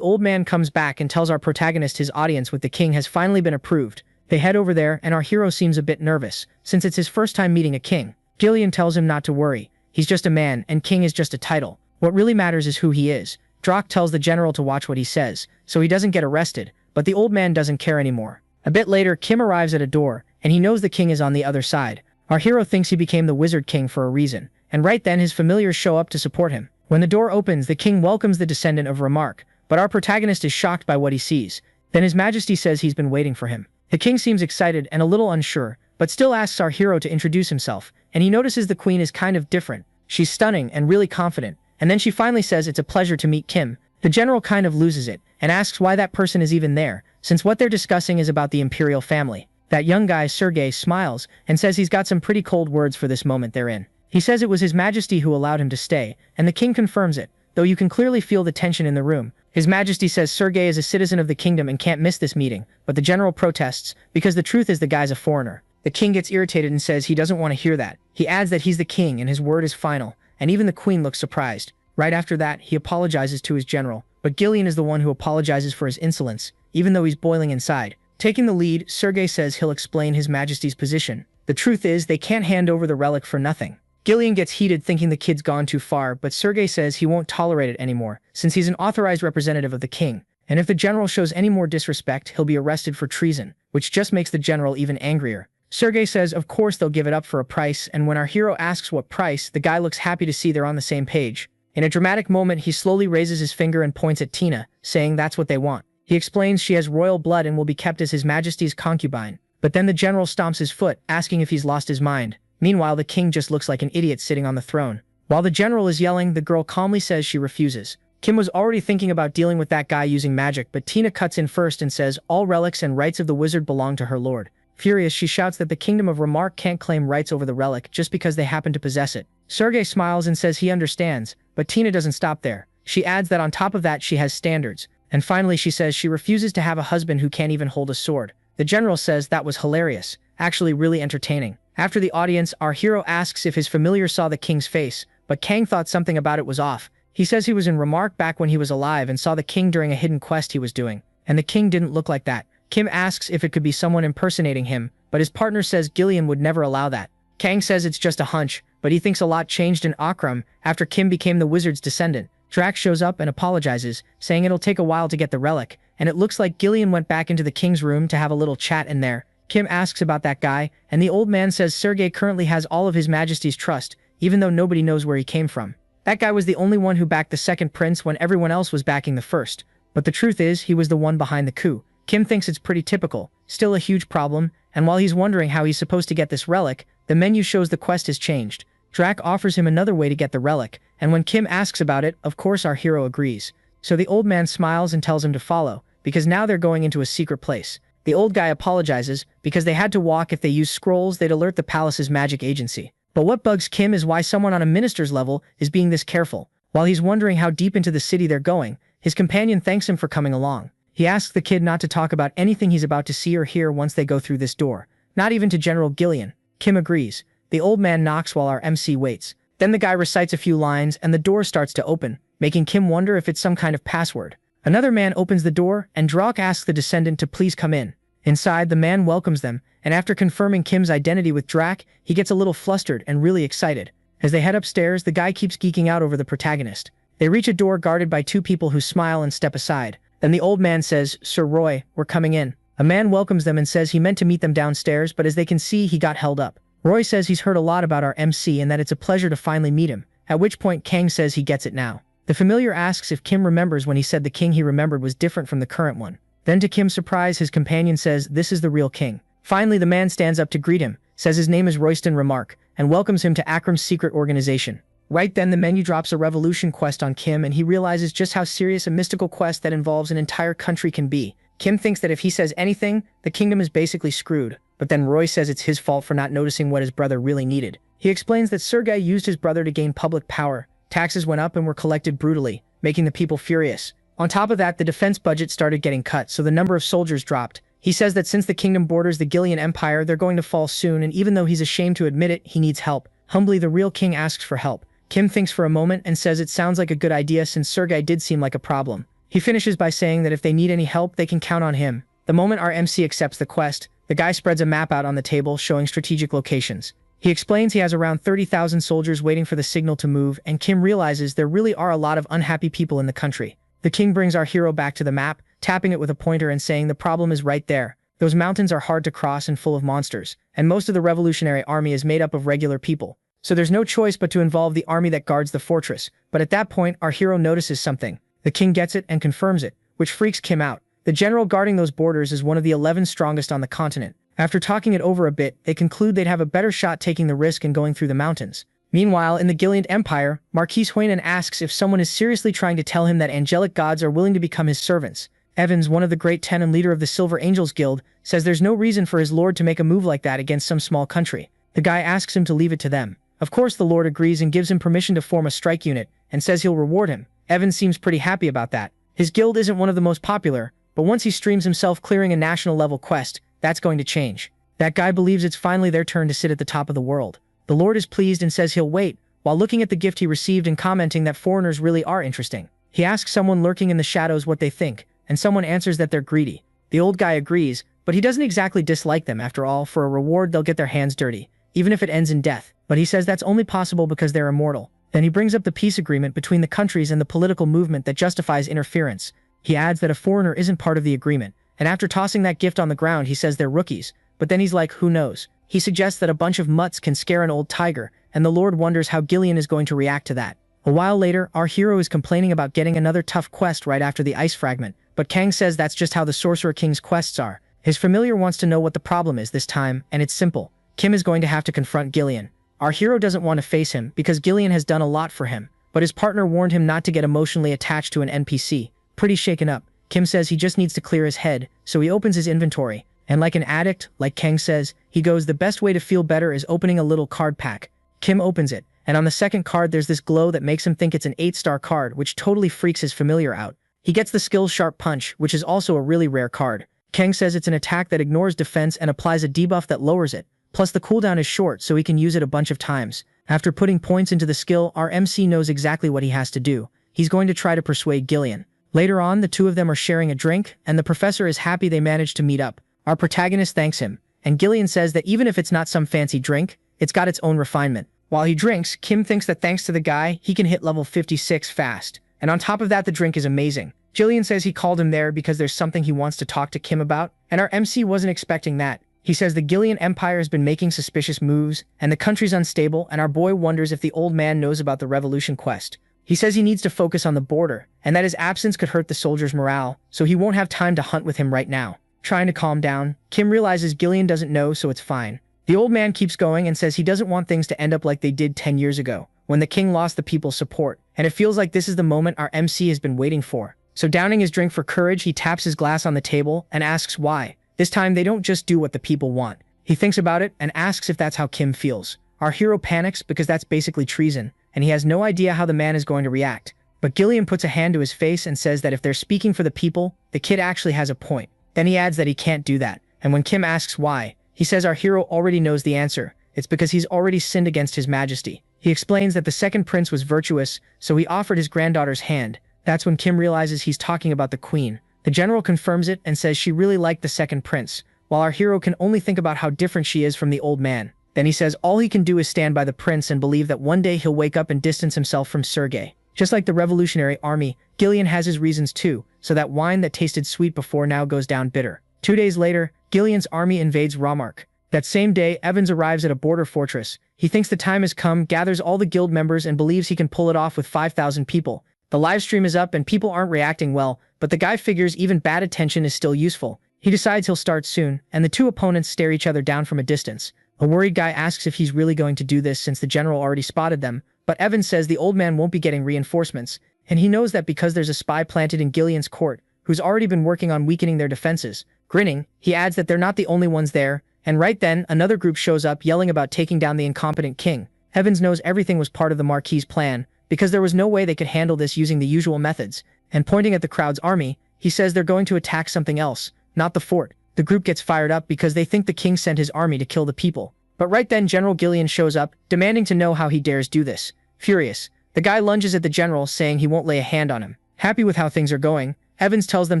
old man comes back and tells our protagonist his audience with the king has finally been approved. They head over there, and our hero seems a bit nervous, since it's his first time meeting a king. Gillian tells him not to worry, he's just a man, and king is just a title. What really matters is who he is. Drock tells the general to watch what he says, so he doesn't get arrested, but the old man doesn't care anymore. A bit later, Kim arrives at a door, and he knows the king is on the other side. Our hero thinks he became the Wizard King for a reason, and right then his familiars show up to support him. When the door opens, the king welcomes the descendant of Remark, but our protagonist is shocked by what he sees. Then His Majesty says he's been waiting for him. The king seems excited and a little unsure, but still asks our hero to introduce himself, and he notices the queen is kind of different. She's stunning and really confident, and then she finally says it's a pleasure to meet Kim. The general kind of loses it, and asks why that person is even there, since what they're discussing is about the imperial family. That young guy, Sergei, smiles, and says he's got some pretty cold words for this moment they're in. He says it was His Majesty who allowed him to stay, and the king confirms it, though you can clearly feel the tension in the room. His Majesty says Sergei is a citizen of the kingdom and can't miss this meeting, but the general protests, because the truth is the guy's a foreigner. The king gets irritated and says he doesn't want to hear that. He adds that he's the king and his word is final, and even the queen looks surprised. Right after that, he apologizes to his general, but Gillian is the one who apologizes for his insolence, even though he's boiling inside. Taking the lead, Sergei says he'll explain His Majesty's position. The truth is, they can't hand over the relic for nothing. Gillian gets heated thinking the kid's gone too far, but Sergei says he won't tolerate it anymore, since he's an authorized representative of the king. And if the general shows any more disrespect, he'll be arrested for treason, which just makes the general even angrier. Sergei says of course they'll give it up for a price, and when our hero asks what price, the guy looks happy to see they're on the same page. In a dramatic moment, he slowly raises his finger and points at Tina, saying that's what they want. He explains she has royal blood and will be kept as His Majesty's concubine. But then the general stomps his foot, asking if he's lost his mind. Meanwhile, the king just looks like an idiot sitting on the throne. While the general is yelling, the girl calmly says she refuses. Kim was already thinking about dealing with that guy using magic, but Tina cuts in first and says all relics and rights of the wizard belong to her lord. Furious, she shouts that the kingdom of Remark can't claim rights over the relic just because they happen to possess it. Sergei smiles and says he understands, but Tina doesn't stop there. She adds that on top of that she has standards. And finally she says she refuses to have a husband who can't even hold a sword. The general says that was hilarious, actually really entertaining. After the audience, our hero asks if his familiar saw the king's face, but Kang thought something about it was off. He says he was in Remark back when he was alive and saw the king during a hidden quest he was doing, and the king didn't look like that. Kim asks if it could be someone impersonating him, but his partner says Gillian would never allow that. Kang says it's just a hunch, but he thinks a lot changed in Akram after Kim became the wizard's descendant. Drax shows up and apologizes, saying it'll take a while to get the relic, and it looks like Gillian went back into the king's room to have a little chat in there. Kim asks about that guy, and the old man says Sergei currently has all of His Majesty's trust, even though nobody knows where he came from. That guy was the only one who backed the second prince when everyone else was backing the first, but the truth is he was the one behind the coup. Kim thinks it's pretty typical, still a huge problem, and while he's wondering how he's supposed to get this relic, the menu shows the quest has changed. Drac offers him another way to get the relic, and when Kim asks about it, of course our hero agrees. So the old man smiles and tells him to follow, because now they're going into a secret place. The old guy apologizes, because they had to walk. If they use scrolls, they'd alert the palace's magic agency. But what bugs Kim is why someone on a minister's level is being this careful. While he's wondering how deep into the city they're going, his companion thanks him for coming along. He asks the kid not to talk about anything he's about to see or hear once they go through this door, not even to General Gillian. Kim agrees. The old man knocks while our MC waits. Then the guy recites a few lines and the door starts to open, making Kim wonder if it's some kind of password. Another man opens the door, and Drock asks the descendant to please come in. Inside, the man welcomes them, and after confirming Kim's identity with Drac, he gets a little flustered and really excited. As they head upstairs, the guy keeps geeking out over the protagonist. They reach a door guarded by two people who smile and step aside. Then the old man says, "Sir Roy, we're coming in." A man welcomes them and says he meant to meet them downstairs, but as they can see, he got held up. Roy says he's heard a lot about our MC and that it's a pleasure to finally meet him, at which point Kang says he gets it now. The familiar asks if Kim remembers when he said the king he remembered was different from the current one. Then to Kim's surprise, his companion says, "This is the real king." Finally, the man stands up to greet him, says his name is Royston Remark, and welcomes him to Akram's secret organization. Right then, the menu drops a revolution quest on Kim, and he realizes just how serious a mystical quest that involves an entire country can be. Kim thinks that if he says anything, the kingdom is basically screwed, but then Roy says it's his fault for not noticing what his brother really needed. He explains that Sergei used his brother to gain public power. Taxes went up and were collected brutally, making the people furious. On top of that, the defense budget started getting cut, so the number of soldiers dropped. He says that since the kingdom borders the Gillian Empire, they're going to fall soon, and even though he's ashamed to admit it, he needs help. Humbly, the real king asks for help. Kim thinks for a moment and says it sounds like a good idea since Sergei did seem like a problem. He finishes by saying that if they need any help, they can count on him. The moment our MC accepts the quest, the guy spreads a map out on the table showing strategic locations. He explains he has around 30,000 soldiers waiting for the signal to move, and Kim realizes there really are a lot of unhappy people in the country. The king brings our hero back to the map, tapping it with a pointer and saying the problem is right there. Those mountains are hard to cross and full of monsters, and most of the revolutionary army is made up of regular people. So there's no choice but to involve the army that guards the fortress. But at that point, our hero notices something. The king gets it and confirms it, which freaks Kim out. The general guarding those borders is one of the 11 strongest on the continent. After talking it over a bit, they conclude they'd have a better shot taking the risk and going through the mountains. Meanwhile, in the Gillian Empire, Marquis Huinan asks if someone is seriously trying to tell him that angelic gods are willing to become his servants. Evans, one of the Great Ten and leader of the Silver Angels Guild, says there's no reason for his lord to make a move like that against some small country. The guy asks him to leave it to them. Of course, the lord agrees and gives him permission to form a strike unit, and says he'll reward him. Evans seems pretty happy about that. His guild isn't one of the most popular, but once he streams himself clearing a national-level quest, that's going to change. That guy believes it's finally their turn to sit at the top of the world. The lord is pleased and says he'll wait, while looking at the gift he received and commenting that foreigners really are interesting. He asks someone lurking in the shadows what they think, and someone answers that they're greedy. The old guy agrees, but he doesn't exactly dislike them. After all, for a reward they'll get their hands dirty, even if it ends in death. But he says that's only possible because they're immortal. Then he brings up the peace agreement between the countries and the political movement that justifies interference. He adds that a foreigner isn't part of the agreement, and after tossing that gift on the ground he says they're rookies, but then he's like, who knows? He suggests that a bunch of mutts can scare an old tiger, and the lord wonders how Gillian is going to react to that. A while later, our hero is complaining about getting another tough quest right after the ice fragment, but Kang says that's just how the Sorcerer King's quests are. His familiar wants to know what the problem is this time, and it's simple. Kim is going to have to confront Gillian. Our hero doesn't want to face him because Gillian has done a lot for him, but his partner warned him not to get emotionally attached to an NPC. Pretty shaken up, Kim says he just needs to clear his head, so he opens his inventory, and like an addict, like Kang says, he goes, the best way to feel better is opening a little card pack. Kim opens it, and on the second card there's this glow that makes him think it's an 8-star card, which totally freaks his familiar out. He gets the skill Sharp Punch, which is also a really rare card. Kang says it's an attack that ignores defense and applies a debuff that lowers it. Plus the cooldown is short, so he can use it a bunch of times. After putting points into the skill, our MC knows exactly what he has to do. He's going to try to persuade Gillian. Later on, the two of them are sharing a drink, and the professor is happy they managed to meet up. Our protagonist thanks him, and Gillian says that even if it's not some fancy drink, it's got its own refinement. While he drinks, Kim thinks that thanks to the guy, he can hit level 56 fast. And on top of that, the drink is amazing. Gillian says he called him there because there's something he wants to talk to Kim about, and our MC wasn't expecting that. He says the Gillian Empire has been making suspicious moves, and the country's unstable, and our boy wonders if the old man knows about the revolution quest. He says he needs to focus on the border, and that his absence could hurt the soldiers' morale, so he won't have time to hunt with him right now. Trying to calm down, Kim realizes Gillian doesn't know, so it's fine. The old man keeps going and says he doesn't want things to end up like they did 10 years ago, when the king lost the people's support, and it feels like this is the moment our MC has been waiting for. So downing his drink for courage, he taps his glass on the table and asks why. This time, they don't just do what the people want. He thinks about it and asks if that's how Kim feels. Our hero panics because that's basically treason, and he has no idea how the man is going to react. But Gillian puts a hand to his face and says that if they're speaking for the people, the kid actually has a point. Then he adds that he can't do that, and when Kim asks why, he says our hero already knows the answer. It's because he's already sinned against his majesty. He explains that the second prince was virtuous, so he offered his granddaughter's hand. That's when Kim realizes he's talking about the queen. The general confirms it and says she really liked the second prince, while our hero can only think about how different she is from the old man. Then he says all he can do is stand by the prince and believe that one day he'll wake up and distance himself from Sergei. Just like the revolutionary army, Gillian has his reasons too, so that wine that tasted sweet before now goes down bitter. 2 days later, Gillian's army invades Ramark. That same day, Evans arrives at a border fortress. He thinks the time has come, gathers all the guild members, and believes he can pull it off with 5,000 people. The livestream is up and people aren't reacting well, but the guy figures even bad attention is still useful. He decides he'll start soon, and the two opponents stare each other down from a distance. A worried guy asks if he's really going to do this since the general already spotted them, but Evans says the old man won't be getting reinforcements, and he knows that because there's a spy planted in Gillian's court, who's already been working on weakening their defenses. Grinning, he adds that they're not the only ones there, and right then, another group shows up yelling about taking down the incompetent king. Evans knows everything was part of the Marquis' plan, because there was no way they could handle this using the usual methods, and pointing at the crowd's army, he says they're going to attack something else, not the fort. The group gets fired up because they think the king sent his army to kill the people. But right then General Gillian shows up, demanding to know how he dares do this. Furious, the guy lunges at the general saying he won't lay a hand on him. Happy with how things are going, Evans tells them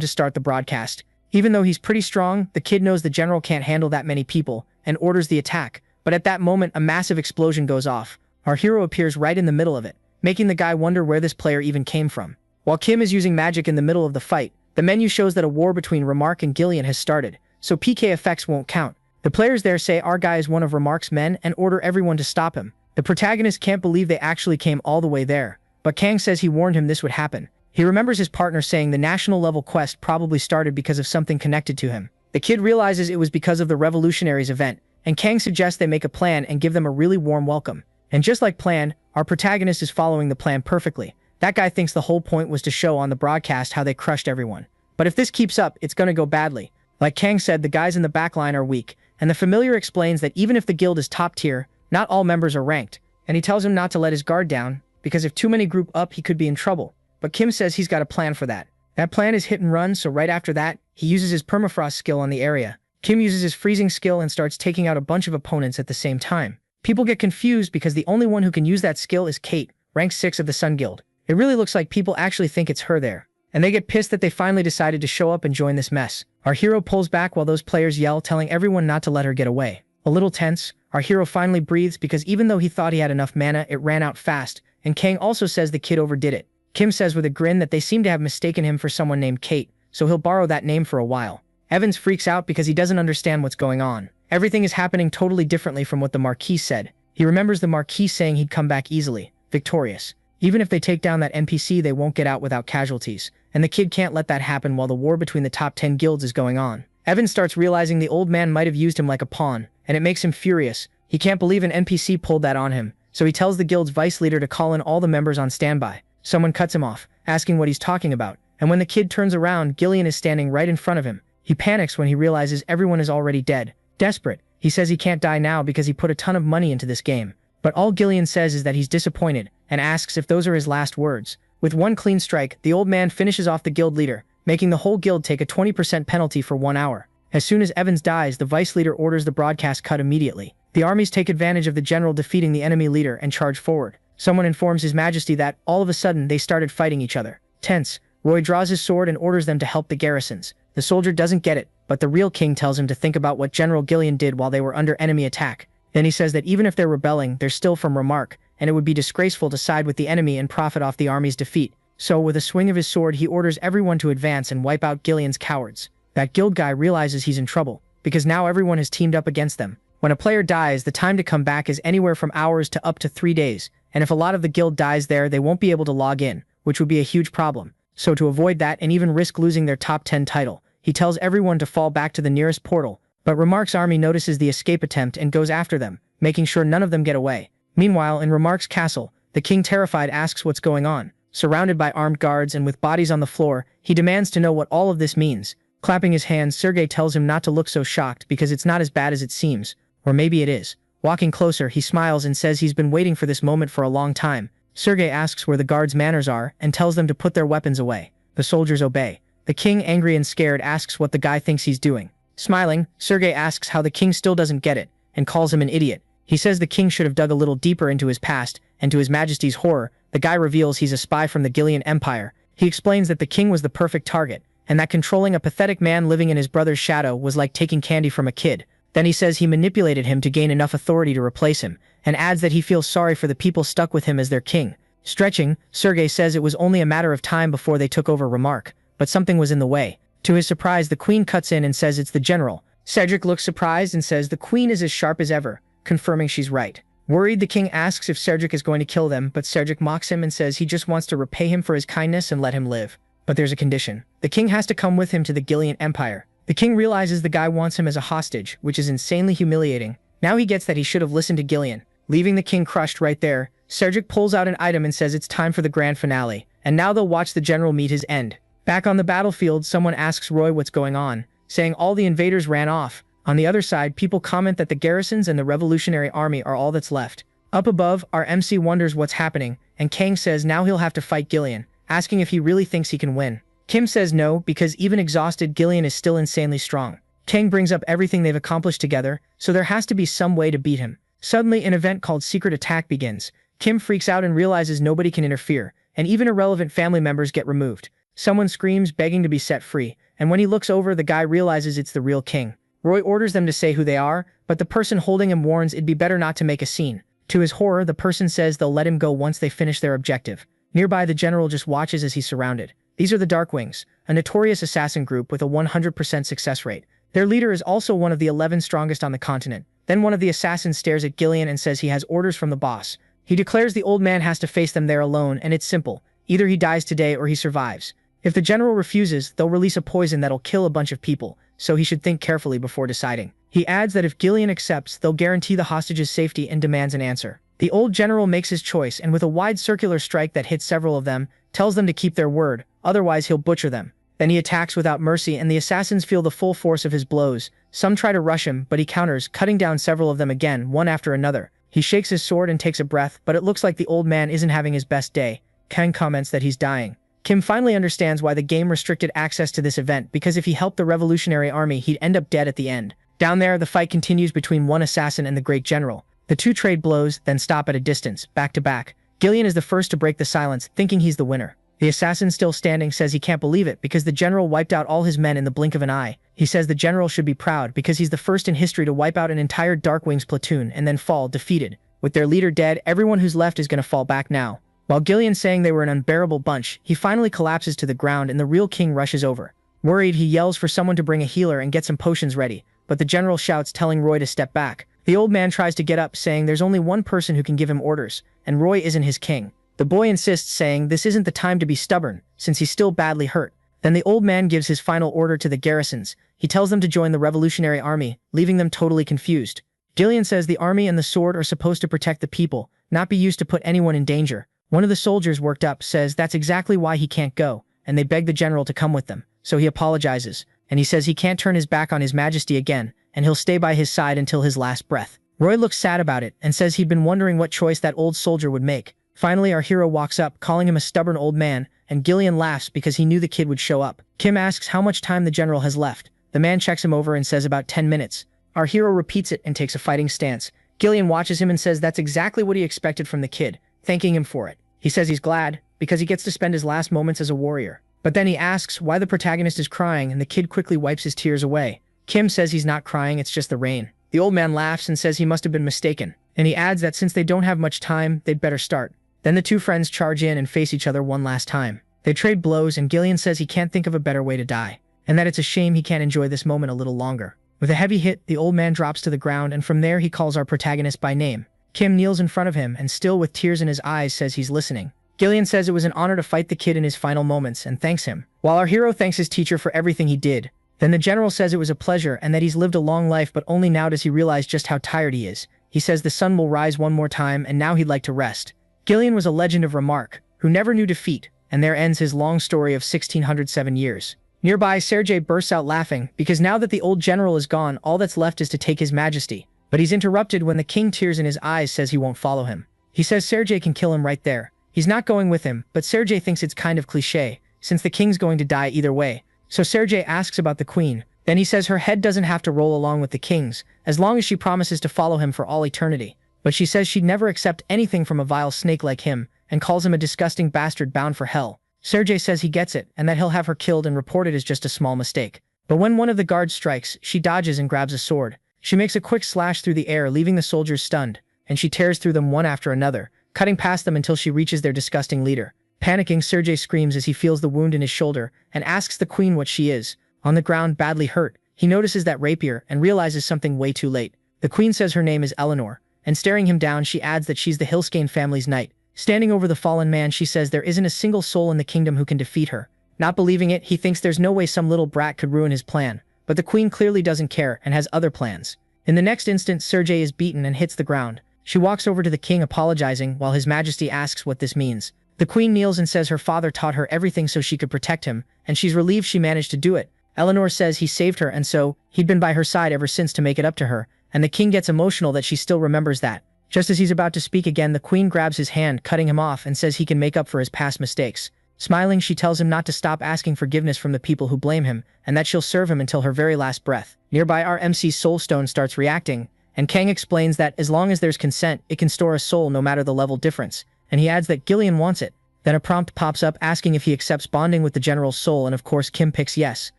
to start the broadcast. Even though he's pretty strong, the kid knows the general can't handle that many people, and orders the attack. But at that moment a massive explosion goes off. Our hero appears right in the middle of it, making the guy wonder where this player even came from. While Kim is using magic in the middle of the fight, the menu shows that a war between Remark and Gillian has started, so PK effects won't count. The players there say our guy is one of Remark's men and order everyone to stop him. The protagonist can't believe they actually came all the way there, but Kang says he warned him this would happen. He remembers his partner saying the national level quest probably started because of something connected to him. The kid realizes it was because of the revolutionaries event, and Kang suggests they make a plan and give them a really warm welcome. And just like planned, our protagonist is following the plan perfectly. That guy thinks the whole point was to show on the broadcast how they crushed everyone. But if this keeps up, it's gonna go badly. Like Kang said, the guys in the backline are weak, and the familiar explains that even if the guild is top tier, not all members are ranked, and he tells him not to let his guard down, because if too many group up he could be in trouble. But Kim says he's got a plan for that. That plan is hit and run, so right after that, he uses his permafrost skill on the area. Kim uses his freezing skill and starts taking out a bunch of opponents at the same time. People get confused because the only one who can use that skill is Kate, rank 6 of the Sun Guild. It really looks like people actually think it's her there, and they get pissed that they finally decided to show up and join this mess. Our hero pulls back while those players yell, telling everyone not to let her get away. A little tense, our hero finally breathes because even though he thought he had enough mana, it ran out fast, and Kang also says the kid overdid it. Kim says with a grin that they seem to have mistaken him for someone named Kate, so he'll borrow that name for a while. Evans freaks out because he doesn't understand what's going on. Everything is happening totally differently from what the Marquis said. He remembers the Marquis saying he'd come back easily, victorious. Even if they take down that NPC, they won't get out without casualties, and the kid can't let that happen while the war between the top 10 guilds is going on. Evans starts realizing the old man might have used him like a pawn, and it makes him furious. He can't believe an NPC pulled that on him, so he tells the guild's vice leader to call in all the members on standby. Someone cuts him off, asking what he's talking about, and when the kid turns around, Gillian is standing right in front of him. He panics when he realizes everyone is already dead. Desperate, he says he can't die now because he put a ton of money into this game. But all Gillian says is that he's disappointed, and asks if those are his last words. With one clean strike, the old man finishes off the guild leader, making the whole guild take a 20% penalty for 1 hour. As soon as Evans dies, the vice leader orders the broadcast cut immediately. The armies take advantage of the general defeating the enemy leader and charge forward. Someone informs His Majesty that, all of a sudden, they started fighting each other. Tense, Roy draws his sword and orders them to help the garrisons. The soldier doesn't get it, but the real king tells him to think about what General Gillian did while they were under enemy attack. Then he says that even if they're rebelling, they're still from Remark, and it would be disgraceful to side with the enemy and profit off the army's defeat. So with a swing of his sword, he orders everyone to advance and wipe out Gillian's cowards. That guild guy realizes he's in trouble, because now everyone has teamed up against them. When a player dies, the time to come back is anywhere from hours to up to 3 days, and if a lot of the guild dies there, they won't be able to log in, which would be a huge problem. So to avoid that and even risk losing their top 10 title, he tells everyone to fall back to the nearest portal. But Remark's army notices the escape attempt and goes after them, making sure none of them get away. Meanwhile, in Remark's castle, the king, terrified, asks what's going on. Surrounded by armed guards and with bodies on the floor, he demands to know what all of this means. Clapping his hands, Sergei tells him not to look so shocked because it's not as bad as it seems. Or maybe it is. Walking closer, he smiles and says he's been waiting for this moment for a long time. Sergei asks where the guards' manners are and tells them to put their weapons away. The soldiers obey. The king, angry and scared, asks what the guy thinks he's doing. Smiling, Sergei asks how the king still doesn't get it, and calls him an idiot. He says the king should have dug a little deeper into his past, and to His Majesty's horror, the guy reveals he's a spy from the Gillian Empire. He explains that the king was the perfect target, and that controlling a pathetic man living in his brother's shadow was like taking candy from a kid. Then he says he manipulated him to gain enough authority to replace him, and adds that he feels sorry for the people stuck with him as their king. Stretching, Sergei says it was only a matter of time before they took over Remark, but something was in the way. To his surprise, the queen cuts in and says it's the general. Cedric looks surprised and says the queen is as sharp as ever, confirming she's right. Worried, the king asks if Cedric is going to kill them, but Cedric mocks him and says he just wants to repay him for his kindness and let him live. But there's a condition. The king has to come with him to the Gillian Empire. The king realizes the guy wants him as a hostage, which is insanely humiliating. Now he gets that he should have listened to Gillian. Leaving the king crushed right there, Cedric pulls out an item and says it's time for the grand finale, and now they'll watch the general meet his end. Back on the battlefield, someone asks Roy what's going on, saying all the invaders ran off. On the other side, people comment that the garrisons and the Revolutionary Army are all that's left. Up above, our MC wonders what's happening, and Kang says now he'll have to fight Gillian, asking if he really thinks he can win. Kim says no, because even exhausted, Gillian is still insanely strong. Kang brings up everything they've accomplished together, so there has to be some way to beat him. Suddenly, an event called Secret Attack begins. Kim freaks out and realizes nobody can interfere, and even irrelevant family members get removed. Someone screams, begging to be set free, and when he looks over, the guy realizes it's the real king. Roy orders them to say who they are, but the person holding him warns it'd be better not to make a scene. To his horror, the person says they'll let him go once they finish their objective. Nearby, the general just watches as he's surrounded. These are the Darkwings, a notorious assassin group with a 100% success rate. Their leader is also one of the 11 strongest on the continent. Then one of the assassins stares at Gillian and says he has orders from the boss. He declares the old man has to face them there alone, and it's simple. Either he dies today or he survives. If the general refuses, they'll release a poison that'll kill a bunch of people, so he should think carefully before deciding. He adds that if Gillian accepts, they'll guarantee the hostage's safety and demands an answer. The old general makes his choice, and with a wide circular strike that hits several of them, tells them to keep their word, otherwise he'll butcher them. Then he attacks without mercy, and the assassins feel the full force of his blows. Some try to rush him, but he counters, cutting down several of them again, one after another. He shakes his sword and takes a breath, but it looks like the old man isn't having his best day. Kang comments that he's dying. Kim finally understands why the game restricted access to this event, because if he helped the Revolutionary Army, he'd end up dead at the end. Down there, the fight continues between one assassin and the great general. The two trade blows, then stop at a distance, back to back. Gillian is the first to break the silence, thinking he's the winner. The assassin still standing says he can't believe it because the general wiped out all his men in the blink of an eye. He says the general should be proud because he's the first in history to wipe out an entire Darkwings platoon and then fall defeated. With their leader dead, everyone who's left is going to fall back now. While Gillian's saying they were an unbearable bunch, he finally collapses to the ground and the real king rushes over. Worried, he yells for someone to bring a healer and get some potions ready, but the general shouts, telling Roy to step back. The old man tries to get up, saying there's only one person who can give him orders, and Roy isn't his king. The boy insists, saying this isn't the time to be stubborn, since he's still badly hurt. Then the old man gives his final order to the garrisons. He tells them to join the Revolutionary Army, leaving them totally confused. Gillian says the army and the sword are supposed to protect the people, not be used to put anyone in danger. One of the soldiers, worked up, says that's exactly why he can't go, and they beg the general to come with them. So he apologizes, and he says he can't turn his back on His Majesty again, and he'll stay by his side until his last breath. Roy looks sad about it, and says he'd been wondering what choice that old soldier would make. Finally, our hero walks up, calling him a stubborn old man, and Gillian laughs because he knew the kid would show up. Kim asks how much time the general has left. The man checks him over and says about 10 minutes. Our hero repeats it and takes a fighting stance. Gillian watches him and says that's exactly what he expected from the kid, thanking him for it. He says he's glad, because he gets to spend his last moments as a warrior. But then he asks why the protagonist is crying, and the kid quickly wipes his tears away. Kim says he's not crying, it's just the rain. The old man laughs and says he must have been mistaken, and he adds that since they don't have much time, they'd better start. Then the two friends charge in and face each other one last time. They trade blows, and Gillian says he can't think of a better way to die, and that it's a shame he can't enjoy this moment a little longer. With a heavy hit, the old man drops to the ground, and from there he calls our protagonist by name. Kim kneels in front of him, and still with tears in his eyes says he's listening. Gillian says it was an honor to fight the kid in his final moments, and thanks him, while our hero thanks his teacher for everything he did. Then the general says it was a pleasure, and that he's lived a long life, but only now does he realize just how tired he is. He says the sun will rise one more time, and now he'd like to rest. Gillian was a legend of remark, who never knew defeat, and there ends his long story of 1607 years. Nearby, Sergei bursts out laughing, because now that the old general is gone, all that's left is to take His Majesty. But he's interrupted when the king, tears in his eyes, says he won't follow him. He says Sergei can kill him right there. He's not going with him, but Sergei thinks it's kind of cliché, since the king's going to die either way. So Sergei asks about the queen. Then he says her head doesn't have to roll along with the king's, as long as she promises to follow him for all eternity. But she says she'd never accept anything from a vile snake like him, and calls him a disgusting bastard bound for hell. Sergei says he gets it, and that he'll have her killed and reported as just a small mistake. But when one of the guards strikes, she dodges and grabs a sword. She makes a quick slash through the air, leaving the soldiers stunned, and she tears through them one after another, cutting past them until she reaches their disgusting leader. Panicking, Sergei screams as he feels the wound in his shoulder and asks the queen what she is. On the ground, badly hurt, he notices that rapier and realizes something way too late. The queen says her name is Eleanor, and staring him down she adds that she's the Hilskane family's knight. Standing over the fallen man, she says there isn't a single soul in the kingdom who can defeat her. Not believing it, he thinks there's no way some little brat could ruin his plan, but the queen clearly doesn't care and has other plans. In the next instant, Sergei is beaten and hits the ground. She walks over to the king apologizing while his majesty asks what this means. The queen kneels and says her father taught her everything so she could protect him, and she's relieved she managed to do it. Eleanor says he saved her and so he'd been by her side ever since to make it up to her, and the king gets emotional that she still remembers that. Just as he's about to speak again, the queen grabs his hand, cutting him off, and says he can make up for his past mistakes. Smiling, she tells him not to stop asking forgiveness from the people who blame him, and that she'll serve him until her very last breath. Nearby, our MC's soul stone starts reacting, and Kang explains that as long as there's consent, it can store a soul no matter the level difference, and he adds that Gillian wants it. Then a prompt pops up asking if he accepts bonding with the general's soul, and of course Kim picks yes.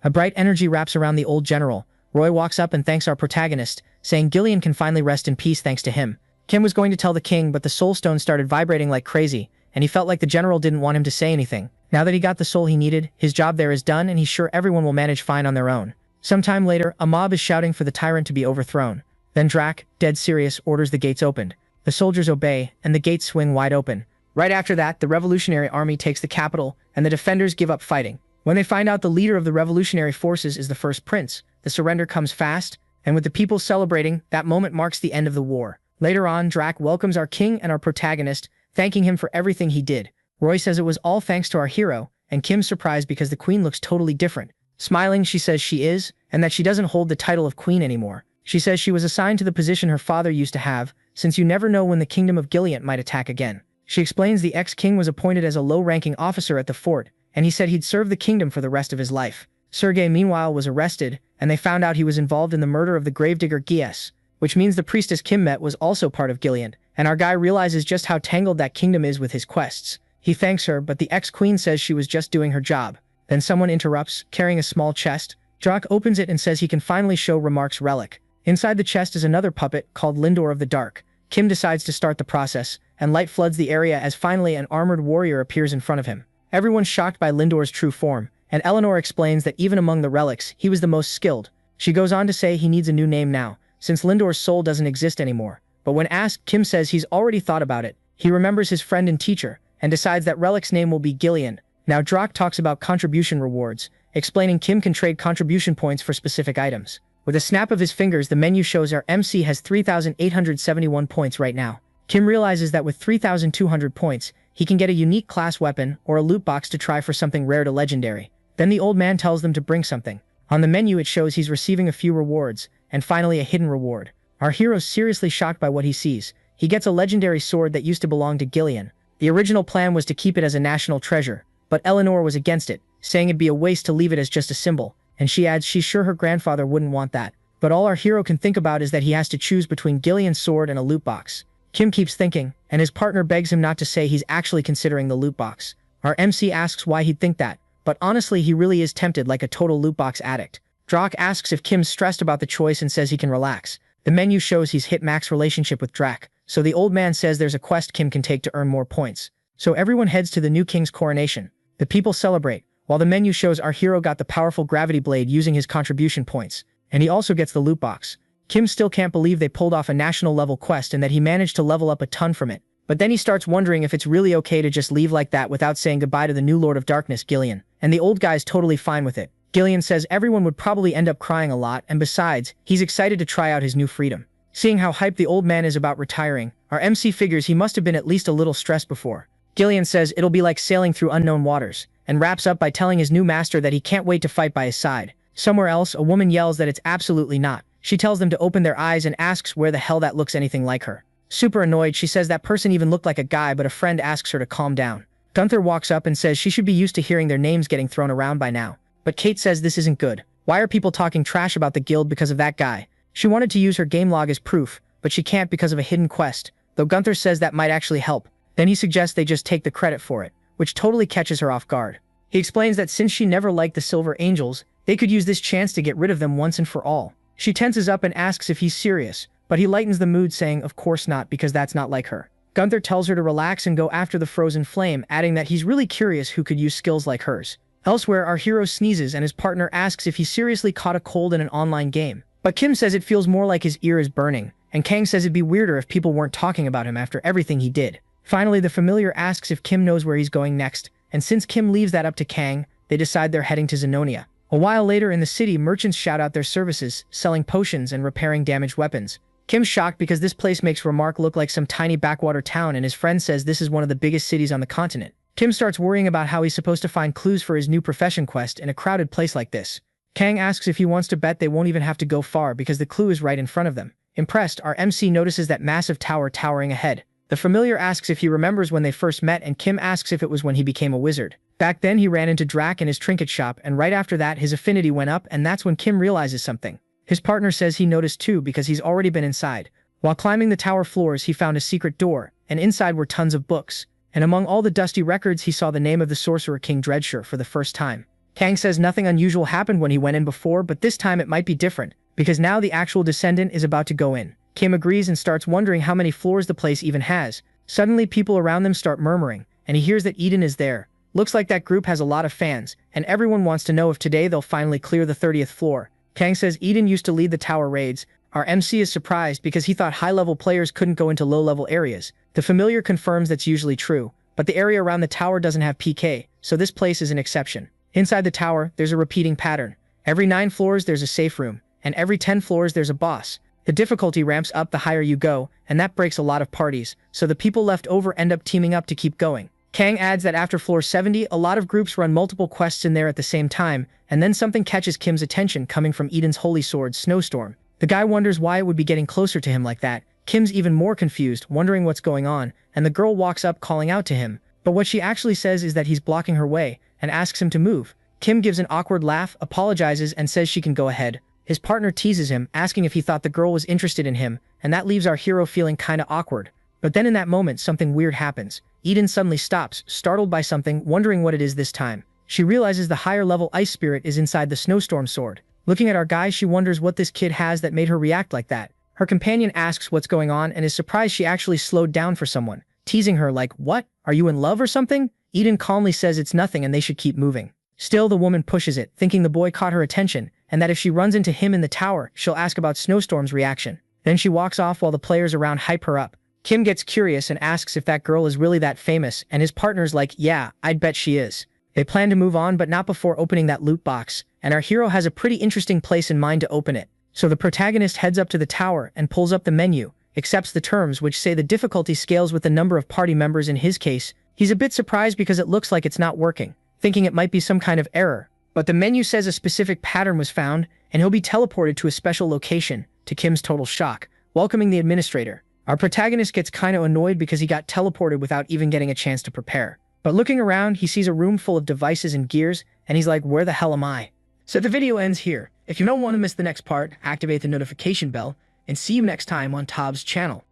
A bright energy wraps around the old general. Roy walks up and thanks our protagonist, saying Gillian can finally rest in peace thanks to him. Kim was going to tell the king, but the soul stone started vibrating like crazy, and he felt like the general didn't want him to say anything. Now that he got the soul he needed, his job there is done, and he's sure everyone will manage fine on their own. Sometime later, a mob is shouting for the tyrant to be overthrown. Then Drac, dead serious, orders the gates opened. The soldiers obey, and the gates swing wide open. Right after that, the revolutionary army takes the capital, and the defenders give up fighting. When they find out the leader of the revolutionary forces is the first prince, the surrender comes fast, and with the people celebrating, that moment marks the end of the war. Later on, Drac welcomes our king and our protagonist, thanking him for everything he did. Roy says it was all thanks to our hero, and Kim's surprised because the queen looks totally different. Smiling, she says she is, and that she doesn't hold the title of queen anymore. She says she was assigned to the position her father used to have, since you never know when the kingdom of Gilead might attack again. She explains the ex-king was appointed as a low-ranking officer at the fort, and he said he'd serve the kingdom for the rest of his life. Sergei, meanwhile, was arrested, and they found out he was involved in the murder of the gravedigger Gies, which means the priestess Kim met was also part of Gilead, and our guy realizes just how tangled that kingdom is with his quests. He thanks her, but the ex-queen says she was just doing her job. Then someone interrupts, carrying a small chest. Drac opens it and says he can finally show Remark's relic. Inside the chest is another puppet called Lindor of the Dark. Kim decides to start the process, and light floods the area as finally an armored warrior appears in front of him. Everyone's shocked by Lindor's true form, and Eleanor explains that even among the relics, he was the most skilled. She goes on to say he needs a new name now, since Lindor's soul doesn't exist anymore. But when asked, Kim says he's already thought about it. He remembers his friend and teacher, and decides that Relic's name will be Gillian. Now Drac talks about contribution rewards, explaining Kim can trade contribution points for specific items. With a snap of his fingers, the menu shows our MC has 3,871 points right now. Kim realizes that with 3,200 points, he can get a unique class weapon or a loot box to try for something rare to legendary. Then the old man tells them to bring something. On the menu it shows he's receiving a few rewards, and finally a hidden reward. Our hero's seriously shocked by what he sees. He gets a legendary sword that used to belong to Gillian. The original plan was to keep it as a national treasure, but Eleanor was against it, saying it'd be a waste to leave it as just a symbol, and she adds she's sure her grandfather wouldn't want that. But all our hero can think about is that he has to choose between Gillian's sword and a loot box. Kim keeps thinking, and his partner begs him not to say he's actually considering the loot box. Our MC asks why he'd think that, but honestly he really is tempted like a total loot box addict. Drac asks if Kim's stressed about the choice and says he can relax. The menu shows he's hit max relationship with Drac, so the old man says there's a quest Kim can take to earn more points. So everyone heads to the new king's coronation. The people celebrate, while the menu shows our hero got the powerful gravity blade using his contribution points, and he also gets the loot box. Kim still can't believe they pulled off a national level quest and that he managed to level up a ton from it. But then he starts wondering if it's really okay to just leave like that without saying goodbye to the new Lord of Darkness, Gillian. And the old guy's totally fine with it. Gillian says everyone would probably end up crying a lot, and besides, he's excited to try out his new freedom. Seeing how hyped the old man is about retiring, our MC figures he must have been at least a little stressed before. Gillian says it'll be like sailing through unknown waters, and wraps up by telling his new master that he can't wait to fight by his side. Somewhere else, a woman yells that it's absolutely not. She tells them to open their eyes and asks where the hell that looks anything like her. Super annoyed, she says that person even looked like a guy, but a friend asks her to calm down. Gunther walks up and says she should be used to hearing their names getting thrown around by now. But Kate says this isn't good. Why are people talking trash about the guild because of that guy? She wanted to use her game log as proof, but she can't because of a hidden quest, though Gunther says that might actually help. Then he suggests they just take the credit for it, which totally catches her off guard. He explains that since she never liked the Silver Angels, they could use this chance to get rid of them once and for all. She tenses up and asks if he's serious, but he lightens the mood saying of course not because that's not like her. Gunther tells her to relax and go after the frozen flame, adding that he's really curious who could use skills like hers. Elsewhere, our hero sneezes and his partner asks if he seriously caught a cold in an online game. But Kim says it feels more like his ear is burning, and Kang says it'd be weirder if people weren't talking about him after everything he did. Finally, the familiar asks if Kim knows where he's going next, and since Kim leaves that up to Kang, they decide they're heading to Xenonia. A while later in the city, merchants shout out their services, selling potions and repairing damaged weapons. Kim's shocked because this place makes Remark look like some tiny backwater town, and his friend says this is one of the biggest cities on the continent. Kim starts worrying about how he's supposed to find clues for his new profession quest in a crowded place like this. Kang asks if he wants to bet they won't even have to go far because the clue is right in front of them. Impressed, our MC notices that massive tower towering ahead. The familiar asks if he remembers when they first met, and Kim asks if it was when he became a wizard. Back then he ran into Drac in his trinket shop, and right after that his affinity went up, and that's when Kim realizes something. His partner says he noticed too because he's already been inside. While climbing the tower floors he found a secret door, and inside were tons of books. And among all the dusty records he saw the name of the Sorcerer King Dreadsure for the first time. Kang says nothing unusual happened when he went in before, but this time it might be different, because now the actual descendant is about to go in. Kim agrees and starts wondering how many floors the place even has. Suddenly people around them start murmuring, and he hears that Eden is there. Looks like that group has a lot of fans, and everyone wants to know if today they'll finally clear the 30th floor. Kang says Eden used to lead the tower raids. Our MC is surprised because he thought high-level players couldn't go into low-level areas. The familiar confirms that's usually true, but the area around the tower doesn't have PK, so this place is an exception. Inside the tower, there's a repeating pattern. Every 9 floors there's a safe room, and every 10 floors there's a boss. The difficulty ramps up the higher you go, and that breaks a lot of parties, so the people left over end up teaming up to keep going. Kang adds that after floor 70, a lot of groups run multiple quests in there at the same time, and then something catches Kim's attention coming from Eden's holy sword, Snowstorm. The guy wonders why it would be getting closer to him like that. Kim's even more confused, wondering what's going on, and the girl walks up calling out to him, but what she actually says is that he's blocking her way, and asks him to move. Kim gives an awkward laugh, apologizes, and says she can go ahead. His partner teases him, asking if he thought the girl was interested in him, and that leaves our hero feeling kinda awkward. But then in that moment, something weird happens. Eden suddenly stops, startled by something, wondering what it is this time. She realizes the higher level ice spirit is inside the Snowstorm sword. Looking at our guy, she wonders what this kid has that made her react like that. Her companion asks what's going on and is surprised she actually slowed down for someone, teasing her like, "What? Are you in love or something?" Eden calmly says it's nothing and they should keep moving. Still, the woman pushes it, thinking the boy caught her attention, and that if she runs into him in the tower, she'll ask about Snowstorm's reaction. Then she walks off while the players around hype her up. Kim gets curious and asks if that girl is really that famous, and his partner's like, "Yeah, I'd bet she is." They plan to move on, but not before opening that loot box, and our hero has a pretty interesting place in mind to open it. So the protagonist heads up to the tower and pulls up the menu, accepts the terms which say the difficulty scales with the number of party members in his case. He's a bit surprised because it looks like it's not working, thinking it might be some kind of error. But the menu says a specific pattern was found, and he'll be teleported to a special location, to Kim's total shock, welcoming the administrator. Our protagonist gets kinda annoyed because he got teleported without even getting a chance to prepare. But looking around, he sees a room full of devices and gears, and he's like, where the hell am I? So the video ends here. If you don't want to miss the next part, activate the notification bell, and see you next time on Tob's channel.